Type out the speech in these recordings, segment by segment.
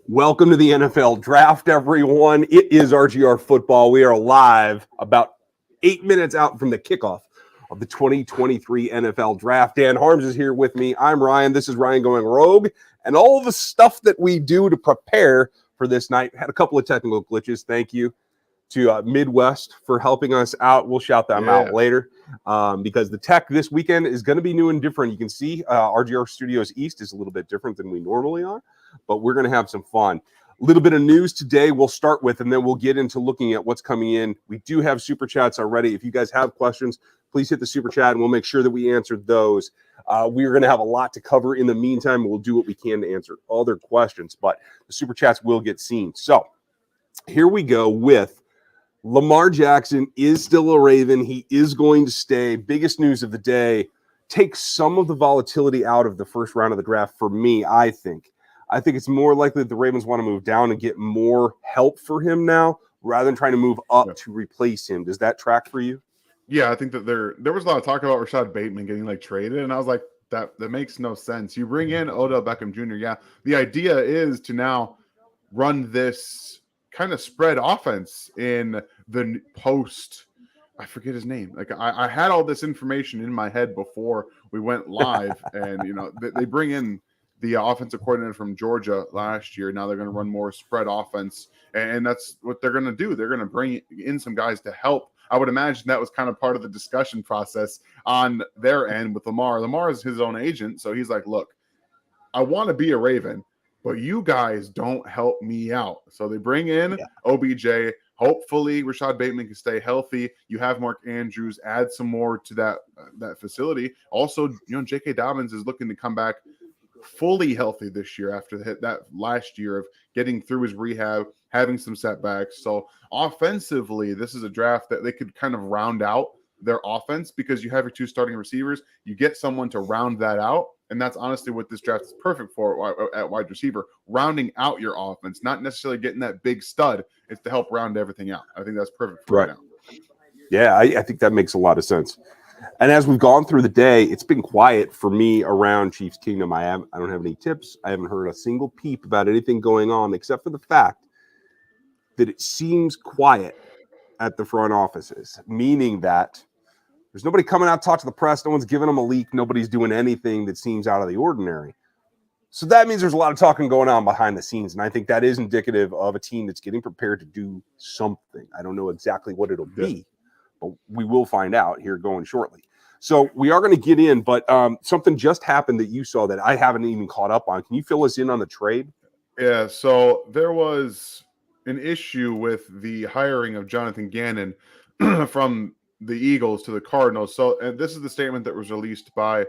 Welcome to the NFL Draft, everyone. It is RGR Football. We are live about 8 minutes out from the kickoff of the 2023 NFL Draft. Dan Harms is here with me. I'm Ryan. This is Ryan going rogue. And all the stuff that we do to prepare for this night. Had a couple of technical glitches. Thank you to Midwest for helping us out. We'll shout them out later because the tech this weekend is going to be new and different. You can see RGR Studios East is a little bit different than we normally are, but we're going to have some fun. A little bit of news today we'll start with, and then we'll get into looking at what's coming in. We do have super chats already. If you guys have questions, please hit the super chat, and we'll make sure that we answer those. We're going to have a lot to cover in the meantime. We'll do what we can to answer other questions, but the super chats will get seen. So here we go with Lamar Jackson is still a Raven. He is going to stay. Biggest news of the day. Takes some of the volatility out of the first round of the draft for me, I think. I think it's more likely that the Ravens want to move down and get more help for him now rather than trying to move up to replace him. Does that track for you? Yeah, I think that there was a lot of talk about Rashad Bateman getting traded, and I was like, that makes no sense. You bring in Odell Beckham Jr. Yeah, the idea is to now run this kind of spread offense in the post. I forget his name. I had all this information in my head before we went live, and they bring in the offensive coordinator from Georgia last year. Now they're going to run more spread offense, and that's what they're going to do. They're going to bring in some guys to help. I would imagine that was kind of part of the discussion process on their end with Lamar. Lamar is his own agent, so he's like, look, I want to be a Raven, but you guys don't help me out. So they bring in OBJ. Hopefully Rashad Bateman can stay healthy. You have Mark Andrews, add some more to that facility. Also, J.K. Dobbins is looking to come back fully healthy this year after that last year of getting through his rehab, having some setbacks. So offensively, this is a draft that they could kind of round out their offense because you have your two starting receivers. You get someone to round that out. And that's honestly what this draft is perfect for at wide receiver, rounding out your offense, not necessarily getting that big stud. It's to help round everything out. I think that's perfect for right now. Yeah, I think that makes a lot of sense. And as we've gone through the day, it's been quiet for me around Chiefs Kingdom. I don't have any tips. I haven't heard a single peep about anything going on except for the fact that it seems quiet at the front offices, meaning that there's nobody coming out to talk to the press. No one's giving them a leak. Nobody's doing anything that seems out of the ordinary. So that means there's a lot of talking going on behind the scenes. And I think that is indicative of a team that's getting prepared to do something. I don't know exactly what it'll be, but we will find out here going shortly. So we are going to get in, but something just happened that you saw that I haven't even caught up on. Can you fill us in on the trade? Yeah, so there was an issue with the hiring of Jonathan Gannon from the Eagles to the Cardinals. So, and this is the statement that was released by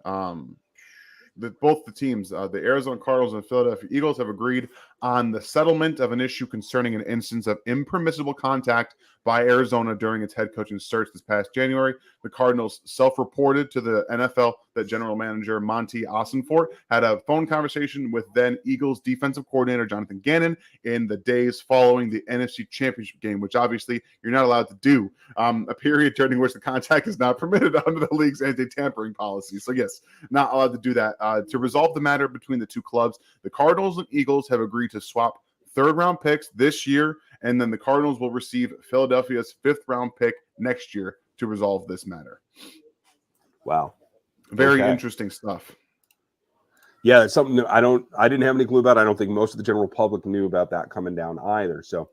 both the teams, the Arizona Cardinals and Philadelphia Eagles, have agreed on the settlement of an issue concerning an instance of impermissible contact by Arizona during its head coaching search this past January. The Cardinals self-reported to the NFL that general manager Monty Ossenfort had a phone conversation with then Eagles defensive coordinator Jonathan Gannon in the days following the NFC Championship game, which obviously you're not allowed to do. A period during which the contact is not permitted under the league's anti-tampering policy. So yes, not allowed to do that. To resolve the matter between the two clubs, the Cardinals and Eagles have agreed to swap third-round picks this year, and then the Cardinals will receive Philadelphia's fifth-round pick next year to resolve this matter. Wow. Very interesting stuff. Yeah, it's something that I didn't have any clue about. I don't think most of the general public knew about that coming down either. So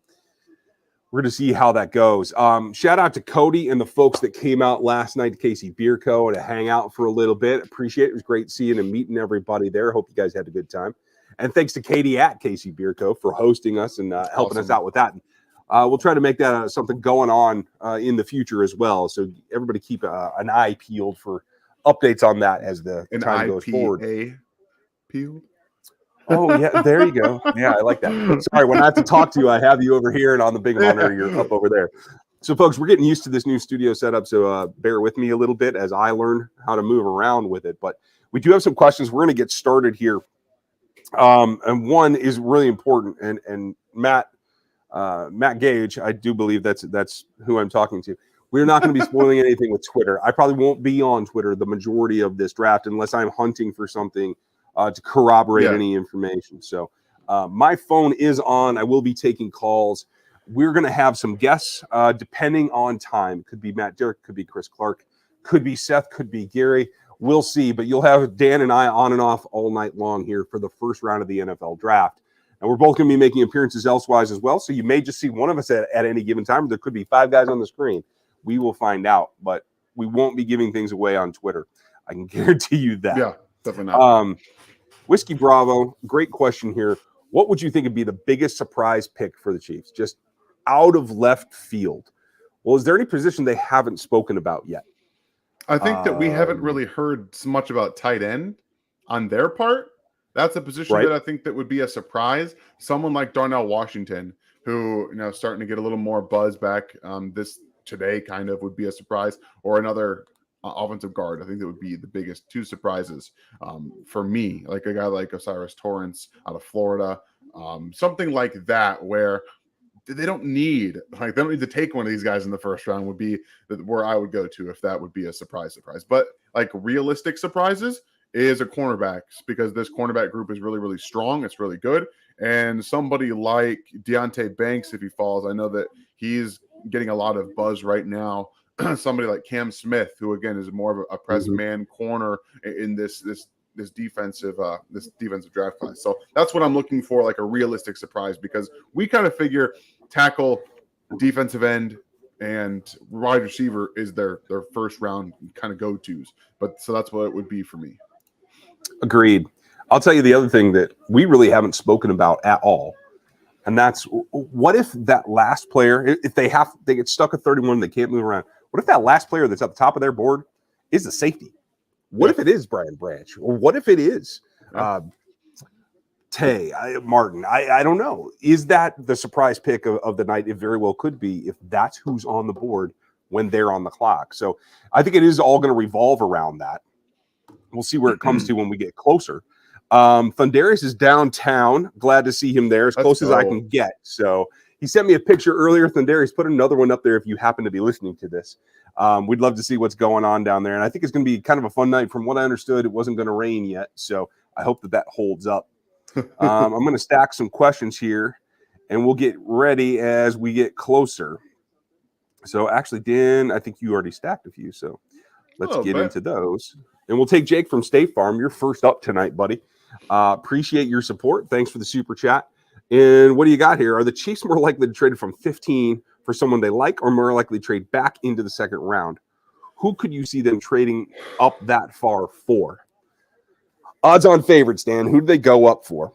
we're going to see how that goes. Shout out to Cody and the folks that came out last night to Casey Beer Co. to hang out for a little bit. Appreciate it. It was great seeing and meeting everybody there. Hope you guys had a good time. And thanks to Katie at Casey Beer Co. for hosting us and helping us out with that. We'll try to make that something going on in the future as well. So everybody keep an eye peeled for updates on that as the time goes forward. Peeled? Oh, yeah, there you go. Yeah, I like that. Sorry, when I have to talk to you, I have you over here, and on the big monitor, you're up over there. So, folks, we're getting used to this new studio setup, so bear with me a little bit as I learn how to move around with it. But we do have some questions. We're going to get started here. And one is really important, and Matt Gage, I do believe that's who I'm talking to. We're not going to be spoiling anything with Twitter. I probably won't be on Twitter the majority of this draft unless I'm hunting for something to corroborate any information. So My phone is on. I will be taking calls. We're going to have some guests depending on time. Could be Matt Dirk, could be Chris Clark, could be Seth, could be Gary. We'll see. But you'll have Dan and I on and off all night long here for the first round of the NFL draft. And we're both going to be making appearances elsewise as well. So you may just see one of us at any given time. There could be 5 guys on the screen. We will find out. But we won't be giving things away on Twitter. I can guarantee you that. Yeah, definitely not. Whiskey Bravo, great question here. What would you think would be the biggest surprise pick for the Chiefs? Just out of left field. Well, is there any position they haven't spoken about yet? I think that we haven't really heard so much about tight end on their part. That's a position that I think that would be a surprise. Someone like Darnell Washington, who starting to get a little more buzz back this today, kind of would be a surprise, or another offensive guard. I think that would be the biggest 2 surprises for me. Like a guy like Osiris Torrance out of Florida, something like that, where they don't need to take one of these guys in the first round would be where I would go to if that would be a surprise. But like realistic surprises is a cornerbacks, because this cornerback group is really, really strong. It's really good. And somebody like Deonte Banks, if he falls, I know that he's getting a lot of buzz right now. Somebody like Cam Smith, who again is more of a press man corner in this defensive draft class. So that's what I'm looking for, like a realistic surprise, because we kind of figure tackle, defensive end, and wide receiver is their first round kind of go-tos. But so that's what it would be for me. Agreed. I'll tell you the other thing that we really haven't spoken about at all, and that's what if that last player, if they get stuck at 31, they can't move around. What if that last player that's at the top of their board is the safety? What if it is Brian Branch? Or what if it is Martin? I don't know. Is that the surprise pick of the night? It very well could be, if that's who's on the board when they're on the clock. So I think it is all going to revolve around that. We'll see where it comes to when we get closer. Thundarius is downtown. Glad to see him there, as close as I can get. So he sent me a picture earlier. Thundarius, put another one up there if you happen to be listening to this. We'd love to see what's going on down there. And I think it's going to be kind of a fun night. From what I understood, it wasn't going to rain yet. So I hope that holds up. I'm going to stack some questions here, and we'll get ready as we get closer. So actually, Dan, I think you already stacked a few. So let's get into those. And we'll take Jake from State Farm. You're first up tonight, buddy. Appreciate your support. Thanks for the super chat. And what do you got here? Are the Chiefs more likely to trade from 15 for someone they like, or more likely to trade back into the second round? Who could you see them trading up that far for? Odds on favorites, Dan. Who do they go up for?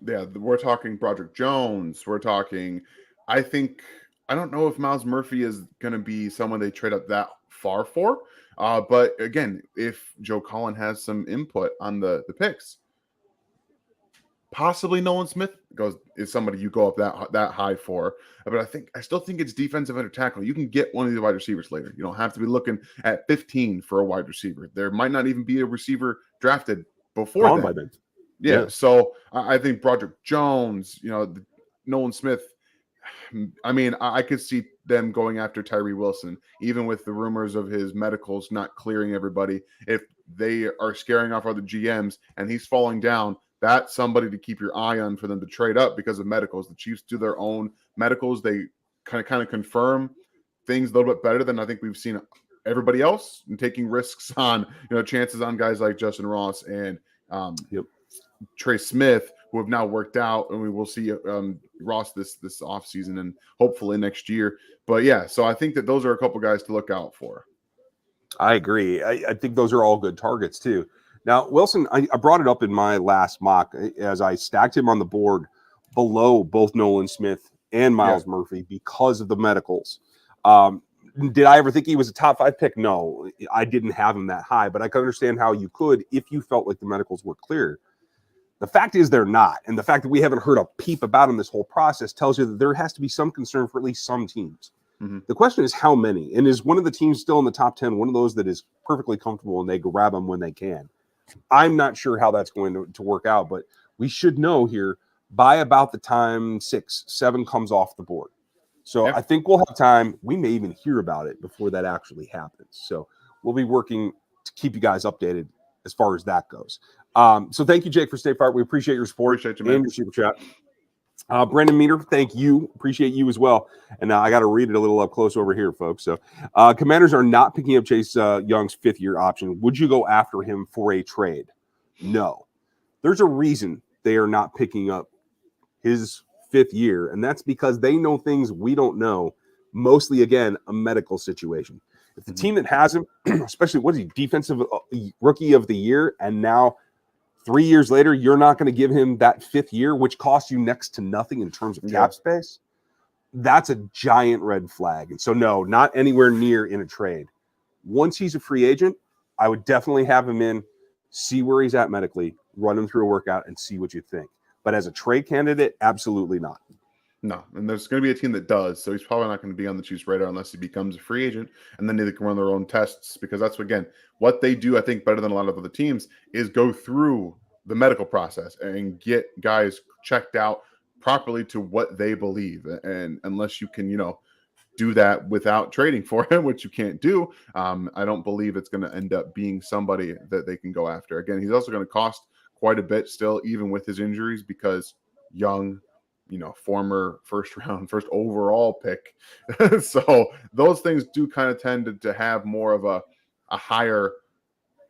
Yeah, we're talking Broderick Jones. We're talking, I don't know if Miles Murphy is going to be someone they trade up that far for. But again, if Joe Cullen has some input on the picks, possibly Nolan Smith is somebody you go up that high for. But I still think it's defensive end or tackle. You can get one of these wide receivers later. You don't have to be looking at 15 for a wide receiver. There might not even be a receiver drafted before then. Yeah. So I think Broderick Jones, Nolan Smith. I mean, I could see them going after Tyree Wilson, even with the rumors of his medicals not clearing everybody. If they are scaring off other GMs and he's falling down, that's somebody to keep your eye on for them to trade up because of medicals. The Chiefs do their own medicals. They kind of confirm things a little bit better than I think we've seen everybody else, and taking risks on, chances on guys like Justin Ross and Trey Smith, who have now worked out, and we will see Ross this offseason and hopefully next year. But yeah, so I think that those are a couple guys to look out for. I agree. I think those are all good targets too. Now, Wilson, I brought it up in my last mock as I stacked him on the board below both Nolan Smith and Miles Murphy because of the medicals. Did I ever think he was a top 5 pick? No, I didn't have him that high, but I can understand how you could if you felt like the medicals were clear. The fact is they're not. And the fact that we haven't heard a peep about him this whole process tells you that there has to be some concern for at least some teams. Mm-hmm. The question is how many? And is one of the teams still in the top 10, one of those that is perfectly comfortable and they grab him when they can? I'm not sure how that's going to work out, but we should know here by about the time 6, 7 comes off the board. So I think we'll have time. We may even hear about it before that actually happens. So we'll be working to keep you guys updated as far as that goes. So thank you, Jake, for State Fire. We appreciate your support. Appreciate you, man. And your super chat. Brendan Meter, thank you. Appreciate you as well. And I got to read it a little up close over here, folks. So Commanders are not picking up Chase Young's 5th-year option. Would you go after him for a trade? No. There's a reason they are not picking up his 5th year, and that's because they know things we don't know, mostly, again, a medical situation. If the team that has him, especially, what is he, defensive rookie of the year, and now 3 years later, you're not going to give him that 5th year, which costs you next to nothing in terms of cap space, that's a giant red flag. And so, no, not anywhere near in a trade. Once he's a free agent, I would definitely have him in, see where he's at medically, run him through a workout, and see what you think. But as a trade candidate, absolutely not. No, and there's going to be a team that does, so he's probably not going to be on the Chiefs' radar unless he becomes a free agent, and then they can run their own tests, because that's, again, what they do, I think, better than a lot of other teams, is go through the medical process and get guys checked out properly to what they believe. And unless you can, do that without trading for him, which you can't do, I don't believe it's going to end up being somebody that they can go after. Again, he's also going to cost quite a bit still, even with his injuries, because young, former first overall pick. So those things do kind of tend to have more of a higher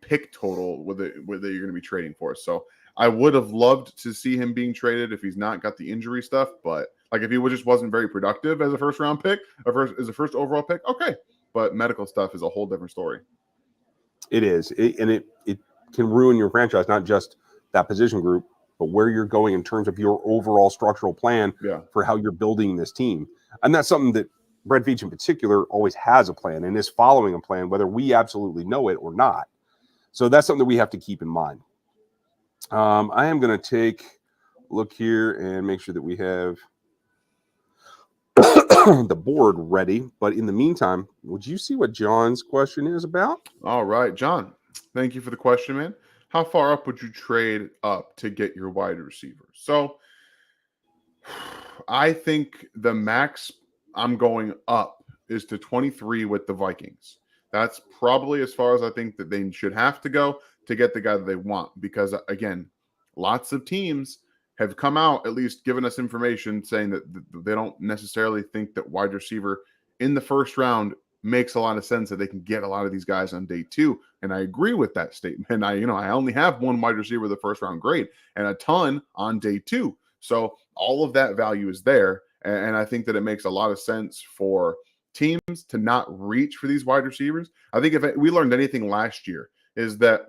pick total with it you're going to be trading for. So I would have loved to see him being traded if he's not got the injury stuff, but like if he just wasn't very productive as a first round pick, as a first overall pick, okay. But medical stuff is a whole different story. It is. It can ruin your franchise, not just that position group, but where you're going in terms of your overall structural plan for how you're building this team. And that's something that Brett Veach in particular always has a plan and is following a plan, whether we absolutely know it or not. So that's something that we have to keep in mind. I am going to take a look here and make sure that we have the board ready. But in the meantime, would you see what John's question is about? All right, John. Thank you for the question, man. How far up would you trade up to get your wide receiver? So I think the max I'm going up is to 23 with the Vikings. That's probably as far as I think that they should have to go to get the guy that they want. Because, again, lots of teams have come out, at least given us information saying that they don't necessarily think that wide receiver in the first round makes a lot of sense, that they can get a lot of these guys on day 2. And I agree with that statement. I only have one wide receiver the first round grade and a ton on day 2. So all of that value is there. And I think that it makes a lot of sense for teams to not reach for these wide receivers. I think if we learned anything last year is that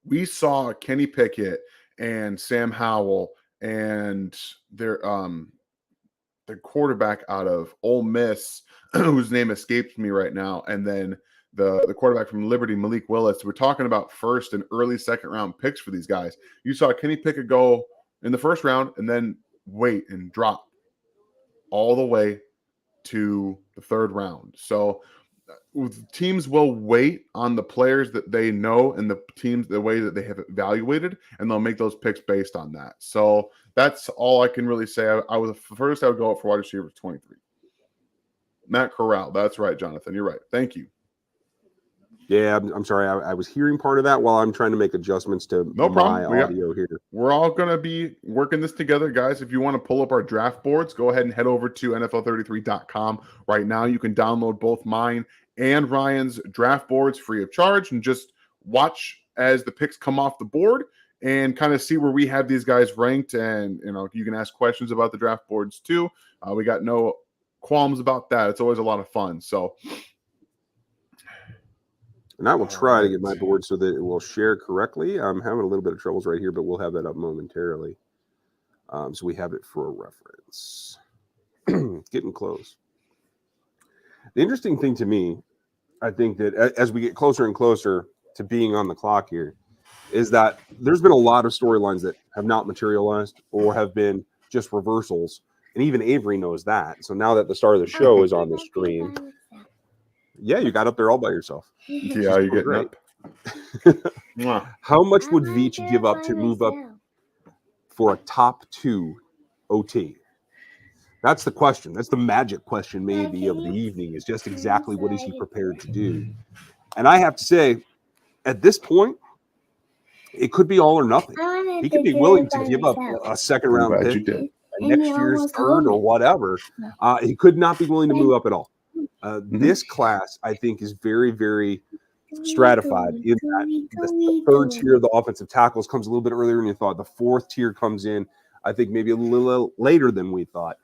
we saw Kenny Pickett and Sam Howell and their quarterback out of Ole Miss, whose name escapes me right now, and then the quarterback from Liberty, Malik Willis. We're talking about first and early second round picks for these guys. You saw Kenny Pickett go in the first round and then wait and drop all the way to the third round. So teams will wait on the players that they know and the way that they have evaluated, and they'll make those picks based on that. So that's all I can really say. I would go up for wide receiver 23. Matt Corral. That's right, Jonathan. You're right. Thank you. Yeah, I'm sorry. I was hearing part of that while I'm trying to make adjustments to my audio here. We're all going to be working this together, guys. If you want to pull up our draft boards, go ahead and head over to NFL33.com. Right now, you can download both mine and Ryan's draft boards free of charge and just watch as the picks come off the board and kind of see where we have these guys ranked. And, you can ask questions about the draft boards too. We got no qualms about that. It's always a lot of fun. So, and I will try to get my board so that it will share correctly. I'm having a little bit of troubles right here, but we'll have that up momentarily. So we have it for a reference. Getting close. The interesting thing to me, I think that as we get closer and closer to being on the clock here, is that there's been a lot of storylines that have not materialized or have been just reversals. And even Avery knows that. So now that the star of the show is on the screen. Yeah, you got up there all by yourself. Yeah, you're getting up. How much would Veach give up to move up for a top 2 OT? That's the question. That's the magic question maybe of the evening, is just exactly what is he prepared to do? And I have to say, at this point, It could be all or nothing. He could be willing to give up a second round glad you pick, did. next year's third or whatever. He could not be willing to move up at all. This class, I think, is very, very stratified in that the third tier of the offensive tackles comes a little bit earlier than you thought. The fourth tier comes in, I think, maybe a little later than we thought.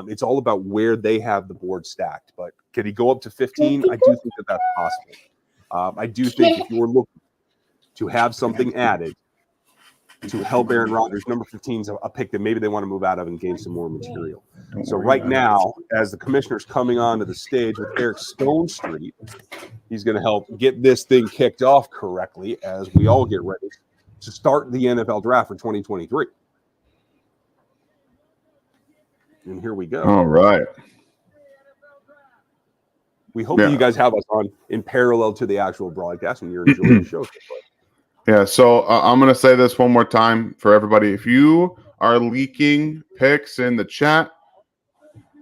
It's all about where they have the board stacked. But can he go up to 15? I do think that that's possible. I do think if you're looking to have something added to help Aaron Rodgers, number 15 is a pick that maybe they want to move out of and gain some more material. So right now, as the commissioner's coming onto the stage with Eric Stonestreet, he's going to help get this thing kicked off correctly as we all get ready to start the NFL draft for 2023. And here we go. All right. We hope that you guys have us on in parallel to the actual broadcast when you're enjoying the show. Yeah, so I'm going to say this one more time for everybody. If you are leaking picks in the chat,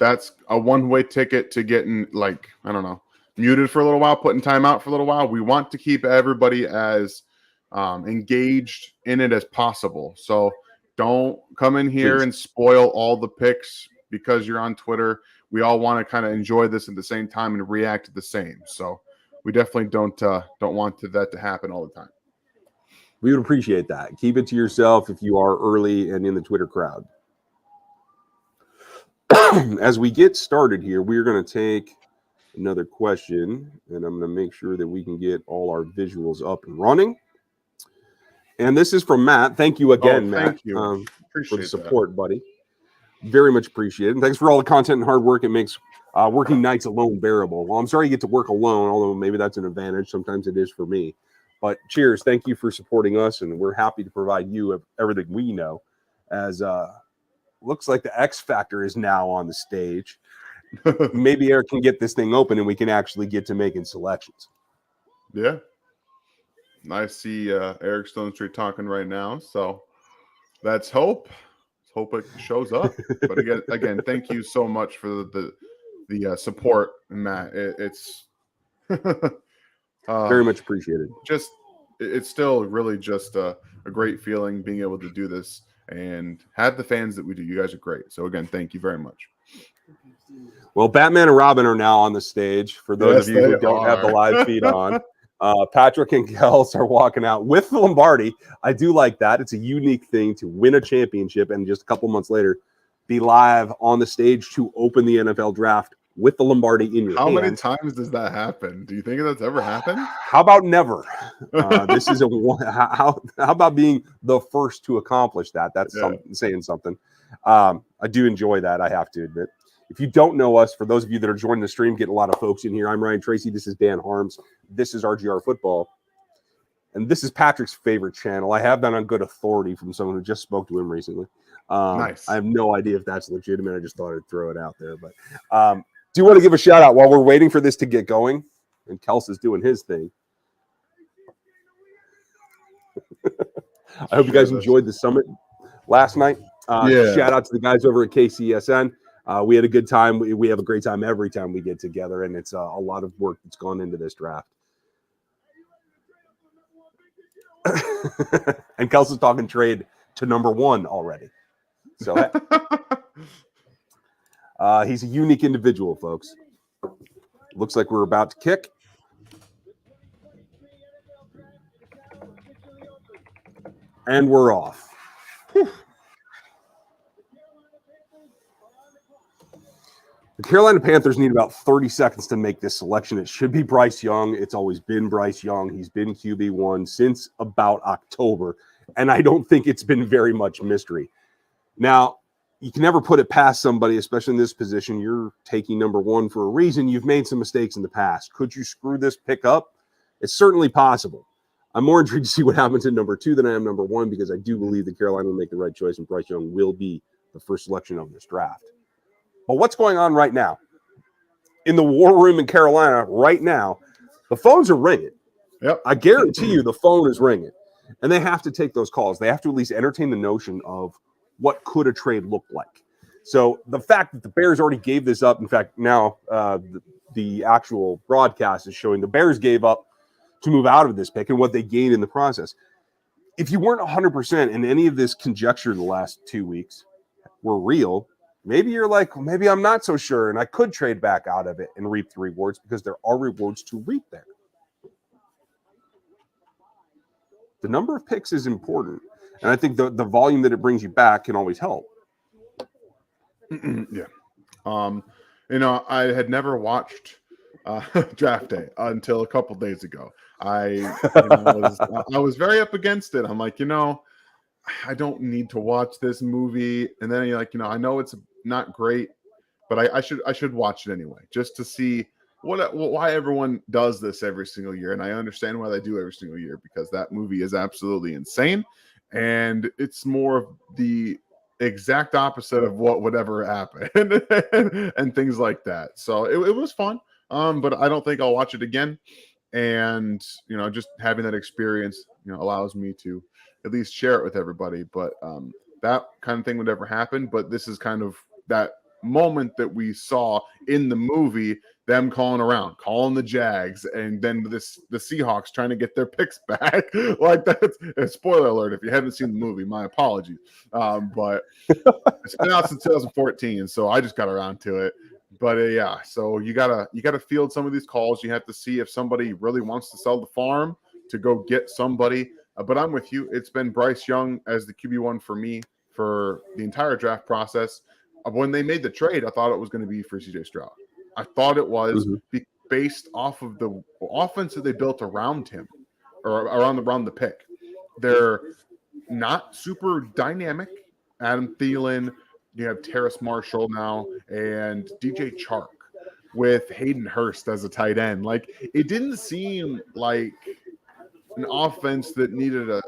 that's a one-way ticket to getting, like, I don't know, muted for a little while, putting time out for a little while. We want to keep everybody as engaged in it as possible. So don't come in here and spoil all the picks because you're on Twitter. We all want to kind of enjoy this at the same time and react the same. So we definitely don't want that to happen all the time. We would appreciate that. Keep it to yourself if you are early and in the Twitter crowd. As we get started here, we're going to take another question, and I'm going to make sure that we can get all our visuals up and running. And this is from Matt. Thank you again, Matt. Thank you. For the support, buddy. Very much appreciated. And thanks for all the content and hard work. It makes working nights alone bearable. Well, I'm sorry you get to work alone, although maybe that's an advantage. Sometimes it is for me. But cheers. Thank you for supporting us, and we're happy to provide you everything we know. As looks like the X Factor is now on the stage. Maybe Eric can get this thing open, and we can actually get to making selections. Yeah. I see Eric Stonestreet talking right now, so let's hope. Let's hope it shows up. But again, thank you so much for the support, Matt. It's very much appreciated. It's still really just a great feeling being able to do this and have the fans that we do. You guys are great. So again, thank you very much. Well, Batman and Robin are now on the stage. For those of you who don't have the live feed on, Patrick and Kels are walking out with the Lombardi. I do like that. It's a unique thing to win a championship and just a couple months later be live on the stage to open the NFL draft with the Lombardi in your hand. How many times does that happen? Do you think that's ever happened? How about never? This is how about being the first to accomplish that? That's saying something. I do enjoy that, I have to admit. If you don't know us, for those of you that are joining the stream, getting a lot of folks in here. I'm Ryan Tracy. This is Dan Harms. This is RGR Football. And this is Patrick's favorite channel. I have that on good authority from someone who just spoke to him recently. Nice. I have no idea if that's legitimate. I just thought I'd throw it out there. But do you want to give a shout out while we're waiting for this to get going? And Kels is doing his thing. I hope you guys enjoyed the summit last night. Shout out to the guys over at KCSN. We had a good time. We have a great time every time we get together, and it's a lot of work that's gone into this draft. And Kels is talking trade to number 1 already. So he's a unique individual, folks. Looks like we're about to kick. And we're off. Whew. The Carolina Panthers need about 30 seconds to make this selection. It should be Bryce Young. It's always been Bryce Young. He's been QB1 since about October, and I don't think it's been very much mystery. Now, you can never put it past somebody, especially in this position. You're taking number 1 for a reason. You've made some mistakes in the past. Could you screw this pick up? It's certainly possible. I'm more intrigued to see what happens at number 2 than I am number 1, because I do believe that Carolina will make the right choice and Bryce Young will be the first selection of this draft. But what's going on right now? In the war room in Carolina right now, the phones are ringing. Yep. I guarantee you the phone is ringing. And they have to take those calls. They have to at least entertain the notion of what could a trade look like. So the fact that the Bears already gave this up, in fact, now the actual broadcast is showing the Bears gave up to move out of this pick and what they gained in the process. if you weren't 100% and any of this conjecture the last 2 weeks were real, maybe you're like, well, maybe I'm not so sure, and I could trade back out of it and reap the rewards because there are rewards to reap there. The number of picks is important, and I think the volume that it brings you back can always help. Yeah. I had never watched Draft Day until a couple days ago. I was very up against it. I'm like, I don't need to watch this movie. And then you're like, I know it's not great, but I should watch it anyway, just to see why everyone does this every single year. And I understand why they do every single year, because that movie is absolutely insane. And it's more of the exact opposite of what would ever happen and things like that. So it was fun. But I don't think I'll watch it again. And, just having that experience, allows me to at least share it with everybody. But that kind of thing would never happen. But this is kind of that moment that we saw in the movie, them calling the Jags, and then the Seahawks trying to get their picks back. Like that's a spoiler alert. If you haven't seen the movie, my apologies. But it's been out since 2014, so I just got around to it. But yeah, so you gotta field some of these calls. You have to see if somebody really wants to sell the farm to go get somebody. But I'm with you. It's been Bryce Young as the QB1 for me for the entire draft process. When they made the trade, I thought it was going to be for CJ Stroud. I thought it was based off of the offense that they built around him, or around the pick. They're not super dynamic. Adam Thielen, you have Terrace Marshall now, and DJ Chark with Hayden Hurst as a tight end. Like, it didn't seem like an offense that needed a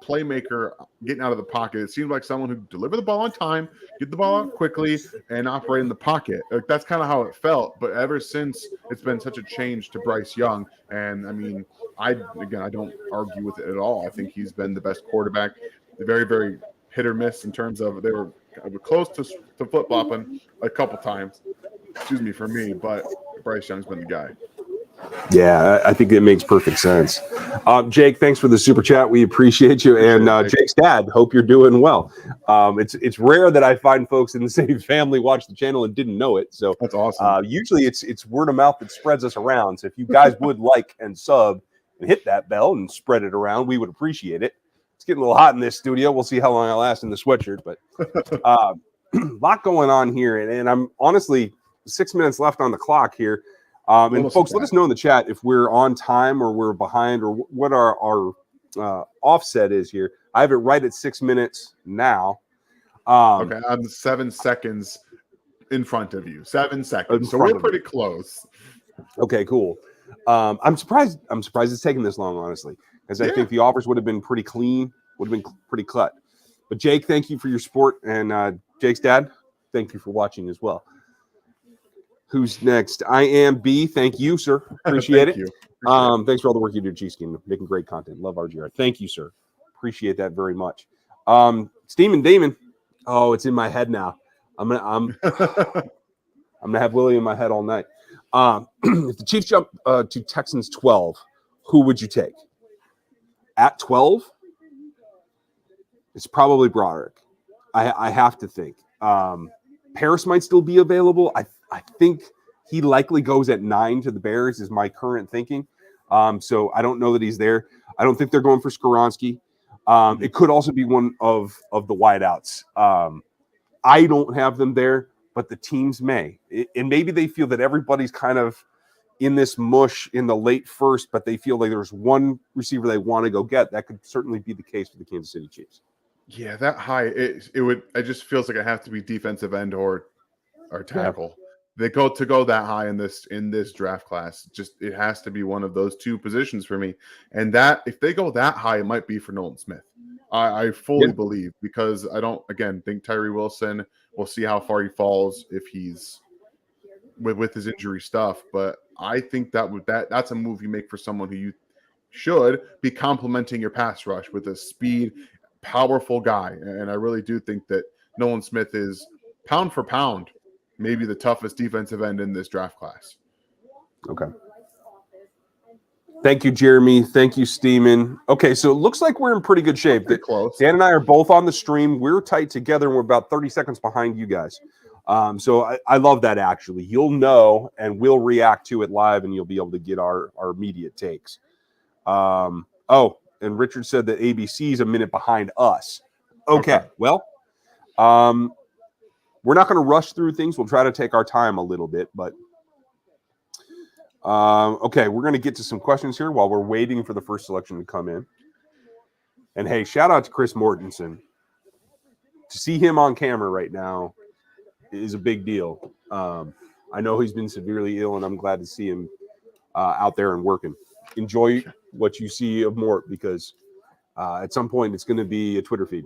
playmaker getting out of the pocket. It seemed like someone who delivered the ball on time, get the ball out quickly, and operate in the pocket. Like, that's kind of how it felt. But ever since, it's been such a change to Bryce Young. And I mean, I don't argue with it at all. I think he's been the best quarterback. Very, very hit or miss in terms of they were close to flip flopping a couple times. Excuse me for me, but Bryce Young's been the guy. Yeah, I think it makes perfect sense. Jake, thanks for the super chat. We appreciate you. And Jake's dad, hope you're doing well. It's rare that I find folks in the same family watch the channel and didn't know it. So that's awesome. Usually it's word of mouth that spreads us around. So if you guys would like and sub and hit that bell and spread it around, we would appreciate it. It's getting a little hot in this studio. We'll see how long I last in the sweatshirt. But a lot going on here. And I'm honestly 6 minutes left on the clock here. And folks, let us know in the chat if we're on time or we're behind or what our offset is here. I have it right at 6 minutes now. Okay, I'm 7 seconds in front of you. 7 seconds, so we're pretty close. Okay, cool. I'm surprised it's taking this long, honestly, because I think the offers would have been pretty clean, would have been pretty cut. But Jake, thank you for your support, and Jake's dad, thank you for watching as well. Who's next? I am B. Thank you, sir. Appreciate it. Thanks for all the work you do, G-Skin, making great content. Love RGR. Thank you, sir. Appreciate that very much. Steamin' Damon. Oh, it's in my head now. I'm gonna have Willie in my head all night. If the Chiefs jump to Texans 12, who would you take? At 12, it's probably Broderick. I have to think. Paris might still be available. I think he likely goes at 9 to the Bears is my current thinking. So I don't know that he's there. I don't think they're going for Skoronski. It could also be one of the wideouts. I don't have them there, but the teams may. And maybe they feel that everybody's kind of in this mush in the late first, but they feel like there's one receiver they want to go get. That could certainly be the case for the Kansas City Chiefs. Yeah, that high, it just feels like it has to be defensive end or tackle. Yeah. They go that high in this draft class. Just it has to be one of those two positions for me. And that if they go that high, it might be for Nolan Smith. I fully believe, because I don't think Tyree Wilson. We'll see how far he falls if he's with his injury stuff. But I think that's a move you make for someone who you should be complementing your pass rush with a speed, powerful guy. And I really do think that Nolan Smith is pound for pound maybe the toughest defensive end in this draft class. Okay. Thank you, Jeremy. Thank you, Steeman. Okay, so it looks like we're in pretty good shape. Pretty close. Dan and I are both on the stream. We're tight together, and we're about 30 seconds behind you guys. So I love that, actually. You'll know, and we'll react to it live, and you'll be able to get our immediate takes. And Richard said that ABC is a minute behind us. Okay. Well, we're not going to rush through things. We'll try to take our time a little bit, but okay, we're going to get to some questions here while we're waiting for the first selection to come in. And hey, shout out to Chris Mortensen. To see him on camera right now is a big deal. I know he's been severely ill, and I'm glad to see him out there and working. Enjoy what you see of Mort, because at some point it's going to be a Twitter feed,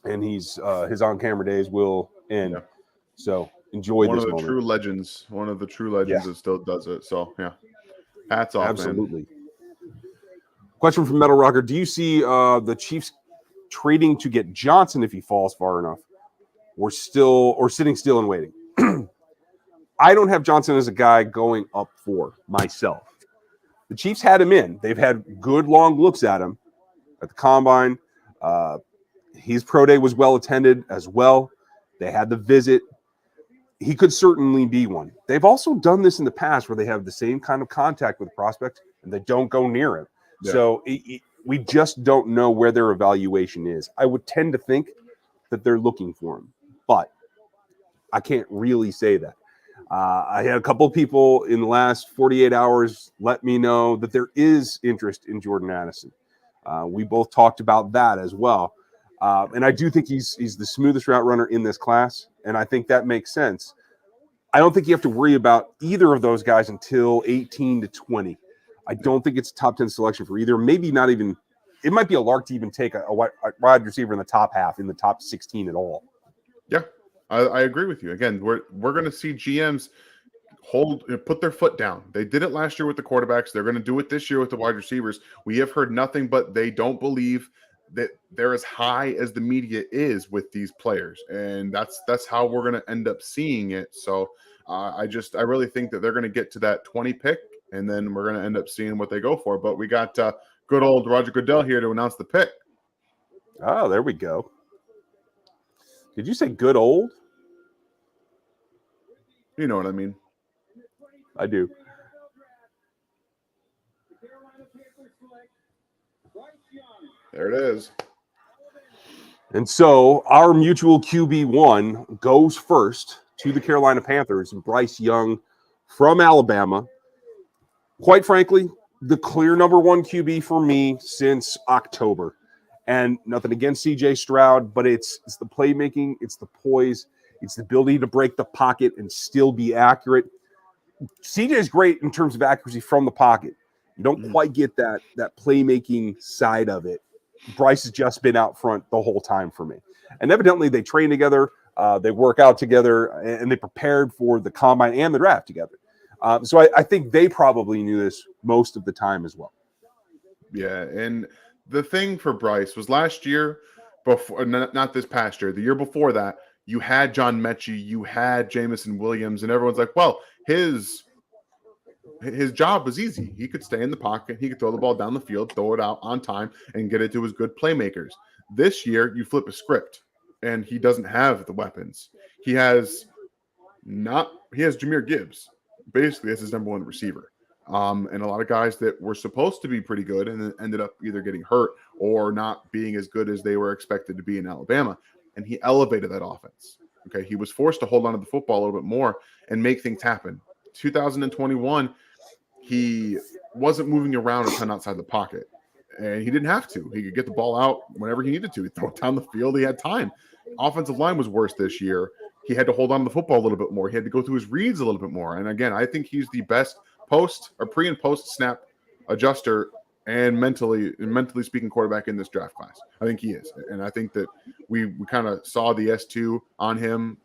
and his on-camera days will end. Yeah. So enjoy this moment. One of the true legends that still does it. So yeah, hats off. Absolutely. Man. Question from Metal Rocker: do you see the Chiefs trading to get Johnson if he falls far enough, or sitting still and waiting? I don't have Johnson as a guy going up for myself. The Chiefs had him in. They've had good long looks at him at the combine. His pro day was well attended as well. They had the visit. He could certainly be one. They've also done this in the past where they have the same kind of contact with prospects and they don't go near him. Yeah. So we just don't know where their evaluation is. I would tend to think that they're looking for him, but I can't really say that. I had a couple of people in the last 48 hours let me know that there is interest in Jordan Addison. We both talked about that as well. And I do think he's the smoothest route runner in this class, and I think that makes sense. I don't think you have to worry about either of those guys until 18 to 20. I don't think it's a top 10 selection for either. Maybe not even – it might be a lark to even take a wide receiver in the top half, in the top 16 at all. Yeah. I agree with you. Again, we're going to see GMs put their foot down. They did it last year with the quarterbacks. They're going to do it this year with the wide receivers. We have heard nothing but they don't believe that they're as high as the media is with these players, and that's how we're going to end up seeing it. So I really think that they're going to get to that 20 pick, and then we're going to end up seeing what they go for. But we got good old Roger Goodell here to announce the pick. Oh, there we go. Did you say good old? You know what I mean. I do. There it is. And so our mutual QB1 goes first to the Carolina Panthers, Bryce Young from Alabama. Quite frankly, the clear number one QB for me since October. And nothing against CJ Stroud, but it's the playmaking, it's the poise, it's the ability to break the pocket and still be accurate. CJ is great in terms of accuracy from the pocket. You don't quite get that playmaking side of it. Bryce has just been out front the whole time for me. And evidently they train together, they work out together, and they prepared for the combine and the draft together. So I think they probably knew this most of the time as well. Yeah, and the thing for Bryce was last year, before not this past year, the year before that, you had John Mechie, you had Jamison Williams, and everyone's like, well, his job was easy. He could stay in the pocket, he could throw the ball down the field, throw it out on time, and get it to his good playmakers. This year, you flip a script, and he doesn't have the weapons. He has Jahmyr Gibbs, basically as his number one receiver. And a lot of guys that were supposed to be pretty good and then ended up either getting hurt or not being as good as they were expected to be in Alabama. And he elevated that offense. Okay. He was forced to hold on to the football a little bit more and make things happen. 2021, he wasn't moving around a ton outside the pocket, and he didn't have to. He could get the ball out whenever he needed to. He'd throw it down the field. He had time. Offensive line was worse this year. He had to hold on to the football a little bit more. He had to go through his reads a little bit more. And again, I think he's the best pre and post snap adjuster and mentally speaking quarterback in this draft class. I think he is. And I think that we kind of saw the S2 on him.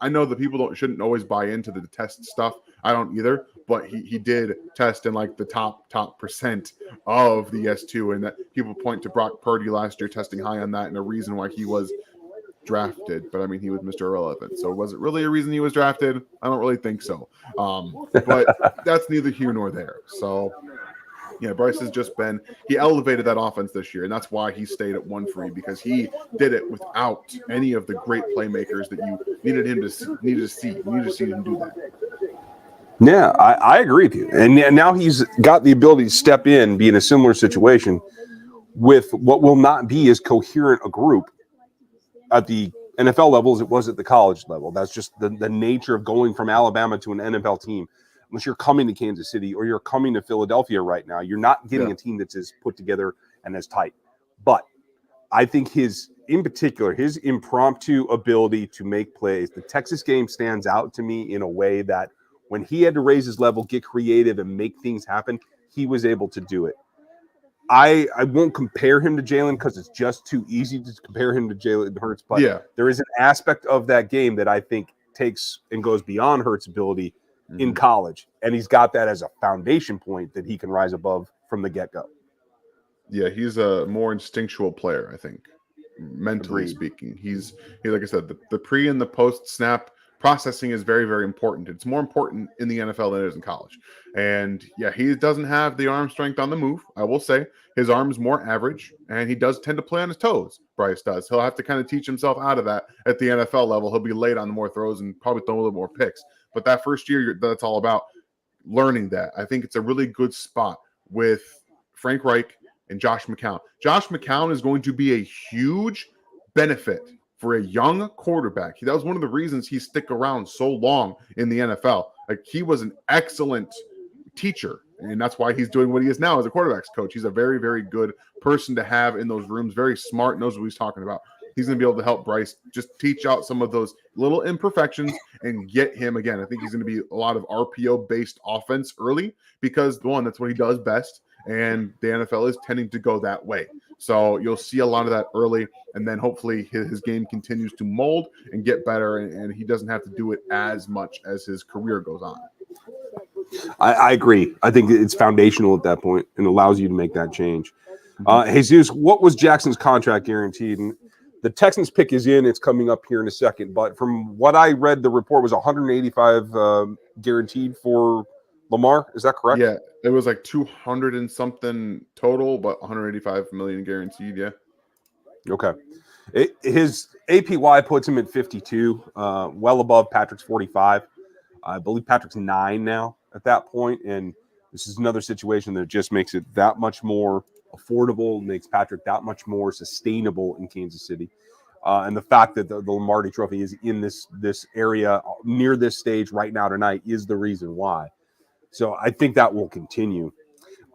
I know that people shouldn't always buy into the test stuff. I don't either, but he did test in like the top percent of the S2, and that people point to Brock Purdy last year testing high on that and a reason why he was drafted. But I mean, he was Mr. Irrelevant. So was it really a reason he was drafted? I don't really think so. But that's neither here nor there. So Yeah, Bryce has just been, he elevated that offense this year, and that's why he stayed at 1-3, because he did it without any of the great playmakers that you needed him to see. You needed to see him do that. Yeah, I agree with you. And now he's got the ability to step in, be in a similar situation with what will not be as coherent a group at the NFL level as it was at the college level. That's just the nature of going from Alabama to an NFL team. Unless you're coming to Kansas City or you're coming to Philadelphia right now, you're not getting a team that's as put together and as tight. But I think in particular, his impromptu ability to make plays, the Texas game stands out to me in a way that when he had to raise his level, get creative, and make things happen, he was able to do it. I won't compare him to Jalen because it's just too easy to compare him to Jalen Hurts, but there is an aspect of that game that I think takes and goes beyond Hurts' ability in college, and he's got that as a foundation point that he can rise above from the get-go. Yeah, he's a more instinctual player, I think, mentally speaking. He's like I said, the pre and the post snap processing is very, very important. It's more important in the NFL than it is in college. And yeah, he doesn't have the arm strength on the move. I will say his arm is more average, and he does tend to play on his toes. Bryce does. He'll have to kind of teach himself out of that at the NFL level. He'll be late on more throws and probably throw a little more picks. But that first year, that's all about learning that. I think it's a really good spot with Frank Reich and Josh McCown. Josh McCown is going to be a huge benefit for a young quarterback. That was one of the reasons he stuck around so long in the NFL. Like, he was an excellent teacher, and that's why he's doing what he is now as a quarterback's coach. He's a very, very good person to have in those rooms, very smart, knows what he's talking about. He's going to be able to help Bryce just teach out some of those little imperfections and get him, again, I think he's going to be a lot of RPO-based offense early because, one, that's what he does best, and the NFL is tending to go that way. So you'll see a lot of that early, and then hopefully his game continues to mold and get better, and he doesn't have to do it as much as his career goes on. I agree. I think it's foundational at that point and allows you to make that change. Jesus, what was Jackson's contract guaranteed? And the Texans pick is in. It's coming up here in a second. But from what I read, the report was 185 guaranteed for Lamar. Is that correct? Yeah, it was like 200 and something total, but 185 million guaranteed. Yeah. Okay. His APY puts him at 52, well above Patrick's 45. I believe Patrick's 9 now at that point, and this is another situation that just makes it that much more affordable, makes Patrick that much more sustainable in Kansas City. And the fact that the Lombardi Trophy is in this area near this stage right now tonight is the reason why. So I think that will continue.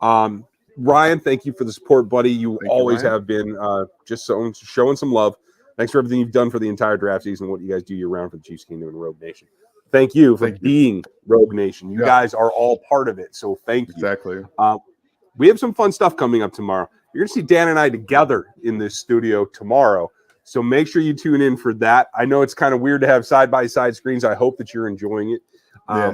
Ryan, thank you for the support, buddy. You always have been just showing some love. Thanks for everything you've done for the entire draft season and what you guys do year-round for the Chiefs Kingdom and Rogue Nation. Thank you for being Rogue Nation. You guys are all part of it, so thank you. Exactly. We have some fun stuff coming up tomorrow. You're going to see Dan and I together in this studio tomorrow, so make sure you tune in for that. I know it's kind of weird to have side-by-side screens. I hope that you're enjoying it.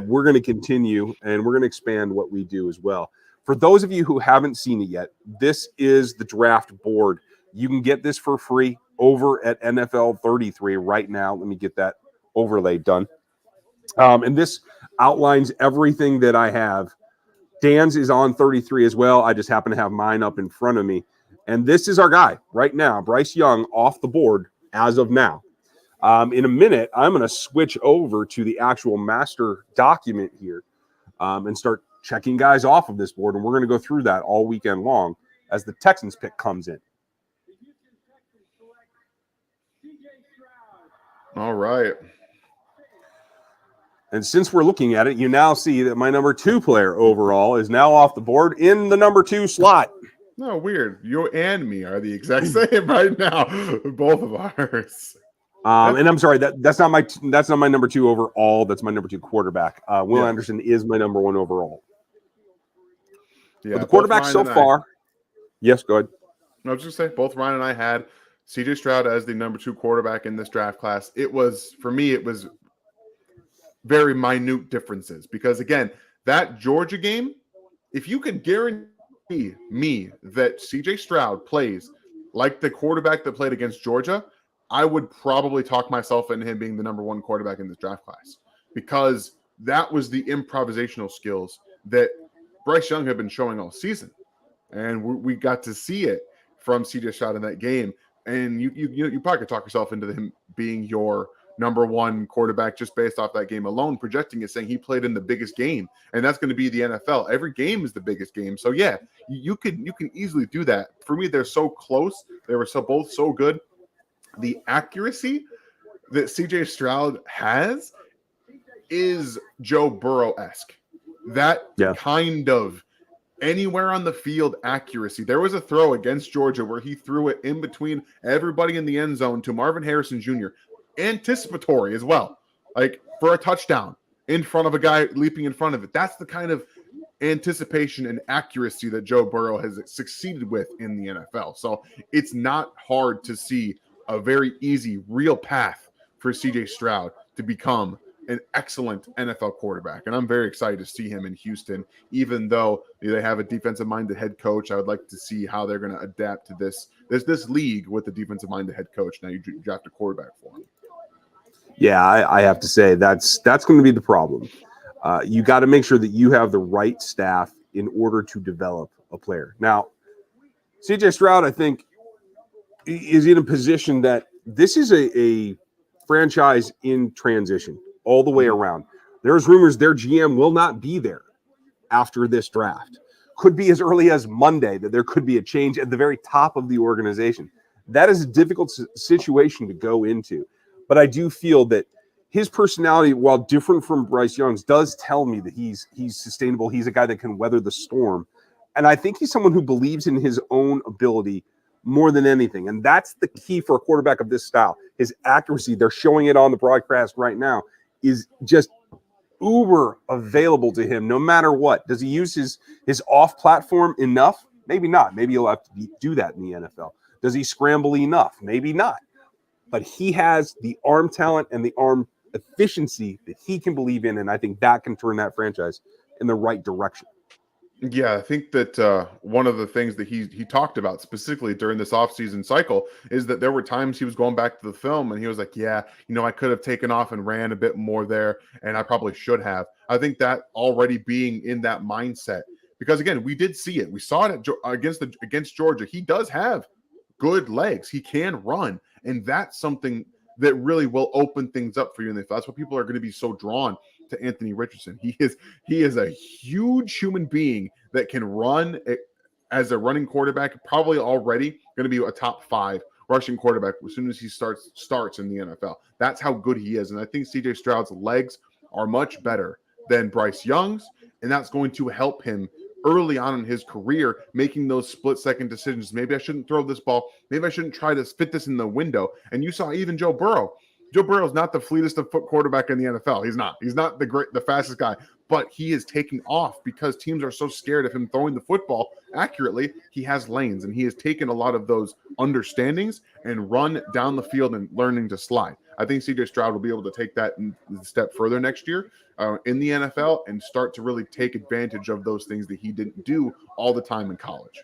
We're going to continue, and we're going to expand what we do as well. For those of you who haven't seen it yet, this is the draft board. You can get this for free over at NFL 33 right now. Let me get that overlay done. And this outlines everything that I have. Dan's is on 33 as well. I just happen to have mine up in front of me. And this is our guy right now, Bryce Young, off the board as of now. In a minute, I'm going to switch over to the actual master document here and start checking guys off of this board. And we're going to go through that all weekend long as the Texans pick comes in. All right. And since we're looking at it, you now see that my number 2 player overall is now off the board in the number 2 slot. No, weird. You and me are the exact same right now. Both of ours. And I'm sorry, that's not my number 2 overall. That's my number 2 quarterback. Will Anderson is my number 1 overall. Yeah, but the quarterback so far. Yes, go ahead. I was just saying, both Ryan and I had CJ Stroud as the number 2 quarterback in this draft class. It was, for me, it was very minute differences because, again, that Georgia game, if you could guarantee me that CJ Stroud plays like the quarterback that played against Georgia, I would probably talk myself into him being the number 1 quarterback in this draft class because that was the improvisational skills that Bryce Young had been showing all season, and we got to see it from CJ Stroud in that game. And you probably could talk yourself into him being your number one quarterback just based off that game alone, projecting it, saying he played in the biggest game, and that's going to be the NFL. Every game is the biggest game. So yeah, you can easily do that. For me, they're so close. They were both so good. The accuracy that CJ Stroud has is Joe Burrow-esque. That kind of anywhere on the field accuracy. There was a throw against Georgia where he threw it in between everybody in the end zone to Marvin Harrison Jr. Anticipatory as well, like for a touchdown in front of a guy leaping in front of it. That's the kind of anticipation and accuracy that Joe Burrow has succeeded with in the NFL. So it's not hard to see a very easy, real path for CJ Stroud to become an excellent NFL quarterback. And I'm very excited to see him in Houston, even though they have a defensive-minded head coach. I would like to see how they're going to adapt to this league with the defensive-minded head coach. Now you draft a quarterback for him. Yeah, I have to say that's going to be the problem. You got to make sure that you have the right staff in order to develop a player. Now, CJ Stroud, I think, is in a position that this is a franchise in transition all the way around. There's rumors their GM will not be there after this draft. Could be as early as Monday that there could be a change at the very top of the organization. That is a difficult situation to go into. But I do feel that his personality, while different from Bryce Young's, does tell me that he's sustainable. He's a guy that can weather the storm. And I think he's someone who believes in his own ability more than anything. And that's the key for a quarterback of this style. His accuracy, they're showing it on the broadcast right now, is just uber available to him no matter what. Does he use his off platform enough? Maybe not. Maybe he'll have to do that in the NFL. Does he scramble enough? Maybe not. But he has the arm talent and the arm efficiency that he can believe in, and I think that can turn that franchise in the right direction. Yeah, I think that one of the things that he talked about specifically during this offseason cycle is that there were times he was going back to the film and he was like, yeah, I could have taken off and ran a bit more there, and I probably should have. I think that already being in that mindset, because again, we did see it. We saw it against Georgia. He does have good legs. He can run, and that's something that really will open things up for you. And that's why people are going to be so drawn to Anthony Richardson. He is a huge human being that can run as a running quarterback, probably already going to be a top 5 rushing quarterback as soon as he starts in the NFL. That's how good he is. And I think CJ Stroud's legs are much better than Bryce Young's, and that's going to help him early on in his career, making those split-second decisions. Maybe I shouldn't throw this ball. Maybe I shouldn't try to fit this in the window. And you saw even Joe Burrow. Joe Burrow is not the fleetest of foot quarterback in the NFL. He's not. He's not the fastest guy. But he is taking off because teams are so scared of him throwing the football accurately. He has lanes, and he has taken a lot of those understandings and run down the field and learning to slide. I think CJ Stroud will be able to take that a step further next year in the NFL and start to really take advantage of those things that he didn't do all the time in college.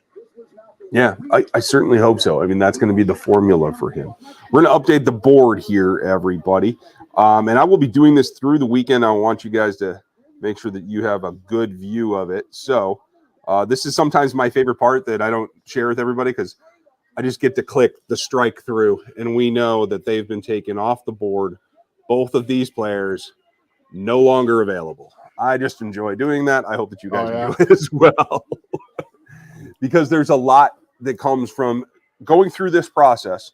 Yeah, I certainly hope so. I mean, that's going to be the formula for him. We're going to update the board here, everybody. And I will be doing this through the weekend. I want you guys to make sure that you have a good view of it. So this is sometimes my favorite part that I don't share with everybody because I just get to click the strike through, and we know that they've been taken off the board. Both of these players no longer available. I just enjoy doing that. I hope that you guys enjoy it as well. Because there's a lot that comes from going through this process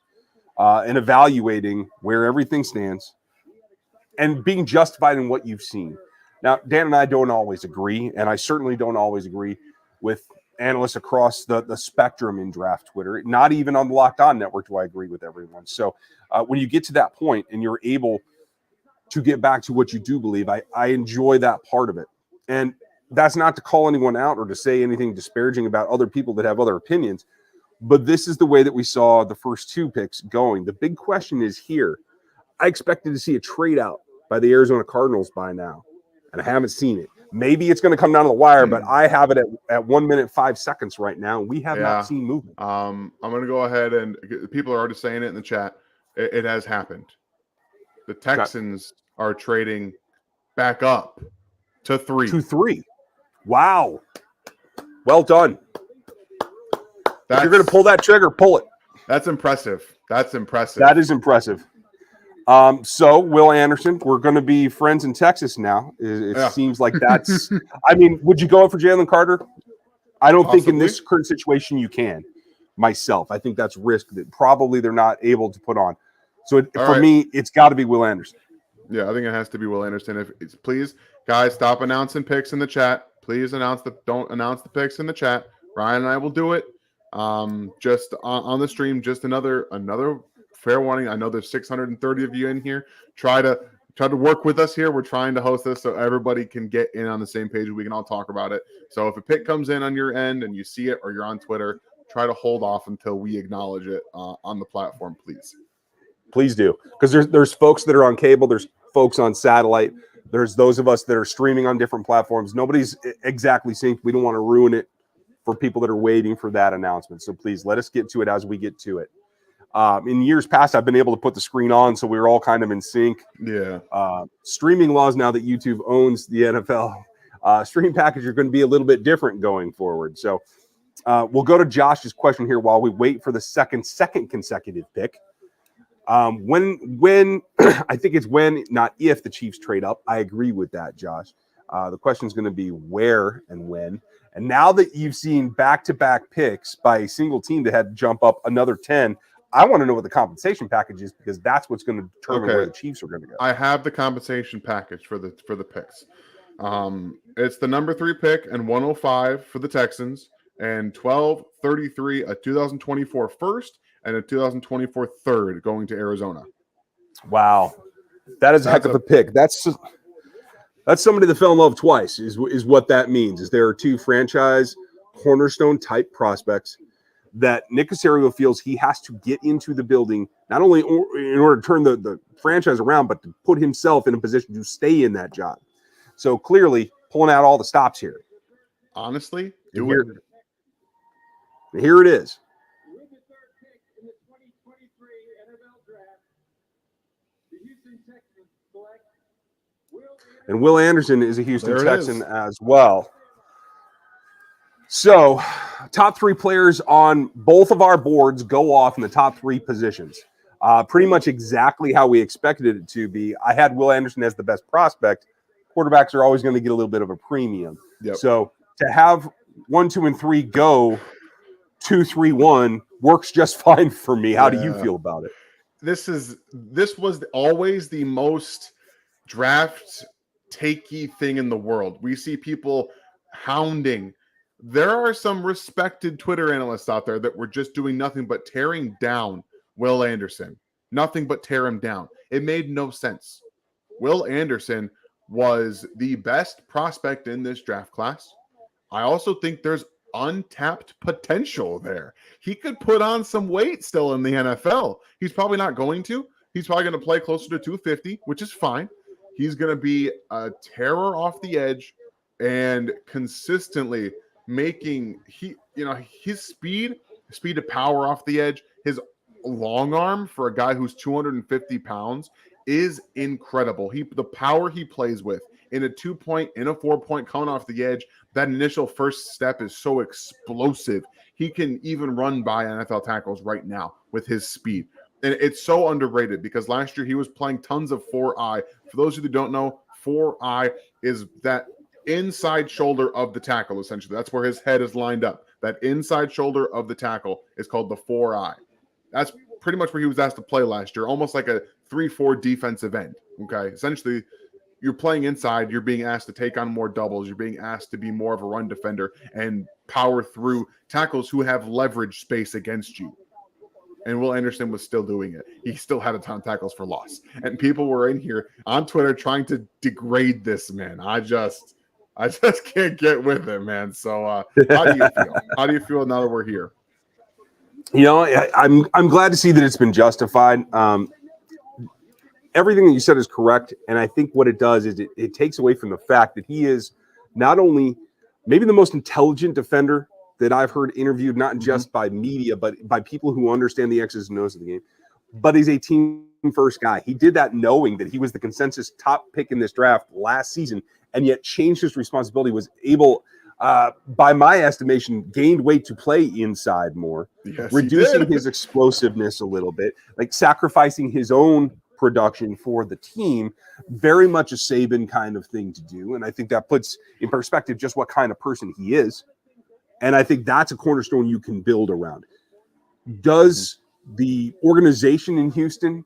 and evaluating where everything stands and being justified in what you've seen. Now, Dan and I don't always agree, and I certainly don't always agree with analysts across the spectrum in draft Twitter. Not even on the Locked On Network do I agree with everyone. So when you get to that point and you're able to get back to what you do believe, I enjoy that part of it. And that's not to call anyone out or to say anything disparaging about other people that have other opinions, but this is the way that we saw the first 2 picks going. The big question is here. I expected to see a trade out by the Arizona Cardinals by now, and I haven't seen it. Maybe it's going to come down to the wire, but I have it at 1 minute, 5 seconds right now. We have not seen movement. I'm going to go ahead, and people are already saying it in the chat. It has happened. The Texans are trading back up to 3. To 3. Wow. Well done. If you're going to pull that trigger, pull it. That's impressive. That's impressive. That is impressive. So, Will Anderson, we're going to be friends in Texas now. It seems like that's – I mean, would you go up for Jalen Carter? I don't think in this current situation you can, myself. I think that's risk that probably they're not able to put on. So, for me, it's got to be Will Anderson. Yeah, I think it has to be Will Anderson. Please, guys, stop announcing picks in the chat. Please don't announce the picks in the chat. Ryan and I will do it. Just on the stream. Just another fair warning. I know there's 630 of you in here. Try to work with us here. We're trying to host this so everybody can get in on the same page. We can all talk about it. So if a pick comes in on your end and you see it or you're on Twitter, try to hold off until we acknowledge it on the platform, please. Please do, because there's folks that are on cable. There's folks on satellite. There's those of us that are streaming on different platforms. Nobody's exactly synced. We don't want to ruin it for people that are waiting for that announcement. So please let us get to it as we get to it. In years past, I've been able to put the screen on, so we were all kind of in sync. Yeah. Streaming laws now that YouTube owns the NFL, stream package are going to be a little bit different going forward. So we'll go to Josh's question here while we wait for the second consecutive pick. When I think it's when, not if, the Chiefs trade up. I agree with that, Josh. The question is going to be where and when. And now that you've seen back-to-back picks by a single team that had to jump up another 10, I want to know what the compensation package is, because that's what's going to determine where the Chiefs are going to go. I have the compensation package for the picks. It's the number 3 pick and 105 for the Texans, and 1233, a 2024 first and a 2024 third going to Arizona. Wow, that's a heck of a pick. That's somebody that fell in love twice. Is what that means. Is there are 2 franchise cornerstone type prospects that Nick Caserio feels he has to get into the building, not only in order to turn the franchise around, but to put himself in a position to stay in that job. So clearly pulling out all the stops here. Honestly, here it is. And Will Anderson is a Houston Texan as well. So, top 3 players on both of our boards go off in the top 3 positions. Pretty much exactly how we expected it to be. I had Will Anderson as the best prospect. Quarterbacks are always going to get a little bit of a premium. Yep. So, to have 1, 2, and 3 go 2, 3, 1 works just fine for me. How do you feel about it? This was always the most draft takey thing in the world. We see people hounding. There are some respected Twitter analysts out there that were just doing nothing but tearing down Will Anderson. Nothing but tear him down. It made no sense. Will Anderson was the best prospect in this draft class. I also think there's untapped potential there. He could put on some weight still in the NFL. He's probably not going to. He's probably going to play closer to 250, which is fine. He's going to be a terror off the edge and consistently making his speed to power off the edge, his long arm for a guy who's 250 pounds is incredible. The power he plays with in a 2-point, in a 4-point coming off the edge, that initial first step is so explosive. He can even run by NFL tackles right now with his speed. And it's so underrated because last year he was playing tons of 4-eye. For those of you who don't know, 4-eye is that inside shoulder of the tackle, essentially. That's where his head is lined up. That inside shoulder of the tackle is called the 4-eye. That's pretty much where he was asked to play last year, almost like a 3-4 defensive end. Okay, essentially, you're playing inside. You're being asked to take on more doubles. You're being asked to be more of a run defender and power through tackles who have leverage space against you. And Will Anderson was still doing it. He still had a ton of tackles for loss. And people were in here on Twitter trying to degrade this man. I just can't get with it, man. So how do you feel? How do you feel now that we're here? You know, I'm glad to see that it's been justified. Everything that you said is correct, and I think what it does is it takes away from the fact that he is not only maybe the most intelligent defender that I've heard interviewed, not just by media, but by people who understand the X's and O's of the game, but he's a team-first guy. He did that knowing that he was the consensus top pick in this draft last season, and yet changed his responsibility, was able by my estimation, gained weight to play inside more, Yes, reducing his explosiveness a little bit, like sacrificing his own production for the team. Very much a Saban kind of thing to do. And I think that puts in perspective just what kind of person he is. And I think that's a cornerstone you can build around. Does the organization in Houston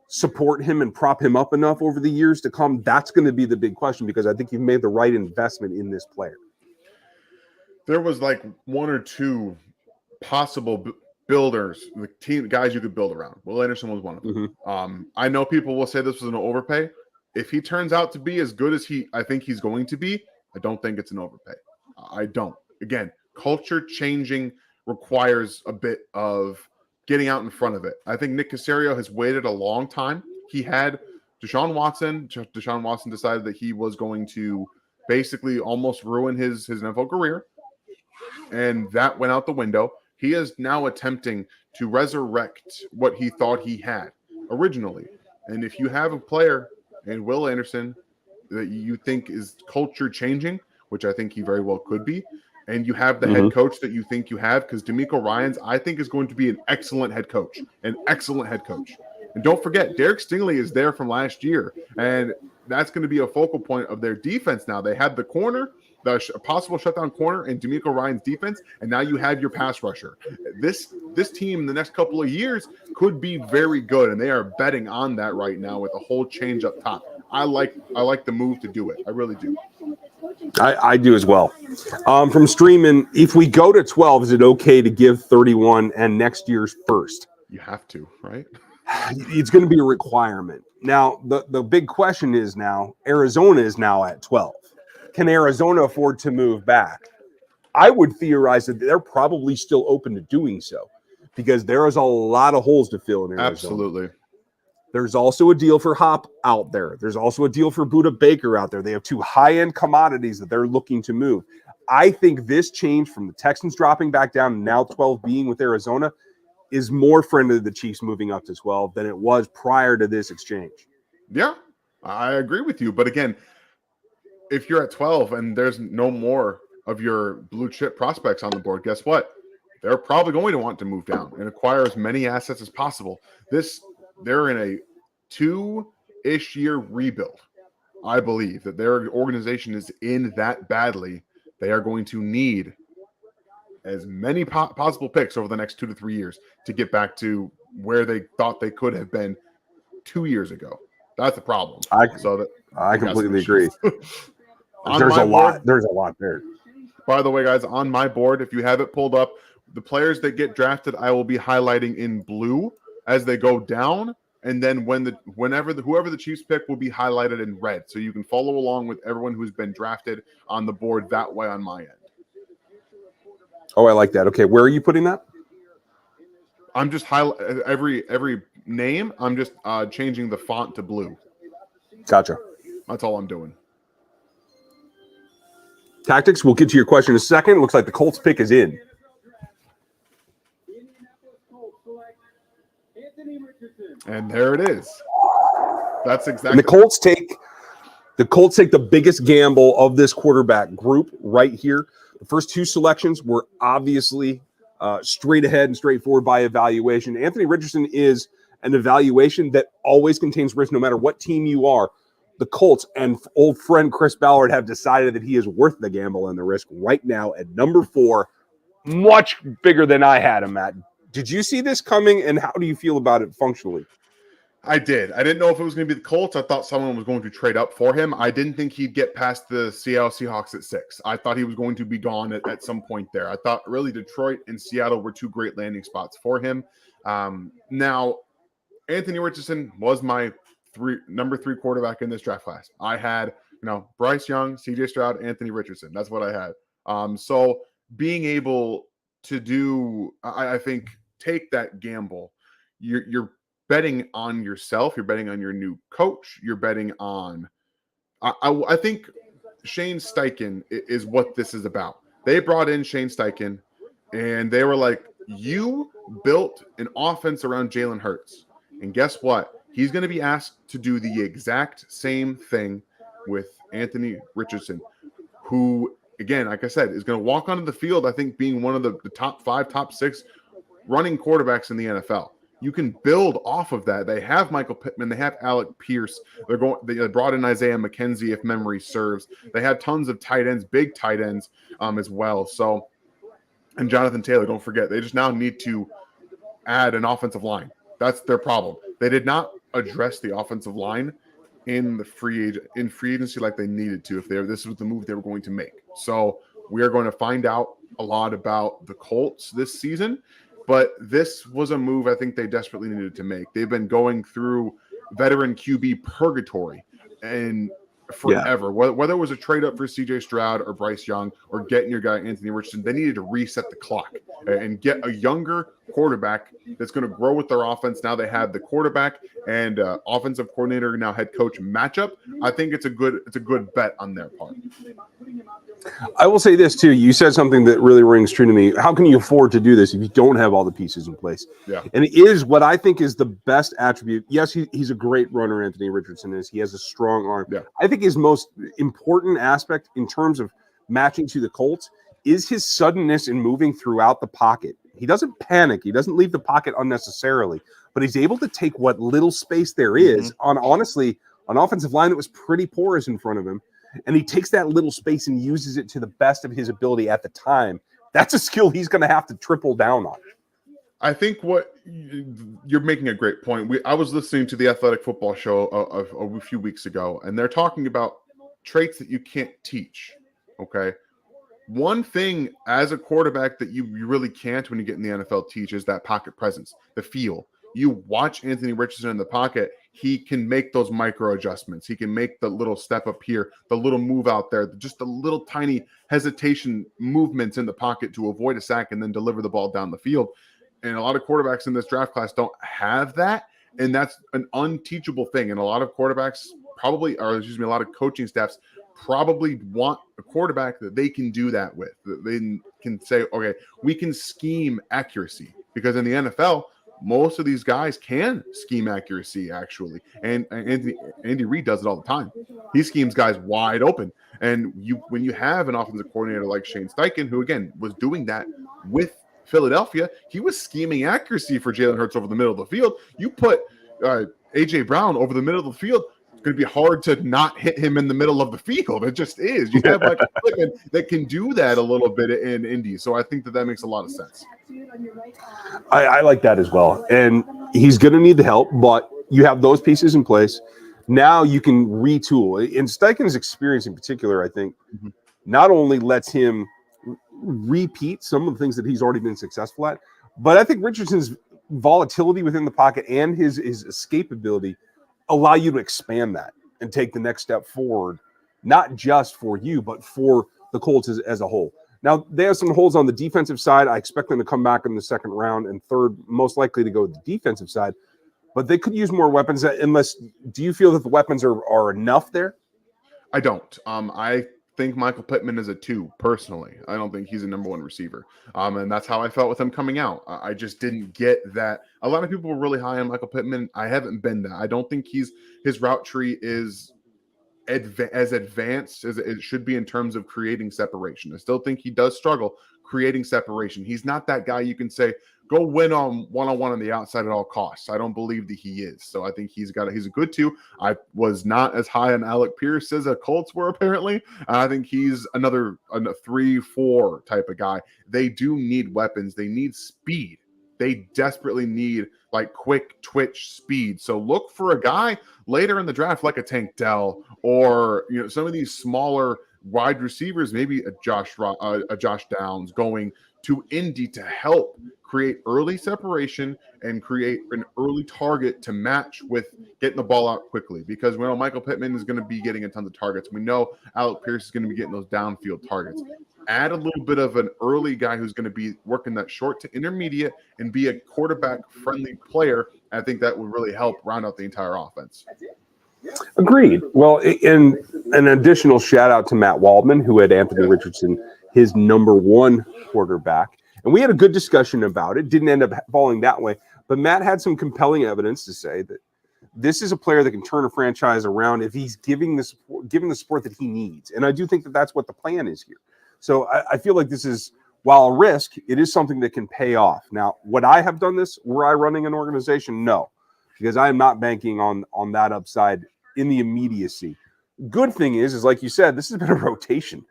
support him and prop him up enough over the years to come? That's going to be the big question, because I think you've made the right investment in this player. There was like one or two possible builders, the team guys you could build around. Will Anderson was one of them. I know people will say this was an overpay. If he turns out to be as good as I think he's going to be, I don't think it's an overpay. I don't. Again, culture changing requires a bit of getting out in front of it. I think Nick Caserio has waited a long time. He had Deshaun Watson. Deshaun Watson decided that he was going to basically almost ruin his NFL career, and that went out the window. He is now attempting to resurrect what he thought he had originally. And if you have a player in Will Anderson that you think is culture changing, which I think he very well could be, and you have the head coach that you think you have, because DeMeco Ryans, I think, is going to be an excellent head coach. And don't forget, Derek Stingley is there from last year, and that's going to be a focal point of their defense now. They had the corner, the possible shutdown corner, and DeMeco Ryans' defense, and now you have your pass rusher. This team in the next couple of years could be very good, and they are betting on that right now with a whole change up top. I like the move to do it. I really do. I do as well. From streaming, if we go to 12, is it okay to give 31 and next year's first? You have to, right? It's going to be a requirement. Now, the big question is now, Arizona is now at 12. Can Arizona afford to move back? I would theorize that they're probably still open to doing so, because there is a lot of holes to fill in Arizona. Absolutely. There's also a deal for Hop out there. There's also a deal for Budda Baker out there. They have two high-end commodities that they're looking to move. I think this change from the Texans dropping back down and now 12 being with Arizona is more friendly to the Chiefs moving up to 12 than it was prior to this exchange. Yeah, I agree with you. But again, if you're at 12 and there's no more of your blue chip prospects on the board, guess what? They're probably going to want to move down and acquire as many assets as possible. They're in a 2-ish year rebuild. I believe that their organization is in that badly. They are going to need as many possible picks over the next 2 to 3 years to get back to where they thought they could have been 2 years ago. That's the problem. I completely agree. There's a lot there. By the way, guys, on my board, if you have it pulled up, the players that get drafted, I will be highlighting in blue as they go down, and then whoever the Chiefs pick will be highlighted in red, so you can follow along with everyone who's been drafted on the board that way on my end. Oh, I like that. Okay, where are you putting that? I'm just every name. I'm just changing the font to blue. Gotcha. That's all I'm doing. Tactics. We'll get to your question in a second. It looks like the Colts pick is in. And there it is. That's exactly. And the Colts take the biggest gamble of this quarterback group right here. The first two selections were obviously straight ahead and straightforward by evaluation. Anthony Richardson is an evaluation that always contains risk, no matter what team you are. The Colts and old friend Chris Ballard have decided that he is worth the gamble and the risk right now at number 4. Much bigger than I had him at. Did you see this coming, and how do you feel about it functionally? I did. I didn't know if it was going to be the Colts. I thought someone was going to trade up for him. I didn't think he'd get past the Seattle Seahawks at 6. I thought he was going to be gone at some point there. I thought really Detroit and Seattle were two great landing spots for him. Now, Anthony Richardson was my number 3 quarterback in this draft class. I had, Bryce Young, CJ Stroud, Anthony Richardson. That's what I had. So being able to do, I think, take that gamble, you're betting on yourself. You're betting on your new coach. You're betting on, I think Shane Steichen is what this is about. They brought in Shane Steichen and they were like, you built an offense around Jalen Hurts. And guess what? He's going to be asked to do the exact same thing with Anthony Richardson, who again, like I said, is going to walk onto the field, I think, being one of the top 5, top 6 running quarterbacks in the NFL. You can build off of that. They have Michael Pittman. They have Alec Pierce. They brought in Isaiah McKenzie, if memory serves. They have tons of tight ends, big tight ends as well. So, and Jonathan Taylor, don't forget, they just now need to add an offensive line. That's their problem. They did not address the offensive line in free agency like they needed to. This was the move they were going to make. So we are going to find out a lot about the Colts this season. But this was a move I think they desperately needed to make. They've been going through veteran QB purgatory and forever. Yeah. Whether it was a trade up for CJ Stroud or Bryce Young or getting your guy Anthony Richardson, they needed to reset the clock and get a younger quarterback that's going to grow with their offense. Now they have the quarterback and offensive coordinator, now head coach matchup. I think it's a good bet on their part. I will say this too. You said something that really rings true to me. How can you afford to do this if you don't have all the pieces in place? Yeah. And it is what I think is the best attribute. Yes, he's a great runner, Anthony Richardson is. He has a strong arm. Yeah. I think his most important aspect in terms of matching to the Colts is his suddenness in moving throughout the pocket. He doesn't panic. He doesn't leave the pocket unnecessarily, but he's able to take what little space there is on, honestly, an offensive line that was pretty porous in front of him. And he takes that little space and uses it to the best of his ability at the time. That's a skill he's going to have to triple down on. I think you're making a great point. I was listening to the Athletic Football Show a few weeks ago, and they're talking about traits that you can't teach. Okay. One thing as a quarterback that you really can't when you get in the NFL teach is that pocket presence, the feel. You watch Anthony Richardson in the pocket, he can make those micro adjustments. He can make the little step up here, the little move out there, just the little tiny hesitation movements in the pocket to avoid a sack and then deliver the ball down the field. And a lot of quarterbacks in this draft class don't have that. And that's an unteachable thing. And a lot of quarterbacks a lot of coaching staffs probably want a quarterback that they can do that with. That they can say, okay, we can scheme accuracy. Because in the NFL, most of these guys can scheme accuracy, actually. And Andy Reid does it all the time. He schemes guys wide open. And when you have an offensive coordinator like Shane Steichen, who, again, was doing that with Philadelphia, he was scheming accuracy for Jalen Hurts over the middle of the field. You put A.J. Brown over the middle of the field, it's going to be hard to not hit him in the middle of the field. It just is. You have like that can do that a little bit in Indy. So I think that makes a lot of sense. I like that as well. And he's going to need the help, but you have those pieces in place. Now you can retool. And Steichen's experience in particular, I think, not only lets him repeat some of the things that he's already been successful at, but I think Richardson's volatility within the pocket and his escape ability allow you to expand that and take the next step forward, not just for you, but for the Colts as a whole. Now, they have some holes on the defensive side. I expect them to come back in the second round and third, most likely to go to the defensive side. But they could use more weapons. Do you feel that the weapons are enough there? I don't. I think Michael Pittman is a 2, personally. I don't think he's a number 1 receiver. And that's how I felt with him coming out. I just didn't get that. A lot of people were really high on Michael Pittman. I haven't been that. I don't think his route tree is as advanced as it should be in terms of creating separation. I still think he does struggle creating separation. He's not that guy you can say, go win on one-on-one on the outside at all costs. I don't believe that he is. So I think he's a good 2. I was not as high on Alec Pierce as the Colts were, apparently. I think he's a 3-4 type of guy. They do need weapons. They need speed. They desperately need like quick twitch speed. So look for a guy later in the draft like a Tank Dell or some of these smaller wide receivers, maybe a Josh Downs going to Indy to help create early separation and create an early target to match with getting the ball out quickly. Because we know Michael Pittman is going to be getting a ton of targets. We know Alec Pierce is going to be getting those downfield targets. Add a little bit of an early guy who's going to be working that short to intermediate and be a quarterback-friendly player. I think that would really help round out the entire offense. Agreed. Well, and an additional shout-out to Matt Waldman, who had Anthony Richardson his number 1 quarterback. And we had a good discussion about it. Didn't end up falling that way. But Matt had some compelling evidence to say that this is a player that can turn a franchise around if he's given the support that he needs. And I do think that that's what the plan is here. So I feel like this is, while a risk, it is something that can pay off. Now, would I have done this were I running an organization? No, because I am not banking on that upside in the immediacy. Good thing is like you said, this has been a rotation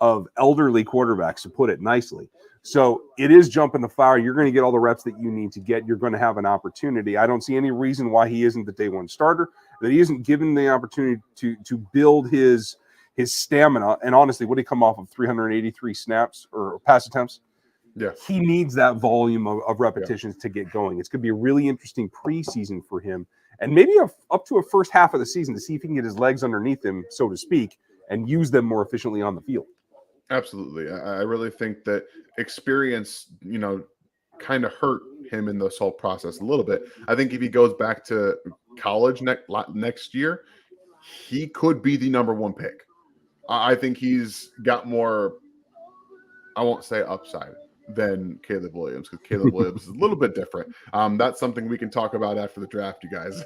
of elderly quarterbacks, to put it nicely. So it is jumping the fire. You're going to get all the reps that you need to get. You're going to have an opportunity. I don't see any reason why he isn't the day one starter, that he isn't given the opportunity to build his stamina. And honestly, would he come off of 383 snaps or pass attempts? Yeah. He needs that volume of repetitions to get going. It's going to be a really interesting preseason for him, and maybe up to a first half of the season to see if he can get his legs underneath him, so to speak, and use them more efficiently on the field. Absolutely. I really think that experience, kind of hurt him in this whole process a little bit. I think if he goes back to college next year, he could be the number one pick. I think he's got more, I won't say upside, than Caleb Williams, because Caleb Williams is a little bit different. That's something we can talk about after the draft, you guys.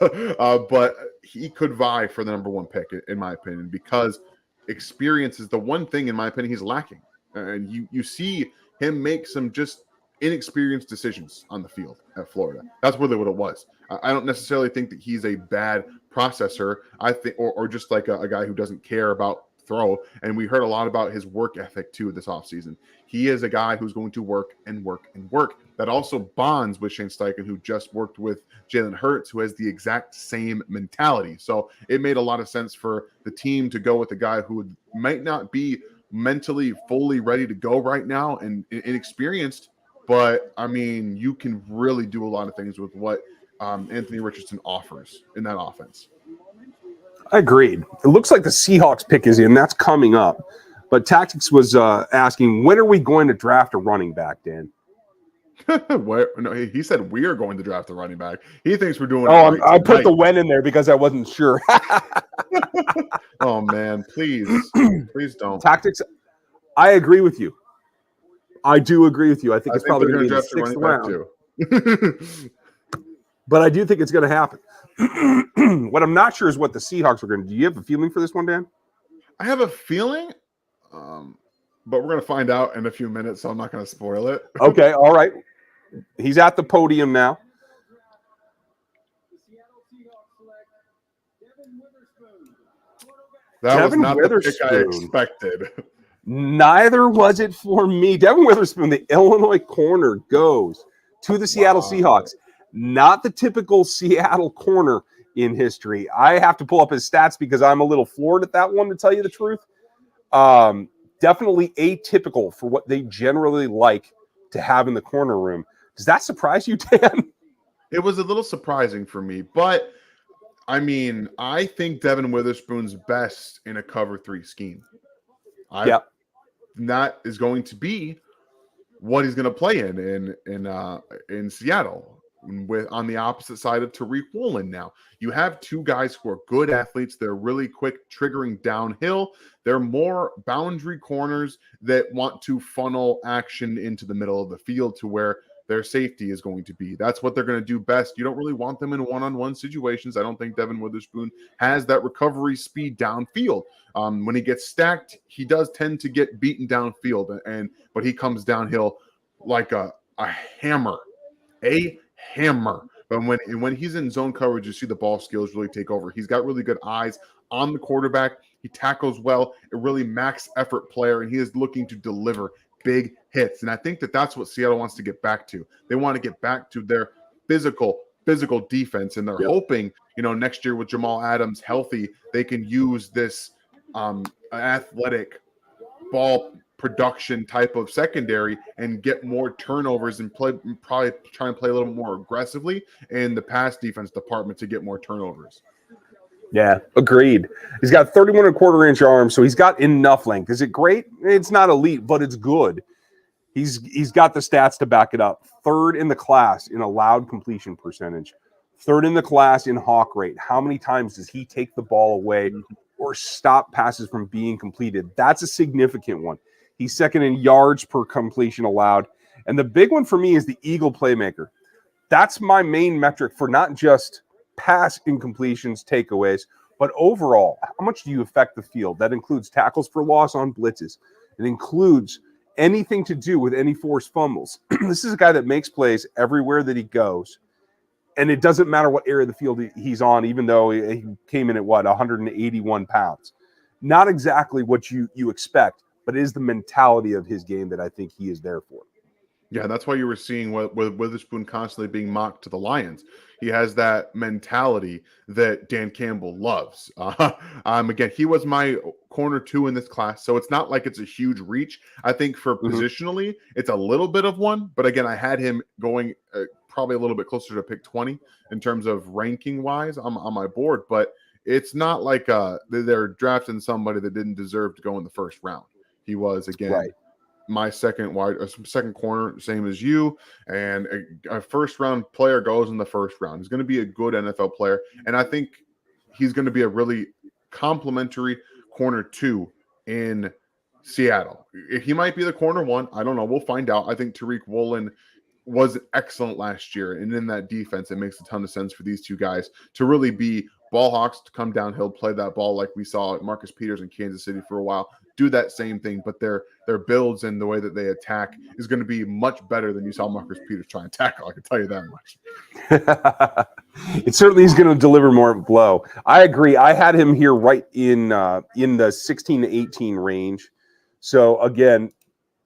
But he could vie for the number one pick, in my opinion, because experience is the one thing, in my opinion, he's lacking. And you see him make some just inexperienced decisions on the field at Florida. That's really what it was. I don't necessarily think that he's a bad processor. I think, or just like a guy who doesn't care about throw. And we heard a lot about his work ethic too this offseason. He is a guy who's going to work and work and work. That also bonds with Shane Steichen, who just worked with Jalen Hurts, who has the exact same mentality. So it made a lot of sense for the team to go with a guy who might not be mentally fully ready to go right now and inexperienced, but I mean, you can really do a lot of things with what Anthony Richardson offers in that offense. I agreed. It looks like the Seahawks pick is in. That's coming up. But Tactics was asking, when are we going to draft a running back, Dan? No, he said we are going to draft a running back. He thinks we're doing it. Oh, I put the when in there because I wasn't sure. Oh, man, please don't. Tactics, I agree with you. I do agree with you. I think it's probably going to be the draft 6th round. Too. But I do think it's going to happen. What I'm not sure is what the Seahawks are going to do. Do you have a feeling for this one, Dan? I have a feeling, but we're going to find out in a few minutes, so I'm not going to spoil it. Okay, all right. He's at the podium now. That was not the pick I expected. Neither was it for me. Devin Witherspoon, the Illinois corner, goes to the Seattle Seahawks. Not the typical Seattle corner in history. I have to pull up his stats because I'm a little floored at that one, to tell you the truth. Definitely atypical for what they generally like to have in the corner room. Does that surprise you, Dan? It was a little surprising for me, but I mean, I think Devin Witherspoon's best in a cover 3 scheme. That is going to be what he's going to play in Seattle. On the opposite side of Tariq Woolen now. You have two guys who are good athletes. They're really quick, triggering downhill. They're more boundary corners that want to funnel action into the middle of the field to where their safety is going to be. That's what they're going to do best. You don't really want them in one-on-one situations. I don't think Devin Witherspoon has that recovery speed downfield. When he gets stacked, he does tend to get beaten downfield, but he comes downhill like a hammer. But when he's in zone coverage, you see the ball skills really take over. He's got really good eyes on the quarterback. He tackles well, a really max effort player, and he is looking to deliver big hits. And I think that's what Seattle wants to get back to. They want to get back to their physical defense, and they're hoping, next year with Jamal Adams healthy, they can use this athletic ball production type of secondary and get more turnovers and probably try and play a little more aggressively in the pass defense department to get more turnovers. Yeah, agreed. He's got 31.25-inch arms, so he's got enough length. Is it great? It's not elite, but it's good. He's got the stats to back it up. 3rd in the class in allowed completion percentage. 3rd in the class in hawk rate. How many times does he take the ball away or stop passes from being completed? That's a significant one. He's 2nd in yards per completion allowed. And the big one for me is the Eagle playmaker. That's my main metric for not just pass incompletions, takeaways, but overall, how much do you affect the field? That includes tackles for loss on blitzes, It includes anything to do with any forced fumbles. This is a guy that makes plays everywhere that he goes. And it doesn't matter what area of the field he's on, even though he came in at 181 pounds. Not exactly what you expect, but it is the mentality of his game that I think he is there for. Yeah, that's why you were seeing with Witherspoon constantly being mocked to the Lions. He has that mentality that Dan Campbell loves. Again, he was my corner 2 in this class, so it's not like it's a huge reach. I think for positionally, it's a little bit of one, but again, I had him going probably a little bit closer to pick 20 in terms of ranking wise on my board, but it's not like they're drafting somebody that didn't deserve to go in the first round. He was, again, right. My second corner, same as you, and a first round player goes in the first round. He's going to be a good NFL player, and I think he's going to be a really complimentary corner 2 in Seattle. He might be the corner 1. I don't know. We'll find out. I think Tariq Woolen was excellent last year, and in that defense, it makes a ton of sense for these two guys to really be ball hawks, to come downhill, play that ball like we saw at Marcus Peters in Kansas City for a while. Do that same thing, but their builds and the way that they attack is going to be much better than you saw Marcus Peters try and tackle. I can tell you that much. It certainly is going to deliver more of a blow. I agree. I had him here right in the 16 to 18 range. So again,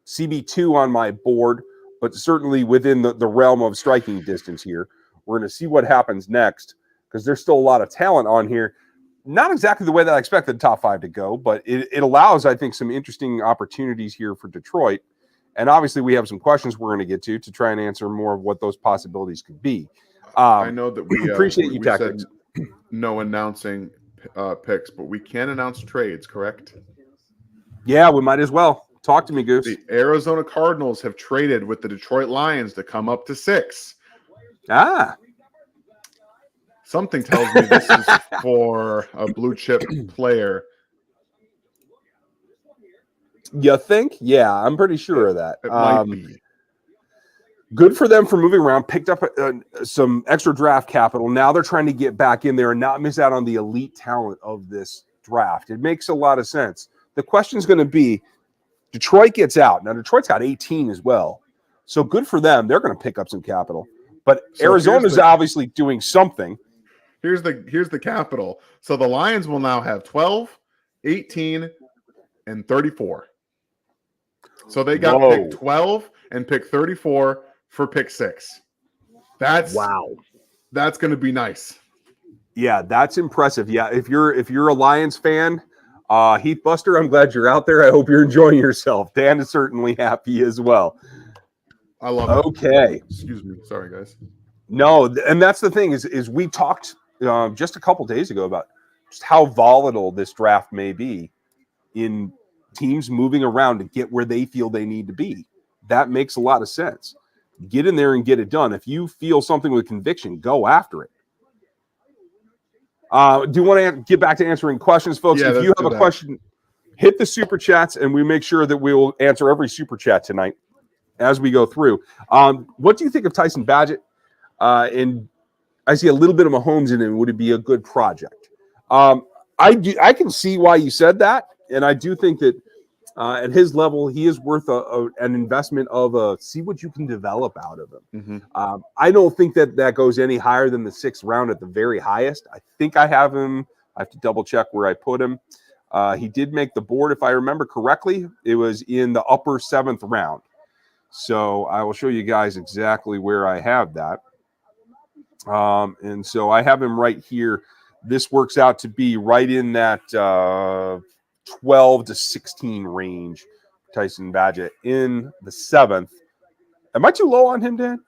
CB2 on my board, but certainly within the realm of striking distance here. We're going to see what happens next because there's still a lot of talent on here. Not exactly the way that I expected the top 5 to go, but it allows, I think, some interesting opportunities here for Detroit. And obviously, we have some questions we're going to get to try and answer more of what those possibilities could be. I know that we appreciate you tactics. Said no announcing picks, but we can announce trades, correct? Yeah, we might as well. Talk to me, Goose. The Arizona Cardinals have traded with the Detroit Lions to come up to 6. Something tells me this is for a blue chip player. You think? Yeah, I'm pretty sure of that. It might be. Good for them for moving around, picked up some extra draft capital. Now they're trying to get back in there and not miss out on the elite talent of this draft. It makes a lot of sense. The question is going to be, Detroit gets out. Now, Detroit's got 18 as well. So good for them. They're going to pick up some capital. But so Arizona's obviously doing something. Here's the capital. So the Lions will now have 12, 18, and 34. So they got pick 12 and pick 34 for pick 6. That's going to be nice. Yeah, that's impressive. Yeah, if you're a Lions fan, Heath Buster, I'm glad you're out there. I hope you're enjoying yourself. Dan is certainly happy as well. I love it. Okay. Excuse me. Sorry, guys. No, and that's the thing is we talked just a couple days ago about just how volatile this draft may be in teams moving around to get where they feel they need to be. That makes a lot of sense. Get in there and get it done. If you feel something with conviction, go after it. Do you want to get back to answering questions, folks? Yeah, if you have a question, hit the super chats, and we make sure that we will answer every super chat tonight as we go through. What do you think of Tyson Badgett? And I see a little bit of Mahomes in it. Would it be a good project? I can see why you said that, and I do think that at his level, he is worth an investment of see what you can develop out of him. Mm-hmm. I don't think that goes any higher than the 6th round at the very highest. I think I have him. I have to double check where I put him. He did make the board, if I remember correctly. It was in the upper 7th round. So I will show you guys exactly where I have that. And so I have him right here. This works out to be right in that 12 to 16 range. Tyson Badgett in the 7th. Am I too low on him, Dan?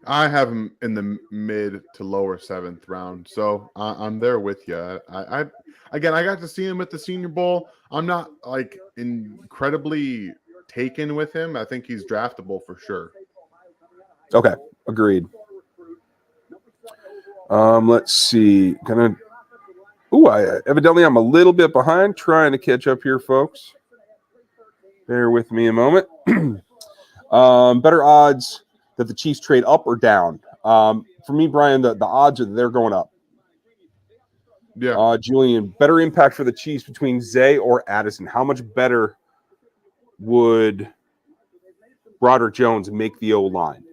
I have him in the mid to lower 7th round. So I'm there with you. I got to see him at the Senior Bowl. I'm not like incredibly taken with him. I think he's draftable for sure. Okay, agreed. Let's see. Evidently I'm a little bit behind, trying to catch up here, folks. Bear with me a moment. Better odds that the Chiefs trade up or down? For me, Brian, the odds are they're going up. Yeah. Julian, better impact for the Chiefs between Zay or Addison? How much better would Broderick Jones make the O-line?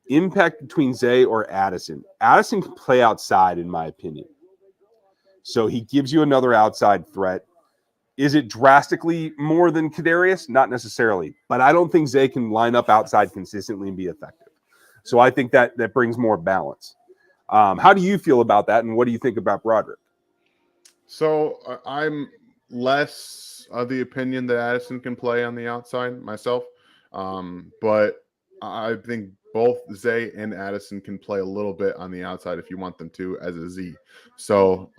Impact between Zay or Addison. Addison can play outside, in my opinion. So he gives you another outside threat. Is it drastically more than Kadarius? Not necessarily. But I don't think Zay can line up outside consistently and be effective. So I think that brings more balance. How do you feel about that, and what do you think about Broderick? So I'm less of the opinion that Addison can play on the outside myself. But I think both Zay and Addison can play a little bit on the outside if you want them to as a Z. So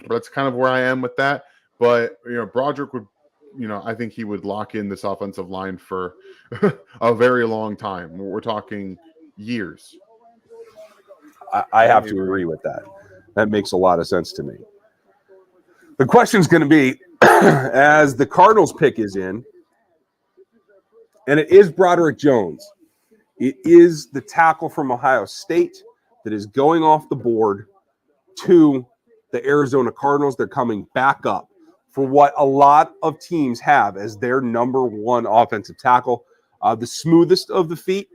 that's kind of where I am with that. But, Broderick would, I think he would lock in this offensive line for a very long time. We're talking years. I have to agree with that. That makes a lot of sense to me. The question's going to be, as the Cardinals pick is in, and it is Broderick Jones. It is the tackle from Ohio State that is going off the board to the Arizona Cardinals. They're coming back up for what a lot of teams have as their number one offensive tackle. The smoothest of the feet.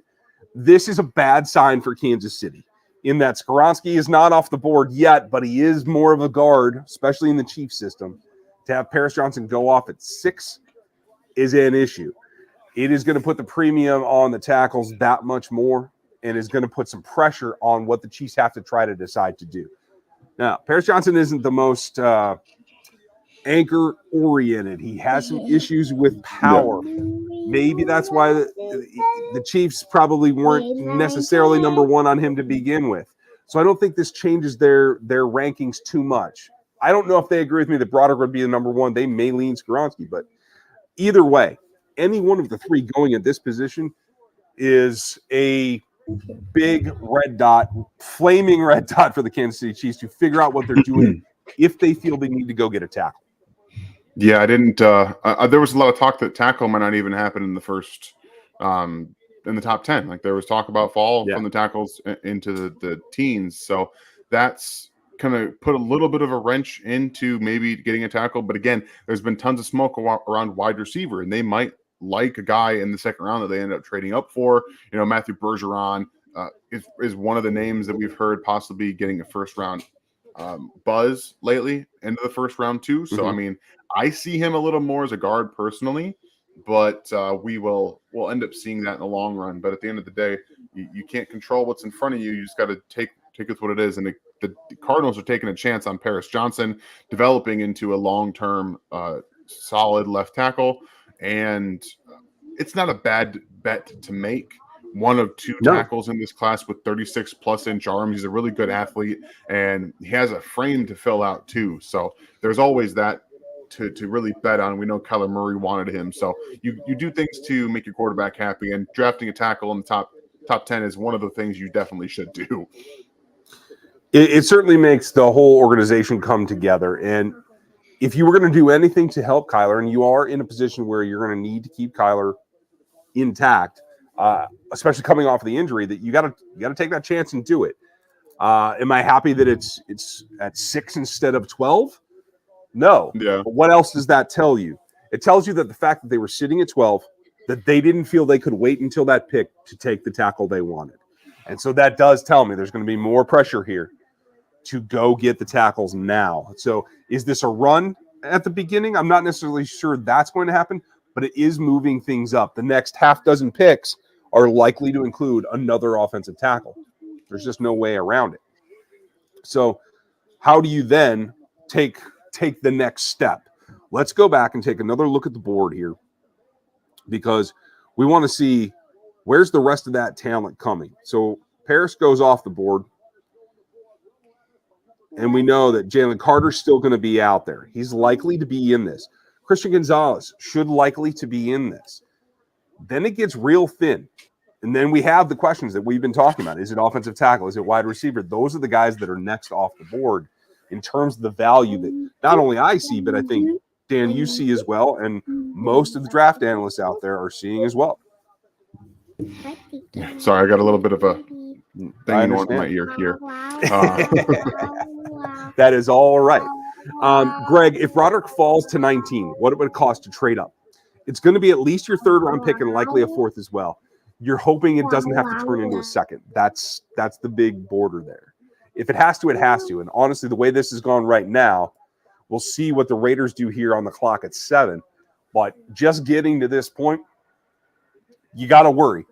This is a bad sign for Kansas City in that Skoronski is not off the board yet, but he is more of a guard, especially in the Cheifs system. To have Paris Johnson go off at 6 is an issue. It is going to put the premium on the tackles that much more and is going to put some pressure on what the Chiefs have to try to decide to do. Now, Paris Johnson isn't the most anchor-oriented. He has some issues with power. Maybe that's why the Chiefs probably weren't necessarily number one on him to begin with. So I don't think this changes their rankings too much. I don't know if they agree with me that Broderick would be the number one. They may lean Skoronski, but either way, any one of the three going at this position is a big red dot, flaming red dot for the Kansas City Chiefs to figure out what they're doing if they feel they need to go get a tackle. Yeah, I didn't. There was a lot of talk that tackle might not even happen in the first, in the top 10. Like there was talk about fall from the tackles into the teens. So that's kind of put a little bit of a wrench into maybe getting a tackle. But again, there's been tons of smoke around wide receiver, and they might like a guy in the second round that they end up trading up for. Matthew Bergeron is one of the names that we've heard possibly getting a first round buzz lately into the first round too. So I mean, I see him a little more as a guard personally, but we'll end up seeing that in the long run. But at the end of the day, you can't control what's in front of you. You just got to take it with what it is. And the Cardinals are taking a chance on Paris Johnson developing into a long-term solid left tackle. And it's not a bad bet to make. One of two tackles in this class with 36+ inch arms. He's a really good athlete, and he has a frame to fill out too. So there's always that to really bet on. We know Kyler Murray wanted him. So you do things to make your quarterback happy, and drafting a tackle in the top 10 is one of the things you definitely should do. It certainly makes the whole organization come together. And if you were going to do anything to help Kyler, and you are in a position where you're going to need to keep Kyler intact, especially coming off of the injury, that you got to take that chance and do it. Am I happy that it's at 6 instead of 12? No. Yeah. But what else does that tell you? It tells you that the fact that they were sitting at 12, that they didn't feel they could wait until that pick to take the tackle they wanted. And so that does tell me there's going to be more pressure here to go get the tackles now. So is this a run at the beginning? I'm not necessarily sure that's going to happen, but it is moving things up. The next half dozen picks are likely to include another offensive tackle. There's just no way around it. So how do you then take the next step? Let's go back and take another look at the board here, because we want to see where's the rest of that talent coming. So Paris goes off the board, and we know that Jalen Carter's still going to be out there. He's likely to be in this. Christian Gonzalez should likely to be in this. Then it gets real thin. And then we have the questions that we've been talking about. Is it offensive tackle? Is it wide receiver? Those are the guys that are next off the board in terms of the value that not only I see, but I think, Dan, you see as well, and most of the draft analysts out there are seeing as well. Sorry, I got a little bit of a thing on my ear here. That is all right. Greg, if Roderick falls to 19, what it would cost to trade up? It's going to be at least your third round pick and likely a fourth as well. You're hoping it doesn't have to turn into a second. That's the big border there. If it has to, it has to. And honestly, the way this has gone right now, we'll see what the Raiders do here on the clock at 7. But just getting to this point, you got to worry.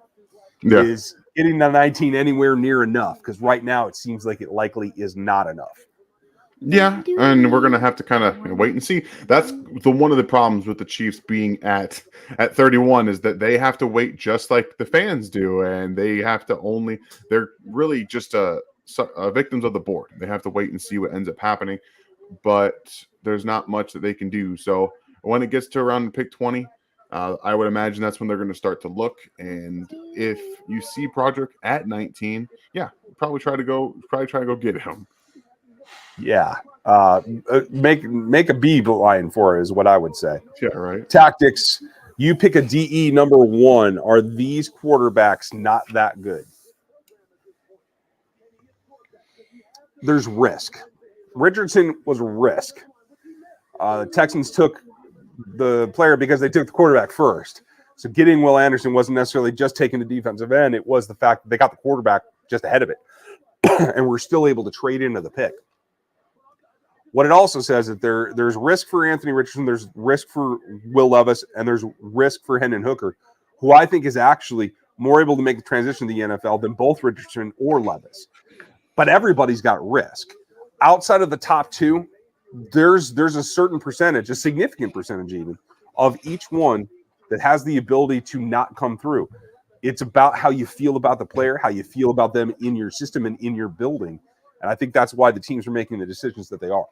Yeah. Is getting to 19 anywhere near enough? Because right now it seems like it likely is not enough. Yeah, and we're gonna have to kind of wait and see. That's one of the problems with the Chiefs being at 31 is that they have to wait just like the fans do, and they have to they're really just victims of the board. They have to wait and see what ends up happening, but there's not much that they can do. So when it gets to around pick 20, I would imagine that's when they're going to start to look. And if you see Broderick at 19, yeah, probably try to go get him. Yeah, make a B line for it is what I would say. Yeah, right. Tactics. You pick a DE number 1. Are these quarterbacks not that good? There's risk. Richardson was a risk. The Texans took the player because they took the quarterback first. So getting Will Anderson wasn't necessarily just taking the defensive end. It was the fact that they got the quarterback just ahead of it. And we're still able to trade into the pick. What it also says is that there's risk for Anthony Richardson, there's risk for Will Levis, and there's risk for Hendon Hooker, who I think is actually more able to make the transition to the NFL than both Richardson or Levis. But everybody's got risk. Outside of the top 2, there's a certain percentage, a significant percentage even, of each one that has the ability to not come through. It's about how you feel about the player, how you feel about them in your system and in your building. And I think that's why the teams are making the decisions that they are.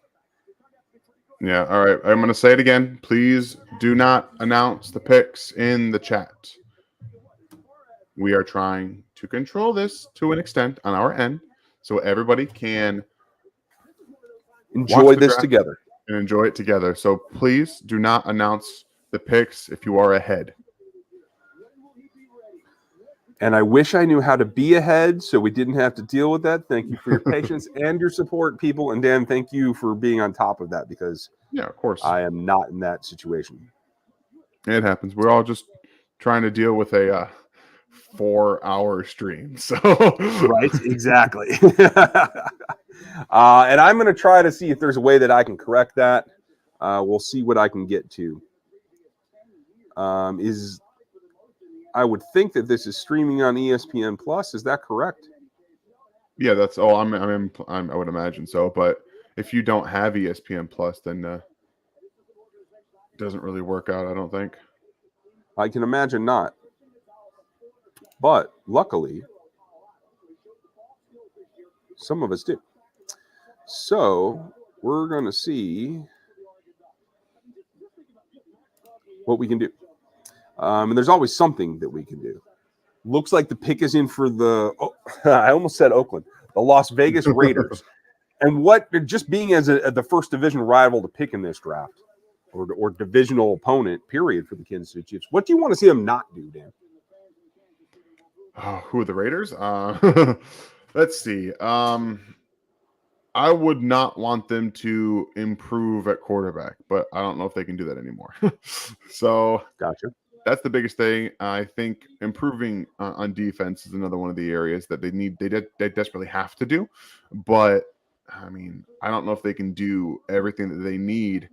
Yeah, all right. I'm going to say it again. Please do not announce the picks in the chat. We are trying to control this to an extent on our end so everybody can enjoy this together. And enjoy it together. So please do not announce the picks if you are ahead. And I wish I knew how to be ahead so we didn't have to deal with that. Thank you for your patience and your support, people. And Dan, thank you for being on top of that because of course, I am not in that situation. It happens. We're all just trying to deal with a 4-hour stream. So right, exactly. And I'm going to try to see if there's a way that I can correct that. We'll see what I can get to. I would think that this is streaming on ESPN Plus. Is that correct? Yeah, that's all. I would imagine so. But if you don't have ESPN Plus, then it doesn't really work out, I don't think. I can imagine not. But luckily, some of us do. So we're going to see what we can do. And there's always something that we can do. Looks like the pick is in for I almost said Oakland, the Las Vegas Raiders. And just being as the first division rival to pick in this draft or divisional opponent, period, for the Kansas City Chiefs, what do you want to see them not do, Dan? Who are the Raiders? Let's see. I would not want them to improve at quarterback, but I don't know if they can do that anymore. So gotcha. That's the biggest thing. I think improving on defense is another one of the areas that they need. They desperately have to do. But, I mean, I don't know if they can do everything that they need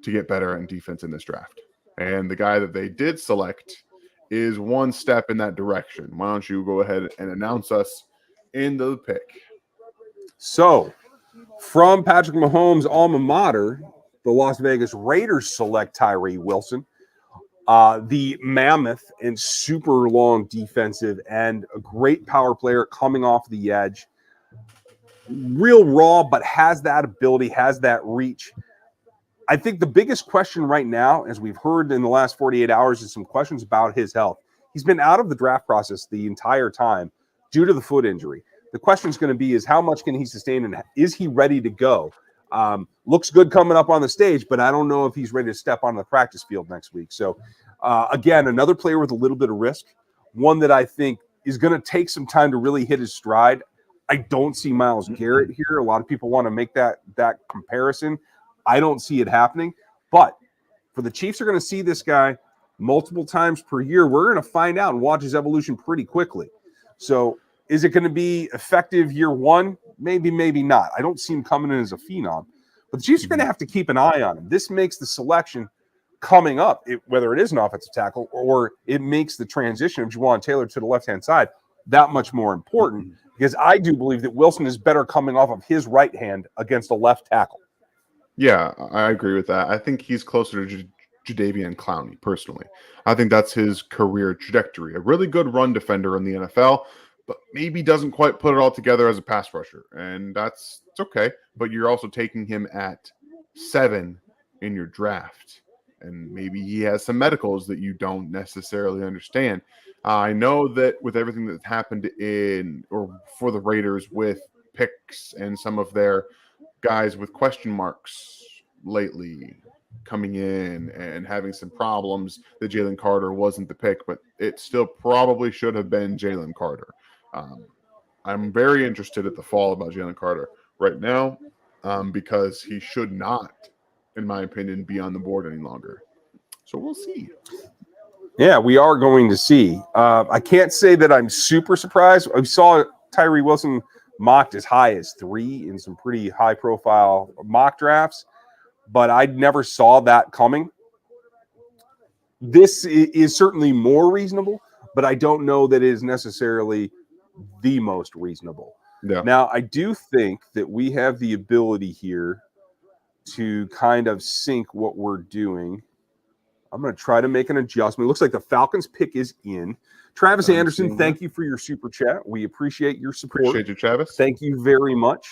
to get better on defense in this draft. And the guy that they did select is one step in that direction. Why don't you go ahead and announce us in the pick? So, from Patrick Mahomes' alma mater, the Las Vegas Raiders select Tyree Wilson. The mammoth and super long defensive and a great power player coming off the edge. Real raw, but has that ability, has that reach. I think the biggest question right now, as we've heard in the last 48 hours, is some questions about his health. He's been out of the draft process the entire time due to the foot injury. The question is going to be is how much can he sustain and is he ready to go? Looks good coming up on the stage, but I don't know if he's ready to step on the practice field next week. So, again, another player with a little bit of risk, one that I think is going to take some time to really hit his stride. I don't see Myles Garrett here. A lot of people want to make that comparison. I don't see it happening. But for the Chiefs are going to see this guy multiple times per year. We're going to find out and watch his evolution pretty quickly. So is it going to be effective year one? Maybe, maybe not. I don't see him coming in as a phenom. But the Chiefs are going to have to keep an eye on him. This makes the selection coming up, whether it is an offensive tackle or it makes the transition of Juwan Taylor to the left-hand side that much more important, because I do believe that Wilson is better coming off of his right hand against a left tackle. Yeah, I agree with that. I think he's closer to Jadeveon Clowney, personally. I think that's his career trajectory. A really good run defender in the NFL, but maybe doesn't quite put it all together as a pass rusher. And it's okay. But you're also taking him at 7 in your draft. And maybe he has some medicals that you don't necessarily understand. I know that with everything that's happened for the Raiders with picks and some of their guys with question marks lately coming in and having some problems, that Jalen Carter wasn't the pick, but it still probably should have been Jalen Carter. I'm very interested at the fall about Jalen Carter right now because he should not, in my opinion, be on the board any longer. So we'll see. Yeah, we are going to see. I can't say that I'm super surprised. I saw Tyree Wilson mocked as high as 3 in some pretty high-profile mock drafts, but I never saw that coming. This is certainly more reasonable, but I don't know that it is necessarily the most reasonable. Yeah. Now, I do think that we have the ability here to kind of sync what we're doing. I'm going to try to make an adjustment. It looks like the Falcons pick is in. Travis Anderson, thank you for your super chat. We appreciate your support. Appreciate you, Travis. Thank you very much.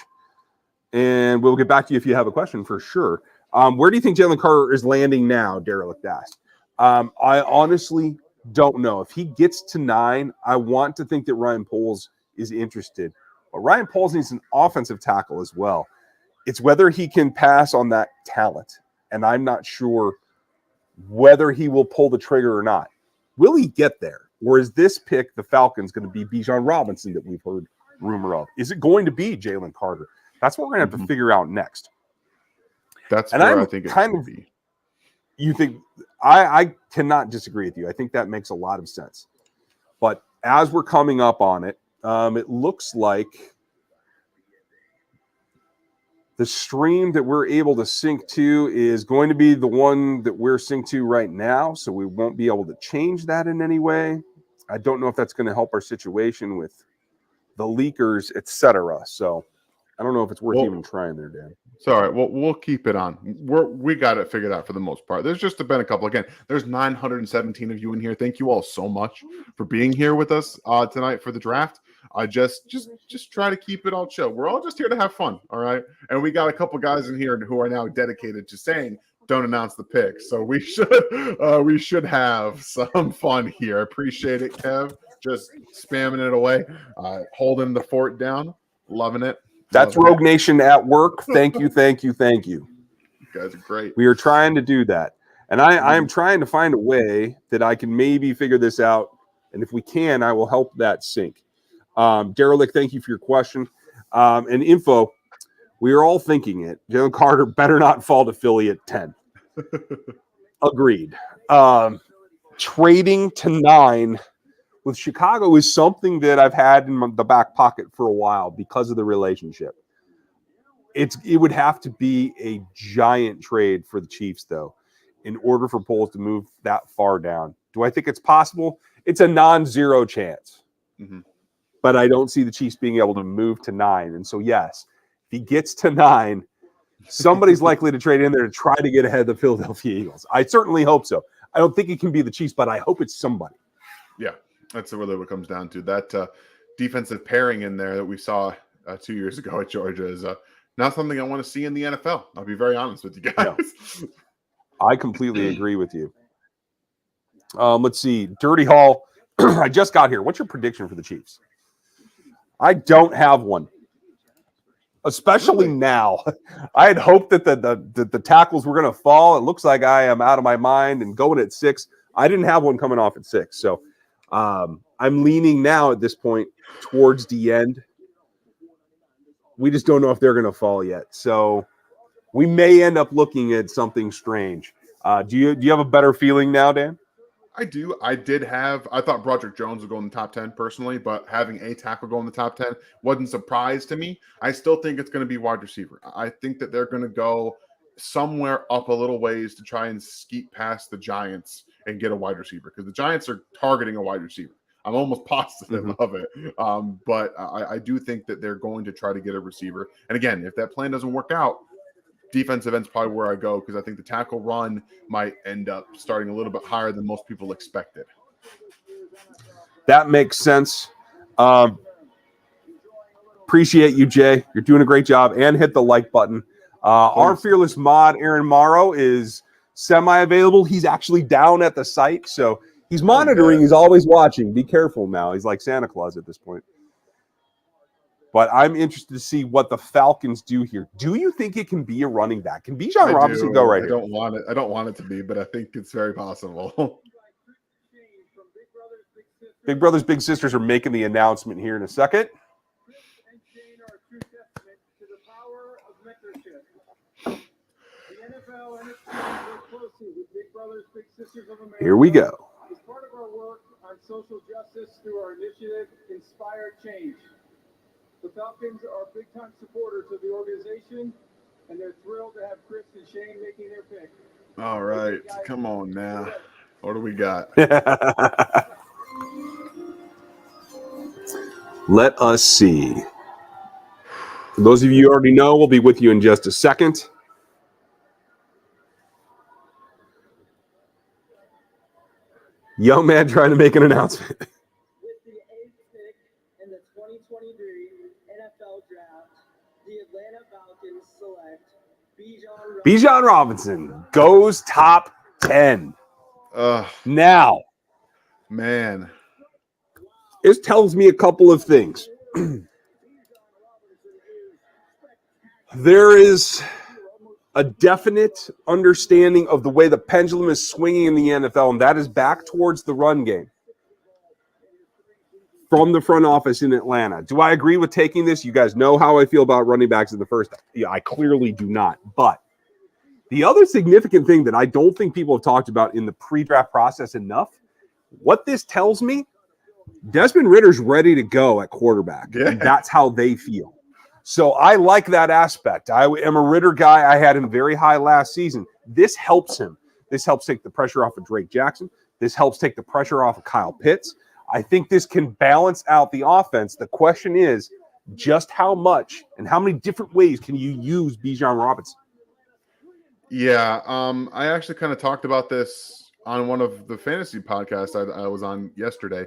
And we'll get back to you if you have a question for sure. Where do you think Jalen Carter is landing now, Derelict asked? I honestly don't know. If he gets to 9, I want to think that Ryan Poles is interested. But Ryan Poles needs an offensive tackle as well. It's whether he can pass on that talent. And I'm not sure whether he will pull the trigger or not. Will he get there? Or is this pick, the Falcons, going to be Bijan Robinson that we've heard rumor of? Is it going to be Jalen Carter? That's what we're going to have to figure out next. That's where I think it should be. You think I cannot disagree with you. I think that makes a lot of sense. But as we're coming up on it, it looks like the stream that we're able to sync to is going to be the one that we're synced to right now, so we won't be able to change that in any way. I don't know if that's going to help our situation with the leakers, etc. So I don't know if it's worth even trying there, Dan. It's all right. We'll keep it on. We got it figured out for the most part. There's just been a couple. Again, there's 917 of you in here. Thank you all so much for being here with us tonight for the draft. I just try to keep it all chill. We're all just here to have fun, all right? And we got a couple guys in here who are now dedicated to saying, don't announce the pick. So we should have some fun here. Appreciate it, Kev. Just spamming it away, holding the fort down, loving it. That's Rogue Nation at work. Thank you, thank you, thank you. You guys are great. We are trying to do that. And I am trying to find a way that I can maybe figure this out. And if we can, I will help that sync. Derelict, thank you for your question. And info, we are all thinking it. Jalen Carter better not fall to Philly at 10. Agreed. Trading to 9 with Chicago is something that I've had in the back pocket for a while because of the relationship. It would have to be a giant trade for the Chiefs, though, in order for Poles to move that far down. Do I think it's possible? It's a non-zero chance. Mm-hmm. But I don't see the Chiefs being able to move to 9. And so, yes, if he gets to 9, somebody's likely to trade in there to try to get ahead of the Philadelphia Eagles. I certainly hope so. I don't think it can be the Chiefs, but I hope it's somebody. Yeah, that's really what it comes down to. That defensive pairing in there that we saw 2 years ago at Georgia is not something I want to see in the NFL. I'll be very honest with you guys. No. I completely agree with you. Let's see. Dirty Hall. I just got here. What's your prediction for the Chiefs? I don't have one, especially now. I had hoped that the tackles were going to fall. It looks like I am out of my mind and going at 6. I didn't have one coming off at 6. So I'm leaning now at this point towards the end. We just don't know if they're going to fall yet. So we may end up looking at something strange. Do you have a better feeling now, Dan? I do. I thought Broderick Jones would go in the top 10 personally, but having a tackle go in the top 10 wasn't a surprise to me. I still think it's going to be wide receiver. I think that they're going to go somewhere up a little ways to try and skeet past the Giants and get a wide receiver, because the Giants are targeting a wide receiver. I'm almost positive of it. But I do think that they're going to try to get a receiver. And again, if that plan doesn't work out, defensive end's probably where I go, because I think the tackle run might end up starting a little bit higher than most people expected. That makes sense. Appreciate you, Jay. You're doing a great job. And hit the like button. Our fearless mod, Aaron Morrow, is semi-available. He's actually down at the site, so he's monitoring. He's always watching. Be careful now. He's like Santa Claus at this point. But I'm interested to see what the Falcons do here. Do you think it can be a running back? Can Bijan Robinson go right here? I don't want it to be, but I think it's very possible. Big Brothers Big Sisters are making the announcement here in a second. Here we go. As part of our work on social justice through our initiative, Inspire Change. The Falcons are big-time supporters of the organization, and they're thrilled to have Chris and Shane making their pick. All right, come on now. What do we got? Let us see. For those of you who already know, we'll be with you in just a second. Young man trying to make an announcement. With the 8th pick in the 2023 NFL Draft, the Atlanta Falcons select Bijan Robinson goes top 10. Now, man, this tells me a couple of things. There is a definite understanding of the way the pendulum is swinging in the NFL, and that is back towards the run game from the front office in Atlanta. Do I agree with taking this? You guys know how I feel about running backs in the first. Yeah, I clearly do not. But the other significant thing that I don't think people have talked about in the pre-draft process enough, what this tells me, Desmond Ridder's ready to go at quarterback. Yeah. And that's how they feel. So I like that aspect. I am a Ridder guy. I had him very high last season. This helps him. This helps take the pressure off of Drake Jackson. This helps take the pressure off of Kyle Pitts. I think this can balance out the offense. The question is just how much and how many different ways can you use Bijan Robinson? Yeah, I actually kind of talked about this on one of the fantasy podcasts I was on yesterday.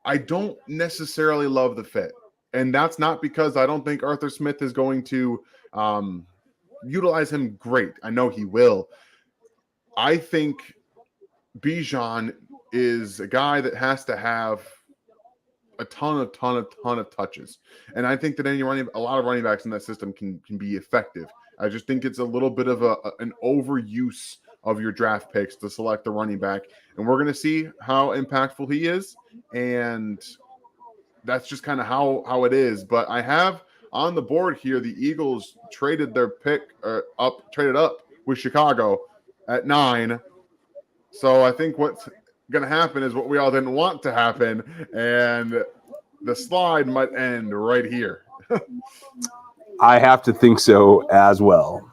I don't necessarily love the fit. And that's not because I don't think Arthur Smith is going to utilize him great. I know he will. I think Bijan is a guy that has to have a ton of touches. And I think that a lot of running backs in that system can be effective. I just think it's a little bit of an overuse of your draft picks to select the running back. And we're going to see how impactful he is. And that's just kind of how it is. But I have on the board here, the Eagles traded their pick traded up with Chicago at 9. So I think what's going to happen is what we all didn't want to happen. And the slide might end right here. I have to think so as well.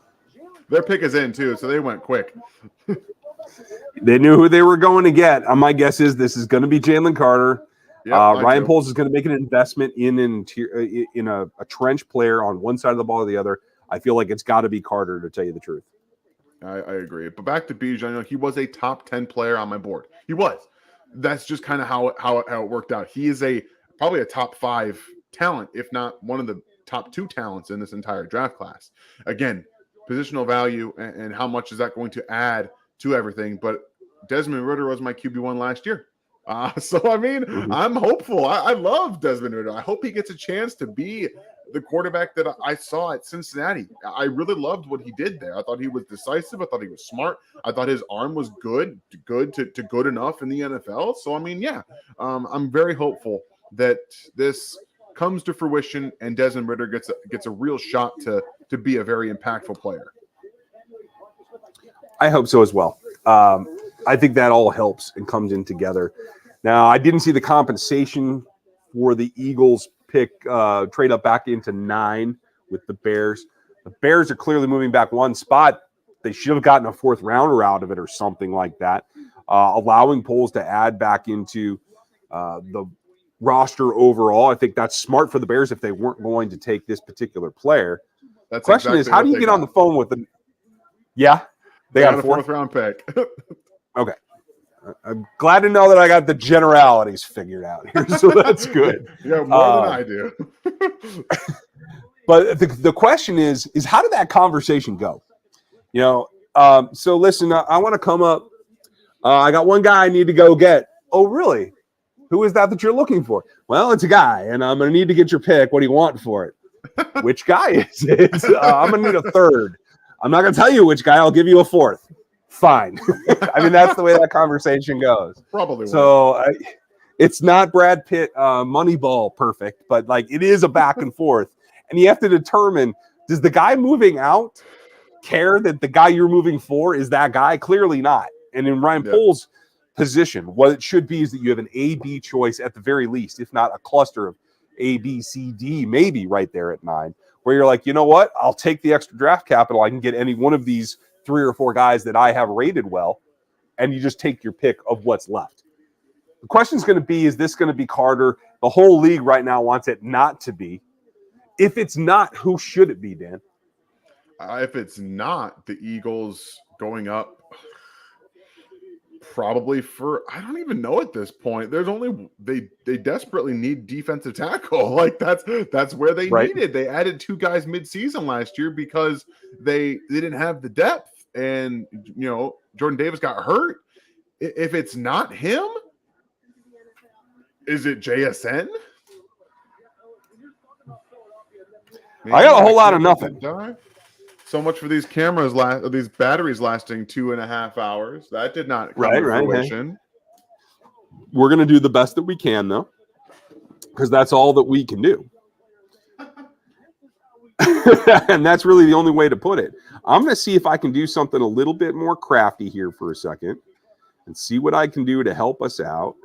Their pick is in too, so they went quick. They knew who they were going to get. My guess is this is going to be Jalen Carter. Yep, Ryan Poles is going to make an investment in a trench player on one side of the ball or the other. I feel like it's got to be Carter, to tell you the truth. I agree. But back to Bijan, he was a top 10 player on my board. He was. That's just kind of how it worked out. He is probably a top 5 talent, if not one of the top 2 talents in this entire draft class. Again, positional value and how much is that going to add to everything. But Desmond Ridder was my QB1 last year. So, I mean, I'm hopeful. I love Desmond Ridder. I hope he gets a chance to be the quarterback that I saw at Cincinnati. I really loved what he did there. I thought he was decisive. I thought he was smart. I thought his arm was good to good enough in the NFL. So, I mean, yeah, I'm very hopeful that this comes to fruition and Desmond Ridder gets a real shot to be a very impactful player. I hope so as well. I think that all helps and comes in together. Now, I didn't see the compensation for the Eagles pick trade up back into 9 with the Bears. The Bears are clearly moving back one spot. They should have gotten a 4th rounder out of it or something like that. Allowing polls to add back into the roster overall. I think that's smart for the Bears if they weren't going to take this particular player. That's Question is, how do you get on the phone with them? Yeah, they got a 4th round pick. Okay. I'm glad to know that I got the generalities figured out here, so that's good. Yeah, more than I do. But the question is how did that conversation go? So listen, I want to come up. I got one guy I need to go get. Oh, really? Who is that you're looking for? Well, it's a guy, and I'm going to need to get your pick. What do you want for it? Which guy is it? I'm going to need a 3rd. I'm not going to tell you which guy. I'll give you a 4th. Fine. I mean, that's the way that conversation goes. Probably. So it's not Brad Pitt Moneyball perfect, but like it is a back and forth. And you have to determine, does the guy moving out care that the guy you're moving for is that guy? Clearly not. And in Ryan Pohl's position, what it should be is that you have an A-B choice at the very least, if not a cluster of A, B, C, D, maybe right there at 9, where you're like, you know what? I'll take the extra draft capital. I can get any one of these 3 or 4 guys that I have rated well, and you just take your pick of what's left. The question is going to be, is this going to be Carter? The whole league right now wants it not to be. If it's not, who should it be, Dan? If it's not, the Eagles going up probably for, I don't even know at this point. There's only, they desperately need defensive tackle. Like that's where they needed. They added 2 guys mid-season last year because they didn't have the depth. And, Jordan Davis got hurt. If it's not him, is it JSN? I got a whole lot of nothing. So much for these cameras, these batteries lasting 2.5 hours. That did not come to fruition. We're going to do the best that we can, though, because that's all that we can do. And that's really the only way to put it. I'm going to see if I can do something a little bit more crafty here for a second and see what I can do to help us out.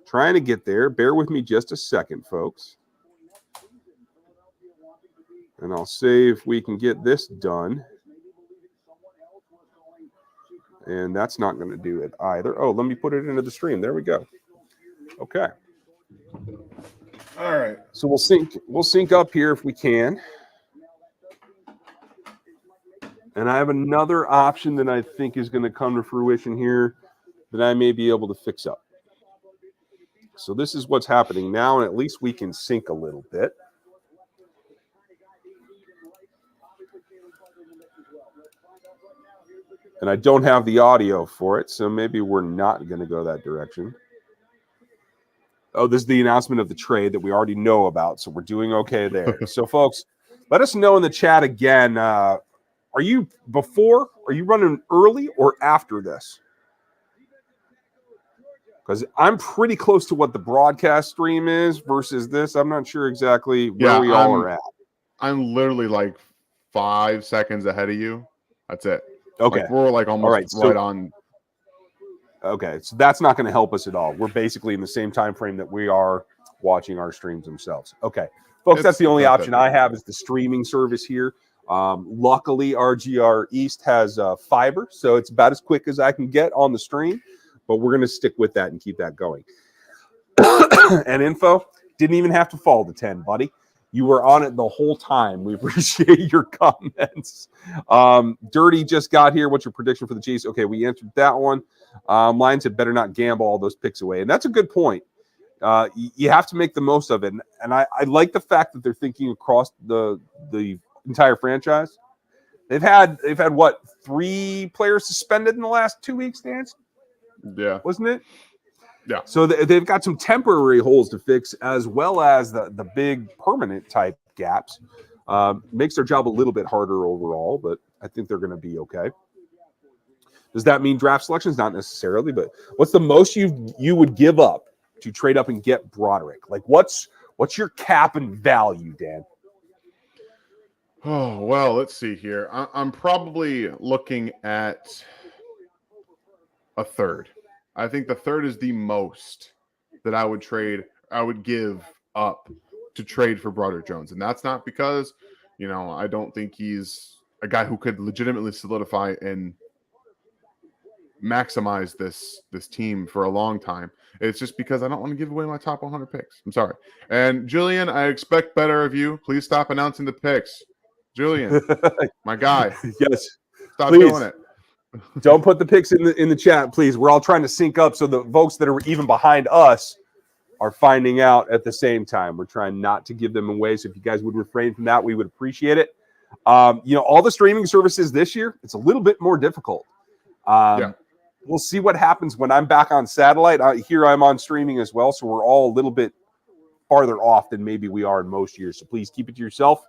Trying to get there. Bear with me just a second, folks. And I'll see if we can get this done. And that's not going to do it either. Oh, let me put it into the stream. There we go. Okay. All right. So we'll sync up here if we can. And I have another option that I think is going to come to fruition here that I may be able to fix up. So this is what's happening now, and at least we can sync a little bit. And I don't have the audio for it, so maybe we're not going to go that direction. Oh, this is the announcement of the trade that we already know about, so we're doing okay there. So, folks, let us know in the chat again. Are you running early or after this? Because I'm pretty close to what the broadcast stream is versus this. I'm not sure exactly where we all are at. I'm literally like 5 seconds ahead of you. That's it. Okay. Like we're like almost right on. Okay. So that's not going to help us at all. We're basically in the same time frame that we are watching our streams themselves. Okay. Folks, that's the only option I have is the streaming service here. Luckily, RGR East has fiber, so it's about as quick as I can get on the stream, but we're going to stick with that and keep that going. And info, didn't even have to fall to 10, buddy. You were on it the whole time. We appreciate your comments. Dirty just got here. What's your prediction for the Chiefs? Okay, we answered that one. Mine said better not gamble all those picks away, and that's a good point. You have to make the most of it, and I like the fact that they're thinking across the entire franchise. They've had what, 3 players suspended in the last 2 weeks, Dan? Yeah, wasn't it? Yeah. So they've got some temporary holes to fix, as well as the big permanent type gaps. Makes their job a little bit harder overall, but I think they're going to be okay. Does that mean draft selections? Not necessarily, but what's the most you would give up to trade up and get Broderick? Like what's your cap and value, Dan? Oh, well, let's see here. I'm probably looking at a third. I think the third is the most that I would give up to trade for Broderick Jones. And that's not because, I don't think he's a guy who could legitimately solidify and maximize this team for a long time. It's just because I don't want to give away my top 100 picks. I'm sorry. And Julian, I expect better of you. Please stop announcing the picks. Julian, my guy. Yes. Stop Please. doing it. Don't put the picks in the chat, please. We're all trying to sync up so the folks that are even behind us are finding out at the same time. We're trying not to give them away. So if you guys would refrain from that, we would appreciate it. All the streaming services this year, it's a little bit more difficult. We'll see what happens when I'm back on satellite. Here I'm on streaming as well, so we're all a little bit farther off than maybe we are in most years. So please keep it to yourself,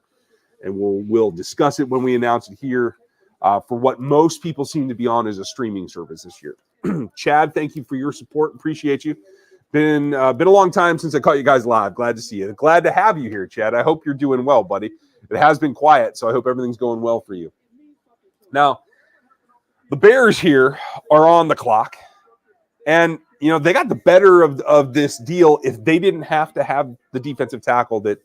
and we'll discuss it when we announce it here for what most people seem to be on as a streaming service this year. Chad, thank you for your support. Appreciate you. Been a long time since I caught you guys live. Glad to see you. Glad to have you here, Chad. I hope you're doing well, buddy. It has been quiet, so I hope everything's going well for you. Now, the Bears here are on the clock, and they got the better of this deal if they didn't have to have the defensive tackle that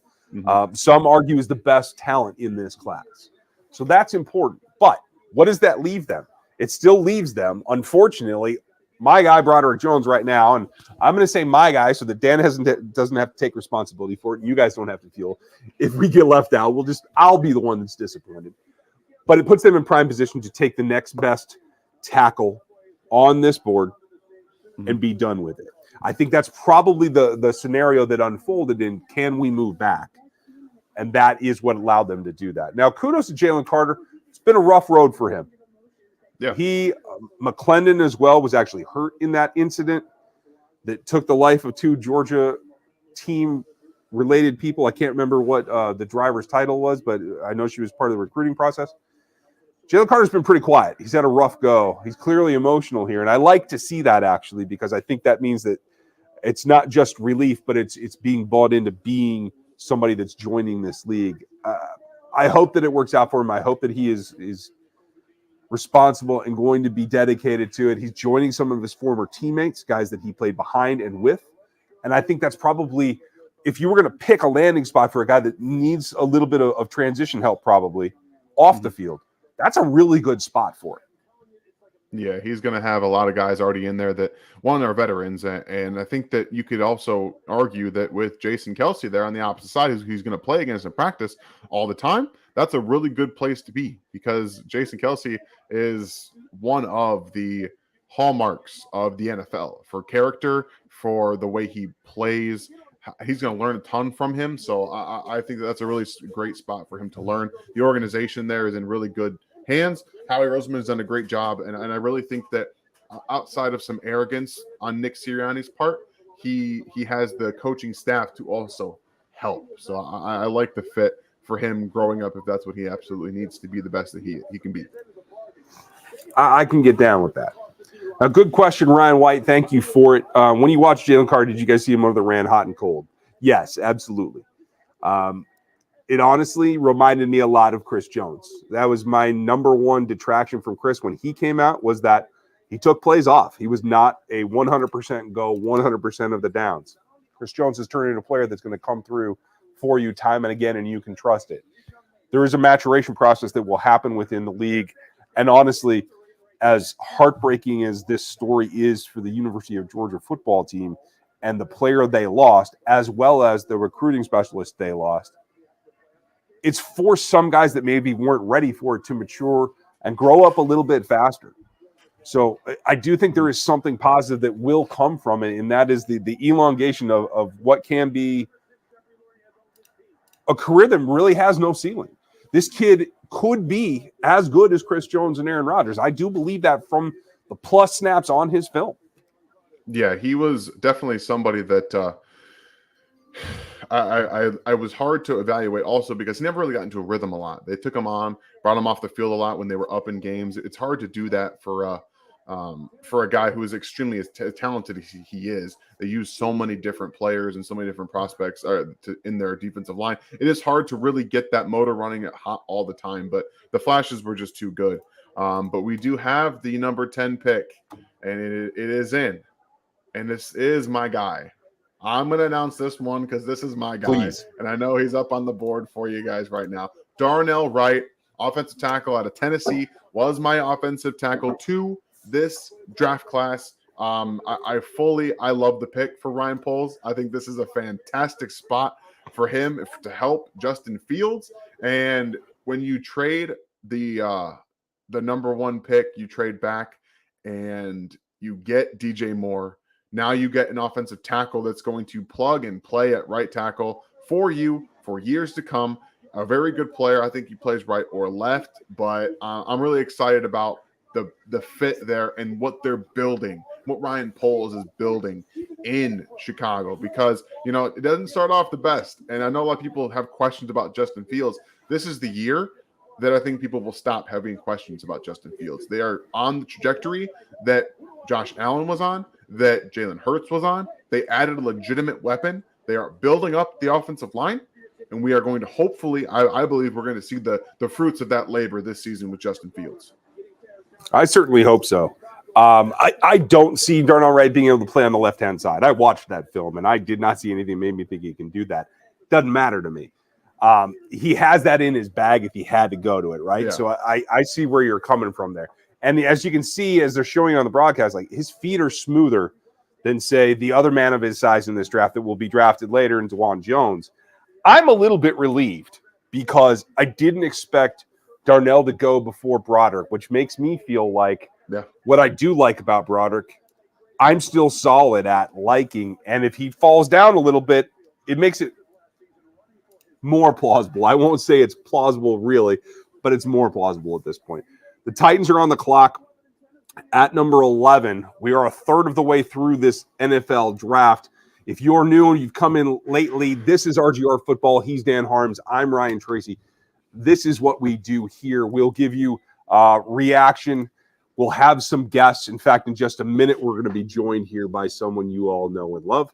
some argue is the best talent in this class. So that's important. But what does that leave them? It still leaves them, unfortunately, my guy Broderick Jones right now, and I'm going to say my guy so that Dan doesn't have to take responsibility for it, and you guys don't have to feel if we get left out. I'll be the one that's disappointed. But it puts them in prime position to take the next best tackle on this board and be done with it. I think that's probably the scenario that unfolded in can we move back? And that is what allowed them to do that. Now, kudos to Jalen Carter. It's been a rough road for him. Yeah. McClendon as well was actually hurt in that incident that took the life of two Georgia team-related people. I can't remember what the driver's title was, but I know she was part of the recruiting process. Jalen Carter's been pretty quiet. He's had a rough go. He's clearly emotional here, and I like to see that actually because I think that means that it's not just relief, but it's being bought into being somebody that's joining this league. I hope that it works out for him. I hope that he is responsible and going to be dedicated to it. He's joining some of his former teammates, guys that he played behind and with, and I think that's probably, if you were going to pick a landing spot for a guy that needs a little bit of transition help probably off the field, that's a really good spot for it. Yeah, he's going to have a lot of guys already in there that, one, are veterans. And I think that you could also argue that with Jason Kelce there on the opposite side, who's going to play against in practice all the time, that's a really good place to be because Jason Kelce is one of the hallmarks of the NFL for character, for the way he plays. He's going to learn a ton from him. So I think that's a really great spot for him to learn. The organization there is in really good hands. Howie Roseman has done a great job. And I really think that outside of some arrogance on Nick Sirianni's part, he has the coaching staff to also help. So I like the fit for him growing up if that's what he absolutely needs to be the best that he can be. I can get down with that. A good question, Ryan White. Thank you for it. When you watched Jalen Carter, did you guys see him over that ran hot and cold? Yes, absolutely. It honestly reminded me a lot of Chris Jones. That was my number one detraction from Chris when he came out, was that he took plays off. He was not a 100% go 100% of the downs. Chris Jones has turned into a player that's going to come through for you time and again, and you can trust it. There is a maturation process that will happen within the league. And honestly, as heartbreaking as this story is for the University of Georgia football team and the player they lost, as well as the recruiting specialist they lost, it's for some guys that maybe weren't ready for it to mature and grow up a little bit faster. So I do think there is something positive that will come from it, and that is the elongation of what can be a career that really has no ceiling. This kid could be as good as Chris Jones and Aaron Rodgers. I do believe that from the plus snaps on his film. Yeah, he was definitely somebody that I was hard to evaluate also because he never really got into a rhythm a lot. They took him on, brought him off the field a lot when they were up in games. It's hard to do that for for a guy who is extremely as talented as he is. They use so many different players and so many different prospects in their defensive line. It is hard to really get that motor running at hot all the time, but the flashes were just too good. But we do have the number 10 pick, and it is in. And this is my guy. I'm going to announce this one because this is my guy. Please. And I know he's up on the board for you guys right now. Darnell Wright, offensive tackle out of Tennessee, was my offensive tackle to this draft class. I love the pick for Ryan Poles. I think this is a fantastic spot for him to help Justin Fields. And when you trade the number 1 pick, you trade back and you get DJ Moore. Now you get an offensive tackle that's going to plug and play at right tackle for you for years to come. A very good player. I think he plays right or left, but I'm really excited about the fit there and what they're building, what Ryan Poles is building in Chicago, because, it doesn't start off the best. And I know a lot of people have questions about Justin Fields. This is the year that I think people will stop having questions about Justin Fields. They are on the trajectory that Josh Allen was on, that Jalen Hurts was on. They added a legitimate weapon. They are building up the offensive line, and we are going to hopefully, I believe we're going to see the fruits of that labor this season with Justin Fields. I certainly hope so. I don't see Darnell Wright being able to play on the left-hand side. I watched that film, and I did not see anything that made me think he can do that. Doesn't matter to me. He has that in his bag if he had to go to it, right? Yeah. So I see where you're coming from there. And as you can see, as they're showing on the broadcast, like his feet are smoother than, say, the other man of his size in this draft that will be drafted later in DeJuan Jones. I'm a little bit relieved because I didn't expect Darnell to go before Broderick, which makes me feel like what I do like about Broderick, I'm still solid at liking. And if he falls down a little bit, it makes it more plausible. I won't say it's plausible really, but it's more plausible at this point. The Titans are on the clock at number 11. We are a third of the way through this NFL draft. If you're new and you've come in lately, this is RGR Football. He's Dan Harms. I'm Ryan Tracy. This is what we do here. We'll give you reaction. We'll have some guests. In fact, in just a minute, we're going to be joined here by someone you all know and love.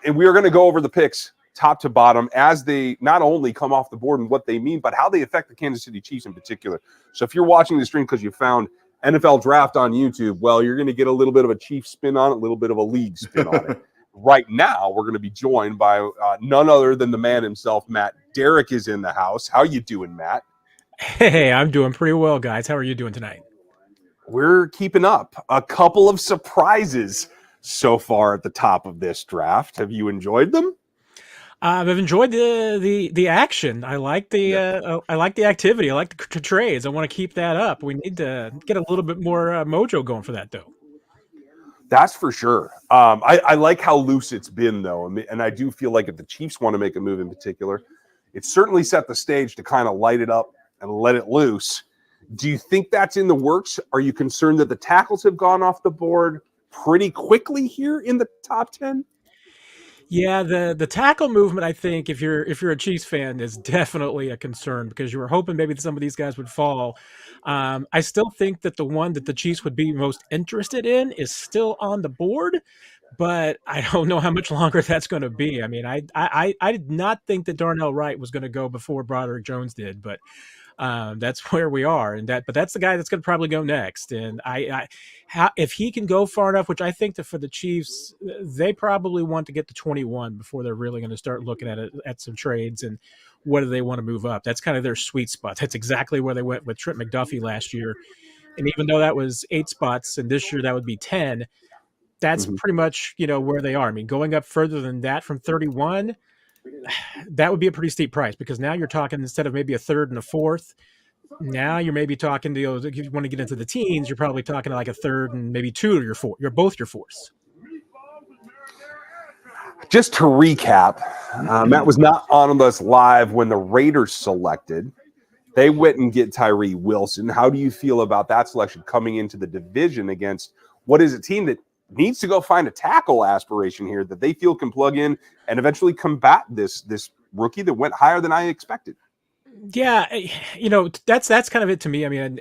And we are going to go over the picks top to bottom as they not only come off the board and what they mean, but how they affect the Kansas City Chiefs in particular. So if you're watching the stream because you found NFL Draft on YouTube, well, you're going to get a little bit of a Chiefs spin on it, a little bit of a league spin on it. Right now, we're going to be joined by none other than the man himself, Matt. Derek is in the house. How you doing, Matt? Hey, I'm doing pretty well, guys. How are you doing tonight? We're keeping up. A couple of surprises so far at the top of this draft. Have you enjoyed them? I've enjoyed the action. I like the activity. I like the trades. I want to keep that up. We need to get a little bit more mojo going for that, though. That's for sure. I like how loose it's been, though, and I do feel like if the Chiefs want to make a move in particular, it certainly set the stage to kind of light it up and let it loose. Do you think that's in the works? Are you concerned that the tackles have gone off the board pretty quickly here in the top 10? Yeah, the tackle movement, I think, if you're a Chiefs fan, is definitely a concern because you were hoping maybe that some of these guys would fall. I still think that the one that the Chiefs would be most interested in is still on the board, but I don't know how much longer that's going to be. I mean, I did not think that Darnell Wright was going to go before Broderick Jones did, but that's where we are, but that's the guy that's going to probably go next. And if he can go far enough, which I think that for the Chiefs, they probably want to get to 21 before they're really going to start looking at some trades and what do they want to move up. That's kind of their sweet spot. That's exactly where they went with Trent McDuffie last year. And even though that was 8 spots and this year that would be 10, that's pretty much, where they are. I mean, going up further than that from 31, that would be a pretty steep price because now you're talking instead of maybe a third and a fourth, now you're maybe talking to, if you want to get into the teens, you're probably talking like a third and maybe two of your four. You're both your fourths. Just to recap, Matt was not on us live when the Raiders selected. They went and get Tyree Wilson. How do you feel about that selection coming into the division against what is a team that needs to go find a tackle aspiration here that they feel can plug in and eventually combat this rookie that went higher than I expected? Yeah, that's kind of it to me. I mean,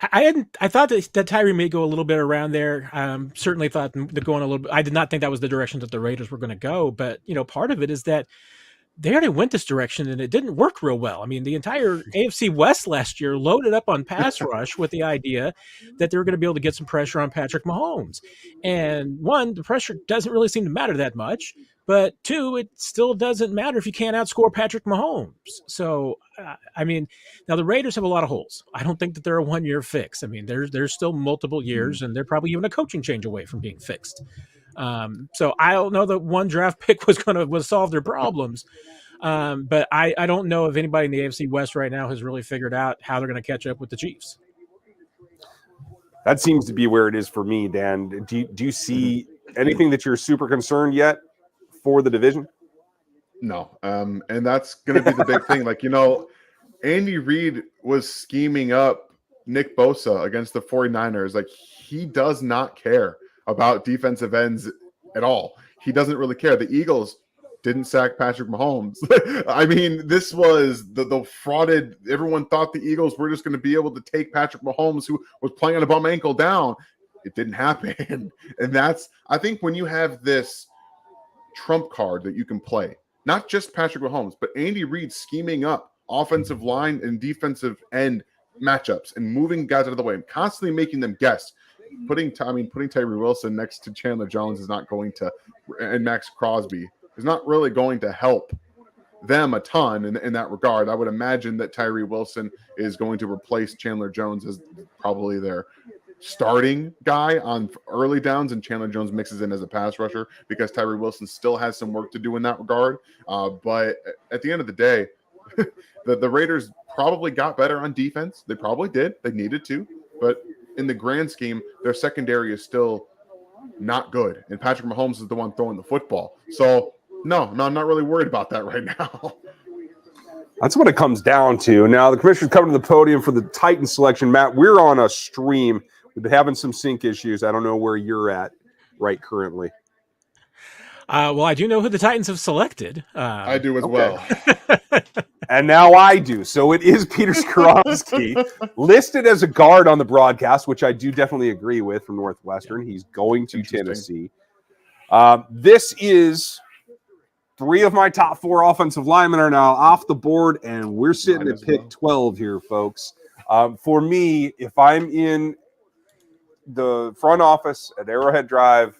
I thought that Tyree may go a little bit around there. Certainly thought they're going a little bit. I did not think that was the direction that the Raiders were going to go. But part of it is that they already went this direction and it didn't work real well. I mean, the entire AFC West last year loaded up on pass rush with the idea that they were going to be able to get some pressure on Patrick Mahomes. And one, the pressure doesn't really seem to matter that much. But two, it still doesn't matter if you can't outscore Patrick Mahomes. So, I mean, now the Raiders have a lot of holes. I don't think that they're a one-year fix. I mean, there's still multiple years, and they're probably even a coaching change away from being fixed. So I don't know that one draft pick was solve their problems. But I don't know if anybody in the AFC West right now has really figured out how they're going to catch up with the Chiefs. That seems to be where it is for me, Dan. Do you see anything that you're super concerned yet for the division? No. And that's going to be the big thing. Like, Andy Reid was scheming up Nick Bosa against the 49ers. Like, he does not care about defensive ends at all. He doesn't really care. The Eagles didn't sack Patrick Mahomes. I mean, this was the frauded. Everyone thought the Eagles were just going to be able to take Patrick Mahomes, who was playing on a bum ankle, down. It didn't happen. And I think when you have this trump card that you can play, not just Patrick Mahomes, but Andy Reid scheming up offensive line and defensive end matchups and moving guys out of the way and constantly making them guess. Putting Tyree Wilson next to Chandler Jones is not going to, and Max Crosby is not really going to help them a ton in that regard. I would imagine that Tyree Wilson is going to replace Chandler Jones as probably their starting guy on early downs, and Chandler Jones mixes in as a pass rusher because Tyree Wilson still has some work to do in that regard. But at the end of the day, the Raiders probably got better on defense. They probably did. They needed to. But in the grand scheme, their secondary is still not good. And Patrick Mahomes is the one throwing the football. So, no, I'm not really worried about that right now. That's what it comes down to. Now, the commissioner's coming to the podium for the Titans selection. Matt, we're on a stream. We've been having some sync issues. I don't know where you're at right currently. Well, I do know who the Titans have selected. I do as well. And now I do. So it is Peter Skoronski, listed as a guard on the broadcast, which I do definitely agree with, from Northwestern. He's going to Tennessee. This is 3 of my top 4 offensive linemen are now off the board, and we're sitting at pick 12 here, folks. For me, if I'm in the front office at Arrowhead Drive,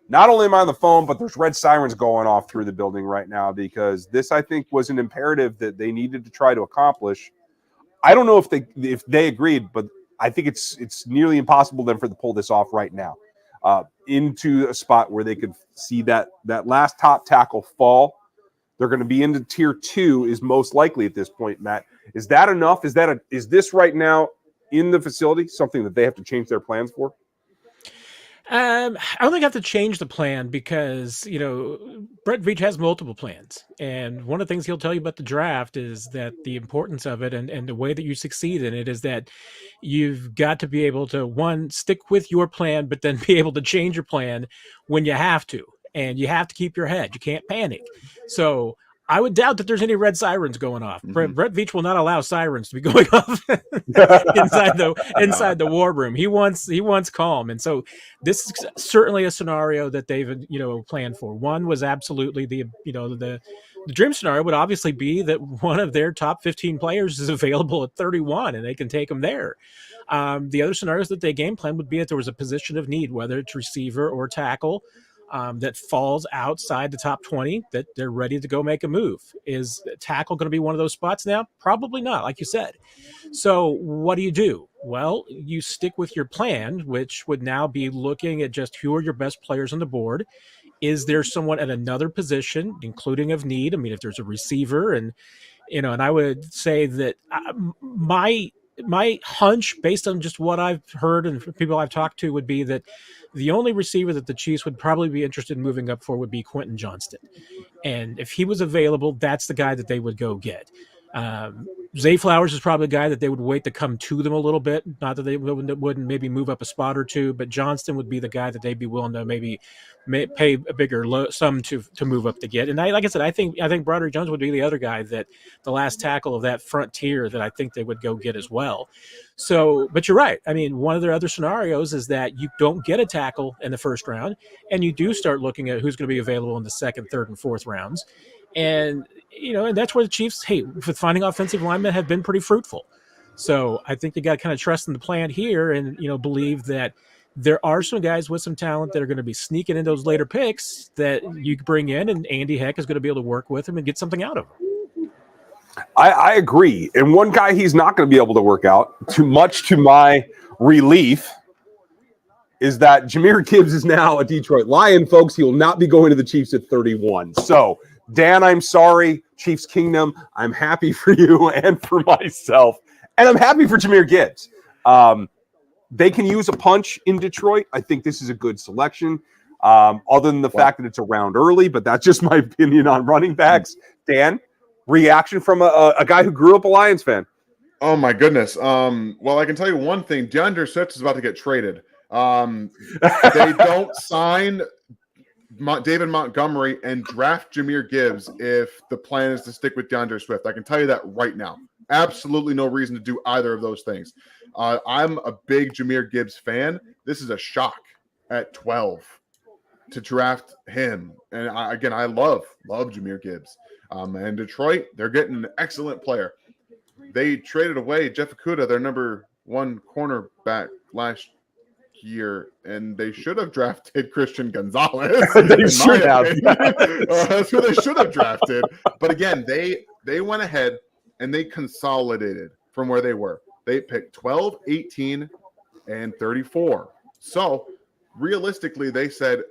not only am I on the phone, but there's red sirens going off through the building right now, because this, I think, was an imperative that they needed to try to accomplish. I don't know if they agreed, but I think it's nearly impossible then for them to pull this off right now into a spot where they could see that last top tackle fall. They're going to be into tier 2 is most likely at this point, Matt. Is that enough? Is this right now in the facility something that they have to change their plans for? I don't think I have to change the plan because, Brett Veach has multiple plans. And one of the things he'll tell you about the draft is that the importance of it and the way that you succeed in it is that you've got to be able to, one, stick with your plan, but then be able to change your plan when you have to. And you have to keep your head. You can't panic. So I would doubt that there's any red sirens going off. Mm-hmm. Brett Veach will not allow sirens to be going off inside the war room. He wants calm, and so this is certainly a scenario that they've planned for. One was absolutely the dream scenario would obviously be that one of their top 15 players is available at 31, and they can take them there. The other scenarios that they game plan would be if there was a position of need, whether it's receiver or tackle. That falls outside the top 20, that they're ready to go make a move. Is tackle going to be one of those spots now? Probably not, like you said. So what do? Well, you stick with your plan, which would now be looking at just who are your best players on the board. Is there someone at another position, including of need? I mean, if there's a receiver, and I would say that my hunch, based on just what I've heard and people I've talked to, would be that the only receiver that the Chiefs would probably be interested in moving up for would be Quentin Johnston. And if he was available, that's the guy that they would go get. Zay Flowers is probably a guy that they would wait to come to them a little bit. Not that they wouldn't maybe move up a spot or two, but Johnston would be the guy that they'd be willing to maybe pay a bigger sum to move up to get. And like I said, I think Broderick Jones would be the other guy that the last tackle of that front tier that I think they would go get as well. So, but you're right. I mean, one of their other scenarios is that you don't get a tackle in the first round, and you do start looking at who's going to be available in the second, third, and fourth rounds. And and that's where the Chiefs, with finding offensive linemen, have been pretty fruitful. So I think you got to kind of trust in the plan here, and believe that there are some guys with some talent that are going to be sneaking in those later picks that you can bring in, and Andy Heck is going to be able to work with him and get something out of him. I agree. And one guy he's not going to be able to work out, too much to my relief, is that Jahmyr Gibbs is now a Detroit Lion, folks. He will not be going to the Chiefs at 31. So, Dan, I'm sorry. Chiefs Kingdom, I'm happy for you and for myself. And I'm happy for Jahmyr Gibbs. They can use a punch in Detroit. I think this is a good selection, other than the fact that it's a round early, but that's just my opinion on running backs. Dan, reaction from a guy who grew up a Lions fan. Oh, my goodness. Well, I can tell you one thing. DeAndre Swift is about to get traded. They don't sign David Montgomery and draft Jahmyr Gibbs if the plan is to stick with DeAndre Swift. I can tell you that right now. Absolutely no reason to do either of those things. I'm a big Jahmyr Gibbs fan. This is a shock at 12 to draft him. And I love Jahmyr Gibbs. And Detroit, they're getting an excellent player. They traded away Jeff Okudah, their number one cornerback last year, and they should have drafted Christian Gonzalez. They should have. That's who they should have drafted. But again, they went ahead and they consolidated from where they were. They picked 12, 18, and 34. So realistically, they said,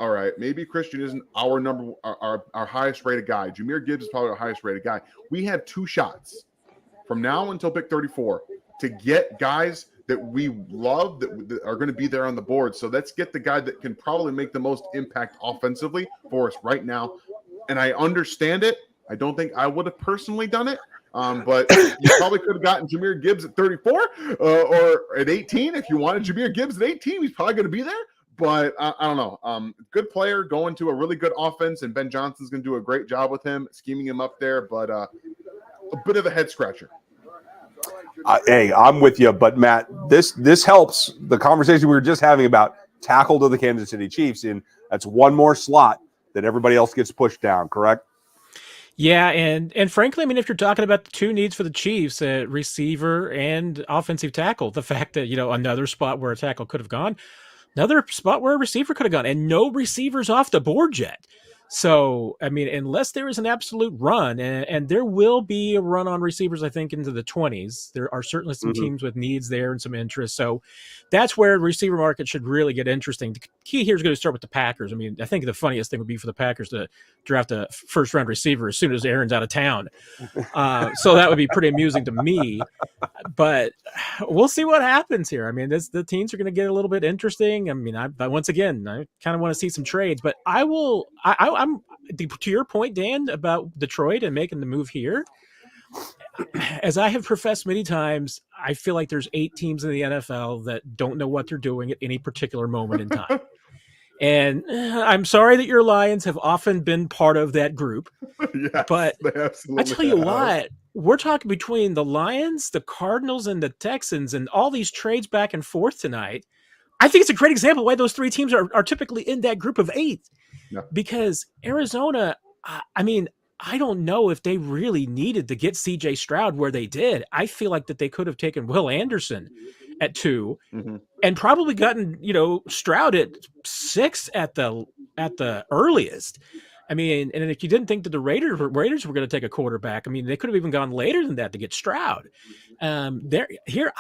all right, maybe Christian isn't our highest rated guy. Jahmyr Gibbs is probably our highest rated guy. We have two shots from now until pick 34 to get guys that we love that are going to be there on the board. So let's get the guy that can probably make the most impact offensively for us right now. And I understand it. I don't think I would have personally done it. But you probably could have gotten Jahmyr Gibbs at 34 or at 18. If you wanted Jahmyr Gibbs at 18, he's probably going to be there. But I don't know. Good player going to a really good offense, and Ben Johnson's going to do a great job with him, scheming him up there. But a bit of a head scratcher. Hey, I'm with you, but Matt, this helps the conversation we were just having about tackle to the Kansas City Chiefs, and that's one more slot that everybody else gets pushed down, correct? Yeah, and frankly, I mean, if you're talking about the two needs for the Chiefs, receiver and offensive tackle, the fact that, another spot where a tackle could have gone, another spot where a receiver could have gone, and no receivers off the board yet. So, I mean, unless there is an absolute run, and there will be a run on receivers, I think, into the 20s, there are certainly some teams with needs there and some interest. So that's where the receiver market should really get interesting. The key here is going to start with the Packers. I mean, I think the funniest thing would be for the Packers to draft a first-round receiver as soon as Aaron's out of town. So that would be pretty amusing to me. But we'll see what happens here. I mean, the teams are going to get a little bit interesting. I mean, once again, I kind of want to see some trades. But I'm to your point, Dan, about Detroit and making the move here. As I have professed many times, I feel like there's 8 teams in the NFL that don't know what they're doing at any particular moment in time. And I'm sorry that your Lions have often been part of that group. Yes, but I tell you what, we're talking between the Lions, the Cardinals, and the Texans, and all these trades back and forth tonight. I think it's a great example of why those 3 teams are typically in that group of 8. Yeah. Because Arizona, I mean, I don't know if they really needed to get C.J. Stroud where they did. I feel like that they could have taken Will Anderson at 2 and probably gotten, Stroud at 6 at the earliest. I mean, and if you didn't think that the Raiders were going to take a quarterback, I mean, they could have even gone later than that to get Stroud. I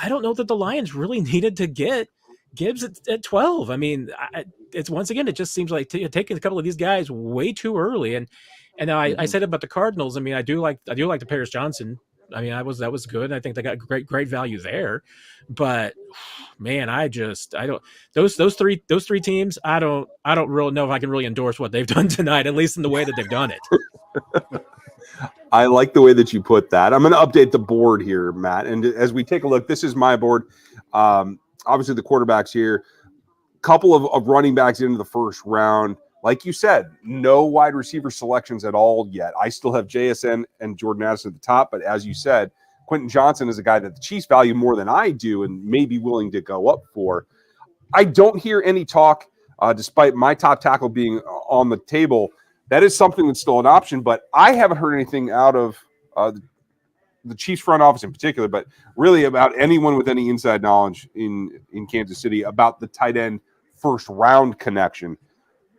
don't know that the Lions really needed to get Gibbs at 12. I mean, it's once again, it just seems like taking a couple of these guys way too early. And I said about the Cardinals. I mean, I do like the Paris Johnson. I mean, that was good. I think they got great value there. But man, those three teams. I don't really know if I can really endorse what they've done tonight, at least in the way that they've done it. I like the way that you put that. I'm going to update the board here, Matt. And as we take a look, this is my board. Obviously, the quarterbacks here. Couple of running backs into the first round. Like you said, no wide receiver selections at all yet. I still have JSN and Jordan Addison at the top, but as you said, Quentin Johnson is a guy that the Chiefs value more than I do and may be willing to go up for. I don't hear any talk, despite my top tackle being on the table. That is something that's still an option, but I haven't heard anything out of the Chiefs front office in particular, but really about anyone with any inside knowledge in Kansas City about the tight end first round connection.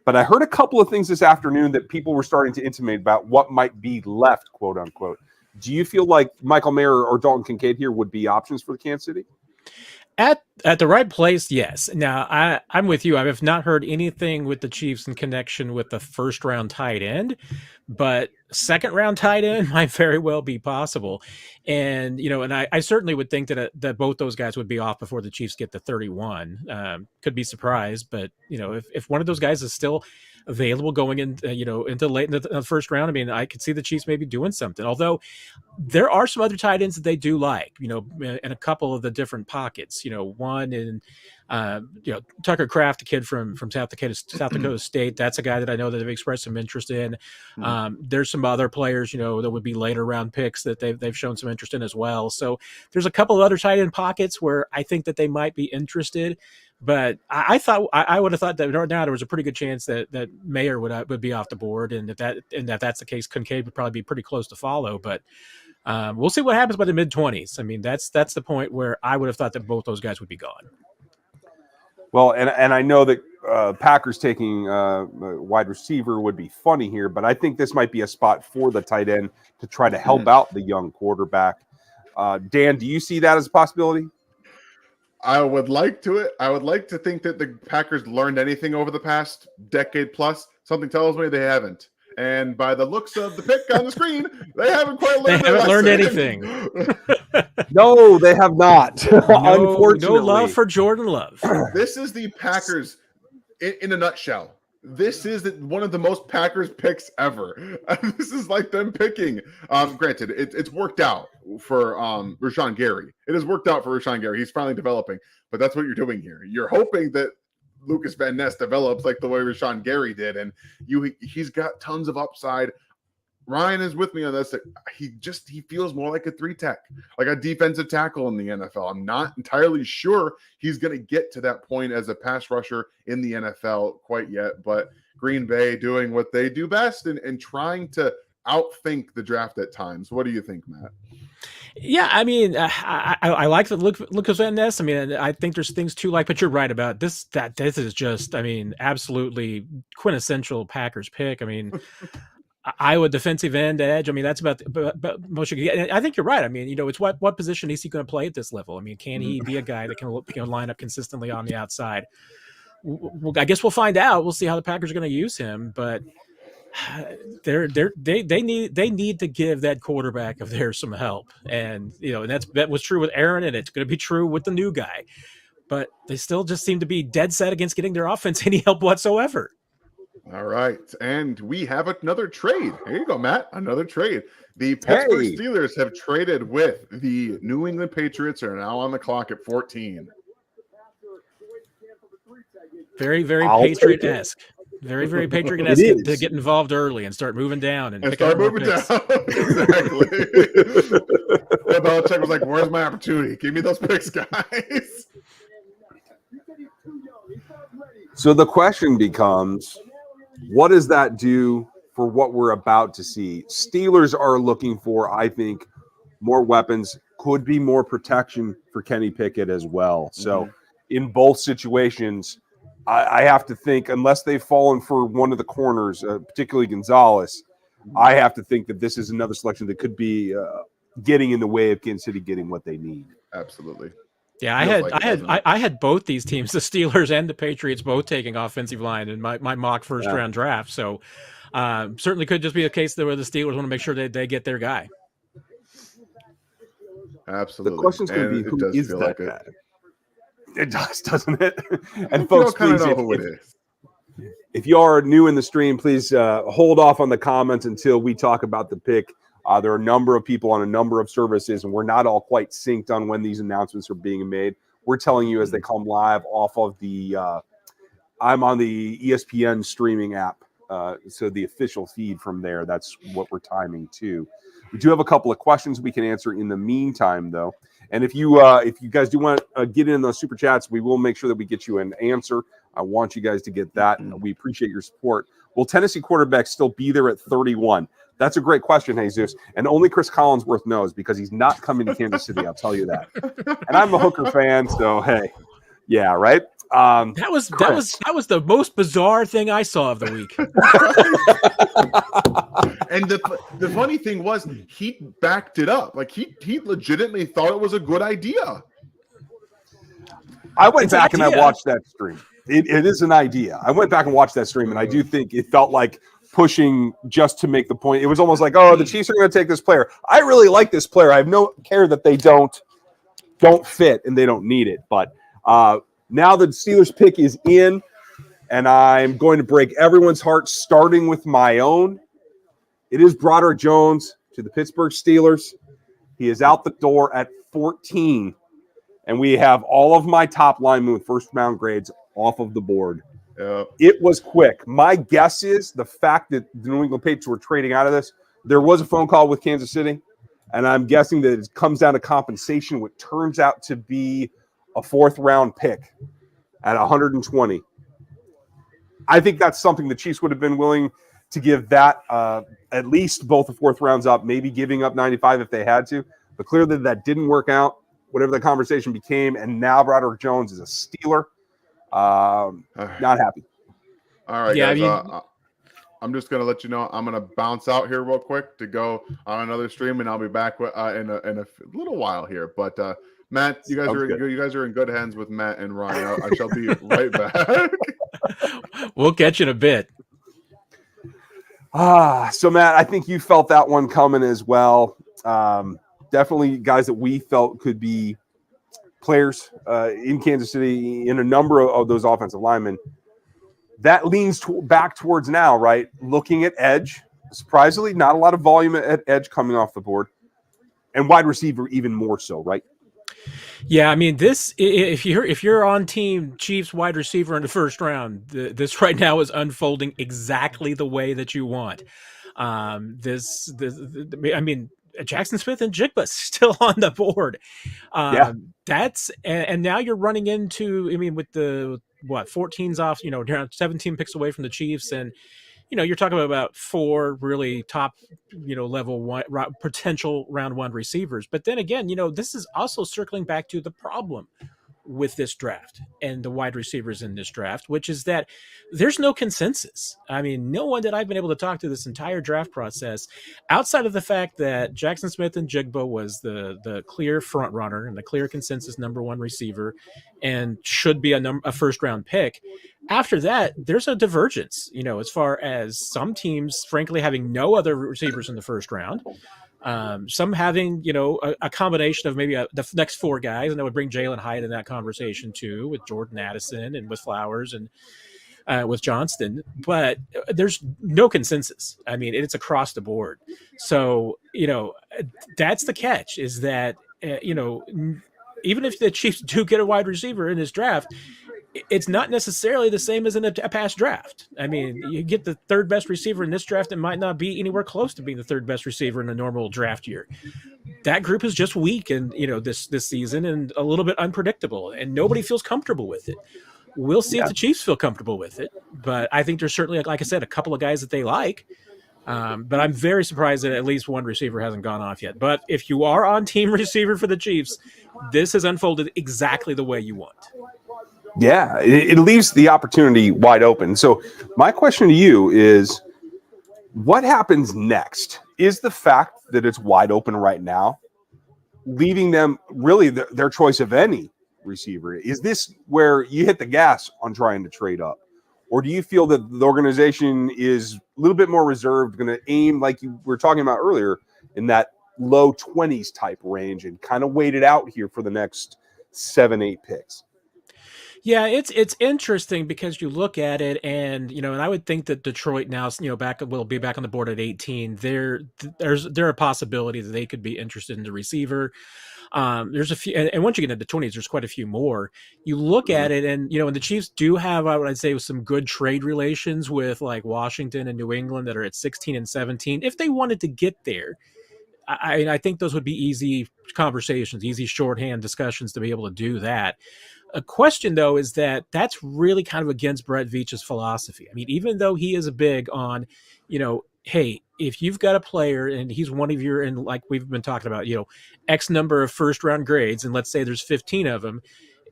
But I heard a couple of things this afternoon that people were starting to intimate about what might be left, quote unquote. Do you feel like Michael Mayer or Dalton Kincaid here would be options for Kansas City? At the right place, yes. Now, I'm with you. I have not heard anything with the Chiefs in connection with the first round tight end, but second round tight end might very well be possible. And, and I certainly would think that both those guys would be off before the Chiefs get to 31. Could be surprised, but, if one of those guys is still available going in, into late in the first round, I mean, I could see the Chiefs maybe doing something. Although there are some other tight ends that they do like, in a couple of the different pockets. One in, Tucker Kraft, a kid from South Dakota State. That's a guy that I know that they've expressed some interest in. There's some other players, that would be later round picks that they've shown some interest in as well. So there's a couple of other tight end pockets where I think that they might be interested. But I thought I would have thought that right now there was a pretty good chance that Mayer would be off the board, and if that's the case, Kincaid would probably be pretty close to follow. But we'll see what happens by the mid-20s. I mean, that's the point where I would have thought that both those guys would be gone. Well, and I know that Packers taking wide receiver would be funny here, but I think this might be a spot for the tight end to try to help out the young quarterback. Dan, do you see that as a possibility? I would like to think that the Packers learned anything over the past decade plus. Something tells me they haven't. And by the looks of the pick on the screen, they haven't quite learned anything. No, they have not. Unfortunately. No love for Jordan Love. This is the Packers in a nutshell. This is one of the most Packers picks ever. This is like them picking. Granted, it's worked out for Rashawn Gary. It has worked out for Rashawn Gary. He's finally developing, but that's what you're doing here. You're hoping that Lucas Van Ness develops like the way Rashawn Gary did, and he's got tons of upside. Ryan is with me on this. He feels more like a 3-tech, like a defensive tackle in the NFL. I'm not entirely sure he's going to get to that point as a pass rusher in the NFL quite yet, but Green Bay doing what they do best and trying to outthink the draft at times. What do you think, Matt? Yeah, I mean, I like the look of Van Ness. I mean, I think there's things to like, but you're right about this. This is just, I mean, absolutely quintessential Packers pick. I mean, Iowa defensive end edge. I mean, that's about most you can get. And I think you're right. I mean, it's what position is he going to play at this level? I mean, can he be a guy that can line up consistently on the outside? Well, I guess we'll find out. We'll see how the Packers are going to use him, but they need to give that quarterback of theirs some help. And and that was true with Aaron, and it's going to be true with the new guy. But they still just seem to be dead set against getting their offense any help whatsoever. All right, and we have another trade. Here you go, Matt. Another trade. The Pittsburgh Steelers have traded with the New England Patriots, are now on the clock at 14. Very, very Patriot-esque. Very, very Patriot-esque to get involved early and start moving down and start moving down. Exactly. Belichick was like, "Where's my opportunity? Give me those picks, guys." So the question becomes, what does that do for what we're about to see? Steelers are looking for, I think, more weapons, could be more protection for Kenny Pickett as well. So in both situations, I have to think, unless they've fallen for one of the corners, particularly Gonzalez, I have to think that this is another selection that could be getting in the way of Kansas City getting what they need. Absolutely. Yeah, I had both these teams, the Steelers and the Patriots, both taking offensive line in my mock first round draft. So certainly could just be a case where the Steelers want to make sure that they get their guy. Absolutely. The question's going to be, who is that guy? It does, doesn't it? And folks, kind of know who it is. if you are new in the stream, please hold off on the comments until we talk about the pick. There are a number of people on a number of services, and we're not all quite synced on when these announcements are being made. We're telling you as they come live off of the I'm on the ESPN streaming app, so the official feed from there. That's what we're timing to. We do have a couple of questions we can answer in the meantime, though. And if you guys do want to get in those super chats, we will make sure that we get you an answer. I want you guys to get that. We appreciate your support. Will Tennessee quarterbacks still be there at 31? That's a great question, Jesus. And only Chris Collinsworth knows because he's not coming to Kansas City. I'll tell you that. And I'm a Hooker fan, so hey, yeah, right. That was the most bizarre thing I saw of the week. And the funny thing was, he backed it up. Like he legitimately thought it was a good idea. I went back and I watched that stream. It is an idea. I went back and watched that stream, and I do think it felt like pushing just to make the point. It was almost like, oh, the Chiefs are going to take this player. I really like this player. I have no care that they don't fit and they don't need it. But now the Steelers pick is in, and I'm going to break everyone's heart, starting with my own. It is Broderick Jones to the Pittsburgh Steelers. He is out the door at 14, and we have all of my top linemen with first-round grades off of the board. It was quick. My guess is the fact that the New England Patriots were trading out of this, there was a phone call with Kansas City, and I'm guessing that it comes down to compensation, what turns out to be a fourth-round pick at 120. I think that's something the Chiefs would have been willing to give that at least both the fourth rounds up, maybe giving up 95 if they had to. But clearly that didn't work out, whatever the conversation became, and now Broderick Jones is a Steeler. Not happy. All right, guys. I'm just going to let you know I'm going to bounce out here real quick to go on another stream, and I'll be back in a little while here. But Matt, you guys are in good hands with Matt and Ryan. I shall be right back. We'll catch you in a bit. So Matt, I think you felt that one coming as well. Definitely guys that we felt could be players in Kansas City in a number of those offensive linemen. That leans back towards now, right? Looking at edge. Surprisingly, not a lot of volume at edge coming off the board. And wide receiver even more so, right? Yeah, I mean, this if you're on team Chiefs wide receiver in the first round, this right now is unfolding exactly the way that you want. I mean, Jackson Smith and Jigba still on the board. That's and now you're running into, I mean, with the 14's off, around 17 picks away from the Chiefs, and you're talking about four really top, level one potential round one receivers. But then again, this is also circling back to the problem with this draft and the wide receivers in this draft, which is that there's no consensus. I mean, no one that I've been able to talk to this entire draft process, outside of the fact that Jackson Smith and Jigba was the clear front runner and the clear consensus number one receiver and should be a first round pick. After that, there's a divergence, as far as some teams, frankly, having no other receivers in the first round. Some having, a combination of maybe the next four guys, and that would bring Jalen Hyatt in that conversation too, with Jordan Addison and with Flowers and with Johnston. But there's no consensus. I mean, it's across the board. So, that's the catch, is that, even if the Chiefs do get a wide receiver in this draft, it's not necessarily the same as in a past draft. I mean, you get the third best receiver in this draft, it might not be anywhere close to being the third best receiver in a normal draft year. That group is just weak and this season and a little bit unpredictable, and nobody feels comfortable with it. We'll see if the Chiefs feel comfortable with it, but I think there's certainly, like I said, a couple of guys that they like. But I'm very surprised that at least one receiver hasn't gone off yet. But if you are on team receiver for the Chiefs, this has unfolded exactly the way you want. Yeah, it leaves the opportunity wide open. So my question to you is, what happens next? Is the fact that it's wide open right now leaving them really their choice of any receiver? Is this where you hit the gas on trying to trade up? Or do you feel that the organization is a little bit more reserved, going to aim, like you were talking about earlier, in that low 20s type range and kind of wait it out here for the next 7-8 picks? Yeah, it's interesting because you look at it, and and I would think that Detroit now, back will be back on the board at 18. There are possibilities that they could be interested in the receiver. There's a few, and once you get into the 20s, there's quite a few more. You look Mhm. at it, and and the Chiefs do have, I would say, some good trade relations with like Washington and New England that are at 16 and 17. If they wanted to get there, I think those would be easy conversations, easy shorthand discussions to be able to do that. A question though is that that's really kind of against Brett Veach's philosophy. I mean, even though he is big on, hey, if you've got a player and he's one of your, and like we've been talking about, X number of first round grades, and let's say there's 15 of them,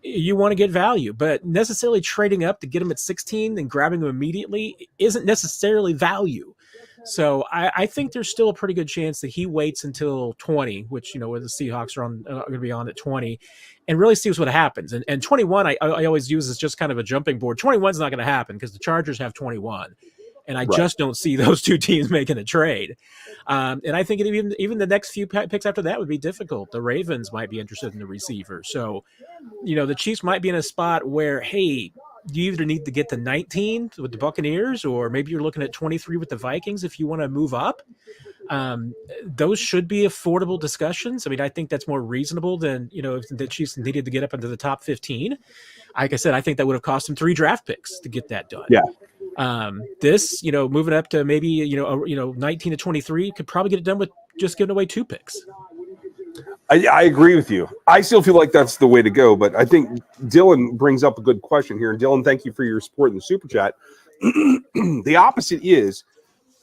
you want to get value, but necessarily trading up to get him at 16 and grabbing him immediately isn't necessarily value. So I think there's still a pretty good chance that he waits until 20, which where the Seahawks are on going to be on at 20, and really sees what happens. And 21, I always use as just kind of a jumping board. 21 is not going to happen because the Chargers have 21, and I Right. just don't see those two teams making a trade. And I think even the next few picks after that would be difficult. The Ravens might be interested in the receiver, so the Chiefs might be in a spot where, hey, you either need to get to 19 with the Buccaneers, or maybe you're looking at 23 with the Vikings if you want to move up. Those should be affordable discussions. I mean, I think that's more reasonable than, if the Chiefs needed to get up into the top 15. Like I said, I think that would have cost them 3 draft picks to get that done. Yeah. This, moving up to maybe, 19 to 23 could probably get it done with just giving away 2 picks. I agree with you. I still feel like that's the way to go, but I think Dylan brings up a good question here. And Dylan, thank you for your support in the super chat. The opposite is,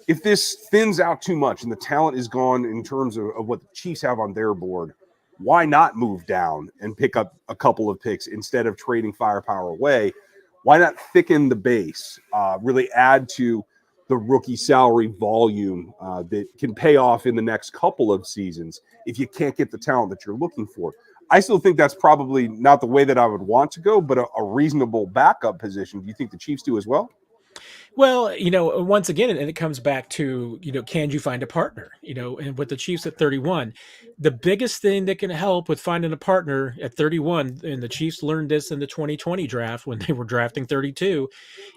if this thins out too much and the talent is gone in terms of what the Chiefs have on their board, why not move down and pick up a couple of picks instead of trading firepower away? Why not thicken the base, really add to the rookie salary volume that can pay off in the next couple of seasons if you can't get the talent that you're looking for? I still think that's probably not the way that I would want to go, but a reasonable backup position. Do you think the Chiefs do as well? Well, once again, and it comes back to, can you find a partner? And with the Chiefs at 31, the biggest thing that can help with finding a partner at 31, and the Chiefs learned this in the 2020 draft when they were drafting 32,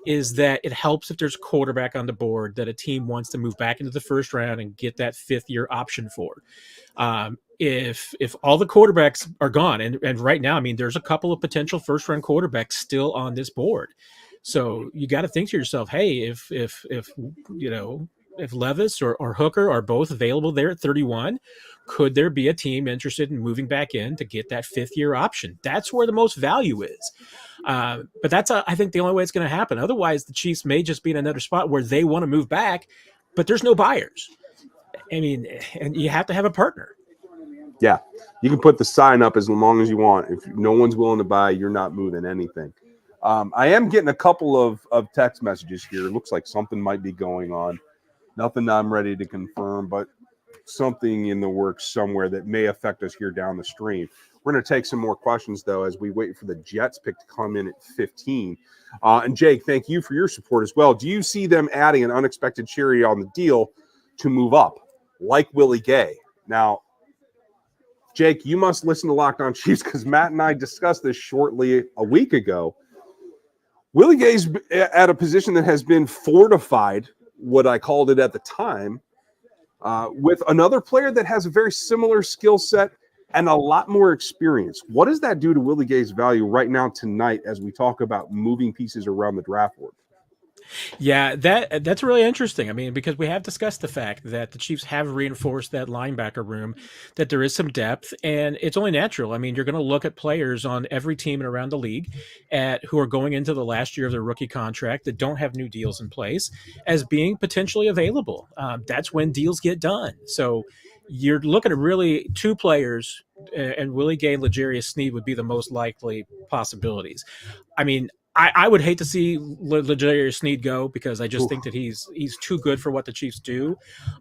is that it helps if there's a quarterback on the board that a team wants to move back into the first round and get that 5th-year option for. If all the quarterbacks are gone, and right now, I mean, there's a couple of potential first-round quarterbacks still on this board. So you got to think to yourself, hey, if Levis or Hooker are both available there at 31, could there be a team interested in moving back in to get that 5th-year option? That's where the most value is. But that's, I think, the only way it's going to happen. Otherwise, the Chiefs may just be in another spot where they want to move back, but there's no buyers. I mean, and you have to have a partner. Yeah, you can put the sign up as long as you want. If no one's willing to buy, you're not moving anything. I am getting a couple of text messages here. It looks like something might be going on. Nothing I'm ready to confirm, but something in the works somewhere that may affect us here down the stream. We're going to take some more questions, though, as we wait for the Jets pick to come in at 15. And Jake, thank you for your support as well. Do you see them adding an unexpected cherry on the deal to move up, like Willie Gay? Now, Jake, you must listen to Locked On Chiefs because Matt and I discussed this shortly a week ago. Willie Gay's at a position that has been fortified, what I called it at the time, with another player that has a very similar skill set and a lot more experience. What does that do to Willie Gay's value right now tonight as we talk about moving pieces around the draft board? Yeah, that's really interesting. I mean, because we have discussed the fact that the Chiefs have reinforced that linebacker room, that there is some depth, and it's only natural. I mean, you're going to look at players on every team and around the league who are going into the last year of their rookie contract that don't have new deals in place as being potentially available. That's when deals get done. So you're looking at really 2 players, and Willie Gay and L'Jarius Sneed would be the most likely possibilities. I mean, I would hate to see L'Jarius Sneed go because I just think that he's too good for what the Chiefs do.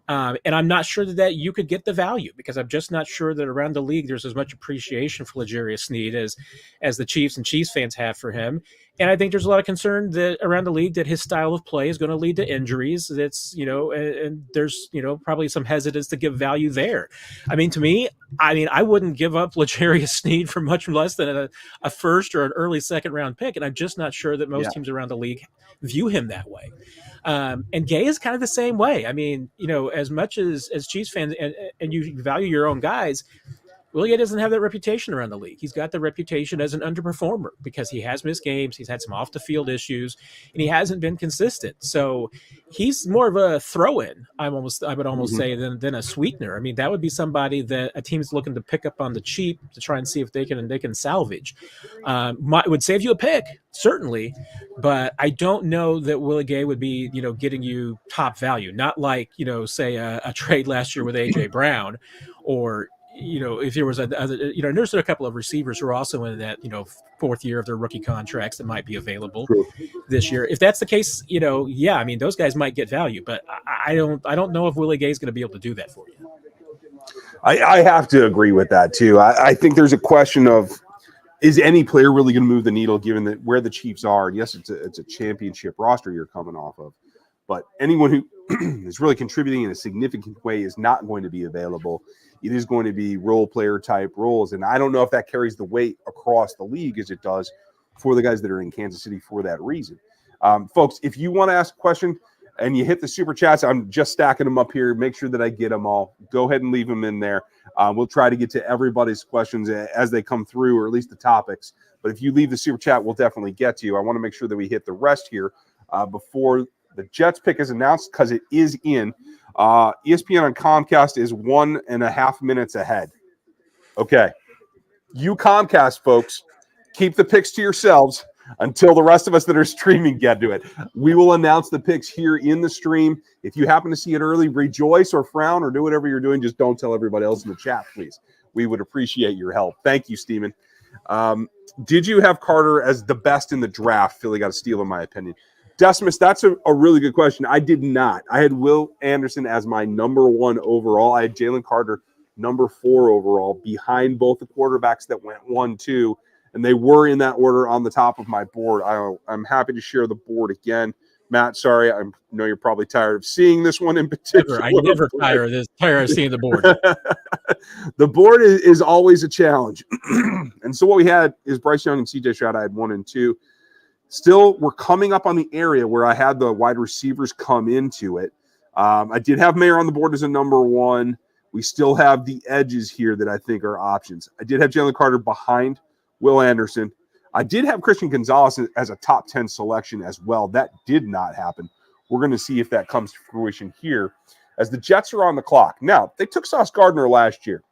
And I'm not sure that you could get the value because I'm just not sure that around the league there's as much appreciation for L'Jarius Sneed as the Chiefs and Chiefs fans have for him. And I think there's a lot of concern that around the league that his style of play is going to lead to injuries. That's, and there's, probably some hesitance to give value there. I mean, to me, I wouldn't give up L'Jarius Sneed for much less than a first or an early second round pick. And I'm just not sure that most teams around the league view him that way. And Gay is kind of the same way. I mean, as much as Chiefs fans and you value your own guys, Willie Gay doesn't have that reputation around the league. He's got the reputation as an underperformer because he has missed games. He's had some off the field issues and he hasn't been consistent. So he's more of a throw-in. I would almost say than a sweetener. I mean, that would be somebody that a team's looking to pick up on the cheap to try and see if they can salvage. Would save you a pick, certainly, but I don't know that Willie Gay would be, getting you top value. Not like, say a trade last year with AJ Brown, or if there was there's a couple of receivers who are also in that, fourth year of their rookie contracts that might be available this year. If that's the case, those guys might get value, but I don't know if Willie Gay is going to be able to do that for you. I have to agree with that too. I think there's a question of, is any player really going to move the needle given that where the Chiefs are? Yes, it's a championship roster you're coming off of, but anyone who is really contributing in a significant way is not going to be available. It is going to be role player type roles. And I don't know if that carries the weight across the league as it does for the guys that are in Kansas City for that reason. Folks, if you want to ask a question and you hit the super chats, I'm just stacking them up here. Make sure that I get them all. Go ahead and leave them in there. We'll try to get to everybody's questions as they come through, or at least the topics. But if you leave the super chat, we'll definitely get to you. I want to make sure that we hit the rest here before the Jets pick is announced, because it is in. ESPN on Comcast is 1.5 minutes ahead. Okay. You Comcast folks, keep the picks to yourselves until the rest of us that are streaming get to it. We will announce the picks here in the stream. If you happen to see it early, rejoice or frown or do whatever you're doing. Just don't tell everybody else in the chat, please. We would appreciate your help. Thank you, Steven. Did you have Carter as the best in the draft? Philly got a steal, in my opinion. Decimus, that's a really good question. I did not. I had Will Anderson as my number 1 overall. I had Jalen Carter number 4 overall, behind both the quarterbacks that went 1-2, and they were in that order on the top of my board. I'm happy to share the board again. Matt, sorry, I know you're probably tired of seeing this one in particular. I never tire of seeing the board. The board is always a challenge. And so what we had is Bryce Young and CJ Stroud. I had 1 and 2. Still, we're coming up on the area where I had the wide receivers come into it. I did have Mayer on the board as a number 1. We still have the edges here that I think are options. I did have Jalen Carter behind Will Anderson. I did have Christian Gonzalez as a top 10 selection as well. That did not happen. We're going to see if that comes to fruition here as the Jets are on the clock. Now, they took Sauce Gardner last year.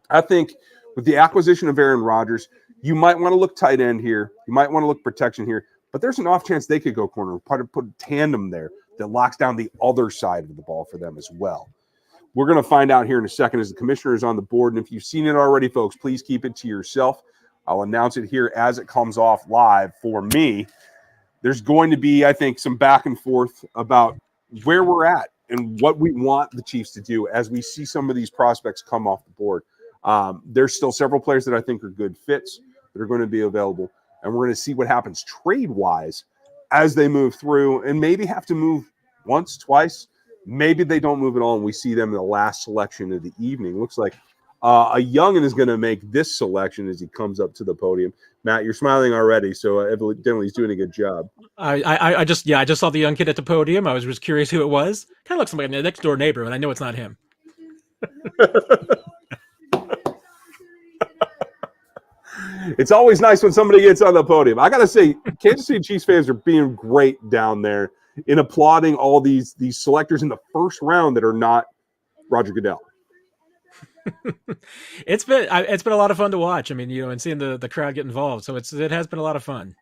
I think with the acquisition of Aaron Rodgers, you might want to look tight end here. You might want to look protection here. But there's an off chance they could go corner. Put a tandem there that locks down the other side of the ball for them as well. We're going to find out here in a second as the commissioner is on the board. And if you've seen it already, folks, please keep it to yourself. I'll announce it here as it comes off live for me. There's going to be, I think, some back and forth about where we're at and what we want the Chiefs to do as we see some of these prospects come off the board. There's still several players that I think are good fits that are going to be available. And we're going to see what happens trade-wise as they move through and maybe have to move once, twice. Maybe they don't move at all, and we see them in the last selection of the evening. Looks like a youngin is going to make this selection as he comes up to the podium. Matt, you're smiling already, so evidently he's doing a good job. I just saw the young kid at the podium. I was just curious who it was. Kind of looks like my next door neighbor, and I know it's not him. It's always nice when somebody gets on the podium. I got to say, Kansas City Chiefs fans are being great down there in applauding all these selectors in the first round that are not Roger Goodell. It's been a lot of fun to watch. I mean, and seeing the crowd get involved. So it has been a lot of fun.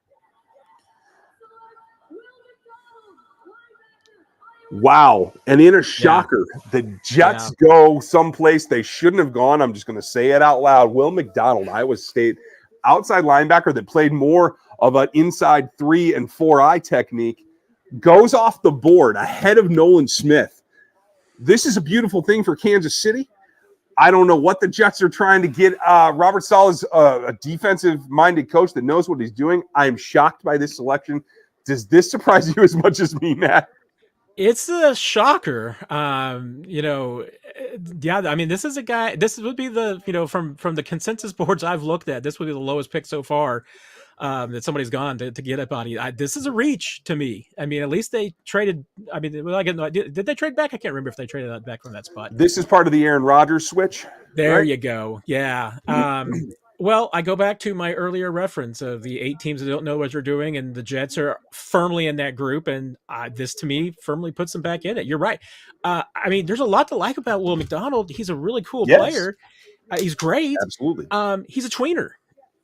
Wow. And in a shocker, the Jets go someplace they shouldn't have gone. I'm just going to say it out loud. Will McDonald, Iowa State outside linebacker that played more of an inside 3 and 4-eye technique, goes off the board ahead of Nolan Smith. This is a beautiful thing for Kansas City. I don't know what the Jets are trying to get. Robert Saleh is a defensive-minded coach that knows what he's doing. I am shocked by this selection. Does this surprise you as much as me, Matt? It's a shocker. Yeah, I mean, this is a guy, this would be the, from the consensus boards I've looked at, this would be the lowest pick so far that somebody's gone to get up on. This is a reach to me. I mean, at least they traded. I mean, well, I get no idea. Did they trade back? I can't remember if they traded that back from that spot. This is part of the Aaron Rodgers switch. There right? you go. Yeah. Well, I go back to my earlier reference of the 8 teams that don't know what you're doing, and the Jets are firmly in that group, and this, to me, firmly puts them back in it. You're right. I mean, there's a lot to like about Will McDonald. He's a really cool player. He's great. Absolutely. He's a tweener.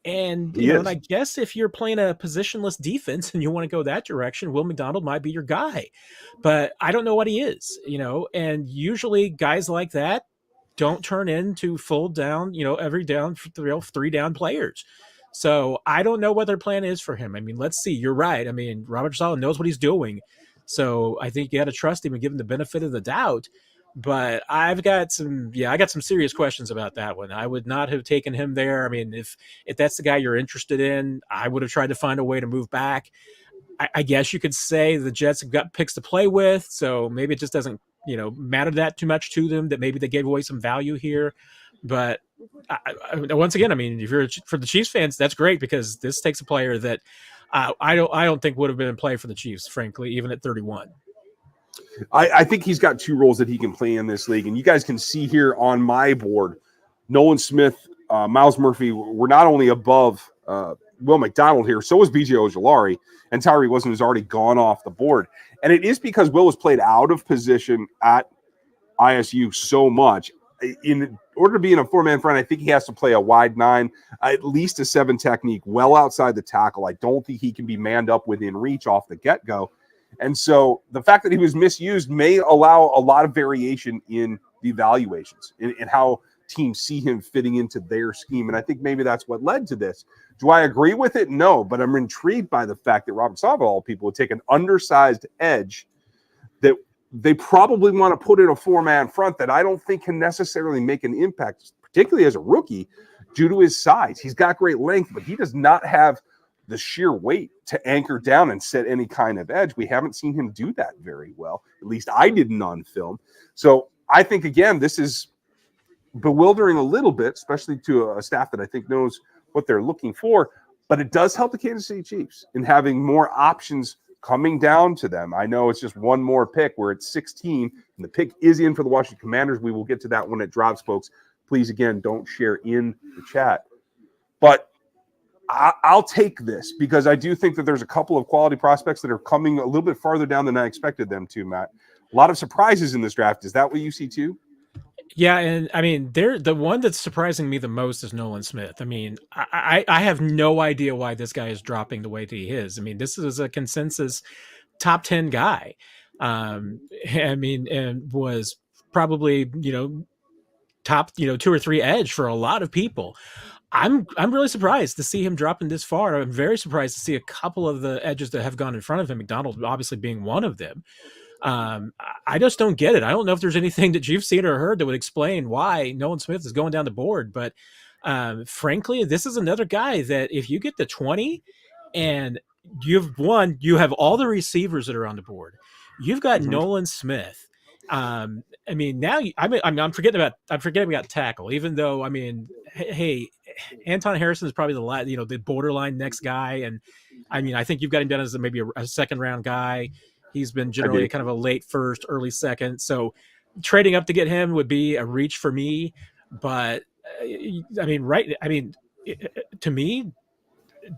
And, and I guess if you're playing a positionless defense and you want to go that direction, Will McDonald might be your guy. But I don't know what he is, and usually guys like that don't turn into full down, every down, 3 down players. So I don't know what their plan is for him. I mean, let's see. You're right. I mean, Robert Saleh knows what he's doing. So I think you got to trust him and give him the benefit of the doubt. But I got some serious questions about that one. I would not have taken him there. I mean, if that's the guy you're interested in, I would have tried to find a way to move back. I guess you could say the Jets have got picks to play with, so maybe it just doesn't, matter that too much to them, that maybe they gave away some value here. But once again, I mean, if you're for the Chiefs fans, that's great, because this takes a player that I don't think would have been in play for the Chiefs, frankly, even at 31. I think he's got 2 roles that he can play in this league. And you guys can see here on my board, Nolan Smith, Miles Murphy were not only above Will McDonald here, so was B.J. Ojulari, and Tyree Wilson has already gone off the board. And it is because Will was played out of position at ISU so much. In order to be in a 4-man front, I think he has to play a wide 9, at least a 7 technique, well outside the tackle. I don't think he can be manned up within reach off the get-go. And so the fact that he was misused may allow a lot of variation in the evaluations and how teams see him fitting into their scheme. And I think maybe that's what led to this. Do I agree with it? No, but I'm intrigued by the fact that Robert Saleh, of all people, would take an undersized edge that they probably want to put in a 4-man front that I don't think can necessarily make an impact, particularly as a rookie, due to his size. He's got great length, but he does not have the sheer weight to anchor down and set any kind of edge. We haven't seen him do that very well. At least I didn't on film. So I think, again, this is bewildering a little bit, especially to a staff that I think knows what they're looking for. But it does help the Kansas City Chiefs in having more options coming down to them. I know it's just one more pick. We're at 16, and the pick is in for the Washington Commanders. We will get to that when it drops, folks. Please, again, don't share in the chat. But I'll take this because I do think that there's a couple of quality prospects that are coming a little bit farther down than I expected them to, Matt. A lot of surprises in this draft. Is that what you see too? Yeah, and I mean, the one that's surprising me the most is Nolan Smith. I mean, I have no idea why this guy is dropping the way that he is. I mean, this is a consensus top 10 guy. I mean, and was probably, top, 2 or 3 edge for a lot of people. I'm really surprised to see him dropping this far. I'm very surprised to see a couple of the edges that have gone in front of him, McDonald obviously being one of them. I just don't get it. I don't know if there's anything that you've seen or heard that would explain why Nolan Smith is going down the board. But frankly, this is another guy that if you get to 20 and you have all the receivers that are on the board. You've got Nolan Smith. I mean, now I'm forgetting about tackle, even though, I mean, hey, Anton Harrison is probably the borderline next guy. And I mean, I think you've got him down as maybe a second round guy. He's been generally kind of a late first, early second. So trading up to get him would be a reach for me. But to me,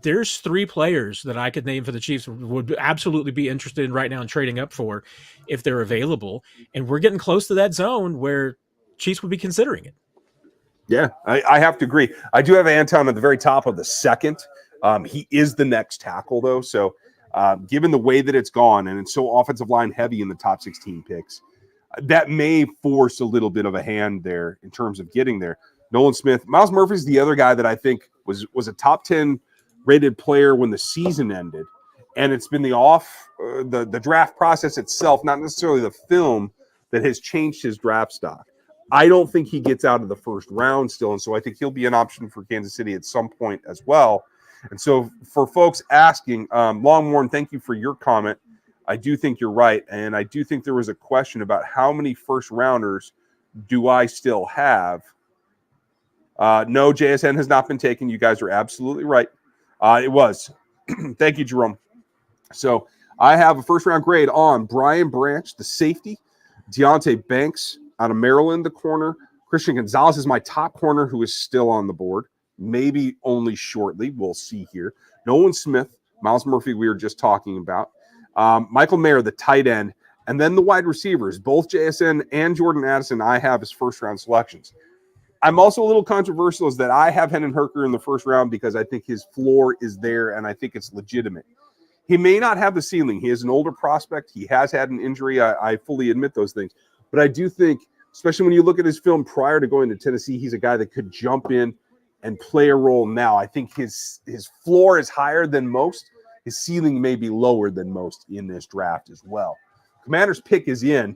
there's 3 players that I could name for the Chiefs would absolutely be interested in right now and trading up for if they're available. And we're getting close to that zone where Chiefs would be considering it. Yeah, I have to agree. I do have Anton at the very top of the second. He is the next tackle, though. So given the way that it's gone, and it's so offensive line heavy in the top 16 picks, that may force a little bit of a hand there in terms of getting there. Nolan Smith. Miles Murphy is the other guy that I think was a top 10 rated player when the season ended. And it's been the draft process itself, not necessarily the film, that has changed his draft stock. I don't think he gets out of the first round still, and so I think he'll be an option for Kansas City at some point as well. And so for folks asking, Longmorn, thank you for your comment. I do think you're right, and I do think there was a question about how many first rounders do I still have. No, JSN has not been taken. You guys are absolutely right. It was. Thank you, Jerome. So I have a first round grade on Brian Branch, the safety, Deontay Banks out of Maryland, the corner. Christian Gonzalez is my top corner, who is still on the board, maybe only shortly. We'll see here. Nolan Smith, Miles Murphy, we were just talking about. Michael Mayer, the tight end, and then the wide receivers, both JSN and Jordan Addison, I have as first round selections. I'm also a little controversial is that I have Hendon Hurker in the first round because I think his floor is there and I think it's legitimate. He may not have the ceiling. He is an older prospect. He has had an injury. I fully admit those things. But I do think, especially when you look at his film prior to going to Tennessee, he's a guy that could jump in and play a role now. I think his floor is higher than most. His ceiling may be lower than most in this draft as well. Commander's pick is in.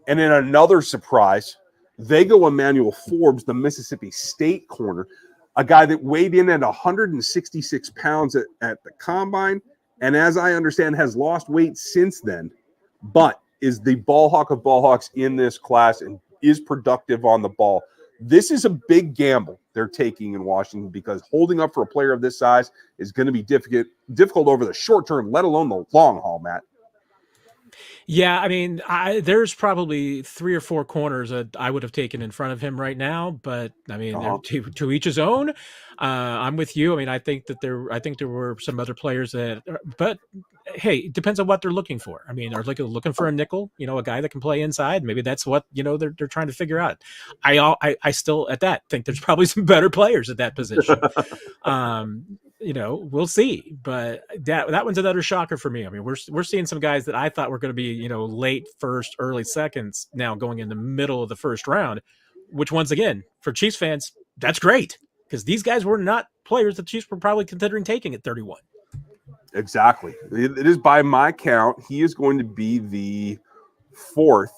And in another surprise, they go Emmanuel Forbes, the Mississippi State corner, a guy that weighed in at 166 pounds at the combine. And as I understand, has lost weight since then, but is the ball hawk of ball hawks in this class and is productive on the ball. This is a big gamble they're taking in Washington because holding up for a player of this size is going to be difficult over the short term, let alone the long haul, Matt. Yeah, I mean, there's probably 3 or 4 corners that I would have taken in front of him right now, but I mean, to each his own. I'm with you. I mean, I think there were some other players that, but hey, it depends on what they're looking for. I mean, are they looking for a nickel, a guy that can play inside? Maybe that's what they're trying to figure out. I still at that think there's probably some better players at that position. We'll see, but that one's another shocker for me. I mean, we're seeing some guys that I thought were going to be, late first, early seconds now going in the middle of the first round, which once again, for Chiefs fans, that's great because these guys were not players the Chiefs were probably considering taking at 31. Exactly. It is by my count. He is going to be the 4th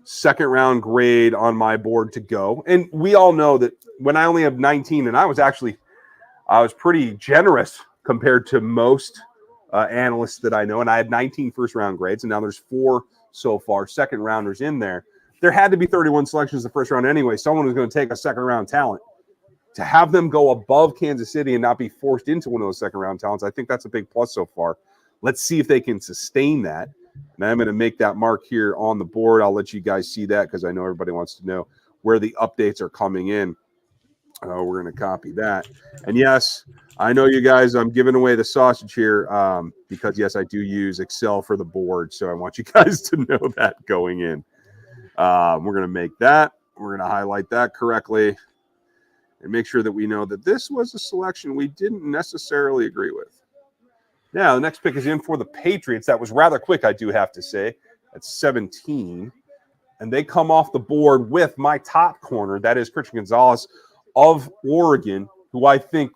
second round grade on my board to go. And we all know that when I only have 19, and I was pretty generous compared to most analysts that I know. And I had 19 first round grades, and now there's 4 so far second rounders in there. There had to be 31 selections in the first round anyway. Someone was going to take a second round talent. To have them go above Kansas City and not be forced into one of those second round talents, I think that's a big plus so far. Let's see if they can sustain that. And I'm going to make that mark here on the board. I'll let you guys see that because I know everybody wants to know where the updates are coming in. We're going to copy that. And yes, I know you guys, I'm giving away the sausage here because, yes, I do use Excel for the board. So I want you guys to know that going in. We're going to make that. We're going to highlight that correctly and make sure that we know that this was a selection we didn't necessarily agree with. Now, the next pick is in for the Patriots. That was rather quick, I do have to say, at 17. And they come off the board with my top corner. That is Christian Gonzalez of Oregon, who I think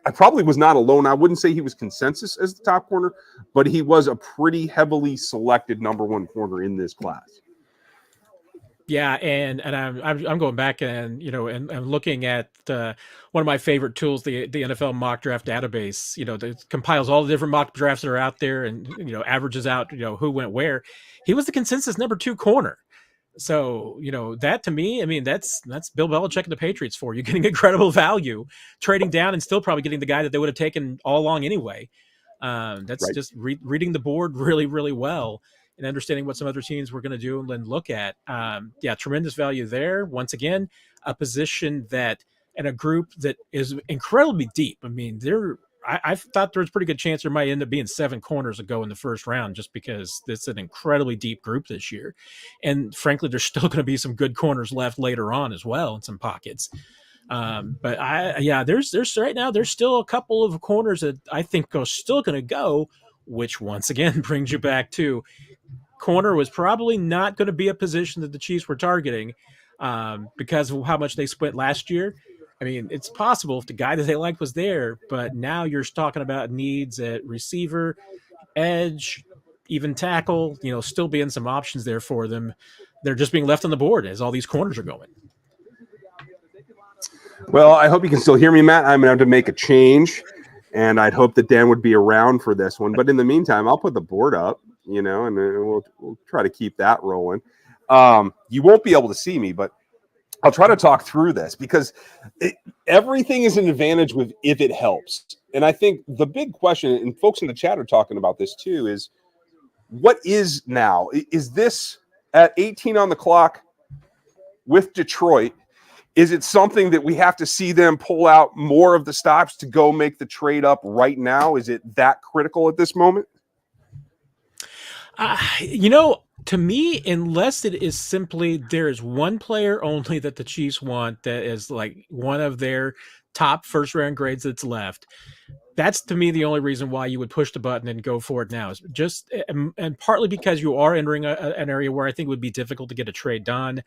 I probably was not alone. I wouldn't say he was consensus as the top corner, but he was a pretty heavily selected number 1 corner in this class. Yeah, and I'm going back and and looking at one of my favorite tools, the NFL mock draft database. That compiles all the different mock drafts that are out there and averages out who went where. He was the consensus number 2 corner. So that to me, I mean that's Bill Belichick and the Patriots for you, getting incredible value, trading down and still probably getting the guy that they would have taken all along anyway. That's right. Just reading the board really, really well. And understanding what some other teams were going to do and then look at. Tremendous value there. Once again, a position that and a group that is incredibly deep. I mean, I thought there was a pretty good chance there might end up being 7 corners that go in the first round just because it's an incredibly deep group this year. And frankly, there's still going to be some good corners left later on as well in some pockets. But there's right now, there's still a couple of corners that I think are still going to go, which once again brings you back to corner was probably not going to be a position that the Chiefs were targeting because of how much they split last year. I mean, it's possible if the guy that they liked was there, but now you're talking about needs at receiver, edge, even tackle, still being some options there for them. they're just being left on the board as all these corners are going. Well, I hope you can still hear me, Matt. I'm going to have to make a change, and I'd hope that Dan would be around for this one. But in the meantime, I'll put the board up, and we'll try to keep that rolling. You won't be able to see me, but I'll try to talk through this because everything is an advantage if it helps. And I think the big question, and folks in the chat are talking about this too, is what is now? Is this at 18 on the clock with Detroit? Is it something that we have to see them pull out more of the stops to go make the trade up right now? Is it that critical at this moment? To me, unless it is simply there is one player only that the Chiefs want that is like one of their top first round grades that's left. That's to me the only reason why you would push the button and go for it now is just, and partly because you are entering an area where I think it would be difficult to get a trade done.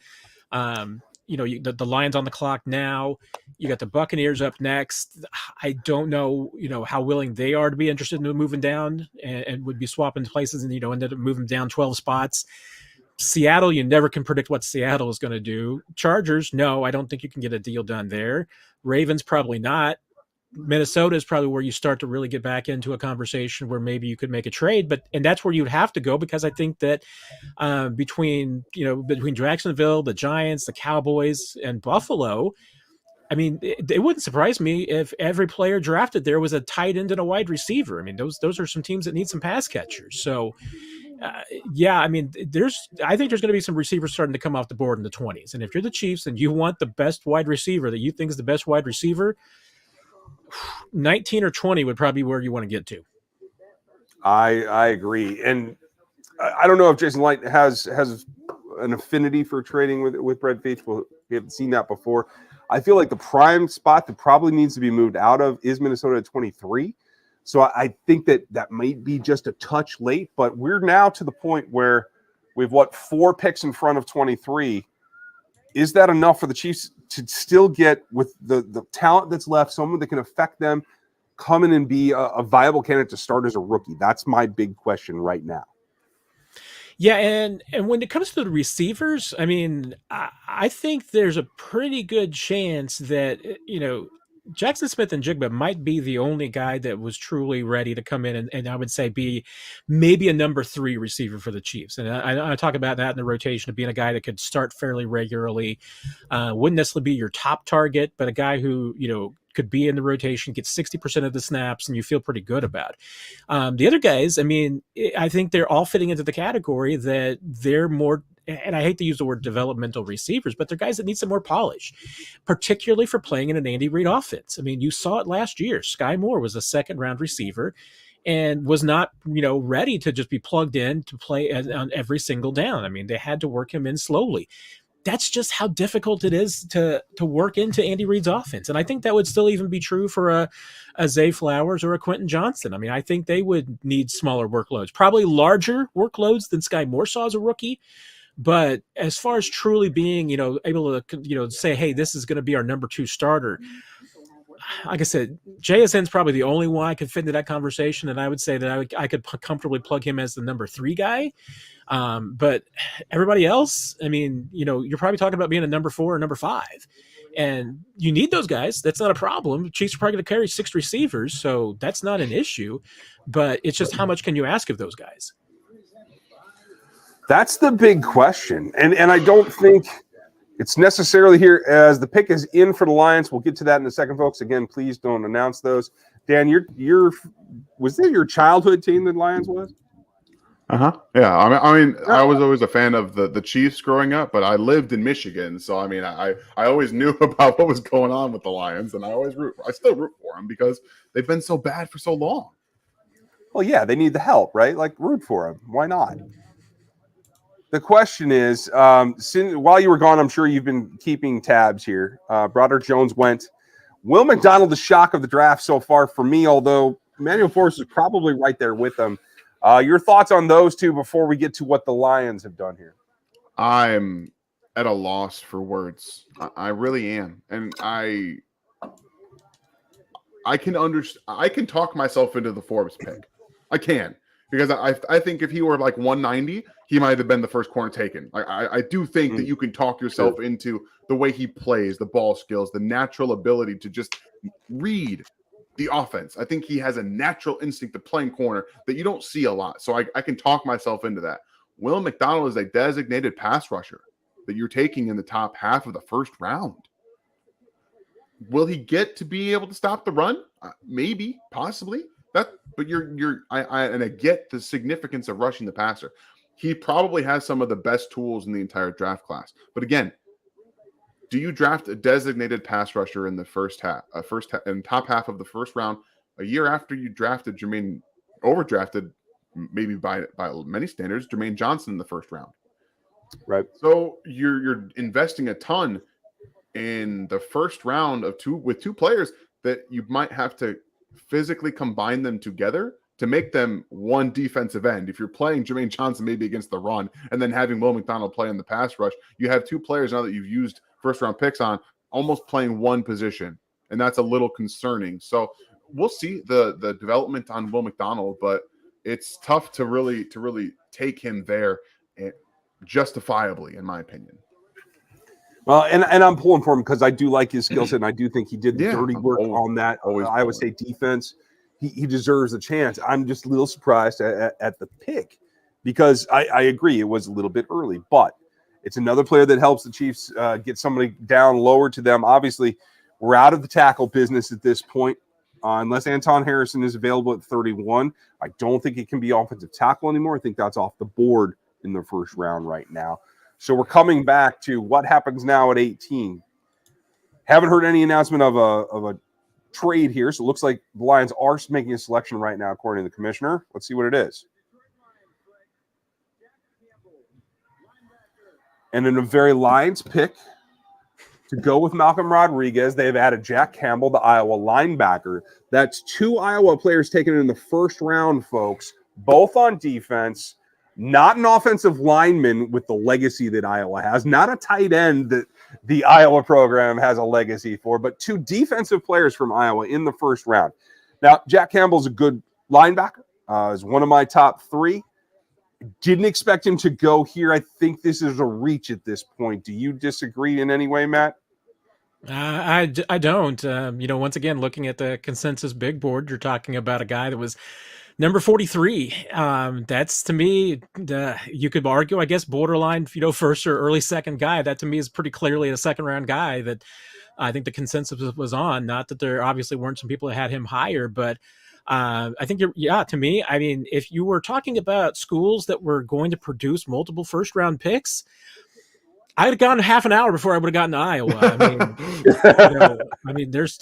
The Lions on the clock now. You got the Buccaneers up next. I don't know, how willing they are to be interested in moving down and would be swapping places and, ended up moving down 12 spots. Seattle, you never can predict what Seattle is going to do. Chargers, no, I don't think you can get a deal done there. Ravens, probably not. Minnesota is probably where you start to really get back into a conversation where maybe you could make a trade, and that's where you'd have to go because I think that between Jacksonville, the Giants, the Cowboys, and Buffalo, I mean, it wouldn't surprise me if every player drafted there was a tight end and a wide receiver. I mean, those are some teams that need some pass catchers. So, I think there's going to be some receivers starting to come off the board in the 20s. And if you're the Chiefs and you want the best wide receiver that you think is the best wide receiver, 19 or 20 would probably be where you want to get to. I agree. And I don't know if Jason Light has an affinity for trading with Brett Veach. We haven't seen that before. I feel like the prime spot that probably needs to be moved out of is Minnesota at 23. So I think that might be just a touch late, but we're now to the point where we've 4 picks in front of 23. Is that enough for the Chiefs to still get, with the talent that's left, someone that can affect them, come in and be a viable candidate to start as a rookie? That's my big question right now. Yeah, and when it comes to the receivers, I mean, I think there's a pretty good chance that, Jackson Smith-Njigba might be the only guy that was truly ready to come in and I would say be maybe a number 3 receiver for the Chiefs. And I talk about that in the rotation of being a guy that could start fairly regularly, wouldn't necessarily be your top target, but a guy who, could be in the rotation, get 60% of the snaps, and you feel pretty good about. The other guys, I mean, I think they're all fitting into the category that they're more, and I hate to use the word developmental receivers, but they're guys that need some more polish, particularly for playing in an Andy Reid offense. I mean, you saw it last year. Sky Moore was a second-round receiver and was not, ready to just be plugged in to play on every single down. I mean, they had to work him in slowly. That's just how difficult it is to work into Andy Reid's offense. And I think that would still even be true for a Zay Flowers or a Quentin Johnston. I mean, I think they would need smaller workloads, probably larger workloads than Sky Moore saw as a rookie. But as far as truly being, able to, say, hey, this is going to be our number 2 starter, like I said, JSN's probably the only one I could fit into that conversation. And I would say that I could comfortably plug him as the number 3 guy. But everybody else, I mean, you're probably talking about being a number 4 or number 5. And you need those guys. That's not a problem. Chiefs are probably going to carry 6 receivers, so that's not an issue. But it's just how much can you ask of those guys? That's the big question. And I don't think it's necessarily here as the pick is in for the Lions. We'll get to that in a second, folks. Again, please don't announce those. Dan, was it your childhood team that Lions was? Yeah. I mean, I was always a fan of the Chiefs growing up, but I lived in Michigan, so I mean, I always knew about what was going on with the Lions, and I still root for them because they've been so bad for so long. Well, yeah, they need the help, right? Like, root for them. Why not? The question is, while you were gone, I'm sure you've been keeping tabs here. Broderick Jones went. Will McDonald, the shock of the draft so far for me, although Emmanuel Forrest is probably right there with them. Your thoughts on those two before we get to what the Lions have done here? I'm at a loss for words. I really am. And I can talk myself into the Forbes pick. I can. because I think if he were like 190, he might have been the first corner taken. I do think that you can talk yourself into the way he plays, the ball skills, the natural ability to just read the offense. I think he has a natural instinct to playing corner that you don't see a lot. So I can talk myself into that. Will McDonald is a designated pass rusher that you're taking in the top half of the first round. Will he get to be able to stop the run? Maybe, possibly. But I get the significance of rushing the passer. He probably has some of the best tools in the entire draft class. But again, do you draft a designated pass rusher in the in top half of the first round a year after you drafted overdrafted, maybe by many standards, Jermaine Johnson in the first round? Right. So you're investing a ton in the first round with two players that you might have to physically combine them together to make them one defensive end. If you're playing Jermaine Johnson maybe against the run and then having Will McDonald play in the pass rush, you have two players now that you've used first round picks on almost playing one position. And that's a little concerning. So we'll see the development on Will McDonald, but it's tough to really take him there justifiably, in my opinion. Well, and I'm pulling for him because I do like his skill set, and I do think he did the dirty work on that Iowa State defense. He deserves a chance. I'm just a little surprised at the pick because I agree it was a little bit early, but it's another player that helps the Chiefs get somebody down lower to them. Obviously, we're out of the tackle business at this point. Unless Anton Harrison is available at 31, I don't think it can be offensive tackle anymore. I think that's off the board in the first round right now. So we're coming back to what happens now at 18. Haven't heard any announcement of a trade here, so it looks like the Lions are making a selection right now, according to the commissioner. Let's see what it is. And in a very Lions pick to go with Malcolm Rodriguez, they have added Jack Campbell, the Iowa linebacker. That's two Iowa players taken in the first round, folks, both on defense. Not an offensive lineman with the legacy that Iowa has, not a tight end that the Iowa program has a legacy for, but two defensive players from Iowa in the first round. Now, Jack Campbell's a good linebacker, is one of my top three. Didn't expect him to go here. I think this is a reach at this point. Do you disagree in any way, Matt? I don't. Once again, looking at the consensus big board, you're talking about a guy that was number 43. That's to me, you could argue, I guess, borderline, first or early second guy. That to me is pretty clearly a second round guy that I think the consensus was on. Not that there obviously weren't some people that had him higher, but I think to me, I mean, if you were talking about schools that were going to produce multiple first round picks, I'd have gone half an hour before I would have gotten to Iowa. I mean, there's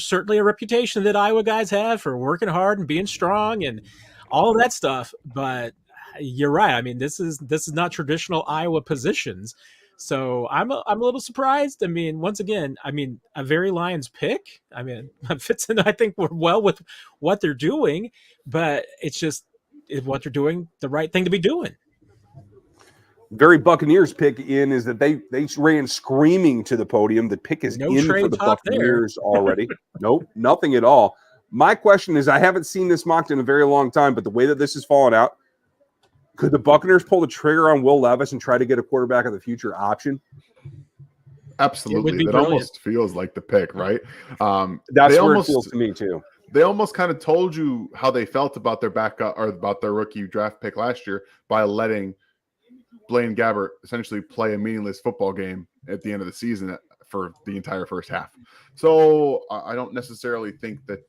certainly a reputation that Iowa guys have for working hard and being strong and all of that stuff. But you're right. I mean, this is not traditional Iowa positions. So I'm a little surprised. I mean, once again, a very Lions pick. I mean, fits in, I think, we're well with what they're doing, but it's just what they're doing the right thing to be doing. Very Buccaneers pick in is that they ran screaming to the podium. The pick is in for the Buccaneers already. Nope, nothing at all. My question is, I haven't seen this mocked in a very long time, but the way that this has fallen out, could the Buccaneers pull the trigger on Will Levis and try to get a quarterback of the future option? Absolutely. That almost feels like the pick, right? That's where it feels to me too. They almost kind of told you how they felt about their backup or about their rookie draft pick last year by letting Blaine Gabbert essentially play a meaningless football game at the end of the season for the entire first half. So I don't necessarily think that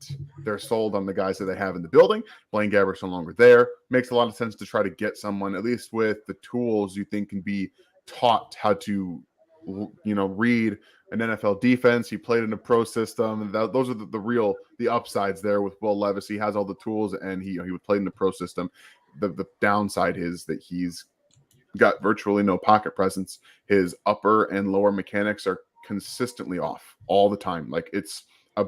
they're sold on the guys that they have in the building. Blaine Gabbert's no longer there. Makes a lot of sense to try to get someone, at least with the tools you think can be taught how to, read an NFL defense. He played in a pro system. Those are the upsides there with Will Levis. He has all the tools, and he would play in the pro system. The downside is that he's got virtually no pocket presence. His upper and lower mechanics are consistently off all the time. Like, it's a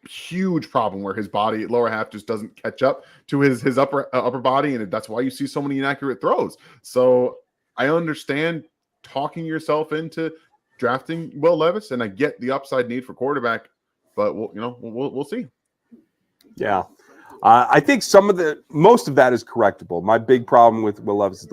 huge problem where his body lower half just doesn't catch up to his upper body, and that's why you see so many inaccurate throws. So I understand talking yourself into drafting Will Levis, and I get the upside need for quarterback, but we'll see. Yeah. I think most of that is correctable. My big problem with Will Levis is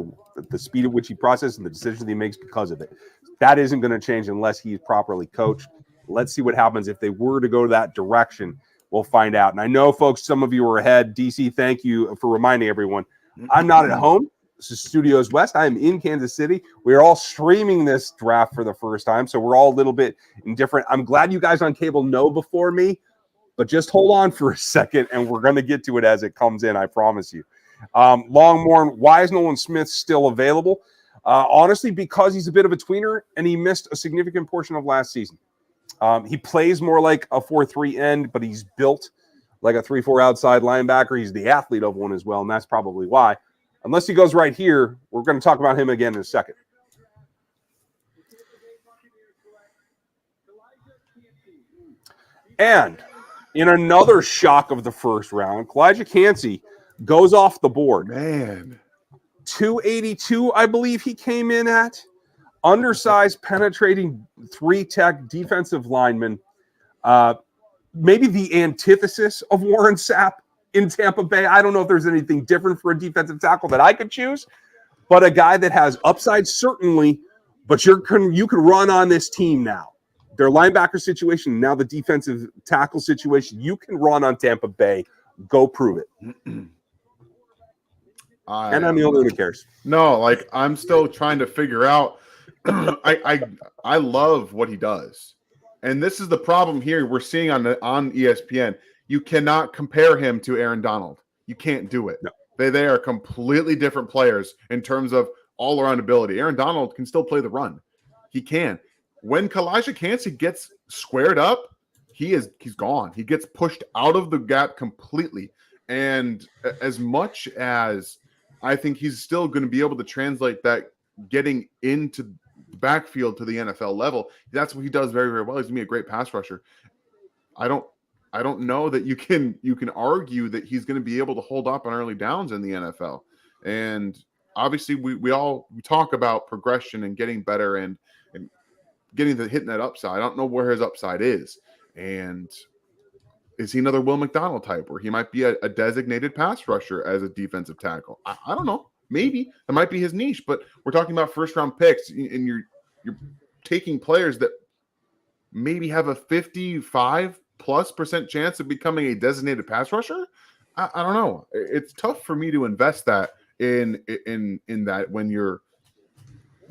the speed at which he processes and the decisions he makes because of it. That isn't going to change unless he's properly coached. Let's see what happens if they were to go that direction. We'll find out. And I know, folks, some of you are ahead. DC, thank you for reminding everyone. I'm not at home. This is Studios West. I am in Kansas City. We are all streaming this draft for the first time, so we're all a little bit indifferent. I'm glad you guys on cable know before me, but just hold on for a second, and we're going to get to it as it comes in, I promise you. Longmorn, why is Nolan Smith still available? Honestly, because he's a bit of a tweener, and he missed a significant portion of last season. He plays more like a 4-3 end, but he's built like a 3-4 outside linebacker. He's the athlete of one as well, and that's probably why. Unless he goes right here, we're going to talk about him again in a second. And in another shock of the first round, Elijah Cansey goes off the board. Man. 282, I believe he came in at. Undersized, penetrating 3-tech defensive lineman. Maybe the antithesis of Warren Sapp in Tampa Bay. I don't know if there's anything different for a defensive tackle that I could choose, but a guy that has upside, certainly, but you can run on this team now. Their linebacker situation, now the defensive tackle situation, you can run on Tampa Bay. Go prove it. And I'm the only one who cares. No, like I'm still trying to figure out. I love what he does. And this is the problem here we're seeing on ESPN. You cannot compare him to Aaron Donald. You can't do it. No. They are completely different players in terms of all-around ability. Aaron Donald can still play the run. He can. When Elijah Cansey gets squared up, he's gone. He gets pushed out of the gap completely. And as much as I think he's still going to be able to translate that getting into the backfield to the NFL level, that's what he does very, very well. He's going to be a great pass rusher. I don't know that you can argue that he's going to be able to hold up on early downs in the NFL. And obviously we talk about progression and getting better and getting hitting that upside. I don't know where his upside is. And is he another Will McDonald type where he might be a designated pass rusher as a defensive tackle? I don't know. Maybe that might be his niche, but we're talking about first round picks and you're taking players that maybe have a 55+% chance of becoming a designated pass rusher. I don't know. It's tough for me to invest that in that when you're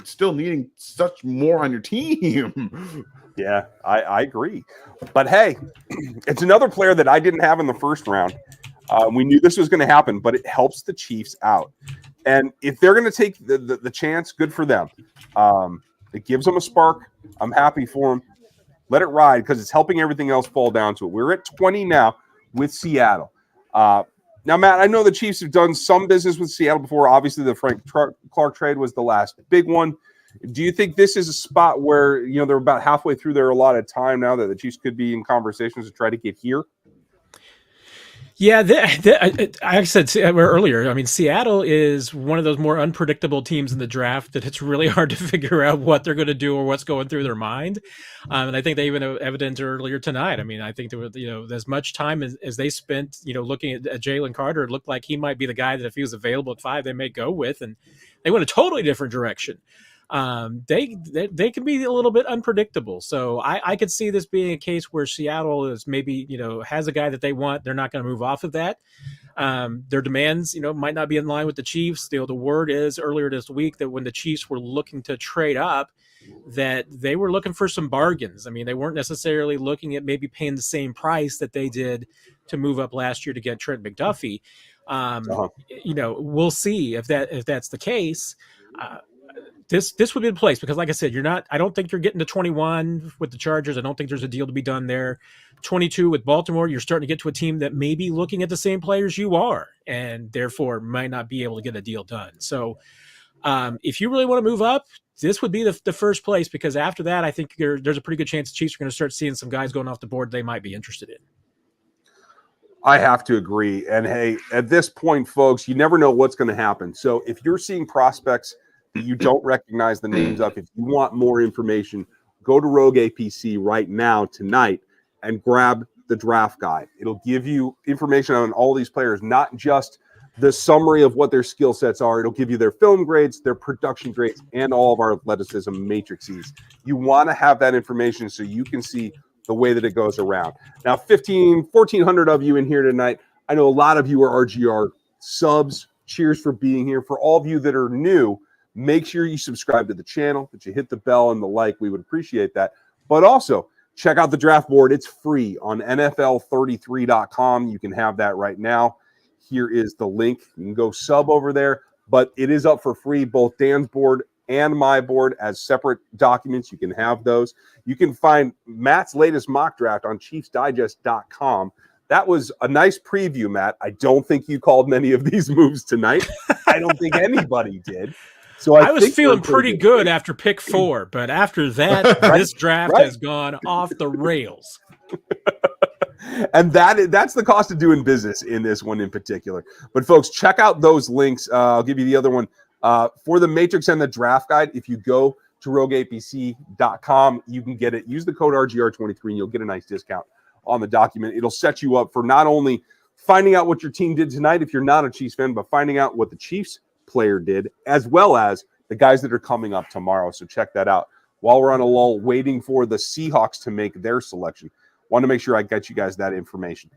still needing such more on your team. Yeah, I agree. But hey, it's another player that I didn't have in the first round. We knew this was going to happen, but it helps the Chiefs out. And if they're going to take the chance, good for them. It gives them a spark. I'm happy for them. Let it ride because it's helping everything else fall down to it. We're at 20 now with Seattle. Now, Matt, I know the Chiefs have done some business with Seattle before. Obviously, the Frank Clark trade was the last big one. Do you think this is a spot where, they're about halfway through their allotted time now that the Chiefs could be in conversations to try to get here? Yeah, I said earlier, I mean, Seattle is one of those more unpredictable teams in the draft that it's really hard to figure out what they're going to do or what's going through their mind. And I think they even evidenced earlier tonight. I mean, I think there was, as much time as they spent, looking at Jalen Carter, it looked like he might be the guy that if he was available at 5, they may go with, and they went a totally different direction. They can be a little bit unpredictable. So I could see this being a case where Seattle is maybe, has a guy that they want. They're not going to move off of that. Their demands, might not be in line with the Chiefs. The word is earlier this week that when the Chiefs were looking to trade up, that they were looking for some bargains. I mean, they weren't necessarily looking at maybe paying the same price that they did to move up last year to get Trent McDuffie. We'll see if that's the case. This would be the place because, like I said, I don't think you're getting to 21 with the Chargers. I don't think there's a deal to be done there. 22 with Baltimore, you're starting to get to a team that may be looking at the same players you are and therefore might not be able to get a deal done. So if you really want to move up, this would be the first place because after that, I think there's a pretty good chance the Chiefs are going to start seeing some guys going off the board they might be interested in. I have to agree. And hey, at this point, folks, you never know what's going to happen. So if you're seeing prospects that you don't recognize the names of, if you want more information, go to Rogue APC right now, tonight, and grab the draft guide. It'll give you information on all these players, not just the summary of what their skill sets are. It'll give you their film grades, their production grades, and all of our athleticism matrices. You want to have that information so you can see the way that it goes around. Now, 1,400 of you in here tonight. I know a lot of you are RGR subs. Cheers for being here. For all of you that are new, make sure you subscribe to the channel, that you hit the bell and the like. We would appreciate that. But also, check out the draft board. It's free on NFL33.com. You can have that right now. Here is the link. You can go sub over there, but it is up for free, both Dan's board and my board as separate documents. You can have those. You can find Matt's latest mock draft on ChiefsDigest.com. That was a nice preview, Matt. I don't think you called many of these moves tonight. I don't think anybody did. So I was feeling pretty good after pick 4, but after that, this draft has gone off the rails. And that's the cost of doing business in this one in particular. But folks, check out those links. I'll give you the other one. For the Matrix and the draft guide, if you go to rogueapc.com, you can get it. Use the code RGR23 and you'll get a nice discount on the document. It'll set you up for not only finding out what your team did tonight if you're not a Chiefs fan, but finding out what the Chiefs player did, as well as the guys that are coming up tomorrow. So check that out. While we're on a lull waiting for the Seahawks to make their selection, want to make sure I get you guys that information.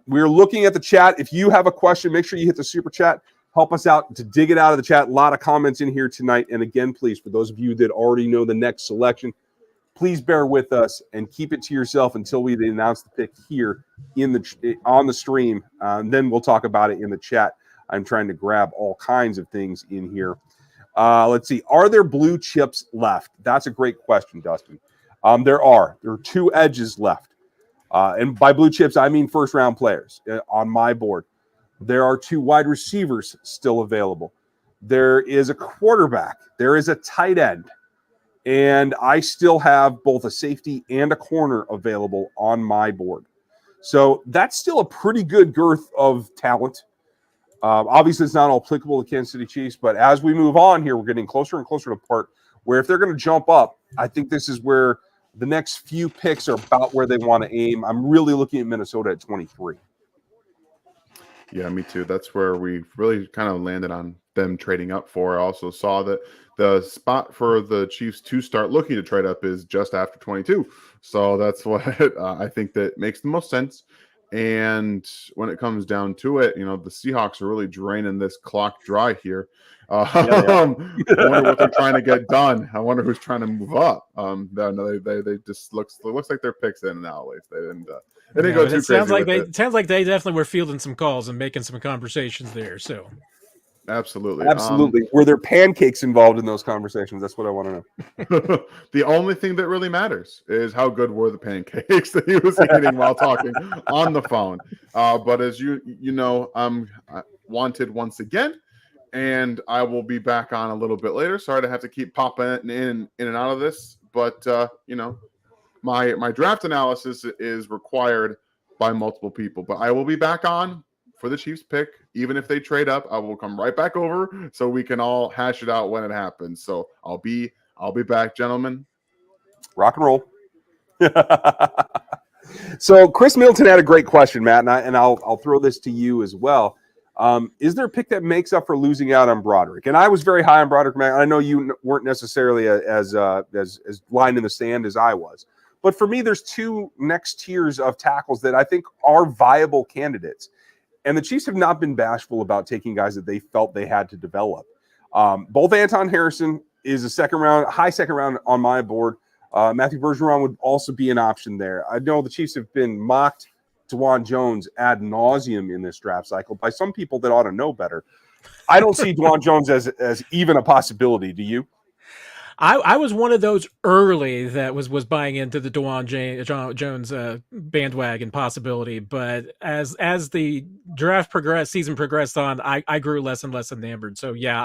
We're looking at the chat. If you have a question, make sure you hit the super chat. Help us out to dig it out of the chat. A lot of comments in here tonight. And again, please, for those of you that already know the next selection, please bear with us and keep it to yourself until we announce the pick here on the stream. Then we'll talk about it in the chat. I'm trying to grab all kinds of things in here. Let's see. Are there blue chips left? That's a great question, Dustin. There are 2 edges left. And by blue chips, I mean first-round players on my board. There are 2 wide receivers still available. There is a quarterback. There is a tight end. And I still have both a safety and a corner available on my board. So that's still a pretty good girth of talent. Obviously, it's not all applicable to Kansas City Chiefs, but as we move on here, we're getting closer and closer to the part where if they're going to jump up, I think this is where the next few picks are about where they want to aim. I'm really looking at Minnesota at 23. Yeah, me too. That's where we really kind of landed on them trading up for. I also saw that the spot for the Chiefs to start looking to trade up is just after 22. So that's what I think that makes the most sense. And when it comes down to it, the Seahawks are really draining this clock dry here. I wonder what they're trying to get done. I wonder who's trying to move up. They just looks like their picks in and out. They didn't go too crazy. It sounds like they definitely were fielding some calls and making some conversations there. So absolutely. Were there pancakes involved in those conversations? That's what I want to know. The only thing that really matters is how good were the pancakes that he was eating while talking on the phone. But as you know, I'm wanted once again. And I will be back on a little bit later. Sorry to have to keep popping in and out of this, but my draft analysis is required by multiple people. But I will be back on for the Chiefs pick, even if they trade up. I will come right back over so we can all hash it out when it happens. So I'll be back, gentlemen. Rock and roll. So Chris Middleton had a great question, Matt, and I'll throw this to you as well. Is there a pick that makes up for losing out on Broderick? And I was very high on Broderick. I know you weren't necessarily as lined in the sand as I was. But for me, there's 2 next tiers of tackles that I think are viable candidates. And the Chiefs have not been bashful about taking guys that they felt they had to develop. Both Anton Harrison is a high second round on my board. Matthew Bergeron would also be an option there. I know the Chiefs have been mocked Dwan Jones ad nauseum in this draft cycle by some people that ought to know better. I don't see Dwan Jones as even a possibility. Do you? I was one of those early that was buying into the Dwan Jones bandwagon possibility, but as the season progressed on, I grew less and less enamored. So yeah,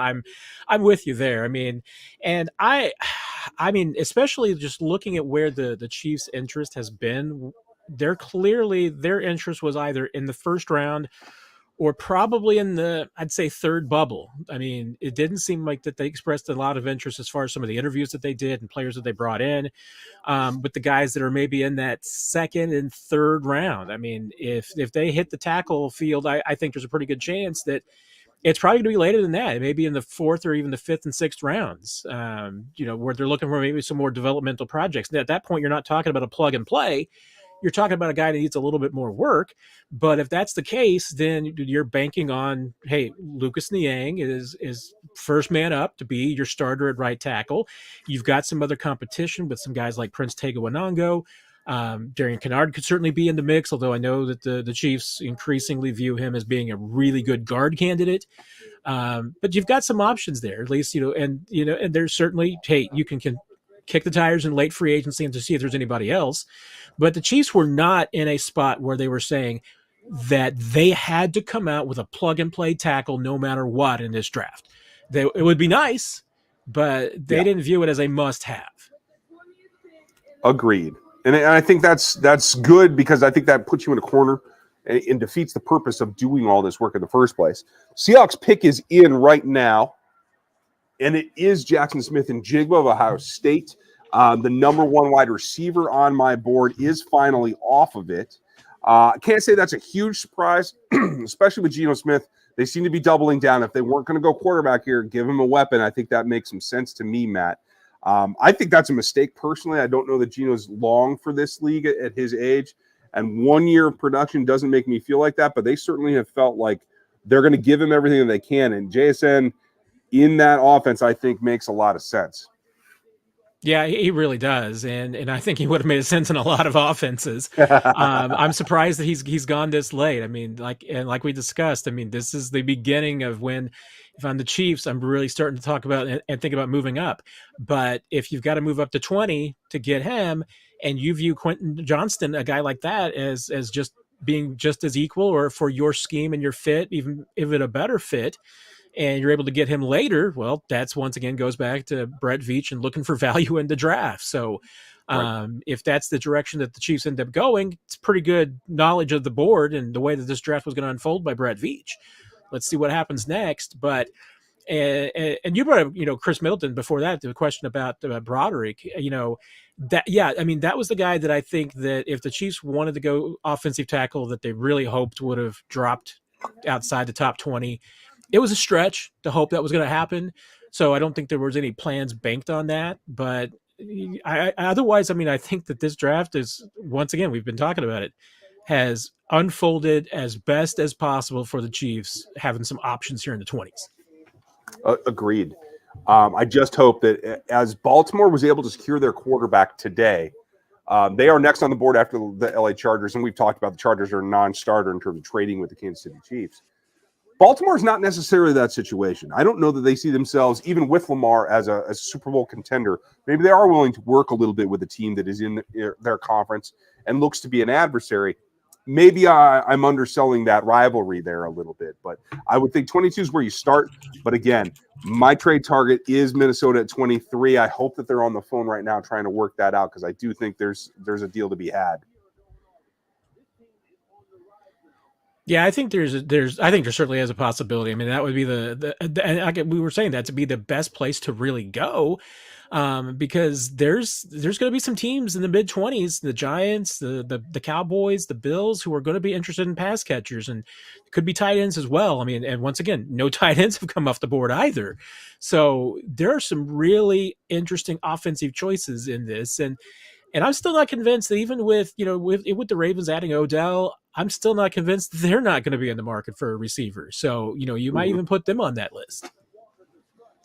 I'm with you there. I mean, especially just looking at where the Chiefs' interest has been, their interest was either in the first round or probably in the, I'd say, third bubble. I mean, it didn't seem like that they expressed a lot of interest as far as some of the interviews that they did and players that they brought in, with the guys that are maybe in that second and third round. I mean, if they hit the tackle field, I think there's a pretty good chance that it's probably going to be later than that, maybe in the fourth or even the fifth and sixth rounds, where they're looking for maybe some more developmental projects. At that point, you're not talking about a plug and play. You're talking about a guy that needs a little bit more work. But if that's the case, then you're banking on, hey, Lucas Niang is first man up to be your starter at right tackle. You've got some other competition with some guys like Prince Tega Wanongo. Darian Kennard could certainly be in the mix, although I know that the Chiefs increasingly view him as being a really good guard candidate. But you've got some options there, at least, and there's certainly, hey, you can kick the tires in late free agency and to see if there's anybody else. But the Chiefs were not in a spot where they were saying that they had to come out with a plug and play tackle no matter what in this draft. It would be nice, but they didn't view it as a must have. Agreed. And I think that's good, because I think that puts you in a corner and defeats the purpose of doing all this work in the first place. Seahawks pick is in right now, and it is Jackson Smith-Njigba of Ohio State. The number one wide receiver on my board is finally off of it. I can't say that's a huge surprise, especially with Geno Smith. They seem to be doubling down. If they weren't going to go quarterback here, give him a weapon. I think that makes some sense to me, Matt. I think that's a mistake personally. I don't know that Geno's long for this league at his age, and 1 year of production doesn't make me feel like that, but they certainly have felt like they're going to give him everything that they can, and JSN in that offense, I think, makes a lot of sense. Yeah, he really does, and I think he would have made sense in a lot of offenses. I'm surprised that he's gone this late. I mean, like we discussed, I mean, this is the beginning of when, if I'm the Chiefs, I'm really starting to talk about and think about moving up. But if you've got to move up to 20 to get him, and you view Quentin Johnston, a guy like that, as just being just as equal, or for your scheme and your fit, even if it a better fit, and you're able to get him later, well, that's once again goes back to Brett Veach and looking for value in the draft. So if that's the direction that the Chiefs end up going, it's pretty good knowledge of the board and the way that this draft was going to unfold by Brett Veach. Let's see what happens next. But and you brought up, Chris Middleton before that, the question about Broderick, that was the guy that I think that if the Chiefs wanted to go offensive tackle, that they really hoped would have dropped outside the top 20. It was a stretch to hope that was going to happen. So I don't think there was any plans banked on that. But otherwise, I think that this draft is, once again, we've been talking about it, has unfolded as best as possible for the Chiefs, having some options here in the 20s. Agreed. I just hope that as Baltimore was able to secure their quarterback today, they are next on the board after the LA Chargers. And we've talked about the Chargers are a non-starter in terms of trading with the Kansas City Chiefs. Baltimore is not necessarily that situation. I don't know that they see themselves, even with Lamar, as a Super Bowl contender. Maybe they are willing to work a little bit with a team that is in their conference and looks to be an adversary. Maybe I'm underselling that rivalry there a little bit, but I would think 22 is where you start. But again, my trade target is Minnesota at 23. I hope that they're on the phone right now trying to work that out, because I do think there's a deal to be had. Yeah, I think there certainly is a possibility. I mean, that would be we were saying that to be the best place to really go, because there's going to be some teams in the mid 20s, the Giants, the Cowboys, the Bills, who are going to be interested in pass catchers, and could be tight ends as well. I mean, and once again, no tight ends have come off the board either. So there are some really interesting offensive choices in this, and I'm still not convinced that even with the Ravens adding Odell, I'm still not convinced they're not going to be in the market for a receiver. So, you might even put them on that list.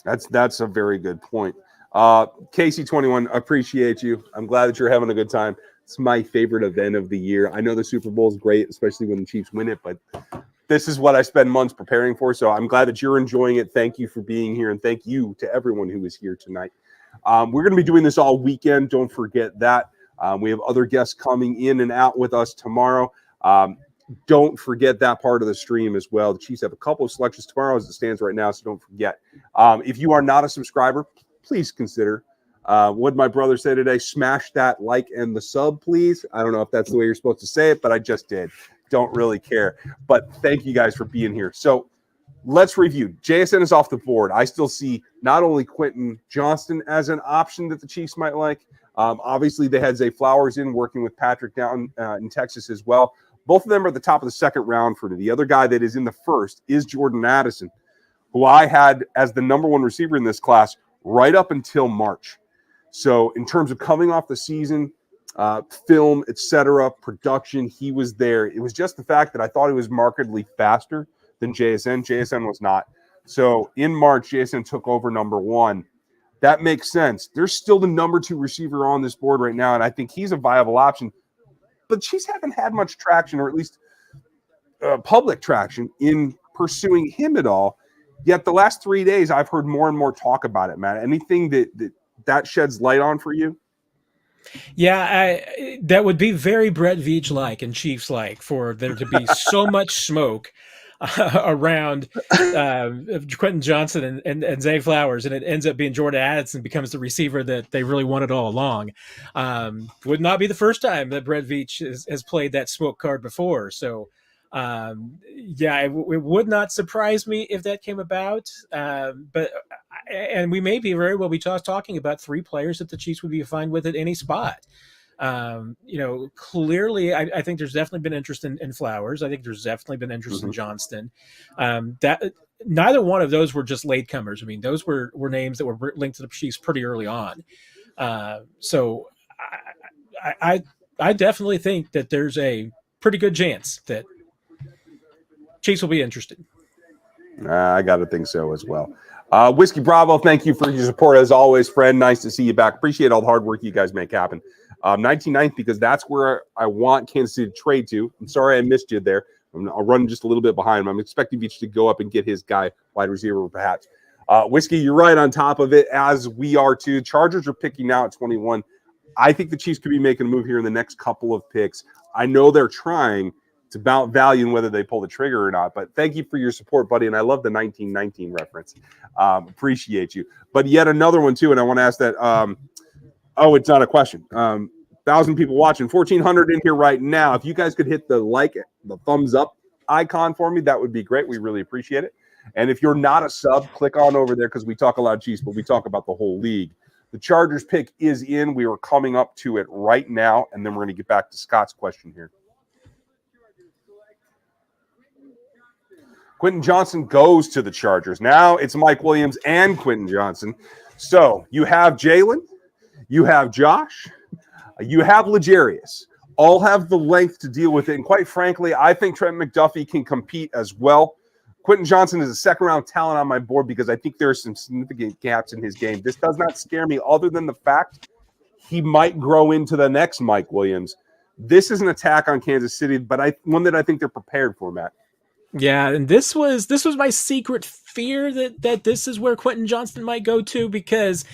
That's a very good point. KC21, appreciate you. I'm glad that you're having a good time. It's my favorite event of the year. I know the Super Bowl is great, especially when the Chiefs win it, but this is what I spend months preparing for. So I'm glad that you're enjoying it. Thank you for being here, and thank you to everyone who is here tonight. We're going to be doing this all weekend. Don't forget that. We have other guests coming in and out with us tomorrow. Don't forget that part of the stream as well. The Chiefs have a couple of selections tomorrow as it stands right now, so don't forget. If you are not a subscriber, please consider. What my brother said today, smash that like and the sub, please. I don't know if that's the way you're supposed to say it, but I just did. don't really care. But thank you guys for being here. So let's review. JSN is off the board. I still see not only Quentin Johnston as an option that the Chiefs might like. Obviously, they had Zay Flowers in working with Patrick down in Texas as well. Both of them are at the top of the second round for me. The other guy that is in the first is Jordan Addison, who I had as the number one receiver in this class right up until March. So in terms of coming off the season, film, etc., production, he was there. It was just the fact that I thought he was markedly faster than JSN. JSN was not. So in March, JSN took over number one. That makes sense. There's still the number two receiver on this board right now, and I think he's a viable option. But Chiefs haven't had much traction, or at least public traction, in pursuing him at all. Yet the last 3 days, I've heard more and more talk about it, Matt. Anything that sheds light on for you? Yeah, that would be very Brett Veach-like and Chiefs-like for there to be so much smoke around Quentin Johnston and Zay Flowers, and it ends up being Jordan Addison becomes the receiver that they really wanted all along. Would not be the first time that Brett Veach has played that smoke card before. So, it would not surprise me if that came about. And we may be very well be talking about three players that the Chiefs would be fine with at any spot. Clearly, I think there's definitely been interest in Flowers. I think there's definitely been interest in Johnston. That neither one of those were just latecomers. I mean, those were names that were linked to the Chiefs pretty early on. So I definitely think that there's a pretty good chance that Chiefs will be interested. I got to think so as well. Whiskey Bravo, thank you for your support as always, friend. Nice to see you back. Appreciate all the hard work you guys make happen. 1990, because that's where I want Kansas City to trade to. I'm sorry I missed you there. I'll run just a little bit behind him. I'm expecting Beach to go up and get his guy, wide receiver, perhaps. Whiskey, you're right on top of it, as we are too. Chargers are picking now at 21. I think the Chiefs could be making a move here in the next couple of picks. I know they're trying. It's about value and whether they pull the trigger or not. But thank you for your support, buddy. And I love the 1919 reference. Appreciate you. But yet another one, too, and I want to ask that. It's not a question. 1,000 people watching, 1,400 in here right now. If you guys could hit the thumbs up icon for me, that would be great. We really appreciate it. And if you're not a sub, click on over there because we talk a lot of Chiefs, but we talk about the whole league. The Chargers pick is in. We are coming up to it right now, and then we're going to get back to Scott's question here. Quentin Johnston goes to the Chargers. Now it's Mike Williams and Quentin Johnston. So you have Jalen, you have Josh, you have L'Jarius. All have the length to deal with it. And quite frankly, I think Trent McDuffie can compete as well. Quentin Johnston is a second-round talent on my board because I think there are some significant gaps in his game. This does not scare me other than the fact he might grow into the next Mike Williams. This is an attack on Kansas City, but one that I think they're prepared for, Matt. Yeah, and this was my secret fear that this is where Quentin Johnston might go to because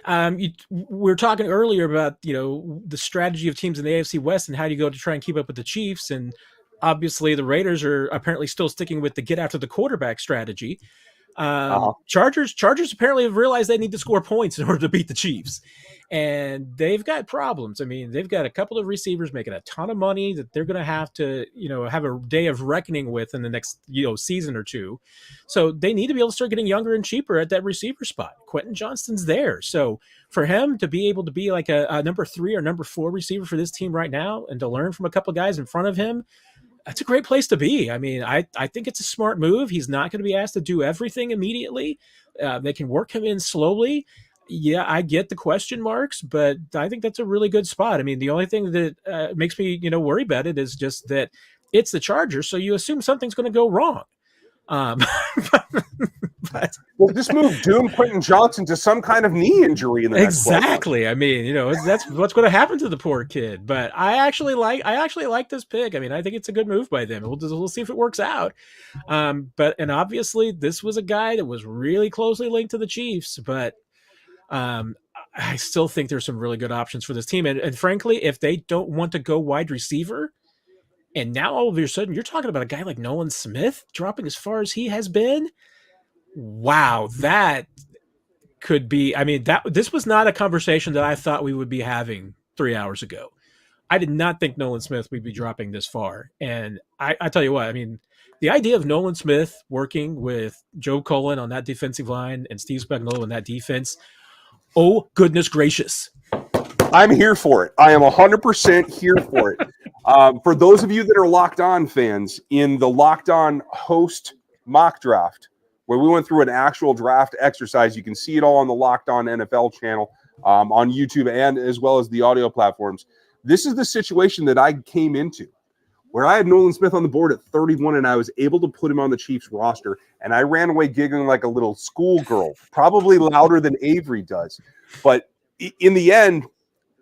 we were talking earlier about the strategy of teams in the AFC West and how do you go to try and keep up with the Chiefs, and obviously the Raiders are apparently still sticking with the get after the quarterback strategy. Chargers apparently have realized they need to score points in order to beat the Chiefs, and they've got problems. I mean, they've got a couple of receivers making a ton of money that they're going to have to, have a day of reckoning with in the next, season or two. So they need to be able to start getting younger and cheaper at that receiver spot. Quentin Johnston's there. So for him to be able to be like a number 3 or number 4 receiver for this team right now and to learn from a couple of guys in front of him, that's a great place to be. I mean, I think it's a smart move. He's not going to be asked to do everything immediately. They can work him in slowly. Yeah, I get the question marks, but I think that's a really good spot. I mean, the only thing that makes me, worry about it is just that it's the Chargers, so you assume something's going to go wrong. Well, this move doomed Quentin Johnston to some kind of knee injury in the next exactly. I mean, that's what's going to happen to the poor kid. But I actually like this pick. I mean, I think it's a good move by them. We'll see if it works out. And obviously, this was a guy that was really closely linked to the Chiefs. But I still think there's some really good options for this team. And frankly, if they don't want to go wide receiver, and now all of a sudden you're talking about a guy like Nolan Smith dropping as far as he has been. Wow, that could be. I mean, this was not a conversation that I thought we would be having 3 hours ago. I did not think Nolan Smith would be dropping this far. And I tell you what, I mean, the idea of Nolan Smith working with Joe Cullen on that defensive line and Steve Spagnuolo in that defense, oh, goodness gracious. I'm here for it. I am 100% here for it. For those of you that are Locked On fans, in the Locked On host mock draft, where we went through an actual draft exercise, you can see it all on the Locked On NFL channel, on YouTube, and as well as the audio platforms. This is the situation that I came into, where I had Nolan Smith on the board at 31, and I was able to put him on the Chiefs roster, and I ran away giggling like a little schoolgirl, probably louder than Avery does. But in the end,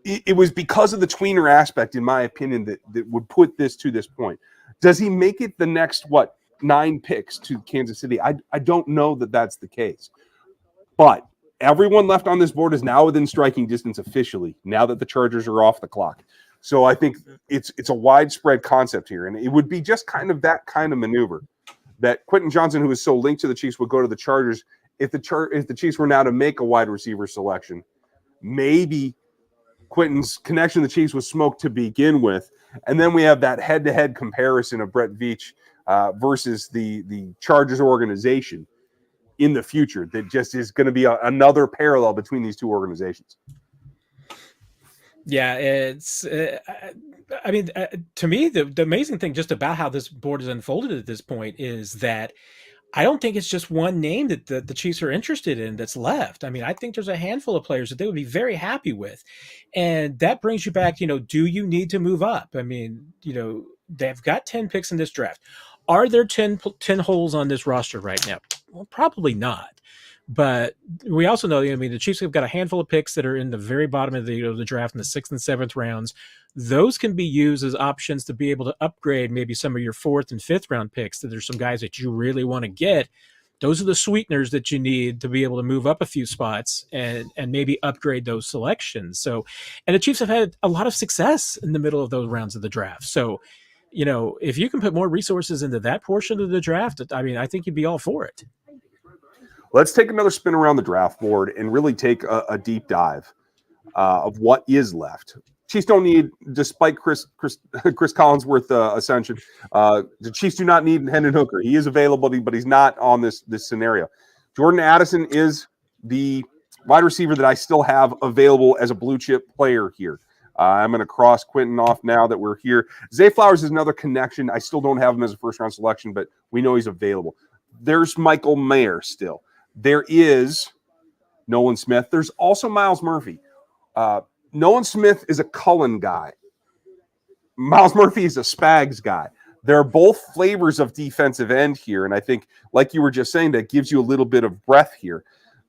it was because of the tweener aspect, in my opinion, that would put this to this point. Does he make it the next, 9 picks to Kansas City? I don't know that that's the case. But everyone left on this board is now within striking distance officially, now that the Chargers are off the clock. So I think it's a widespread concept here, and it would be just kind of that kind of maneuver that Quentin Johnson, who is so linked to the Chiefs, would go to the Chargers if the Chiefs were now to make a wide receiver selection. Maybe Quentin's connection to the Chiefs was smoked to begin with, and then we have that head-to-head comparison of Brett Veach versus the Chargers organization in the future. That just is going to be another parallel between these two organizations. Yeah, it's. I mean, to me, the amazing thing just about how this board is unfolded at this point is that I don't think it's just one name that the Chiefs are interested in that's left. I mean, I think there's a handful of players that they would be very happy with. And that brings you back, do you need to move up? I mean, they've got 10 picks in this draft. Are there 10 holes on this roster right now? Well, probably not. But we also know, the Chiefs have got a handful of picks that are in the very bottom of the draft in the 6th and 7th rounds. Those can be used as options to be able to upgrade maybe some of your 4th and 5th round picks. That there's some guys that you really want to get. Those are the sweeteners that you need to be able to move up a few spots and maybe upgrade those selections. So, and the Chiefs have had a lot of success in the middle of those rounds of the draft. So, if you can put more resources into that portion of the draft, I mean, I think you'd be all for it. Let's take another spin around the draft board and really take a deep dive of what is left. Chiefs don't need, despite Chris Collinsworth ascension, the Chiefs do not need Hendon Hooker. He is available, but he's not on this scenario. Jordan Addison is the wide receiver that I still have available as a blue chip player here. I'm going to cross Quentin off now that we're here. Zay Flowers is another connection. I still don't have him as a first-round selection, but we know he's available. There's Michael Mayer still. There is Nolan Smith. There's also Miles Murphy. Nolan Smith is a Cullen guy. Miles Murphy is a Spags guy. They're both flavors of defensive end here, and I think, like you were just saying, that gives you a little bit of breath here.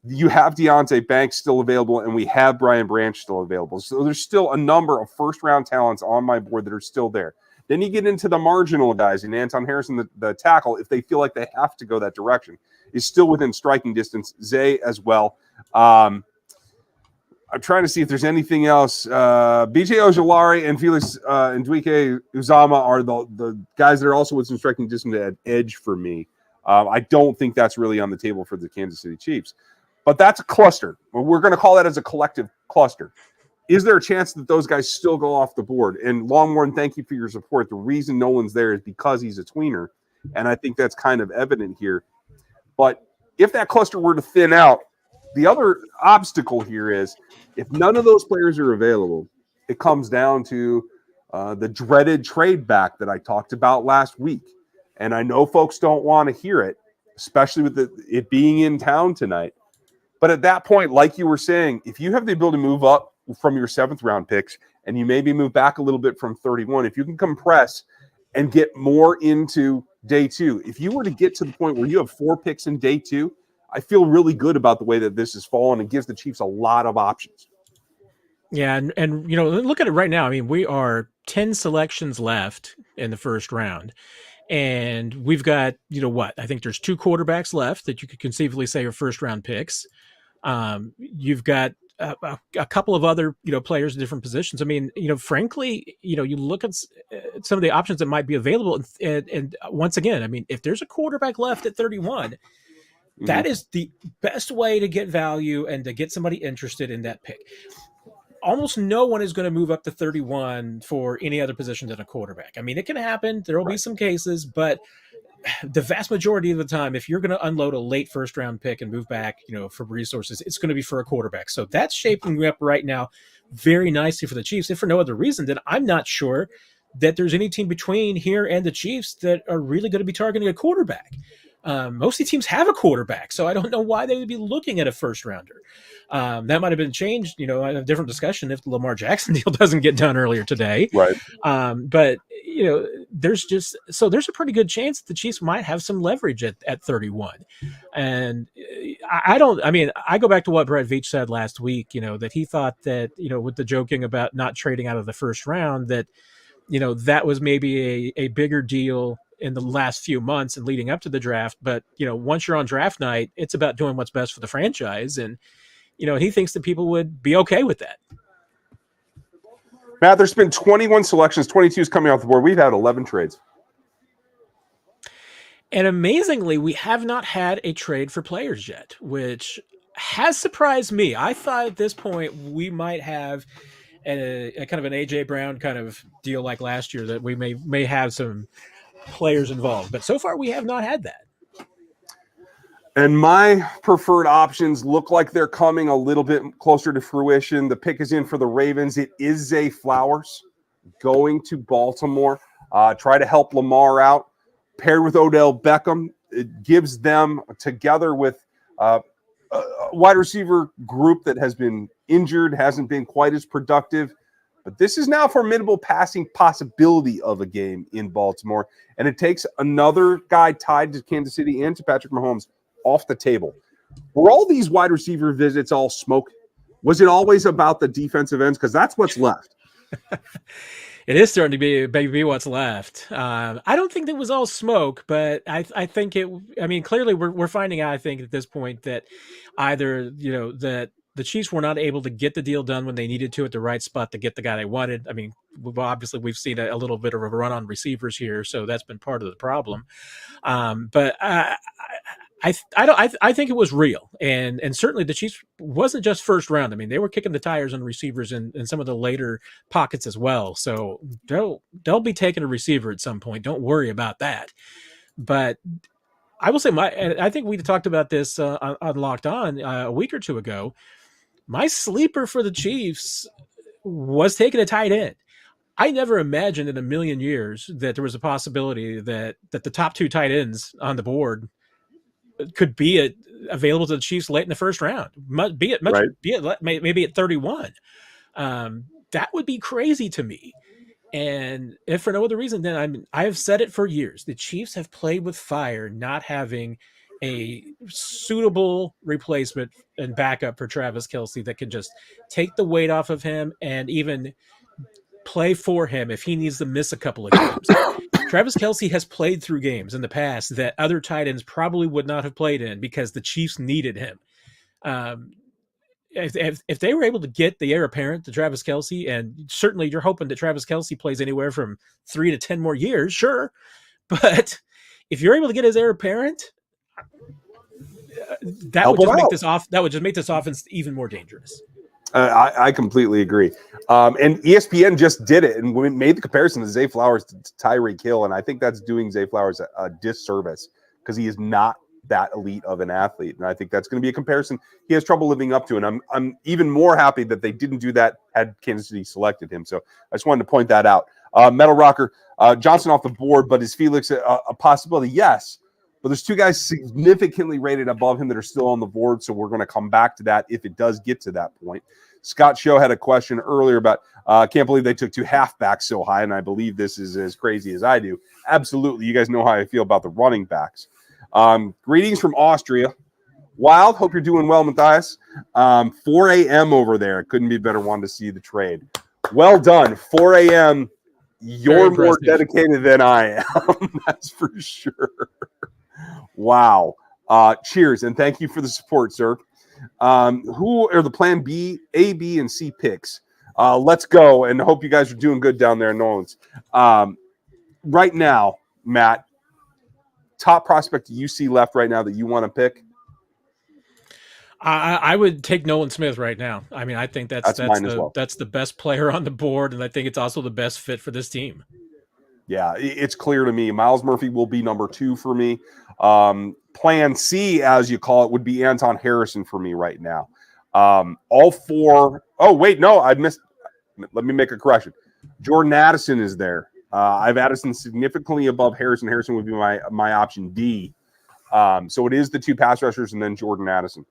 You have Deonte Banks still available, and we have Brian Branch still available. So there's still a number of first-round talents on my board that are still there. Then you get into the marginal guys, and Anton Harrison, the tackle, if they feel like they have to go that direction, is still within striking distance. Zay as well. I'm trying to see if there's anything else. BJ Ojolari and Felix Anduike-Uzomah are the guys that are also within striking distance at edge for me. I don't think that's really on the table for the Kansas City Chiefs. But that's a cluster. We're going to call that as a collective cluster. Is there a chance that those guys still go off the board? And Longmorn, thank you for your support. The reason Nolan's there is because he's a tweener, and I think that's kind of evident here. But if that cluster were to thin out, the other obstacle here is if none of those players are available, it comes down to the dreaded trade back that I talked about last week. And I know folks don't want to hear it, especially with it being in town tonight. But at that point, like you were saying, if you have the ability to move up from your 7th round picks and you maybe move back a little bit from 31, if you can compress and get more into day 2, if you were to get to the point where you have 4 picks in day 2, I feel really good about the way that this has fallen and gives the Chiefs a lot of options. Yeah, and look at it right now. I mean, we are 10 selections left in the first round. And we've got, I think there's 2 quarterbacks left that you could conceivably say are first-round picks. You've got a couple of other, players in different positions. I mean, frankly, you look at some of the options that might be available. And once again, I mean, if there's a quarterback left at 31, that is the best way to get value and to get somebody interested in that pick. almost no one is going to move up to 31 for any other position than a quarterback. I mean, it can happen. There will be some cases, but the vast majority of the time, if you're going to unload a late first round pick and move back, for resources, it's going to be for a quarterback. So that's shaping up right now very nicely for the Chiefs. If for no other reason, then I'm not sure that there's any team between here and the Chiefs that are really going to be targeting a quarterback. Most of the teams have a quarterback, so I don't know why they would be looking at a first rounder. That might have been changed, a different discussion if the Lamar Jackson deal doesn't get done earlier today. Right. But there's a pretty good chance that the Chiefs might have some leverage at 31. And I go back to what Brett Veach said last week, that he thought that, with the joking about not trading out of the first round, that, that was maybe a bigger deal in the last few months and leading up to the draft. But, once you're on draft night, it's about doing what's best for the franchise. And, he thinks that people would be okay with that. Matt, there's been 21 selections, 22 is coming off the board. We've had 11 trades. And amazingly, we have not had a trade for players yet, which has surprised me. I thought at this point we might have a kind of an AJ Brown kind of deal like last year, that we may have some players involved. But so far we have not had that. And my preferred options look like they're coming a little bit closer to fruition. The pick is in for the Ravens. It is Zay Flowers going to Baltimore. Try to help Lamar out. Paired with Odell Beckham, it gives them, together with a wide receiver group that has been injured, hasn't been quite as productive. But this is now a formidable passing possibility of a game in Baltimore. And it takes another guy tied to Kansas City and to Patrick Mahomes off the table. Were all these wide receiver visits all smoke? Was it always about the defensive ends? Because that's what's left. It is starting to be what's left. I don't think that was all smoke, but I think clearly we're finding out, I think, at this point, that either, that the Chiefs were not able to get the deal done when they needed to at the right spot to get the guy they wanted. I mean, we've seen a little bit of a run on receivers here, so that's been part of the problem. But I think it was real, and certainly the Chiefs wasn't just first round. I mean, they were kicking the tires on receivers in some of the later pockets as well. So they'll be taking a receiver at some point. Don't worry about that. But I will say, I think we talked about this on Locked On a week or two ago. My sleeper for the Chiefs was taking a tight end. I never imagined in a million years that there was a possibility that the top two tight ends on the board could be available to the Chiefs late in the first round. Maybe at 31. That would be crazy to me. And if for no other reason, then I have said it for years. The Chiefs have played with fire, not having a suitable replacement and backup for Travis Kelce that can just take the weight off of him and even play for him if he needs to miss a couple of games. Travis Kelce has played through games in the past that other tight ends probably would not have played in because the Chiefs needed him. If they were able to get the heir apparent to Travis Kelce, and certainly you're hoping that Travis Kelce plays anywhere from 3 to 10 more years, sure. But if you're able to get his heir apparent, that would just make this offense even more dangerous. I completely agree. And ESPN just did it and we made the comparison of Zay Flowers to Tyreek Hill. And I think that's doing Zay Flowers a disservice because he is not that elite of an athlete. And I think that's going to be a comparison he has trouble living up to. And I'm even more happy that they didn't do that had Kansas City selected him. So I just wanted to point that out. Metal Rocker, Johnson off the board, but is Felix a possibility? Yes. But there's two guys significantly rated above him that are still on the board, so we're going to come back to that if it does get to that point. Scott Show had a question earlier about, can't believe they took two halfbacks so high, and I believe this is as crazy as I do. Absolutely. You guys know how I feel about the running backs. Greetings from Austria. Wild, hope you're doing well, Matthias. 4 a.m. over there. Couldn't be a better one to see the trade. Well done. 4 a.m. You're more dedicated than I am. That's for sure. Wow. Cheers, and thank you for the support, sir. Who are the plan B, A, B, and C picks? Let's go, and hope you guys are doing good down there in New Orleans. Right now, Matt, top prospect you see left right now that you want to pick? I would take Nolan Smith right now. I mean, I think That's mine as well. that's the best player on the board, and I think it's also the best fit for this team. Yeah, it's clear to me. Miles Murphy will be number 2 for me. Plan C, as you call it, would be Anton Harrison for me right now. All 4. Oh, wait, no, I missed. Let me make a correction. Jordan Addison is there. I've Addison significantly above Harrison. Harrison would be my option D. So it is the 2 pass rushers and then Jordan Addison.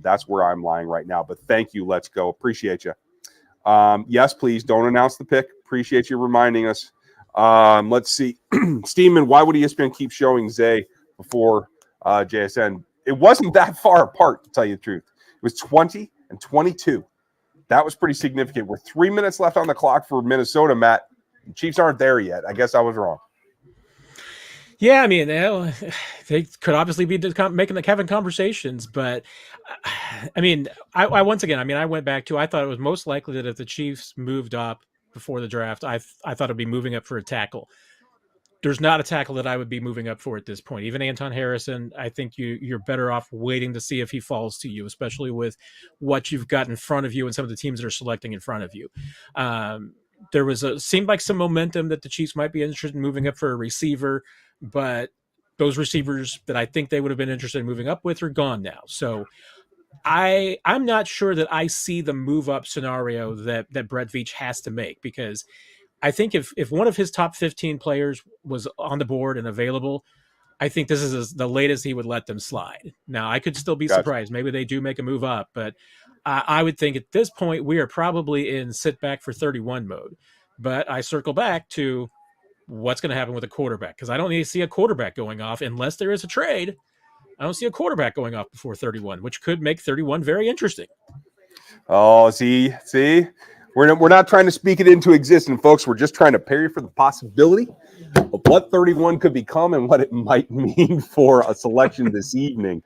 That's where I'm lying right now. But thank you. Let's go. Appreciate you. Yes, please don't announce the pick. Appreciate you reminding us. Let's see. Steeman, why would ESPN keep showing Zay before JSN? It wasn't that far apart, to tell you the truth. It was 20 and 22. That was pretty significant. We're 3 minutes left on the clock for Minnesota, Matt. The Chiefs aren't there yet. I guess I was wrong. Yeah, I mean, they could obviously be making the Kevin conversations, but I mean, I once again, I mean, I went back to, I thought it was most likely that if the Chiefs moved up before the draft, I thought it'd be moving up for a tackle. There's not a tackle that I would be moving up for at this point. Even Anton Harrison, I think you're better off waiting to see if he falls to you, especially with what you've got in front of you and some of the teams that are selecting in front of you. There seemed like some momentum that the Chiefs might be interested in moving up for a receiver, but those receivers that I think they would have been interested in moving up with are gone now. So I'm not sure that I see the move up scenario that Brett Veach has to make, because I think if one of his top 15 players was on the board and available, I think this is the latest he would let them slide. Now, I could still be surprised. Maybe they do make a move up, but I would think at this point we are probably in sit back for 31 mode. But I circle back to what's going to happen with a quarterback, because I don't need to see a quarterback going off unless there is a trade. I don't see a quarterback going off before 31, which could make 31 very interesting. Oh, see, we're not trying to speak it into existence, folks. We're just trying to prepare you for the possibility of what 31 could become and what it might mean for a selection this evening.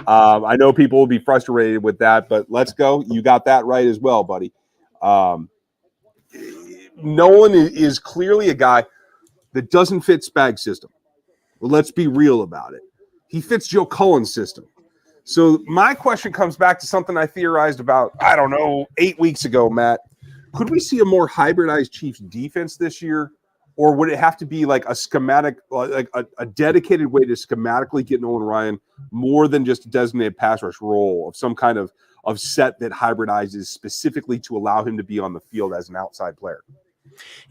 I know people will be frustrated with that, but let's go. You got that right as well, buddy. Nolan is clearly a guy that doesn't fit Spag's system. Well, let's be real about it. He fits Joe Cullen's system. So my question comes back to something I theorized about, 8 weeks ago, Matt. Could we see a more hybridized Chiefs defense this year? Or would it have to be like a schematic, like a dedicated way to schematically get Nolan Ryan more than just a designated pass rush role of some kind of set that hybridizes specifically to allow him to be on the field as an outside player?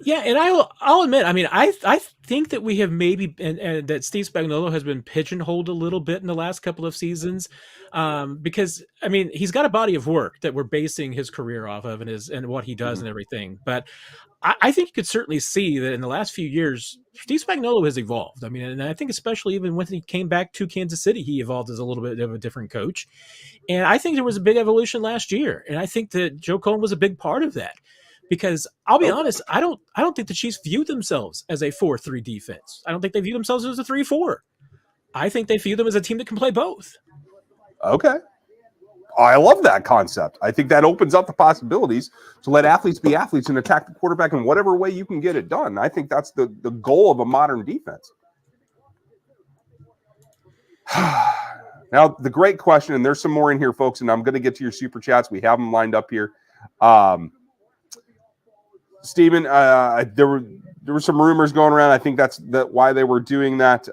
Yeah, and I'll admit, I mean, I think that we have maybe, and that Steve Spagnuolo has been pigeonholed a little bit in the last couple of seasons, because I mean, he's got a body of work that we're basing his career off of, and what he does and everything. But I think you could certainly see that in the last few years, Steve Spagnuolo has evolved. I mean, and I think especially even when he came back to Kansas City, he evolved as a little bit of a different coach. And I think there was a big evolution last year, and I think that Joe Cullen was a big part of that. Because I'll be honest, I don't think the Chiefs view themselves as a 4-3 defense. I don't think they view themselves as a 3-4. I think they view them as a team that can play both. Okay. I love that concept. I think that opens up the possibilities to let athletes be athletes and attack the quarterback in whatever way you can get it done. I think that's the goal of a modern defense. Now, the great question, and there's some more in here, folks, and I'm going to get to your super chats. We have them lined up here. Steven, there were some rumors going around. I think that's why they were doing that.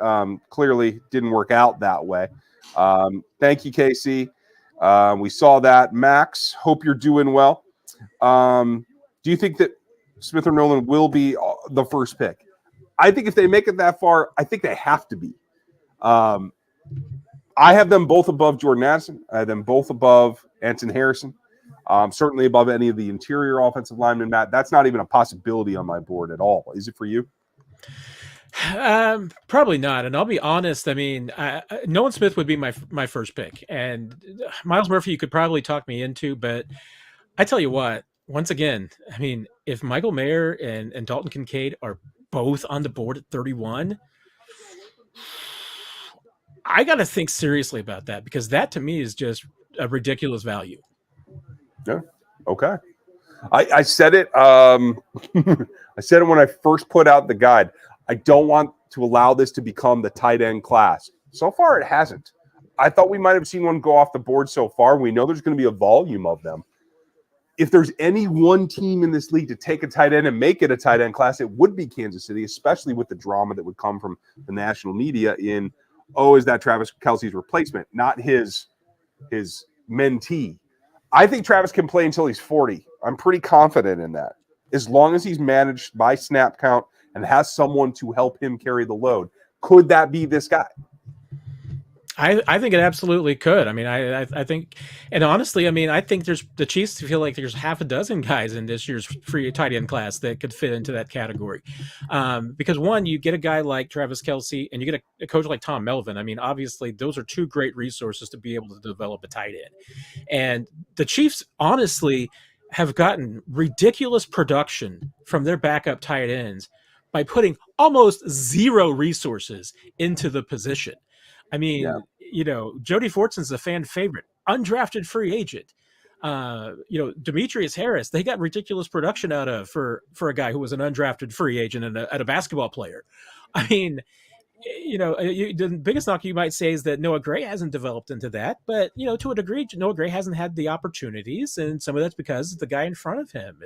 Clearly didn't work out that way. Thank you, Casey. We saw that. Max, hope you're doing well. Do you think that Smith or Nolan will be the first pick? I think if they make it that far, I think they have to be. I have them both above Jordan Addison. I have them both above Anton Harrison. Certainly above any of the interior offensive linemen, Matt. That's not even a possibility on my board at all. Is it for you? Probably not. And I'll be honest. I mean, Nolan Smith would be my first pick, and Miles Murphy you could probably talk me into. But I tell you what, once again, I mean, if Michael Mayer and Dalton Kincaid are both on the board at 31, I got to think seriously about that, because that to me is just a ridiculous value. Yeah. Okay. I said it. I said it when I first put out the guide. I don't want to allow this to become the tight end class. So far, it hasn't. I thought we might have seen one go off the board so far. We know there's going to be a volume of them. If there's any one team in this league to take a tight end and make it a tight end class, it would be Kansas City, especially with the drama that would come from the national media in, is that Travis Kelce's replacement, not his mentee. I think Travis can play until he's 40. I'm pretty confident in that. As long as he's managed by snap count and has someone to help him carry the load. Could that be this guy? I think it absolutely could. I mean, I think, and honestly, I mean, I think the Chiefs feel like there's half a dozen guys in this year's free tight end class that could fit into that category. Because one, you get a guy like Travis Kelce and you get a coach like Tom Melvin. I mean, obviously those are two great resources to be able to develop a tight end. And the Chiefs honestly have gotten ridiculous production from their backup tight ends by putting almost zero resources into the position. I mean, Jody Fortson's a fan favorite, undrafted free agent. Demetrius Harris, they got ridiculous production out of for a guy who was an undrafted free agent and a basketball player. I mean, the biggest knock you might say is that Noah Gray hasn't developed into that, but to a degree, Noah Gray hasn't had the opportunities, and some of that's because of the guy in front of him.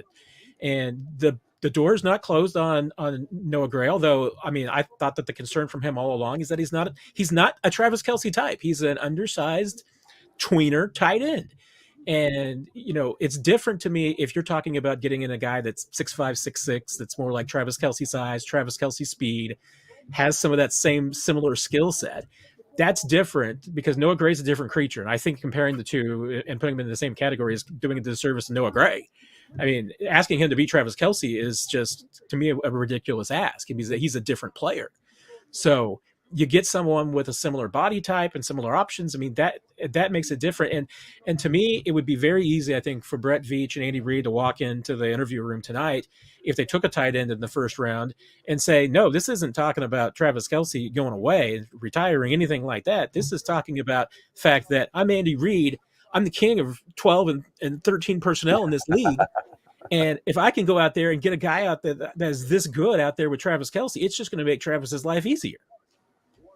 And the door is not closed on Noah Gray, although, I mean, I thought that the concern from him all along is that he's not a Travis Kelce type. He's an undersized tweener tight end. And, it's different to me if you're talking about getting in a guy that's 6'5", 6'6", that's more like Travis Kelce size, Travis Kelce speed, has some of that similar skill set. That's different because Noah Gray's a different creature. And I think comparing the two and putting them in the same category is doing a disservice to Noah Gray. I mean, asking him to beat Travis Kelce is just, to me, a ridiculous ask. He's a different player. So you get someone with a similar body type and similar options. I mean, that makes it different. And to me, it would be very easy, I think, for Brett Veach and Andy Reid to walk into the interview room tonight if they took a tight end in the first round and say, no, this isn't talking about Travis Kelce going away, retiring, anything like that. This is talking about the fact that I'm Andy Reid. I'm the king of 12 and 13 personnel in this league. And if I can go out there and get a guy out there that is this good out there with Travis Kelce, it's just going to make Travis's life easier.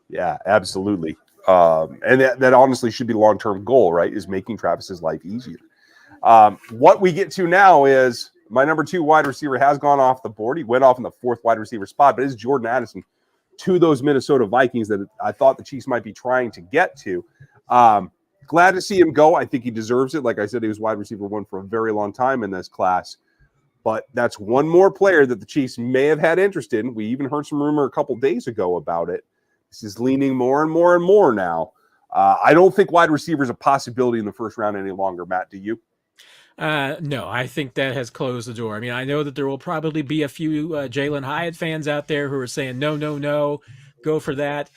Yeah, absolutely. And that honestly should be the long-term goal, right, is making Travis's life easier. What we get to now is my number 2 wide receiver has gone off the board. He went off in the 4th wide receiver spot, but it's Jordan Addison to those Minnesota Vikings that I thought the Chiefs might be trying to get to. Glad to see him go. I think he deserves it. Like I said, he was wide receiver 1 for a very long time in this class. But that's one more player that the Chiefs may have had interest in. We even heard some rumor a couple days ago about it. This is leaning more and more and more now. I don't think wide receiver is a possibility in the first round any longer. Matt, do you? No, I think that has closed the door. I mean, I know that there will probably be a few Jalen Hyatt fans out there who are saying, no, go for that.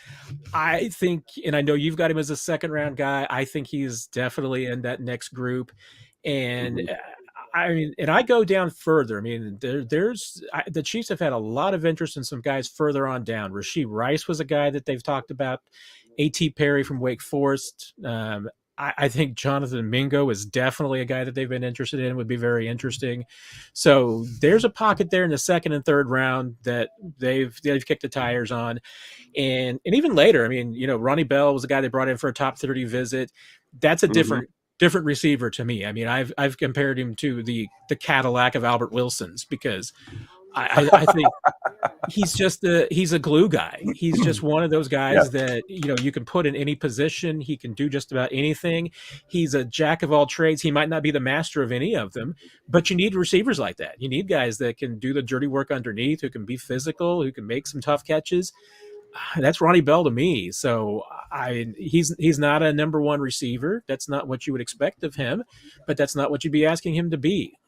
I think, and I know you've got him as a second round guy, I think he's definitely in that next group. And I mean, and I go down further. I mean, the Chiefs have had a lot of interest in some guys further on down. Rasheed Rice was a guy that they've talked about. A.T. Perry from Wake Forest. I think Jonathan Mingo is definitely a guy that they've been interested in, would be very interesting. So there's a pocket there in the second and third round that they've kicked the tires on. And even later, I mean, Ronnie Bell was a guy they brought in for a top 30 visit. That's a different receiver to me. I mean, I've compared him to the Cadillac of Albert Wilson's because I think he's a glue guy. He's just one of those guys that, you can put in any position. He can do just about anything. He's a jack of all trades. He might not be the master of any of them, but you need receivers like that. You need guys that can do the dirty work underneath, who can be physical, who can make some tough catches. That's Ronnie Bell to me. So he's not a number 1 receiver. That's not what you would expect of him, but that's not what you'd be asking him to be.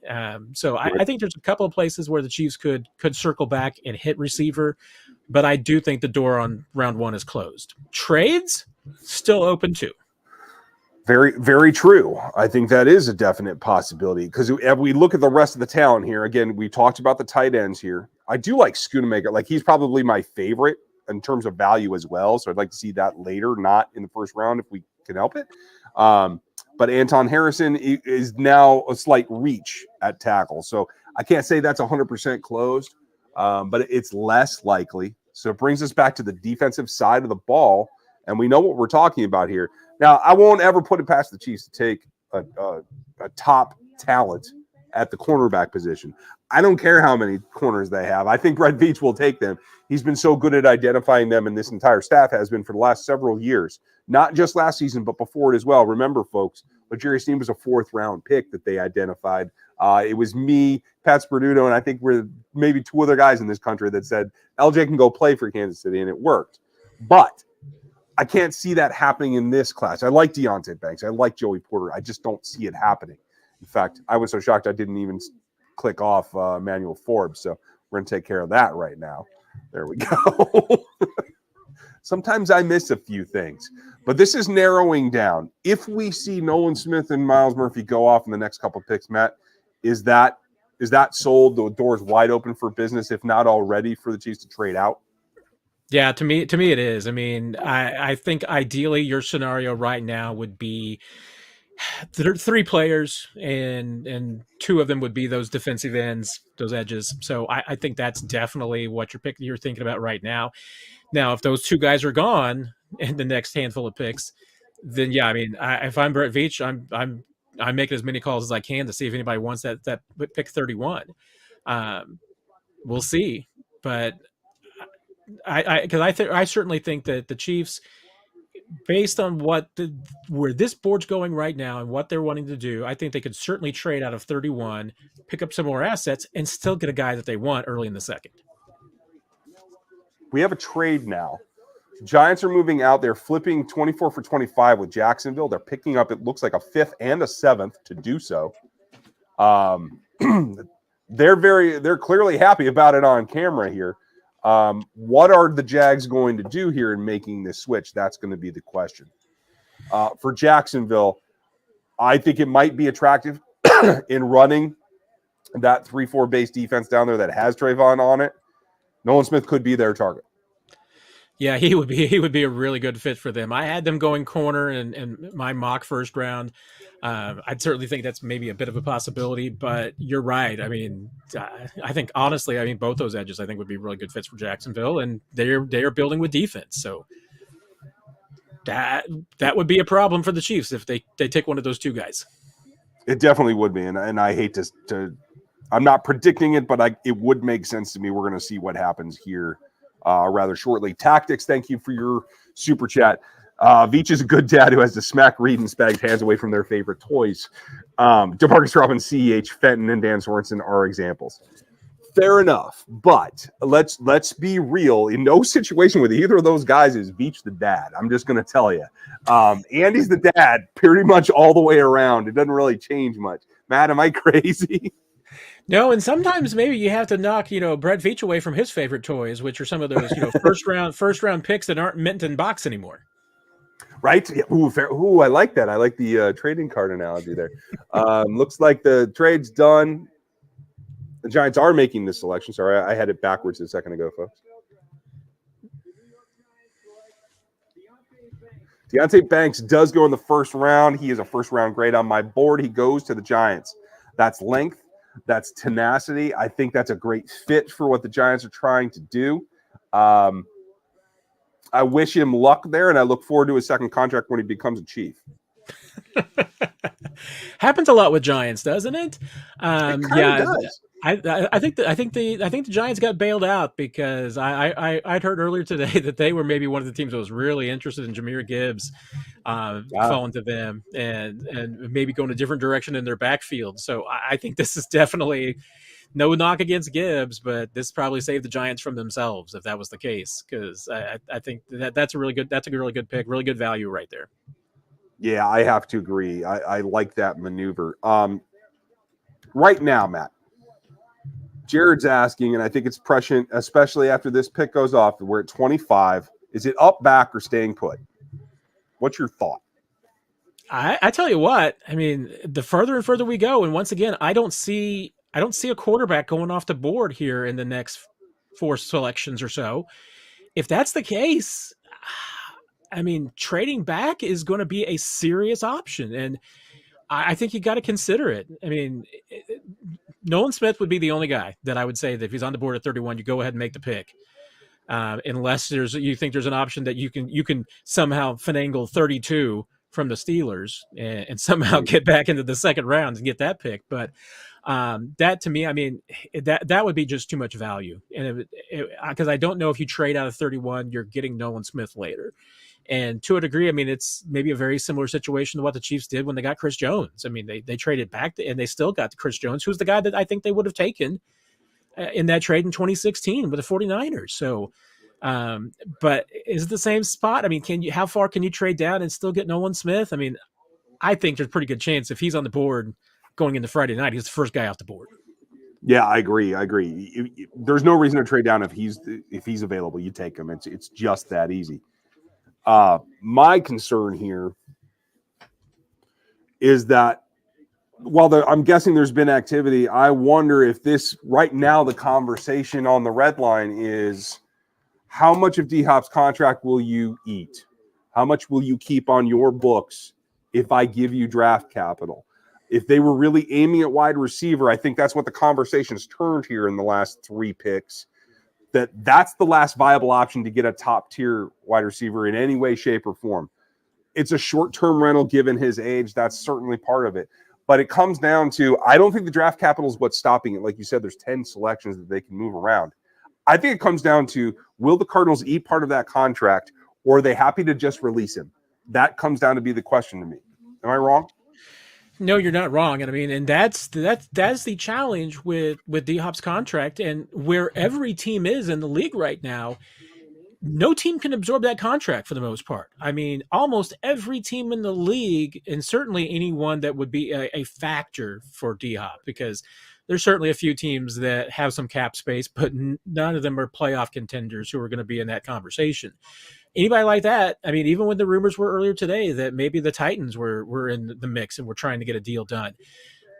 So I think there's a couple of places where the Chiefs could circle back and hit receiver, but I do think the door on round 1 is closed. Trades still open too. Very, very true. I think that is a definite possibility because if we look at the rest of the talent here, again, we talked about the tight ends here. I do like Schoonamaker. Like, he's probably my favorite in terms of value as well. So I'd like to see that later, not in the first round if we can help it. But Anton Harrison is now a slight reach at tackle. So I can't say that's 100% closed, but it's less likely. So it brings us back to the defensive side of the ball. And we know what we're talking about here. Now, I won't ever put it past the Chiefs to take a top talent at the cornerback position. I don't care how many corners they have. I think Brett Veach will take them. He's been so good at identifying them, and this entire staff has been for the last several years. Not just last season, but before it as well. Remember, folks, L'Jarius Sneed was a 4th-round pick that they identified. It was me, Pat Sperduto, and I think we're maybe 2 other guys in this country that said LJ can go play for Kansas City, and it worked. But I can't see that happening in this class. I like Deonte Banks. I like Joey Porter. I just don't see it happening. In fact, I was so shocked I didn't even click off Emmanuel Forbes. So we're going to take care of that right now. There we go. Sometimes I miss a few things, but this is narrowing down. If we see Nolan Smith and Myles Murphy go off in the next couple of picks, Matt, is that sold? The door's wide open for business, if not already, for the Chiefs to trade out? Yeah, to me it is. I mean, I think ideally your scenario right now would be 3 players, and 2 of them would be those defensive ends, those edges. So I think that's definitely what you're thinking about right now. Now, if those 2 guys are gone in the next handful of picks, then yeah, I mean, if I'm Brett Veach, I'm making as many calls as I can to see if anybody wants that pick 31. We'll see, but I certainly think that the Chiefs, based on where this board's going right now and what they're wanting to do, I think they could certainly trade out of 31, pick up some more assets, and still get a guy that they want early in the second. We have a trade now. Giants are moving out. They're flipping 24 for 25 with Jacksonville. They're picking up, it looks like, a 5th and a 7th to do so. They're clearly happy about it on camera here. What are the Jags going to do here in making this switch? That's going to be the question. For Jacksonville, I think it might be attractive in running that 3-4 base defense down there that has Trayvon on it. Nolan Smith could be their target. Yeah, he would be a really good fit for them. I had them going corner in my mock first round. I'd certainly think that's maybe a bit of a possibility, but you're right. I mean, I think honestly, both those edges I think would be really good fits for Jacksonville, and they are building with defense. So that would be a problem for the Chiefs if they take one of those 2 guys. It definitely would be, and I hate to I'm not predicting it, but it would make sense to me. We're going to see what happens here rather shortly. Tactics, thank you for your super chat. Veach is a good dad who has to smack Reed and Spag's hands away from their favorite toys. DeMarcus Robinson, C.H. Fenton, and Dan Sorensen are examples. Fair enough, but let's be real. In no situation with either of those guys is Veach the dad. I'm just going to tell you. Andy's the dad pretty much all the way around. It doesn't really change much. Matt, am I crazy? No, and sometimes maybe you have to knock, Brett Veach away from his favorite toys, which are some of those, first round picks that aren't mint in box anymore. Right? Yeah. Ooh, fair. Ooh, I like that. I like the trading card analogy there. Looks like the trade's done. The Giants are making this selection. Sorry, I had it backwards a second ago, folks. Deonte Banks does go in the first round. He is a first-round grade on my board. He goes to the Giants. That's length. That's tenacity. I think that's a great fit for what the Giants are trying to do. I wish him luck there, and I look forward to his second contract when he becomes a Chief. Happens a lot with Giants, doesn't it? It does. I think the Giants got bailed out because I'd heard earlier today that they were maybe one of the teams that was really interested in Jahmyr Gibbs falling to them and maybe going a different direction in their backfield. So I think this is definitely no knock against Gibbs, but this probably saved the Giants from themselves if that was the case, because I think that's a really good pick, really good value right there. Yeah, I have to agree. I like that maneuver. Right now, Matt, Jared's asking, and I think it's prescient, especially after this pick goes off. We're at 25. Is it up, back, or staying put? What's your thought? I tell you what, the further and further we go, and once again, I don't see a quarterback going off the board here in the next 4 selections or so. If that's the case, trading back is going to be a serious option, and I think you got to consider it. Nolan Smith would be the only guy that I would say that if he's on the board at 31, you go ahead and make the pick. unless you think there's an option that you can somehow finagle 32 from the Steelers and somehow get back into the second round and get that pick. But that to me, I mean, that would be just too much value. And because I don't know if you trade out of 31, you're getting Nolan Smith later. And to a degree, I mean, it's maybe a very similar situation to what the Chiefs did when they got Chris Jones. I mean, they traded back and they still got Chris Jones, who's the guy that I think they would have taken in that trade in 2016 with the 49ers. So, but is it the same spot? I mean, how far can you trade down and still get Nolan Smith? I mean, I think there's a pretty good chance if he's on the board going into Friday night, he's the first guy off the board. Yeah, I agree. There's no reason to trade down if he's available. You take him. It's just that easy. My concern here is that while I'm guessing there's been activity, I wonder if this right now the conversation on the red line is how much of D-Hop's contract will you eat? How much will you keep on your books if I give you draft capital? If they were really aiming at wide receiver, I think that's what the conversation's turned here in the last 3 picks. That's the last viable option to get a top-tier wide receiver in any way, shape, or form. It's a short-term rental given his age. That's certainly part of it. But it comes down to, I don't think the draft capital is what's stopping it. Like you said, there's 10 selections that they can move around. I think it comes down to, will the Cardinals eat part of that contract, or are they happy to just release him? That comes down to be the question to me. Am I wrong? No, you're not wrong. And I mean, and that's the challenge with D-Hop's contract, and where every team is in the league right now, no team can absorb that contract for the most part. I mean, almost every team in the league, and certainly anyone that would be a factor for D-Hop, because there's certainly a few teams that have some cap space, but none of them are playoff contenders who are going to be in that conversation. Anybody like that, I mean, even when the rumors were earlier today that maybe the Titans were in the mix and were trying to get a deal done,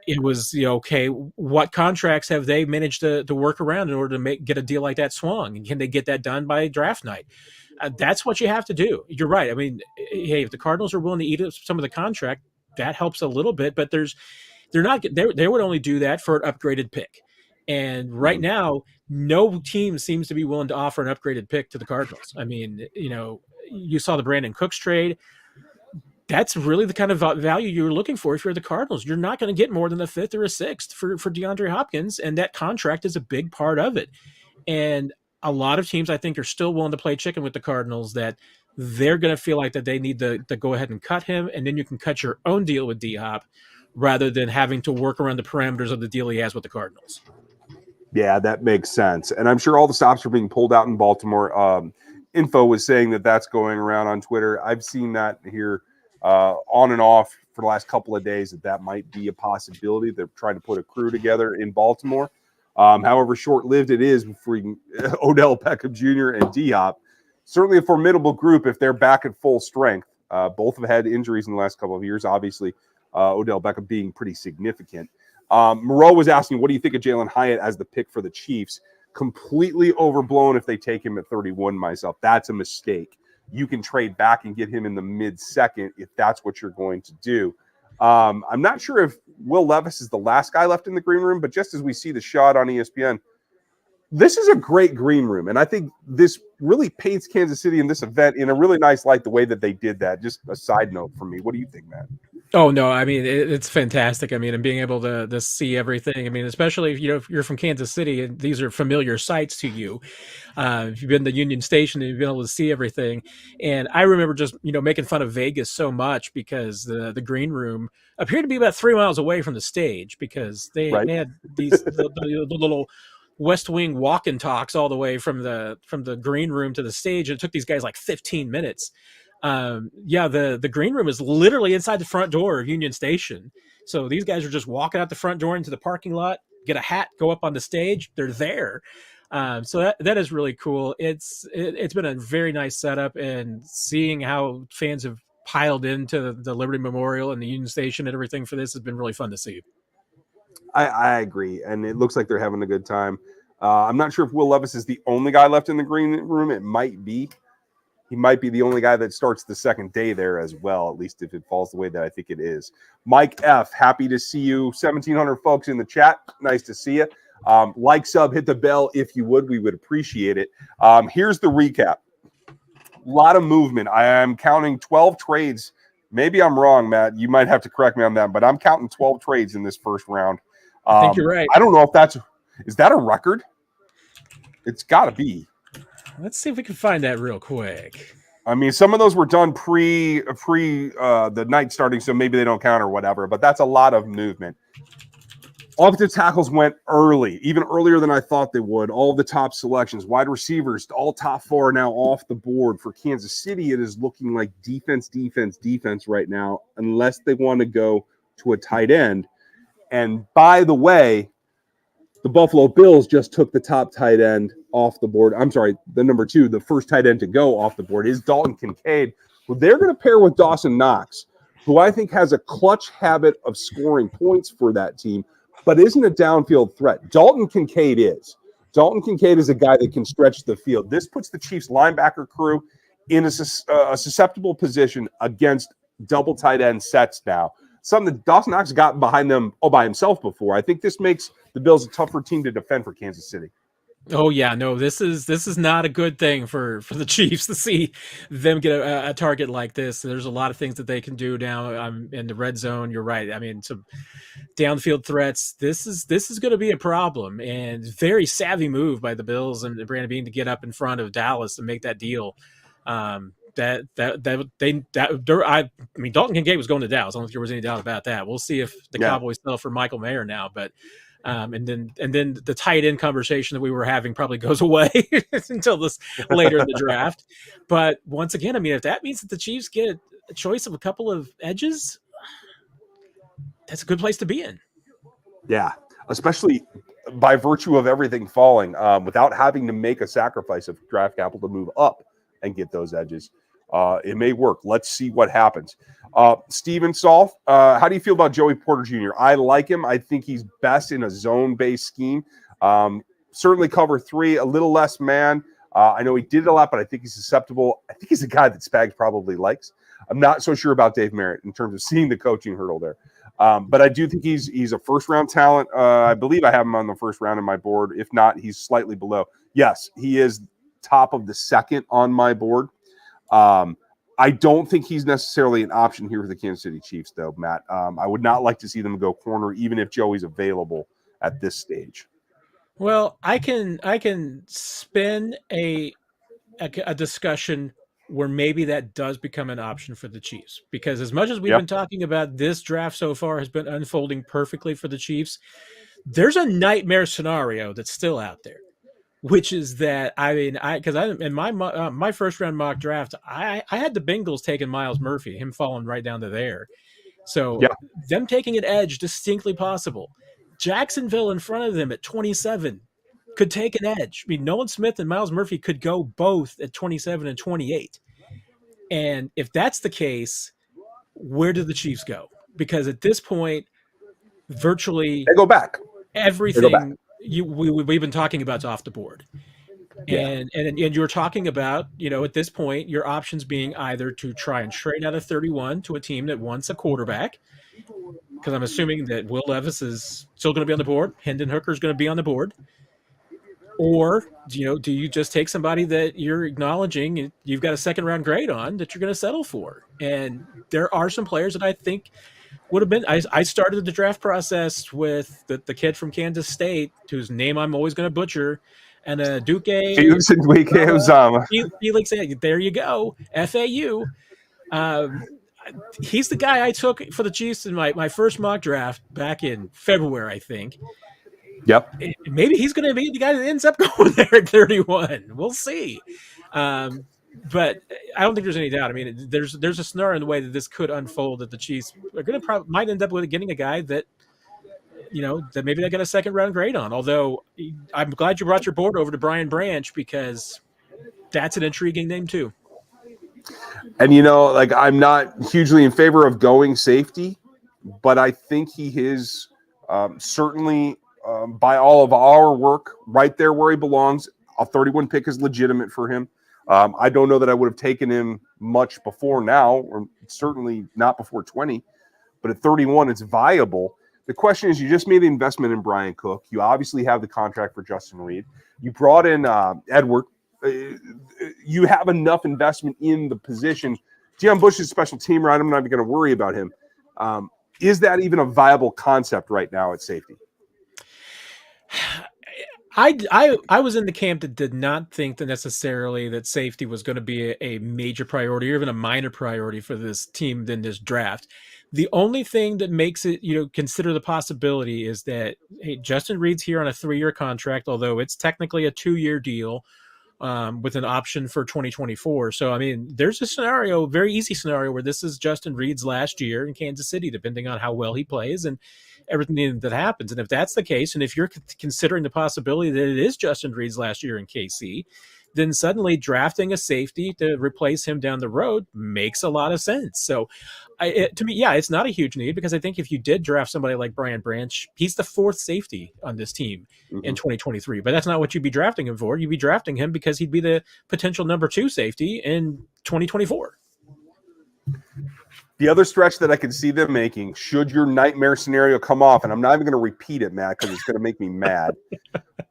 it was, okay, what contracts have they managed to work around in order to get a deal like that swung? And can they get that done by draft night? That's what you have to do. You're right. I mean, hey, if the Cardinals are willing to eat up some of the contract, that helps a little bit, but they would only do that for an upgraded pick. And right now, no team seems to be willing to offer an upgraded pick to the Cardinals. I mean, you saw the Brandon Cooks trade. That's really the kind of value you're looking for if you're the Cardinals. You're not going to get more than a 5th or a 6th for DeAndre Hopkins, and that contract is a big part of it. And a lot of teams, I think, are still willing to play chicken with the Cardinals, that they're going to feel like that they need to go ahead and cut him, and then you can cut your own deal with D-Hop rather than having to work around the parameters of the deal he has with the Cardinals. Yeah, that makes sense. And I'm sure all the stops are being pulled out in Baltimore. Info was saying that that's going around on Twitter. I've seen that here on and off for the last couple of days, that might be a possibility. They're trying to put a crew together in Baltimore. However short-lived it is between Odell Beckham Jr. and D-Hop. Certainly a formidable group if they're back at full strength. Both have had injuries in the last couple of years, obviously, Odell Beckham being pretty significant. Moreau was asking, what do you think of Jalen Hyatt as the pick for the Chiefs? Completely overblown if they take him at 31 myself. That's a mistake. You can trade back and get him in the mid-second if that's what you're going to do. I'm not sure if Will Levis is the last guy left in the green room, but just as we see the shot on ESPN, this is a great green room. And I think this really paints Kansas City in this event in a really nice light, the way that they did that. Just a side note from me. What do you think, Matt? Oh, no, I mean, it's fantastic. I mean, and being able to see everything. I mean, especially if you're from Kansas City and these are familiar sights to you. If you've been to Union Station and you've been able to see everything. And I remember just, making fun of Vegas so much because the green room appeared to be about 3 miles away from the stage, because they had the little West Wing walk and talks all the way from the green room to the stage. And it took these guys like 15 minutes. The green room is literally inside the front door of Union Station. So these guys are just walking out the front door into the parking lot, get a hat, go up on the stage. They're there. So that is really cool. It's been a very nice setup, and seeing how fans have piled into the Liberty Memorial and the Union Station and everything for this has been really fun to see. I agree. And it looks like they're having a good time. I'm not sure if Will Levis is the only guy left in the green room. It might be. He might be the only guy that starts the second day there as well, at least if it falls the way that I think it is. Mike F., happy to see you. 1,700 folks in the chat. Nice to see you. Like, sub, hit the bell if you would. We would appreciate it. Here's the recap. A lot of movement. I am counting 12 trades. Maybe I'm wrong, Matt. You might have to correct me on that, but I'm counting 12 trades in this first round. I think you're right. I don't know if is that a record? It's got to be. Let's see if we can find that real quick. I mean, some of those were done pre the night starting, so maybe they don't count or whatever, but that's a lot of movement. Offensive tackles went early, even earlier than I thought they would. All of the top selections, wide receivers, all top 4 are now off the board. For Kansas City, it is looking like defense right now, unless they want to go to a tight end. And by the way, the Buffalo Bills just took the top tight end off the board. I'm sorry, the number 2, the first tight end to go off the board is Dalton Kincaid. Well, they're going to pair with Dawson Knox, who I think has a clutch habit of scoring points for that team, but isn't a downfield threat. Dalton Kincaid is. Dalton Kincaid is a guy that can stretch the field. This puts the Chiefs linebacker crew in a susceptible position against double tight end sets now. Something that Dawson Knox got behind them all by himself before. I think this makes the Bills a tougher team to defend for Kansas City. Oh yeah, no, this is not a good thing for the Chiefs to see them get a target like this. There's a lot of things that they can do now in the red zone. You're right. I mean, some downfield threats. This is going to be a problem, and very savvy move by the Bills and Brandon Beane to get up in front of Dallas and make that deal. I mean, Dalton Kincaid was going to Dallas. I don't think there was any doubt about that. We'll see if the Cowboys sell for Michael Mayer now, but and then the tight end conversation that we were having probably goes away until this later in the draft. But once again, I mean, if that means that the Chiefs get a choice of a couple of edges, that's a good place to be in. Yeah, especially by virtue of everything falling, without having to make a sacrifice of draft capital to move up and get those edges. It may work. Let's see what happens. Steven Solf, how do you feel about Joey Porter Jr.? I like him. I think he's best in a zone-based scheme. Certainly cover 3, a little less man. I know he did it a lot, but I think he's susceptible. I think he's a guy that Spags probably likes. I'm not so sure about Dave Merritt in terms of seeing the coaching hurdle there. But I do think he's a first-round talent. I believe I have him on the first round of my board. If not, he's slightly below. Yes, he is top of the second on my board. I don't think he's necessarily an option here for the Kansas City Chiefs, though, Matt. I would not like to see them go corner, even if Joey's available at this stage. Well, I can spin a discussion where maybe that does become an option for the Chiefs, because as much as we've been talking about this draft so far has been unfolding perfectly for the Chiefs, there's a nightmare scenario that's still out there, which is that in my first round mock draft, I had the Bengals taking Miles Murphy, him falling right down to there. So them taking an edge distinctly possible. Jacksonville in front of them at 27 could take an edge. I mean, Nolan Smith and Miles Murphy could go both at 27 and 28. And if that's the case, where do the Chiefs go? Because at this point, virtually they go back. Everything we've been talking about is off the board. And you're talking about, at this point, your options being either to try and trade out of 31 to a team that wants a quarterback, because I'm assuming that Will Levis is still going to be on the board, Hendon Hooker is going to be on the board, or do you just take somebody that you're acknowledging you've got a second round grade on that you're going to settle for? And there are some players that I think would have been. I started the draft process with the kid from Kansas State, whose name I'm always going to butcher, and Felix Anduike-Uzomah. Felix, there you go, FAU. He's the guy I took for the Chiefs in my first mock draft back in February, I think. Yep. Maybe he's going to be the guy that ends up going there at 31. We'll see. But I don't think there's any doubt. I mean, there's a scenario in the way that this could unfold that the Chiefs are going to might end up with getting a guy that, that maybe they got a second round grade on. Although I'm glad you brought your board over to Brian Branch, because that's an intriguing name too. And, I'm not hugely in favor of going safety, but I think he is certainly, by all of our work, right there where he belongs. A 31 pick is legitimate for him. I don't know that I would have taken him much before now, or certainly not before 20, but at 31, it's viable. The question is, you just made the investment in Brian Cook. You obviously have the contract for Justin Reed. You brought in Edward. You have enough investment in the position. Deion Bush is a special teamer. I'm not even going to worry about him. Is that even a viable concept right now at safety? I was in the camp that did not think that necessarily that safety was going to be a major priority or even a minor priority for this team in this draft. The only thing that makes it, consider the possibility is that, hey, Justin Reed's here on a 3-year contract, although it's technically a 2-year deal with an option for 2024. So, I mean, there's a scenario, very easy scenario, where this is Justin Reed's last year in Kansas City, depending on how well he plays and everything that happens. And if that's the case, and if you're considering the possibility that it is Justin Reed's last year in KC, then suddenly drafting a safety to replace him down the road makes a lot of sense. So to me, yeah, it's not a huge need, because I think if you did draft somebody like Brian Branch, he's the 4th safety on this team in 2023, but that's not what you'd be drafting him for. You'd be drafting him because he'd be the potential number 2 safety in 2024. The other stretch that I could see them making, should your nightmare scenario come off, and I'm not even going to repeat it, Matt, because it's going to make me mad,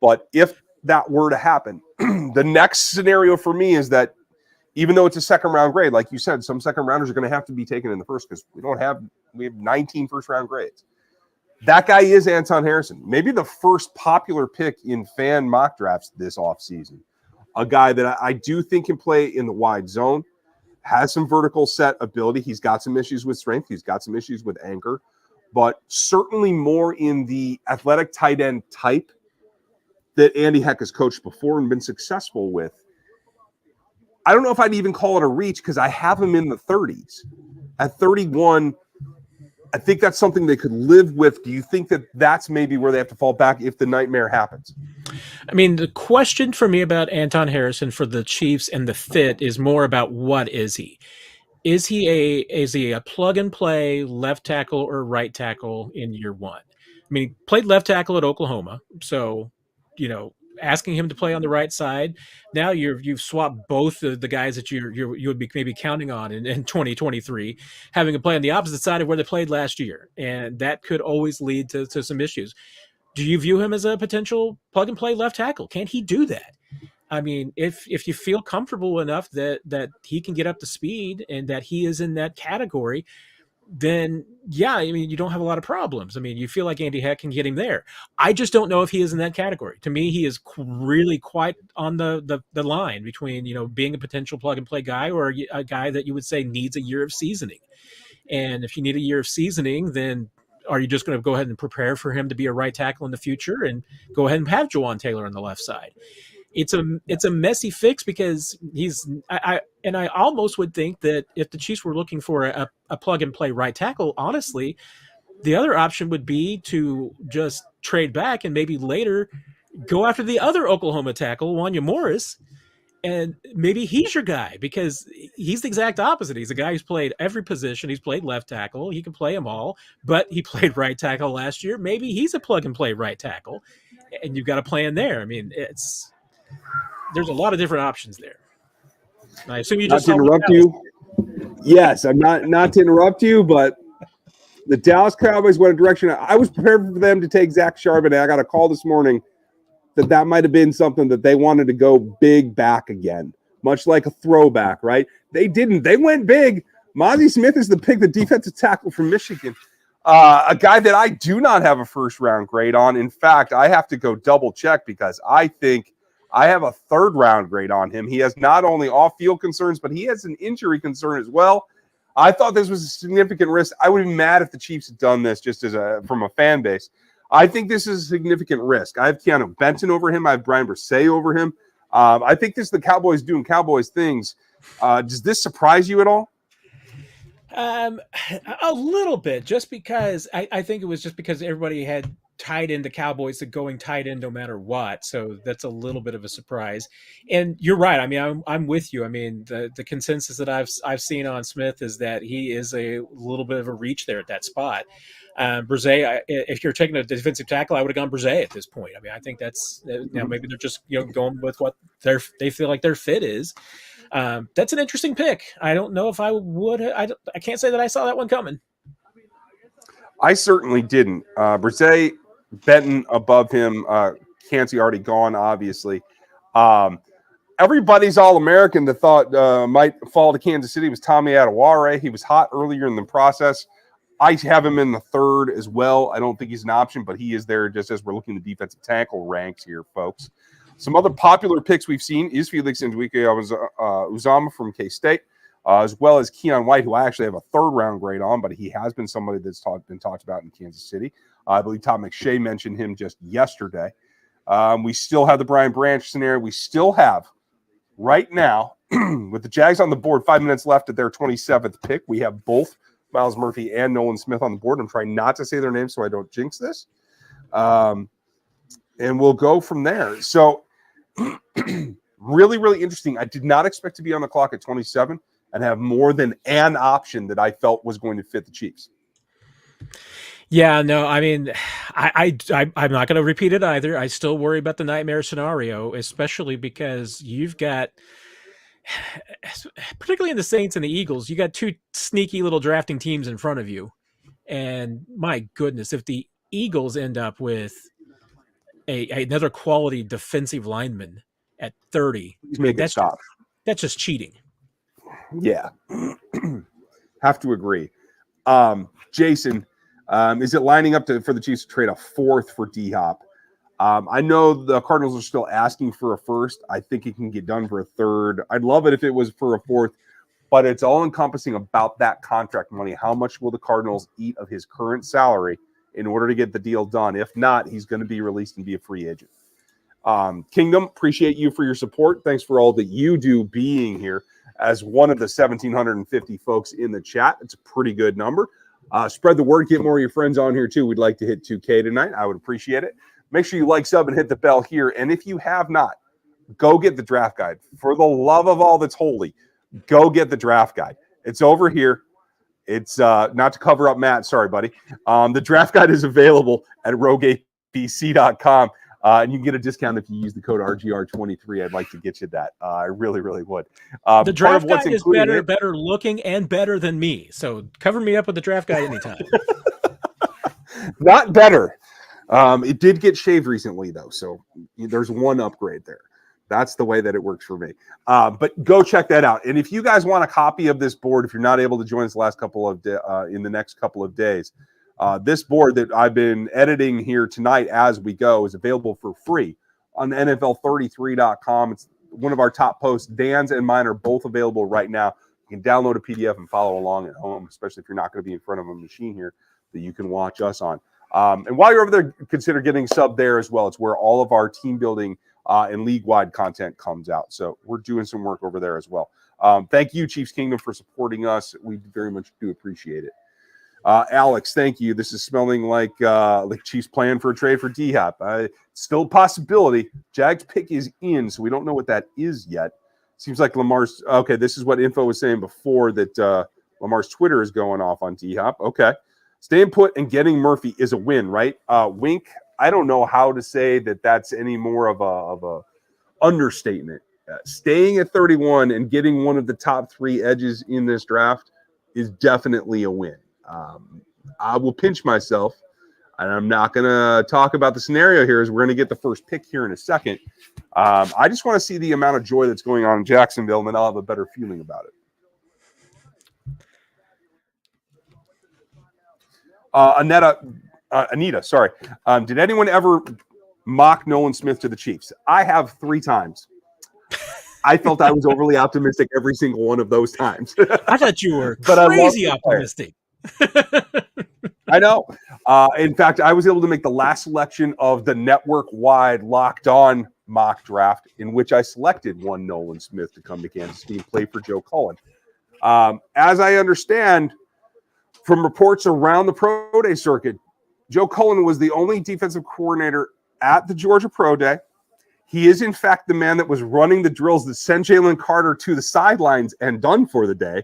but if that were to happen, the next scenario for me is that even though it's a second-round grade, like you said, some second-rounders are going to have to be taken in the first, because we have 19 first-round grades. That guy is Anton Harrison, maybe the first popular pick in fan mock drafts this offseason. A guy that I do think can play in the wide zone, has some vertical set ability. He's got some issues with strength. He's got some issues with anchor, but certainly more in the athletic tight end type that Andy Heck has coached before and been successful with. I don't know if I'd even call it a reach, because I have him in the 30s. At 31, I think that's something they could live with. Do you think that that's maybe where they have to fall back if the nightmare happens? I mean, the question for me about Anton Harrison for the Chiefs and the fit is more about what is he? Is he a plug and play left tackle or right tackle in year 1? I mean, he played left tackle at Oklahoma, so asking him to play on the right side, now you've swapped both the guys that you would be maybe counting on in 2023, having him play on the opposite side of where they played last year, and that could always lead to some issues. Do you view him as a potential plug and play left tackle? Can he do that? I mean, if you feel comfortable enough that he can get up to speed and that he is in that category, then yeah, I mean, you don't have a lot of problems. I mean, you feel like Andy Heck can get him there. I just don't know if he is in that category. To me, he is really quite on the line between, being a potential plug and play guy or a guy that you would say needs a year of seasoning. And if you need a year of seasoning, then are you just going to go ahead and prepare for him to be a right tackle in the future and go ahead and have Jawan Taylor on the left side? It's a messy fix, because I almost would think that if the Chiefs were looking for a plug and play right tackle, honestly, the other option would be to just trade back and maybe later go after the other Oklahoma tackle, Wanya Morris, and maybe he's your guy, because he's the exact opposite. He's a guy who's played every position. He's played left tackle. He can play them all, but he played right tackle last year. Maybe he's a plug and play right tackle, and you've got a plan there. I mean, there's a lot of different options there. I assume you just not to interrupt you. Yes, I'm not to interrupt you, but the Dallas Cowboys went a direction. I was prepared for them to take Zach Charbonnet. I got a call this morning that might have been something that they wanted to go big back again, much like a throwback, right? They didn't. They went big. Mozzie Smith is the pick, the defensive tackle from Michigan. A guy that I do not have a first-round grade on. In fact, I have to go double-check, because I think I have a 3rd-round grade on him. He has not only off-field concerns, but he has an injury concern as well. I thought this was a significant risk. I would be mad if the Chiefs had done this just from a fan base. I think this is a significant risk. I have Keanu Benton over him. I have Brian Bresee over him. I think this is the Cowboys doing Cowboys things. Does this surprise you at all? A little bit, just because I think it was just because everybody had tied into Cowboys to going tight end no matter what. So that's a little bit of a surprise. And you're right. I mean, I'm with you. I mean, the consensus that I've seen on Smith is that he is a little bit of a reach there at that spot. Bresee, if you're taking a defensive tackle, I would have gone Bresee at this point. I mean, I think that's maybe they're just going with what they feel like their fit is. That's an interesting pick. I don't know if I would. I can't say that I saw that one coming. I certainly didn't. Brzee, Benton above him. Cansey already gone, obviously. Everybody's All-American that thought might fall to Kansas City was Tommy Adewale. He was hot earlier in the process. I have him in the third as well. I don't think he's an option, but he is there just as we're looking at the defensive tackle ranks here, folks. Some other popular picks we've seen is Felix Anduike-Uzomah from K-State, as well as Keon White, who I actually have a third-round grade on, but he has been somebody that's been talked about in Kansas City. I believe Todd McShay mentioned him just yesterday. We still have the Brian Branch scenario. We still have, right now, with the Jags on the board, 5 minutes left at their 27th pick, we have both Myles Murphy and Nolan Smith on the board. I'm trying not to say their names so I don't jinx this. And we'll go from there. So really, really interesting. I did not expect to be on the clock at 27 and have more than an option that I felt was going to fit the Chiefs. Yeah, no, I mean, I'm not going to repeat it either. I still worry about the nightmare scenario, especially because you've got, particularly in the Saints and the Eagles, you got two sneaky little drafting teams in front of you. And my goodness, if the Eagles end up with another quality defensive lineman at 30, that's just cheating. Yeah. Have to agree. Jason, is it lining up for the Chiefs to trade a fourth for D-Hop? I know the Cardinals are still asking for a first. I think it can get done for a third. I'd love it if it was for a fourth, but it's all encompassing about that contract money. How much will the Cardinals eat of his current salary in order to get the deal done? If not, he's going to be released and be a free agent. Kingdom, appreciate you for your support. Thanks for all that you do being here as one of the 1,750 folks in the chat. It's a pretty good number. Spread the word. Get more of your friends on here, too. We'd like to hit 2K tonight. I would appreciate it. Make sure you like, sub, and hit the bell here. And if you have not, go get the draft guide. For the love of all that's holy, go get the draft guide. It's over here. It's not to cover up Matt. Sorry, buddy. The draft guide is available at roguepc.com. And you can get a discount if you use the code RGR23. I'd like to get you that. I really, really would. The draft guide is better looking and better than me. So cover me up with the draft guide anytime. Not better. It did get shaved recently, though. So there's one upgrade there. That's the way that it works for me. But go check that out. And if you guys want a copy of this board, if you're not able to join us in the next couple of days, this board that I've been editing here tonight as we go is available for free on NFL33.com. It's one of our top posts. Dan's and mine are both available right now. You can download a PDF and follow along at home, especially if you're not going to be in front of a machine here that you can watch us on. And while you're over there, consider getting subbed there as well. It's where all of our team building and league-wide content comes out. So we're doing some work over there as well. Thank you, Chiefs Kingdom, for supporting us. We very much do appreciate it. Alex, thank you. This is smelling like Chiefs plan for a trade for D-Hop. Still a possibility. Jags pick is in, so we don't know what that is yet. Seems like Lamar's – okay, this is what info was saying before that Lamar's Twitter is going off on D-Hop. Okay. Staying put and getting Murphy is a win, right? Wink, I don't know how to say that that's any more of a understatement. Staying at 31 and getting one of the top three edges in this draft is definitely a win. I will pinch myself, and I'm not going to talk about the scenario here as we're going to get the first pick here in a second. I just want to see the amount of joy that's going on in Jacksonville, and then I'll have a better feeling about it. Anita, sorry. Did anyone ever mock Nolan Smith to the Chiefs? I have 3 times. I felt I was overly optimistic every single one of those times. I thought you were crazy optimistic. I know. In fact, I was able to make the last selection of the network-wide Locked On mock draft in which I selected one Nolan Smith to come to Kansas City and play for Joe Cullen. As I understand from reports around the Pro Day circuit, Joe Cullen was the only defensive coordinator at the Georgia Pro Day. He is, in fact, the man that was running the drills that sent Jalen Carter to the sidelines and done for the day.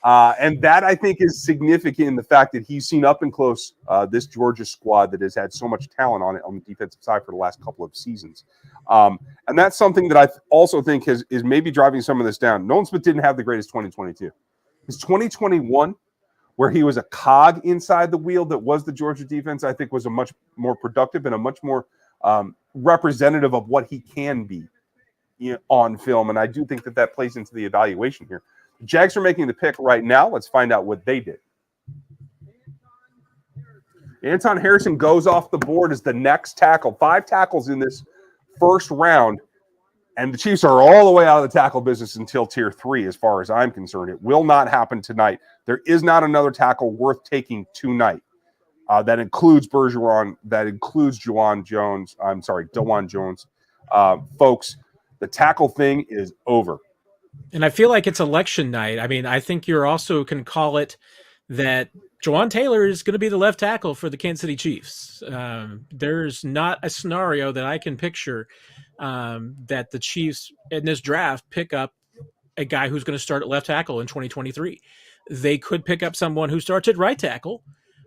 And that, I think, is significant in the fact that he's seen up and close this Georgia squad that has had so much talent on it on the defensive side for the last couple of seasons. And that's something that I also think is maybe driving some of this down. Nolan Smith didn't have the greatest 2022. His 2021 where he was a cog inside the wheel that was the Georgia defense, I think was a much more productive and a much more representative of what he can be on film. And I do think that plays into the evaluation here. The Jags are making the pick right now. Let's find out what they did. Anton Harrison goes off the board as the next tackle. 5 tackles in this first round. And the Chiefs are all the way out of the tackle business until tier 3, as far as I'm concerned. It will not happen tonight. There is not another tackle worth taking tonight. That includes Bergeron. That includes DeJuan Jones. Folks, the tackle thing is over. And I feel like it's election night. I mean, I think you also can call it that Jawan Taylor is going to be the left tackle for the Kansas City Chiefs. There's not a scenario that I can picture that the Chiefs in this draft pick up a guy who's going to start at left tackle in 2023. They could pick up someone who starts at right tackle,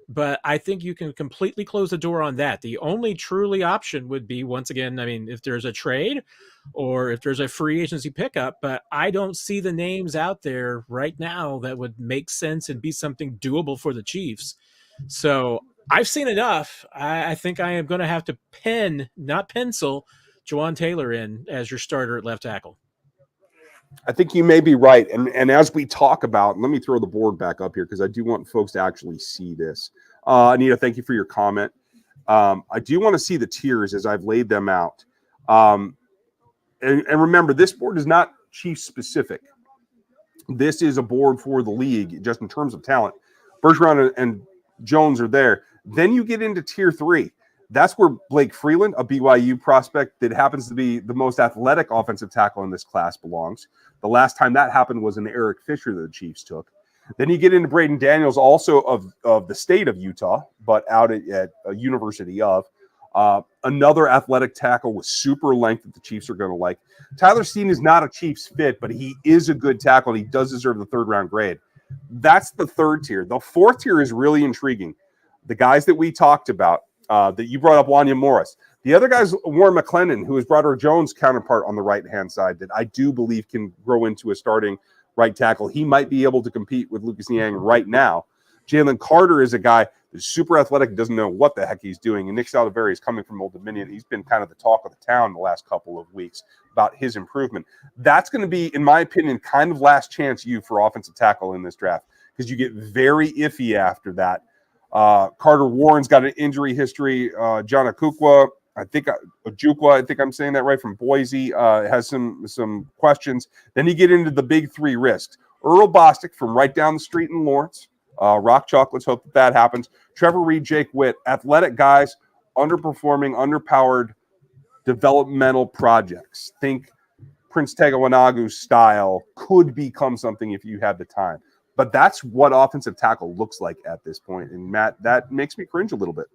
but I think you can completely close the door on that. The only truly option would be, once again, I mean, if there's a trade or if there's a free agency pickup, but I don't see the names out there right now that would make sense and be something doable for the Chiefs. So I've seen enough. I think I am going to have to not pencil, Jawan Taylor in as your starter at left tackle. I think you may be right. And as we talk about, let me throw the board back up here because I do want folks to actually see this. Anita, thank you for your comment. I do want to see the tiers as I've laid them out. And remember, this board is not Chiefs specific. This is a board for the league, just in terms of talent. Bergeron and Jones are there. Then you get into tier 3. That's where Blake Freeland, a BYU prospect that happens to be the most athletic offensive tackle in this class, belongs. The last time that happened was an Eric Fisher that the Chiefs took. Then you get into Braden Daniels, also of the state of Utah, but out at a University of. Another athletic tackle with super length that the Chiefs are going to like. Tyler Steen is not a Chiefs fit, but he is a good tackle, and he does deserve the 3rd-round grade. That's the 3rd tier. The 4th tier is really intriguing. The guys that we talked about, that you brought up, Wanya Morris. The other guy's Warren McClendon, who is Broderick Jones' counterpart on the right-hand side, that I do believe can grow into a starting right tackle. He might be able to compete with Lucas Niang right now. Jalen Carter is a guy that's super athletic, doesn't know what the heck he's doing. And Nick Saldivari is coming from Old Dominion. He's been kind of the talk of the town the last couple of weeks about his improvement. That's going to be, in my opinion, kind of last chance for offensive tackle in this draft, because you get very iffy after that. Carter Warren's got an injury history. John Ojukwu, I think I'm saying that right, from Boise, has some questions. Then you get into the big 3 risks. Earl Bostic from right down the street in Lawrence. Rock Chalk, let's hope that happens. Trevor Reed, Jake Witt, athletic guys, underperforming, underpowered developmental projects. Think Prince Tegawanagu style, could become something if you have the time. But that's what offensive tackle looks like at this point. And Matt, that makes me cringe a little bit.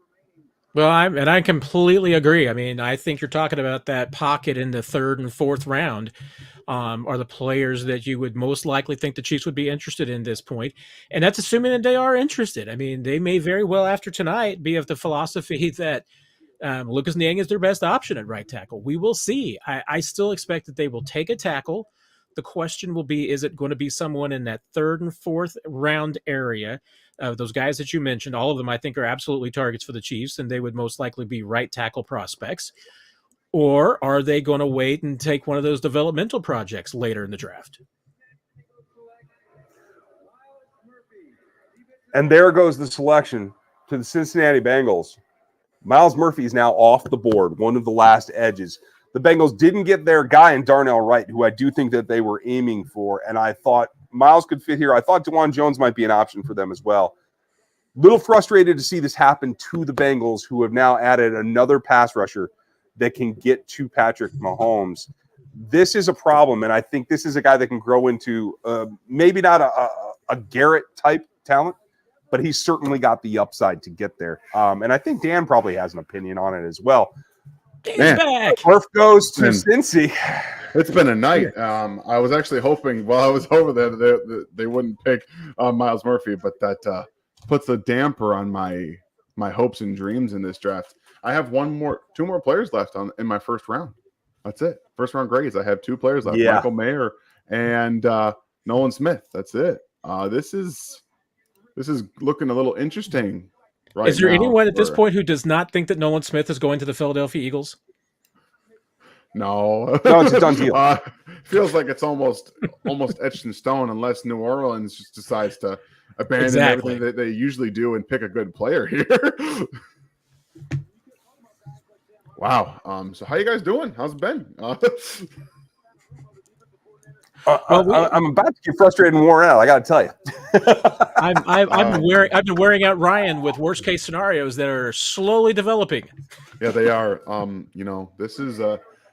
Well, I completely agree. I mean, I think you're talking about that pocket in the 3rd and 4th round are the players that you would most likely think the Chiefs would be interested in this point. And that's assuming that they are interested. I mean, they may very well after tonight be of the philosophy that Lucas Niang is their best option at right tackle. We will see. I still expect that they will take a tackle. The question will be, is it going to be someone in that 3rd and 4th round area? Those guys that you mentioned, all of them I think are absolutely targets for the Chiefs, and they would most likely be right tackle prospects. Or are they going to wait and take one of those developmental projects later in the draft? And there goes the selection to the Cincinnati Bengals. Miles Murphy is now off the board, one of the last edges. The Bengals didn't get their guy in Darnell Wright, who I do think that they were aiming for, and I thought Miles could fit here. I thought DeJuan Jones might be an option for them as well. Little frustrated to see this happen to the Bengals, who have now added another pass rusher that can get to Patrick Mahomes. This is a problem, and I think this is a guy that can grow into maybe not a Garrett-type talent, but he's certainly got the upside to get there. And I think Dan probably has an opinion on it as well. Dan's back. Murph goes to Cincy. It's been a night. I was actually hoping while I was over there that they wouldn't pick Miles Murphy, but that puts a damper on my hopes and dreams in this draft. I have two more players left in my first round. That's it. First round grades. I have 2 players left: Michael Mayer and Nolan Smith. That's it. This is This is looking a little interesting right Is there now anyone at this for- point who does not think that Nolan Smith is going to the Philadelphia Eagles? No. No, it's a done deal. Feels like it's almost etched in stone unless New Orleans just decides to abandon Exactly. everything that they usually do and pick a good player here. Wow. So how you guys doing? How's it been? I'm about to get frustrated and worn out. I got to tell you. I've been wearing out Ryan with worst case scenarios that are slowly developing. Yeah, they are.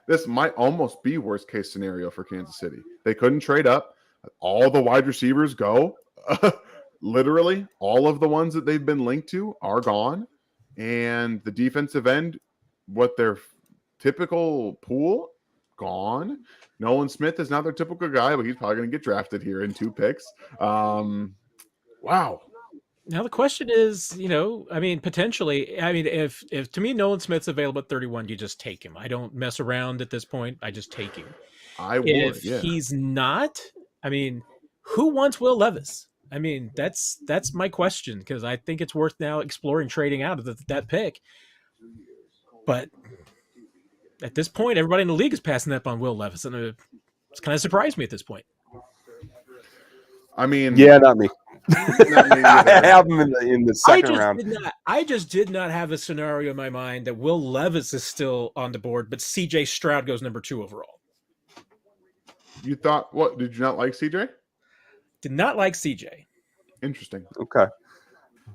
This might almost be worst case scenario for Kansas City. They couldn't trade up. All the wide receivers go. Literally, all of the ones that they've been linked to are gone. And the defensive end, what their typical pool, gone. Nolan Smith is not their typical guy, but he's probably going to get drafted here in 2 picks. Wow. Now the question is, potentially, if to me Nolan Smith's available at 31, you just take him. I don't mess around at this point. I just take him. I would. If Yeah. he's not, who wants Will Levis? That's my question, because I think it's worth now exploring trading out of that pick. But at this point, everybody in the league is passing up on Will Levis, and it's kind of surprised me at this point. Yeah, not me. Not me I have him in the second round. I just did not have a scenario in my mind that Will Levis is still on the board, but CJ Stroud goes number 2 overall. You thought, what? Did you not like CJ? Did not like CJ. Interesting. Okay.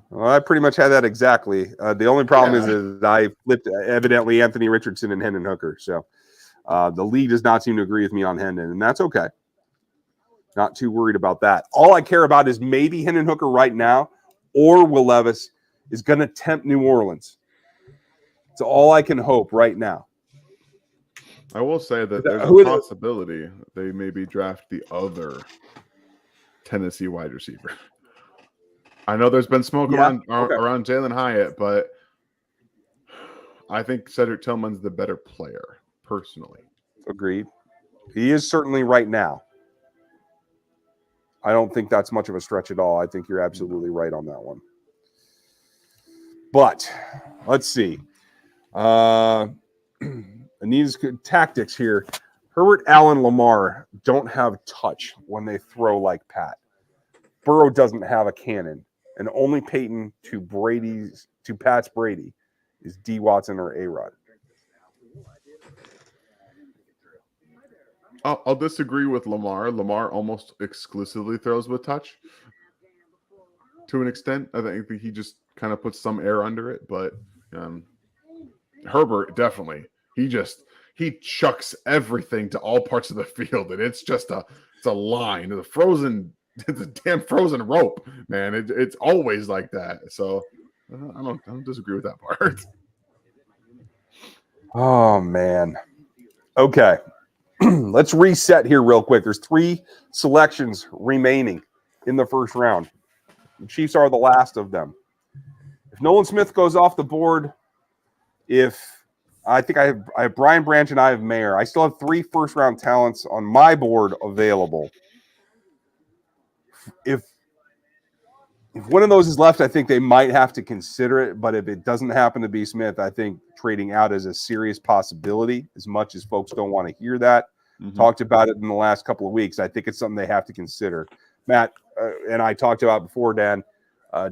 Well, I pretty much had that exactly. The only problem is I flipped evidently Anthony Richardson and Hendon Hooker. So the league does not seem to agree with me on Hendon, and that's okay. Not too worried about that. All I care about is maybe Hendon Hooker right now, or Will Levis is going to tempt New Orleans. It's all I can hope right now. I will say that there's a possibility they maybe draft the other Tennessee wide receiver. I know there's been smoke around Jalen Hyatt, but I think Cedric Tillman's the better player, personally. Agreed. He is certainly right now. I don't think that's much of a stretch at all. I think you're absolutely right on that one. But let's see. Anita's tactics here. Herbert, Allen, Lamar don't have touch when they throw like Pat. Burrow doesn't have a cannon. And only Peyton to Pat's Brady is D. Watson or A-Rod. I'll disagree with Lamar. Lamar almost exclusively throws with touch to an extent. I think he just kind of puts some air under it. But Herbert, definitely. He chucks everything to all parts of the field. And it's a line. It's a damn frozen rope, man. It's always like that. So I don't disagree with that part. Oh, man. Okay. Let's reset here real quick. There's 3 selections remaining in the first round. The Chiefs are the last of them. If Nolan Smith goes off the board, I think I have Brian Branch and I have Mayer. I still have 3 first-round talents on my board available. If one of those is left, I think they might have to consider it. But if it doesn't happen to be Smith, I think trading out is a serious possibility, as much as folks don't want to hear that. Mm-hmm. Talked about it in the last couple of weeks. I think it's something they have to consider. Matt and I talked about it before, Dan.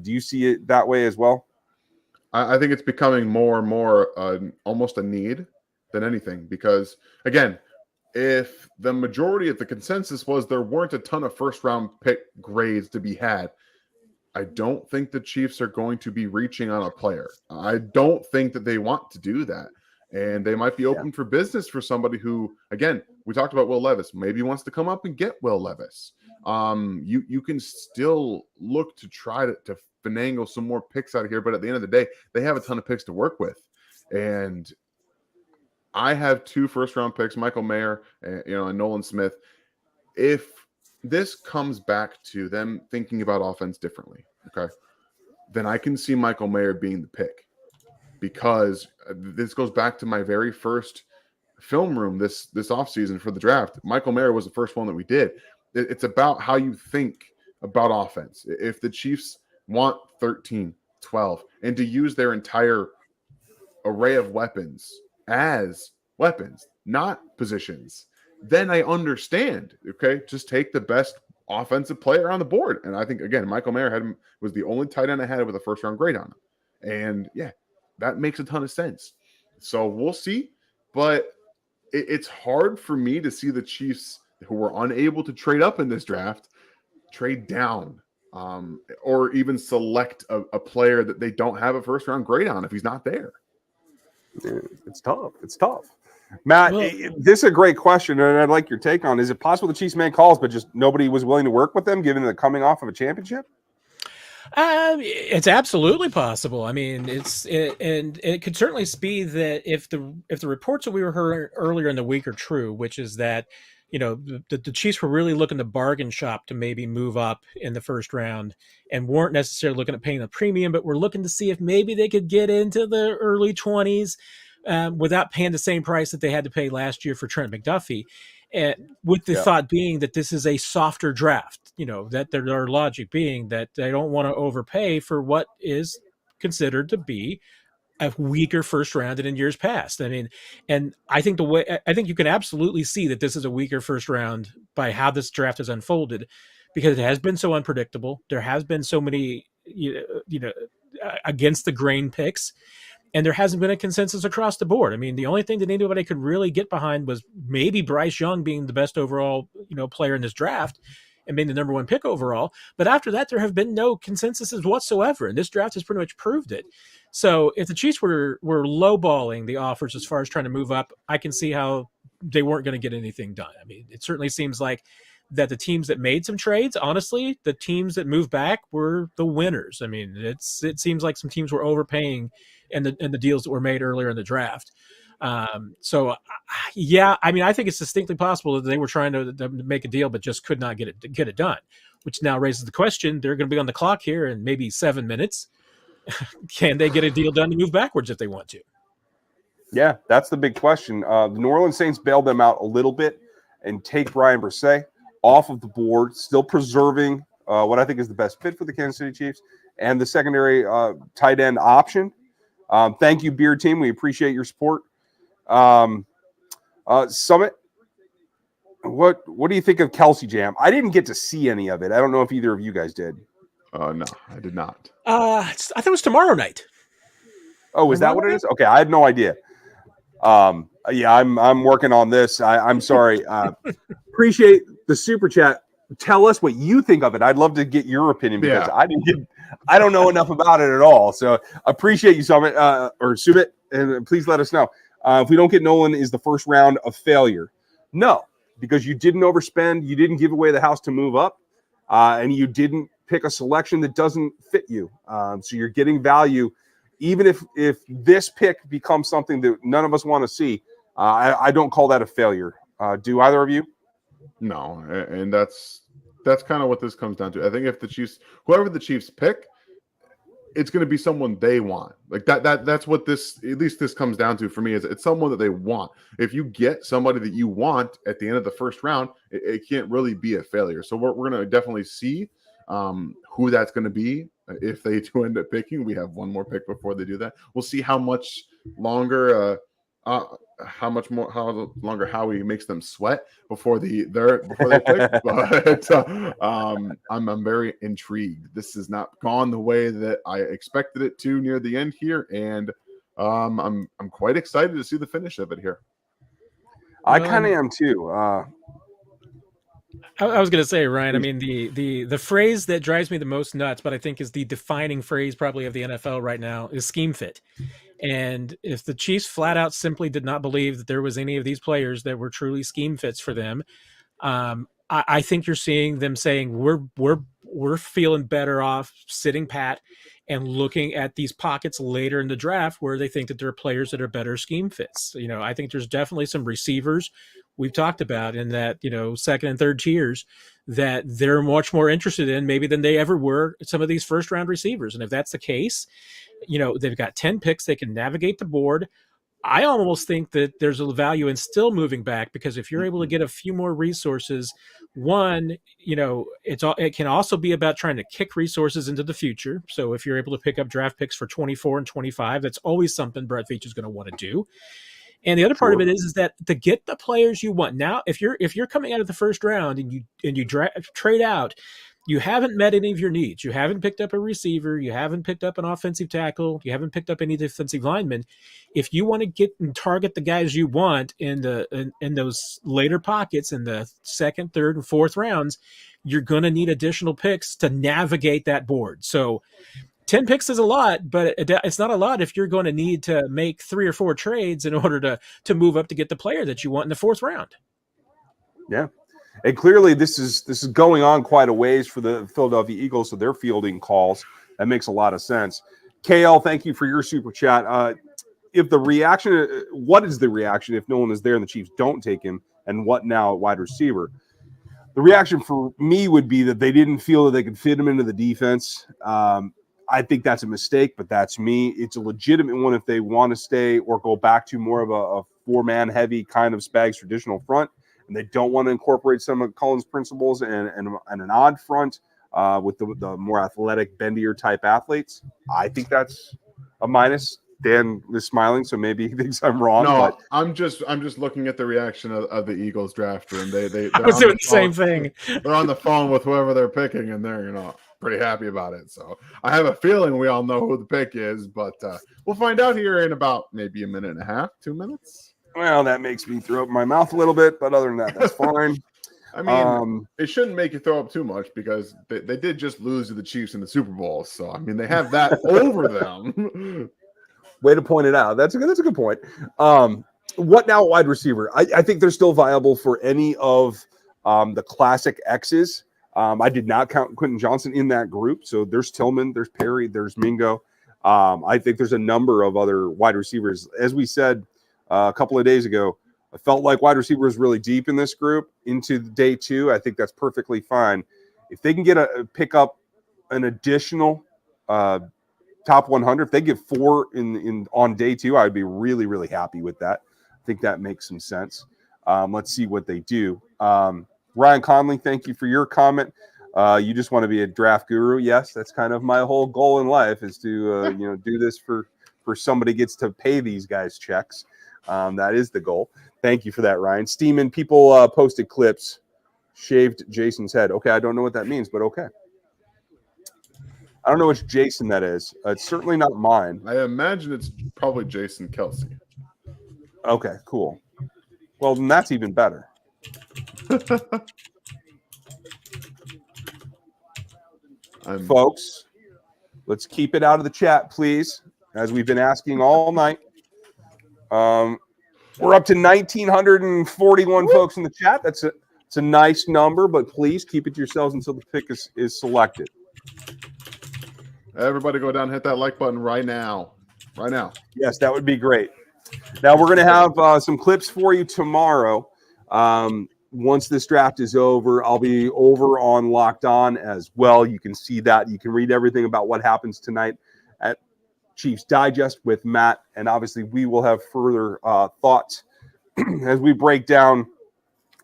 Do you see it that way as well? I think it's becoming more and more almost a need than anything. Because, again, if the majority of the consensus was there weren't a ton of first-round pick grades to be had, I don't think the Chiefs are going to be reaching on a player. I don't think that they want to do that. And they might be open for business for somebody who, again, we talked about Will Levis, maybe wants to come up and get Will Levis. You can still look to try to finagle some more picks out of here. But at the end of the day, they have a ton of picks to work with. And I have 2 first-round picks, Michael Mayer and Nolan Smith. If this comes back to them thinking about offense differently, okay, then I can see Michael Mayer being the pick, because this goes back to my very first film room this offseason for the draft. Michael Mayer was the first one that we did. It's about how you think about offense. If the Chiefs want 13, 12, and to use their entire array of weapons as weapons, not positions, then I understand. Okay, just take the best offensive player on the board. And I think, again, Michael Mayer was the only tight end I had with a first round grade on him. And yeah, that makes a ton of sense. So we'll see. But it's hard for me to see the Chiefs, who were unable to trade up in this draft, trade down, or even select a player that they don't have a first round grade on if he's not there. It's tough. It's tough. Matt, this is a great question, and I'd like your take on. Is it possible the Chiefs made calls, but just nobody was willing to work with them, given the coming off of a championship? It's absolutely possible. I mean, and it could certainly be that if the reports that we were hearing earlier in the week are true, which is that, you know, the Chiefs were really looking to bargain shop to maybe move up in the first round and weren't necessarily looking at paying the premium, but were looking to see if maybe they could get into the early 20s without paying the same price that they had to pay last year for Trent McDuffie. With the thought being that this is a softer draft, you know, that their logic being that they don't want to overpay for what is considered to be a weaker first round than in years past. I mean, and I think you can absolutely see that this is a weaker first round by how this draft has unfolded, because it has been so unpredictable. There has been so many, against the grain picks. And there hasn't been a consensus across the board. I mean, the only thing that anybody could really get behind was maybe Bryce Young being the best overall, player in this draft and being the number one pick overall. But after that, there have been no consensuses whatsoever. And this draft has pretty much proved it. So if the Chiefs were lowballing the offers as far as trying to move up, I can see how they weren't going to get anything done. I mean, it certainly seems like that the teams that made some trades, honestly, the teams that moved back were the winners. I mean, it seems like some teams were overpaying in the deals that were made earlier in the draft. Yeah, I mean, I think it's distinctly possible that they were trying to make a deal, but just could not get it done, which now raises the question. They're going to be on the clock here in maybe 7 minutes. Can they get a deal done to move backwards if they want to? Yeah, that's the big question. The New Orleans Saints bailed them out a little bit and take Brian Brisset off of the board, still preserving what I think is the best fit for the Kansas City Chiefs and the secondary tight end option. Thank you, Beard Team. We appreciate your support. Summit, what do you think of Kelsey Jam? I didn't get to see any of it. I don't know if either of you guys did. No, I did not. I thought it was tomorrow night. Oh, is that what it is? Okay, I had no idea. Yeah, I'm working on this. I'm sorry. Appreciate the super chat. Tell us what you think of it. I'd love to get your opinion because I don't know enough about it at all. So appreciate you, Summit or Subit, and please let us know. If we don't get Nolan, is the first round a failure? No, because you didn't overspend, you didn't give away the house to move up, and you didn't pick a selection that doesn't fit you. So you're getting value, even if this pick becomes something that none of us want to see. I don't call that a failure. Do either of you? No, and that's kind of what this comes down to. I think if the Chiefs, whoever the Chiefs pick, it's going to be someone they want. Like that's what this, at least this comes down to for me, is it's someone that they want. If you get somebody that you want at the end of the first round, it can't really be a failure. So we're going to definitely see who that's going to be. If they do end up picking, we have one more pick before they do that. We'll see how much longer Howie makes them sweat before they pick. But I'm very intrigued. This has not gone the way that I expected it to near the end here, and I'm quite excited to see the finish of it here. I kind of am too. I was going to say, Ryan, I mean, the phrase that drives me the most nuts, but I think is the defining phrase probably of the NFL right now, is scheme fit. And if the Chiefs flat out simply did not believe that there was any of these players that were truly scheme fits for them, I think you're seeing them saying we're feeling better off sitting pat and looking at these pockets later in the draft where they think that there are players that are better scheme fits. You know, I think there's definitely some receivers we've talked about in that, second and third tiers that they're much more interested in maybe than they ever were some of these first round receivers. And if that's the case, they've got 10 picks. They can navigate the board. I almost think that there's a value in still moving back, because if you're able to get a few more resources one, it can also be about trying to kick resources into the future. So if you're able to pick up draft picks for 24 and 25, that's always something Brett Veach is going to want to do. And the other part of it is that to get the players you want. Now, if you're coming out of the first round and you trade out, you haven't met any of your needs. You haven't picked up a receiver. You haven't picked up an offensive tackle. You haven't picked up any defensive linemen. If you want to get and target the guys you want in those later pockets in the second, third, and fourth rounds, you're going to need additional picks to navigate that board. So 10 picks is a lot, but it's not a lot if you're going to need to make 3 or 4 trades in order to move up to get the player that you want in the fourth round. Yeah. And clearly this is going on quite a ways for the Philadelphia Eagles, so they're fielding calls. That makes a lot of sense. KL, thank you for your super chat. What is the reaction if no one is there and the Chiefs don't take him, and what now at wide receiver? The reaction for me would be that they didn't feel that they could fit him into the defense. I think that's a mistake, but that's me. It's a legitimate one if they want to stay or go back to more of a 4-man heavy kind of Spags traditional front, and they don't want to incorporate some of Cullen's principles and an odd front with the more athletic, bendier type athletes. I think that's a minus. Dan is smiling, so maybe he thinks I'm wrong. No, but I'm just looking at the reaction of the Eagles drafter, and they I was doing the same thing. They're on the phone with whoever they're picking, and they're pretty happy about it. So I have a feeling we all know who the pick is, but we'll find out here in about maybe a minute and a half, 2 minutes. Well, that makes me throw up my mouth a little bit, but other than that, that's fine. I mean, it shouldn't make you throw up too much because they did just lose to the Chiefs in the Super Bowl. So, I mean, they have that over them. Way to point it out. That's a good point. What now, wide receiver? I think they're still viable for any of the classic X's. I did not count Quentin Johnson in that group. So there's Tillman, there's Perry, there's Mingo. I think there's a number of other wide receivers. As we said a couple of days ago, I felt like wide receiver was really deep in this group into day 2. I think that's perfectly fine. If they can pick up an additional top 100, if they get 4 on day 2, I'd be really, really happy with that. I think that makes some sense. Let's see what they do. Ryan Conley, thank you for your comment. You just want to be a draft guru. Yes, that's kind of my whole goal in life is to do this for somebody gets to pay these guys checks. That is the goal. Thank you for that, Ryan. Steeman, people posted clips, shaved Jason's head. Okay, I don't know what that means, but okay. I don't know which Jason that is. It's certainly not mine. I imagine it's probably Jason Kelsey. Okay, cool. Well, then that's even better. Folks, let's keep it out of the chat, please, as we've been asking all night. We're up to 1,941 folks in the chat. It's a nice number, but please keep it to yourselves until the pick is selected. Everybody go down and hit that like button right now. Right now. Yes, that would be great. Now, we're going to have some clips for you tomorrow. Once this draft is over, I'll be over on Locked On as well. You can see that. You can read everything about what happens tonight at Chiefs Digest with Matt. And obviously, we will have further thoughts as we break down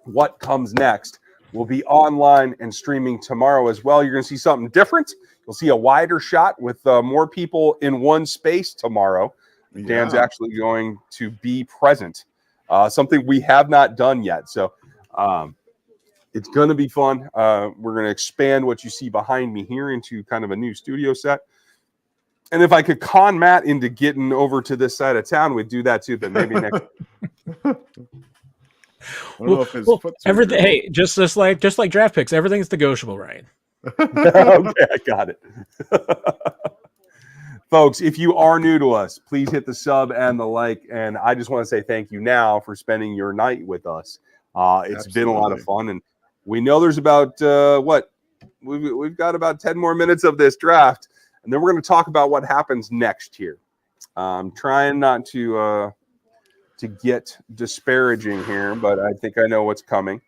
what comes next. We'll be online and streaming tomorrow as well. You're going to see something different. You'll see a wider shot with more people in one space tomorrow. Yeah. Dan's actually going to be present, something we have not done yet. So it's going to be fun. We're going to expand what you see behind me here into kind of a new studio set. And if I could con Matt into getting over to this side of town, we'd do that too, but maybe next. Everything. Hey, just like draft picks, everything's negotiable, right? Okay, I got it. Folks, if you are new to us, please hit the sub and the like. And I just want to say thank you now for spending your night with us. It's been a lot of fun, and we know there's about we've got about 10 more minutes of this draft, and then we're going to talk about what happens next here. I'm trying not to get disparaging here, but I think I know what's coming.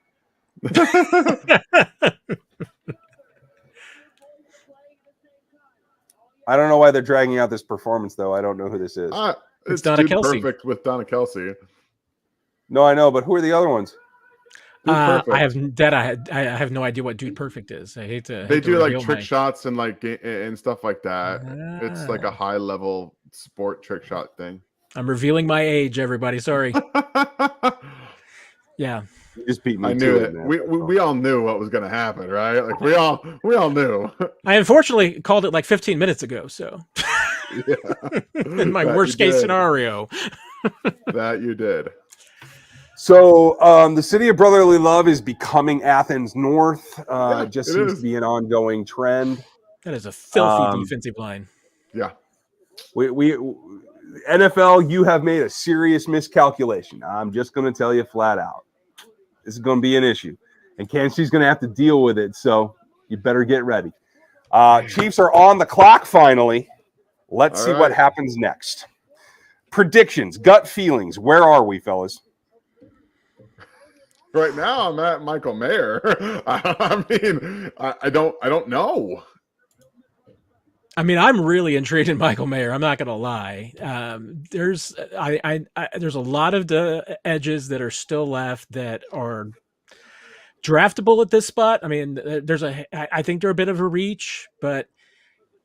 I don't know why they're dragging out this performance, though. I don't know who this is. It's Donna Kelsey. Perfect with Donna Kelsey. No, I know, but who are the other ones? Perfect. I have no idea what Dude Perfect is. I hate to. They hate to do like reveal trick my- shots and like and stuff like that. It's like a Ah. high level sport trick shot thing. I'm revealing my age, everybody. Sorry. Yeah. You just beat me I knew to it, it. man. We all knew what was going to happen, right? Like we all knew. I unfortunately called it like 15 minutes ago. So, Yeah. in my That worst you case did. scenario. That you did. So the city of brotherly love is becoming Athens North. Yeah, It just it seems is. to be an ongoing trend. That is a filthy Um, defensive line. Yeah. We NFL, you have made a serious miscalculation. I'm just going to tell you flat out. This is going to be an issue, and Kansas City's going to have to deal with it. So you better get ready. Chiefs are on the clock finally. Let's All see what right. happens next. Predictions, gut feelings. Where are we, fellas? Right now I'm at Michael Mayer. I mean, I don't know. I mean, I'm really intrigued in Michael Mayer. I'm not going to lie. There's there's a lot of the edges that are still left that are draftable at this spot. I mean, I think they're a bit of a reach, but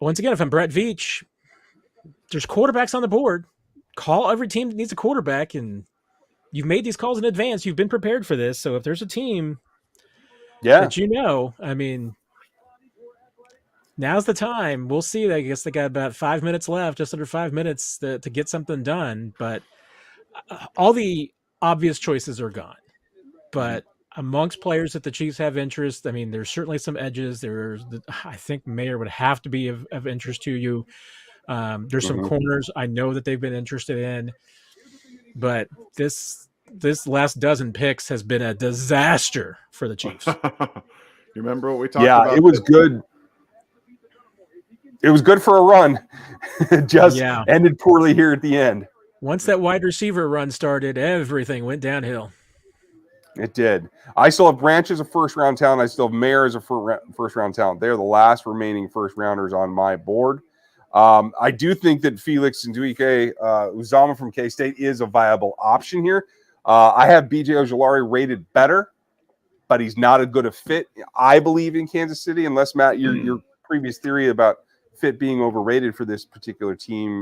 once again, if I'm Brett Veach, there's quarterbacks on the board. Call every team that needs a quarterback, and you've made these calls in advance. You've been prepared for this. So if there's a team that I mean, now's the time. We'll see. I guess they got about 5 minutes left, just under 5 minutes to get something done. But all the obvious choices are gone. But amongst players that the Chiefs have interest, I mean, there's certainly some edges. I think Mayer would have to be of interest to you. There's some corners I know that they've been interested in, but this last dozen picks has been a disaster for the Chiefs. You remember what we talked about? Yeah, it was good. It was good for a run. Just ended poorly here at the end. Once that wide receiver run started, everything went downhill. It did. I still have Branch as a first-round talent. I still have Mayer as a first-round talent. They're the last remaining first-rounders on my board. I do think that Felix Anduike-Uzomah from K-State is a viable option here. I have B.J. Ojulari rated better, but he's not as good a fit, I believe, in Kansas City, unless, Matt, your previous theory about fit being overrated for this particular team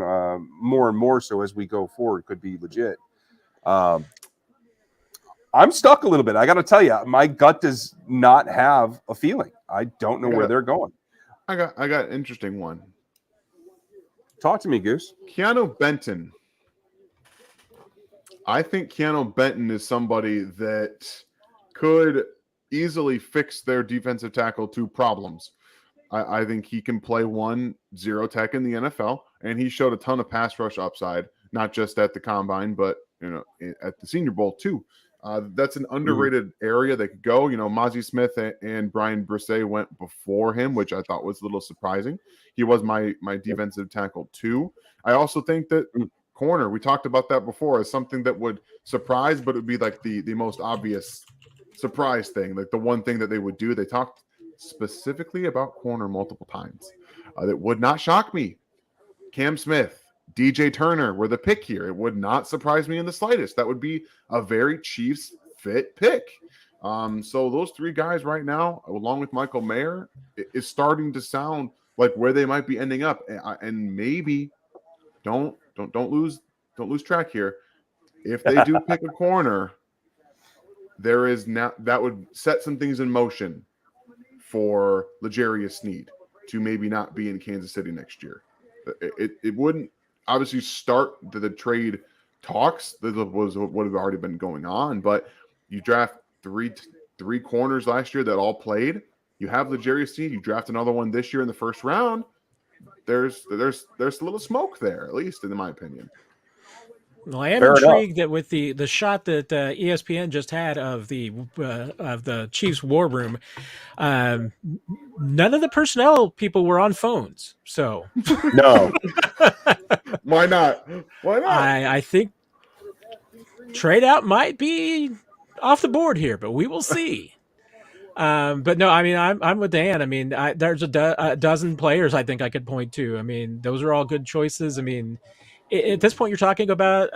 more and more so as we go forward could be legit. I'm stuck a little bit. I got to tell you, my gut does not have a feeling. I don't know where they're going. I got an interesting one. Talk to me, Goose. Keanu Benton. I think Keanu Benton is somebody that could easily fix their defensive tackle two problems. I think he can play 1-0 tech in the NFL, and he showed a ton of pass rush upside, not just at the combine, but at the Senior Bowl too. That's an underrated area they could go. Mozzie Smith and Brian Brisset went before him, which I thought was a little surprising. He was my defensive tackle too. I also think that corner, we talked about that before, as something that would surprise, but it would be like the most obvious surprise thing, like the one thing that they would do. They talked specifically about corner multiple times. That would not shock me. Cam Smith, DJ Turner were the pick here. It would not surprise me in the slightest. That would be a very Chiefs fit pick. So those three guys right now, along with Michael Mayer, is starting to sound like where they might be ending up. And maybe don't lose track here. If they do pick a corner, there is now that would set some things in motion for L'Jarius Sneed to maybe not be in Kansas City next year. It wouldn't obviously start the trade talks. That was what had already been going on, but you draft three corners last year that all played. You have L'Jarius Sneed. You draft another one this year in the first round. There's a little smoke there, at least in my opinion. Well, I am intrigued that with the shot that ESPN just had of the Chiefs war room, none of the personnel people were on phones. So no, why not? I think trade out might be off the board here, but we will see. But no, I mean, I'm with Dan. I mean, there's a dozen players I think I could point to. I mean, those are all good choices. I mean, at this point, you're talking about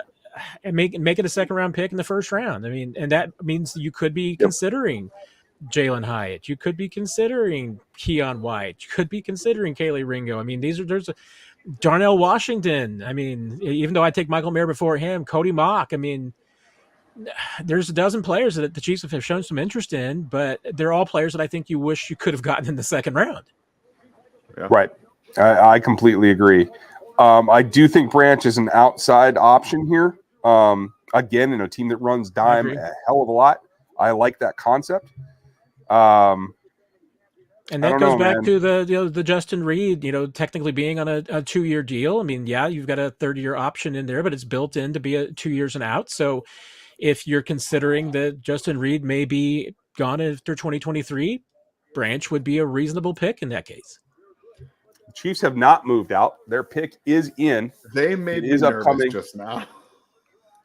and make it a second round pick in the first round. I mean, and that means you could be considering Jalen Hyatt. You could be considering Keon White. You could be considering Kaylee Ringo. I mean, there's Darnell Washington. I mean, even though I take Michael Mayer before him, Cody Mock. I mean, there's a dozen players that the Chiefs have shown some interest in, but they're all players that I think you wish you could have gotten in the second round. Yeah. Right. I completely agree. I do think Branch is an outside option here. Again, in a team that runs dime a hell of a lot. I like that concept. And that goes back to the Justin Reed, technically being on a 2-year deal. I mean, yeah, you've got a 30-year option in there, but it's built in to be a 2 years and out. So if you're considering that Justin Reed may be gone after 2023, Branch would be a reasonable pick in that case. The Chiefs have not moved out. Their pick is in. They made me nervous upcoming just now.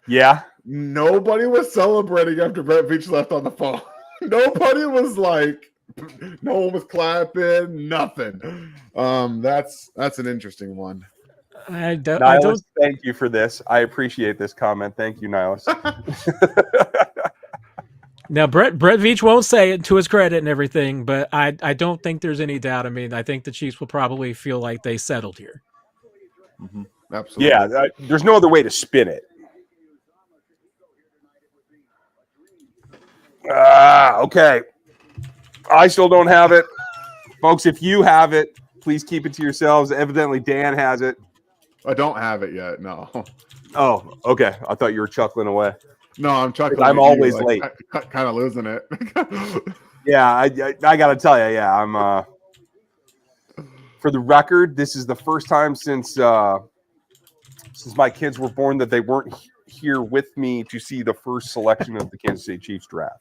Yeah. Nobody was celebrating after Brett Veach left on the phone. Nobody was like, no one was clapping, nothing. That's an interesting one. Nihilus, thank you for this. I appreciate this comment. Thank you, Nihilus. Now, Brett Veach won't say it to his credit and everything, but I don't think there's any doubt. I mean, I think the Chiefs will probably feel like they settled here. Mm-hmm. Absolutely. Yeah, there's no other way to spin it. Okay. I still don't have it. Folks, if you have it, please keep it to yourselves. Evidently, Dan has it. I don't have it yet, no. Oh, okay. I thought you were chuckling away. No, I'm chuckling. I'm always late. Kind of losing it. Yeah, I got to tell you, yeah, I'm for the record, this is the first time since my kids were born that they weren't here with me to see the first selection of the Kansas City Chiefs draft.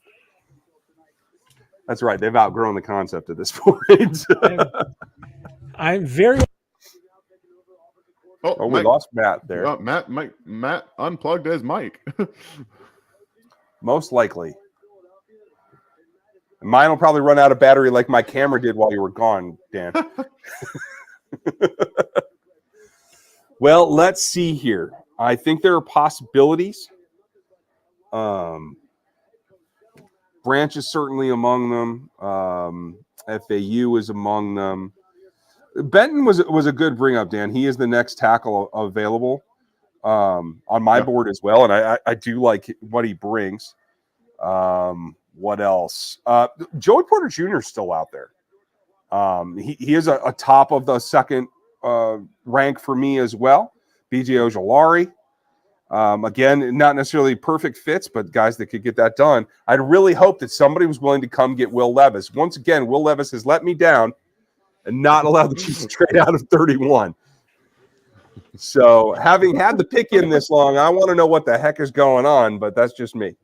That's right. They've outgrown the concept at this point. I'm very. Oh, we lost Matt there. Matt unplugged his mic. Most likely. Mine will probably run out of battery like my camera did while you were gone, Dan. Well, let's see here. I think there are possibilities. Branch is certainly among them. FAU is among them. Benton was a good bring up, Dan. He is the next tackle available on my board as well, and I do like what he brings. What else? Joey Porter Jr. is still out there. He is a top of the second rank for me as well. BJ Ojolari. Again, not necessarily perfect fits, but guys that could get that done. I'd really hope that somebody was willing to come get Will Levis. Once again, Will Levis has let me down and not allowed the Chiefs to trade out of 31. So having had the pick in this long, I want to know what the heck is going on, but that's just me.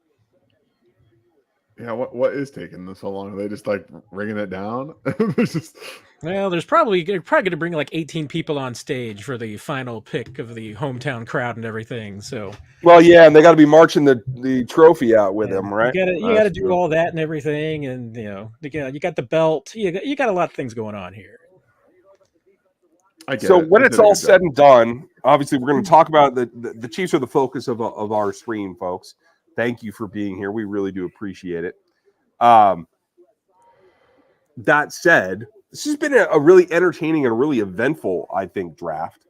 Yeah, what is taking this so long? Are they just like ringing it down? Well, they're probably going to bring like 18 people on stage for the final pick of the hometown crowd and everything. So, well, yeah, and they got to be marching the trophy out with them, right? You got to do all that and everything, and you got the belt. You got a lot of things going on here. So when it's all said and done, obviously we're going to talk about the Chiefs are the focus of our stream, folks. Thank you for being here. We really do appreciate it. That said, this has been a really entertaining and really eventful, I think, draft.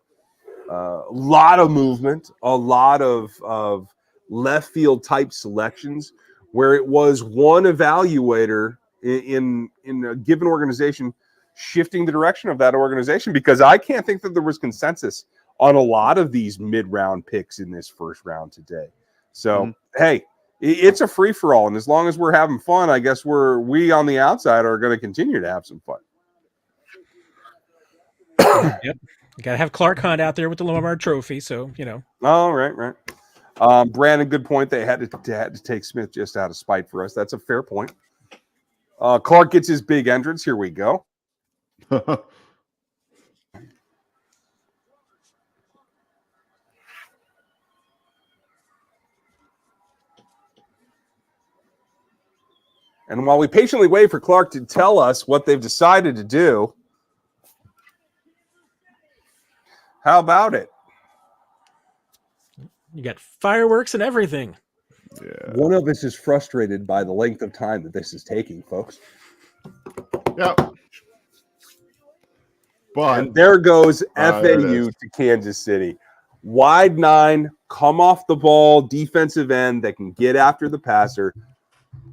A lot of movement, a lot of left field type selections where it was one evaluator in a given organization shifting the direction of that organization, because I can't think that there was consensus on a lot of these mid-round picks in this first round today. So, Hey, it's a free-for-all, and as long as we're having fun, I guess we on the outside are going to continue to have some fun. Yep. You got to have Clark Hunt out there with the Lamar Trophy, so, Oh, right. Brandon, good point. They had to take Smith just out of spite for us. That's a fair point. Clark gets his big entrance. Here we go. And while we patiently wait for Clark to tell us what they've decided to do, how about it? You got fireworks and everything. Yeah. One of us is frustrated by the length of time that this is taking, folks. Yeah. But And there goes there it FAU is. to Kansas City. Wide 9, come off the ball, defensive end that can get after the passer.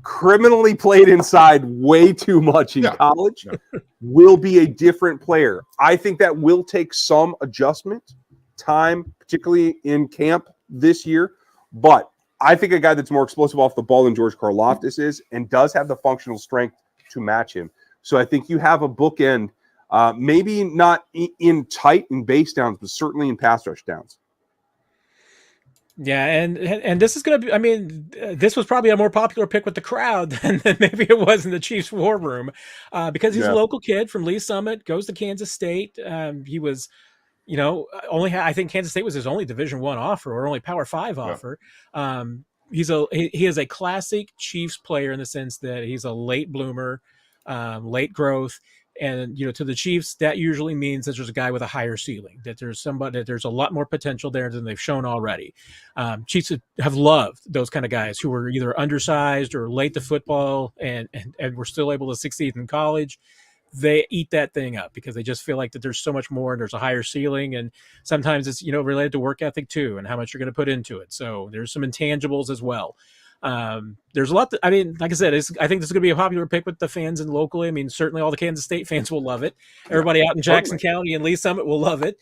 Criminally played inside way too much in college. Yeah. Will be a different player. I think that will take some adjustment time, particularly in camp this year. But I think a guy that's more explosive off the ball than George Karlaftis is and does have the functional strength to match him. So I think you have a bookend, maybe not in tight and base downs, but certainly in pass rush downs. Yeah, and this is going to be, I mean, this was probably a more popular pick with the crowd than maybe it was in the Chiefs war room, because he's a local kid from Lee Summit, goes to Kansas State. He was, I think Kansas State was his only Division I offer or only Power 5 offer. He is a classic Chiefs player in the sense that he's a late bloomer, late growth. And, to the Chiefs, that usually means that there's a guy with a higher ceiling, that there's somebody, that there's a lot more potential there than they've shown already. Chiefs have loved those kind of guys who were either undersized or late to football and were still able to succeed in college. They eat that thing up because they just feel like that there's so much more and there's a higher ceiling. And sometimes it's, related to work ethic too, and how much you're going to put into it. So there's some intangibles as well. There's a lot that, like I said, I think this is going to be a popular pick with the fans and locally. I mean, certainly all the Kansas State fans will love it. Everybody out in Jackson County and Lee Summit will love it.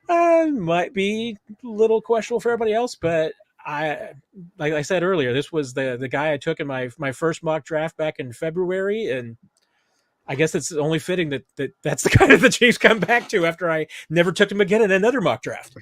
Might be a little questionable for everybody else, but like I said earlier, this was the guy I took in my first mock draft back in February, and I guess it's only fitting that's the guy that the Chiefs come back to after I never took him again in another mock draft.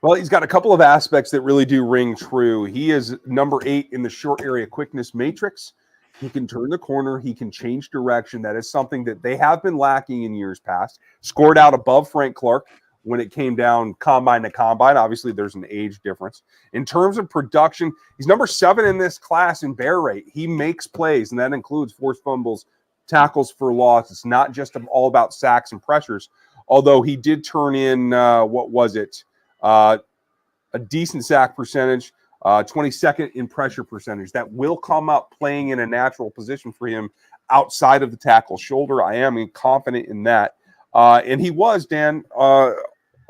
Well, he's got a couple of aspects that really do ring true. He is number 8 in the short area quickness matrix. He can turn the corner. He can change direction. That is something that they have been lacking in years past. Scored out above Frank Clark when it came down combine to combine. Obviously, there's an age difference. In terms of production, he's number 7 in this class in bear rate. He makes plays, and that includes forced fumbles, tackles for loss. It's not just all about sacks and pressures, although he did turn in, a decent sack percentage, 22nd in pressure percentage. That will come up playing in a natural position for him outside of the tackle shoulder. I am confident in that. And he was, Dan, our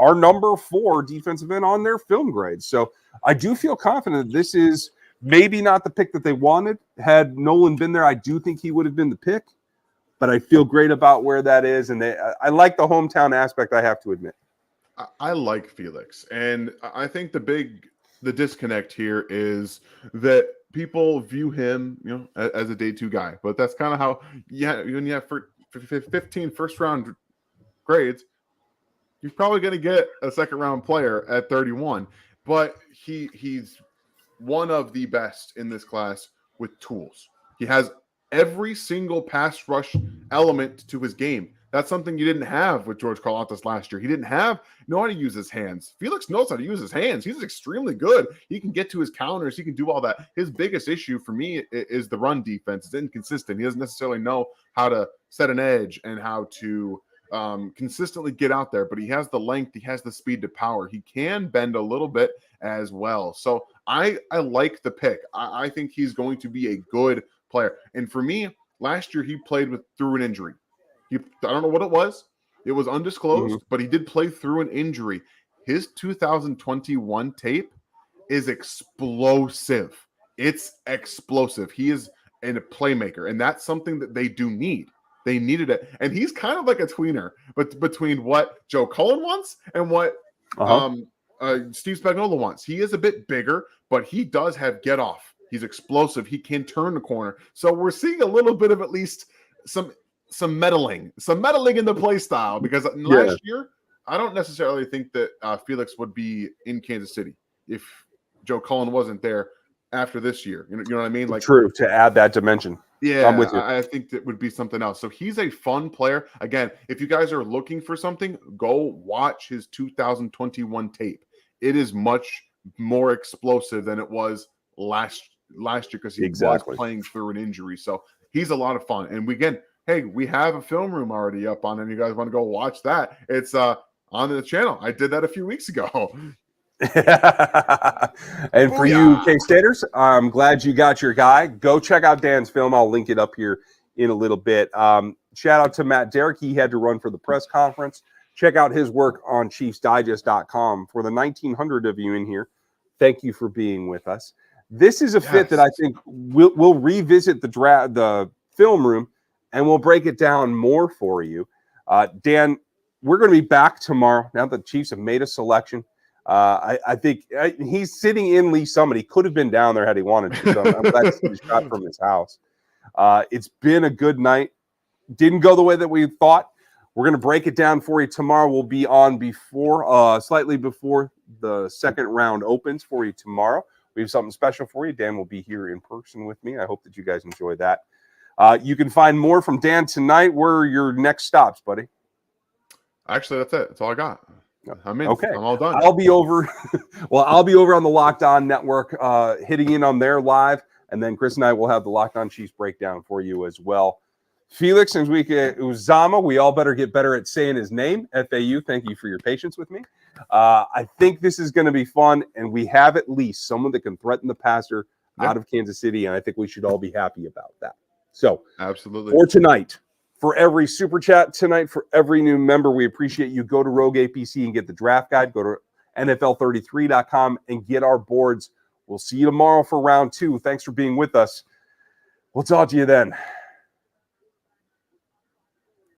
number 4 defensive end on their film grade. So I do feel confident that this is maybe not the pick that they wanted. Had Nolan been there, I do think he would have been the pick. But I feel great about where that is. And I like the hometown aspect, I have to admit. I like Felix, and I think the disconnect here is that people view him, as a day 2 guy. But that's kind of how, when you have 15 first round grades, you're probably going to get a second round player at 31. But he's one of the best in this class with tools. He has every single pass rush element to his game. That's something you didn't have with George Karlaftis last year. He didn't know how to use his hands. Felix knows how to use his hands. He's extremely good. He can get to his counters. He can do all that. His biggest issue for me is the run defense. It's inconsistent. He doesn't necessarily know how to set an edge and how to consistently get out there, but he has the length. He has the speed to power. He can bend a little bit as well. So I like the pick. I think he's going to be a good player. And for me, last year he played through an injury. I don't know what it was. It was undisclosed, but he did play through an injury. His 2021 tape is explosive. It's explosive. He is a playmaker, and that's something that they do need. They needed it. And he's kind of like a tweener, but between what Joe Cullen wants and what Steve Spagnuolo wants. He is a bit bigger, but he does have get off. He's explosive. He can turn the corner. So we're seeing a little bit of at least some meddling in the play style, because last year, I don't necessarily think that Felix would be in Kansas City if Joe Cullen wasn't there after this year. You know what I mean? Like, true, to add that dimension. Yeah, I'm with you. I think that would be something else. So he's a fun player. Again, if you guys are looking for something, go watch his 2021 tape. It is much more explosive than it was last year, because he was playing through an injury. So he's a lot of fun. And we have a film room already up on, and you guys want to go watch that, it's on the channel. I did that a few weeks ago. And for you K-Staters, I'm glad you got your guy. Go check out Dan's film. I'll link it up here in a little bit. Shout out to Matt Derrick. He had to run for the press conference. Check out his work on ChiefsDigest.com. For the 1,900 of you in here, thank you for being with us. This is a fit that I think we'll revisit the film room, and we'll break it down more for you. Dan, we're going to be back tomorrow. Now that the Chiefs have made a selection, I think he's sitting in Lee Summit. He could have been down there had he wanted to. So I'm glad to see the shot from his house. It's been a good night. Didn't go the way that we thought. We're going to break it down for you tomorrow. We'll be on slightly before the second round opens for you tomorrow. We have something special for you. Dan will be here in person with me. I hope that you guys enjoy that. You can find more from Dan tonight. Where are your next stops, buddy? Actually, that's it. That's all I got. I'm in. Okay. I'm all done. I'll be over. I'll be over on the Locked On Network, hitting in on their live, and then Chris and I will have the Locked On Chiefs breakdown for you as well. Felix Anduike-Uzomah, we all better get better at saying his name. FAU, thank you for your patience with me. I think this is going to be fun, and we have at least someone that can threaten the passer out of Kansas City, and I think we should all be happy about that. So, absolutely. For tonight, for every super chat tonight, for every new member, we appreciate you. Go to Rogue APC and get the draft guide. Go to NFL33.com and get our boards. We'll see you tomorrow for round 2. Thanks for being with us. We'll talk to you then.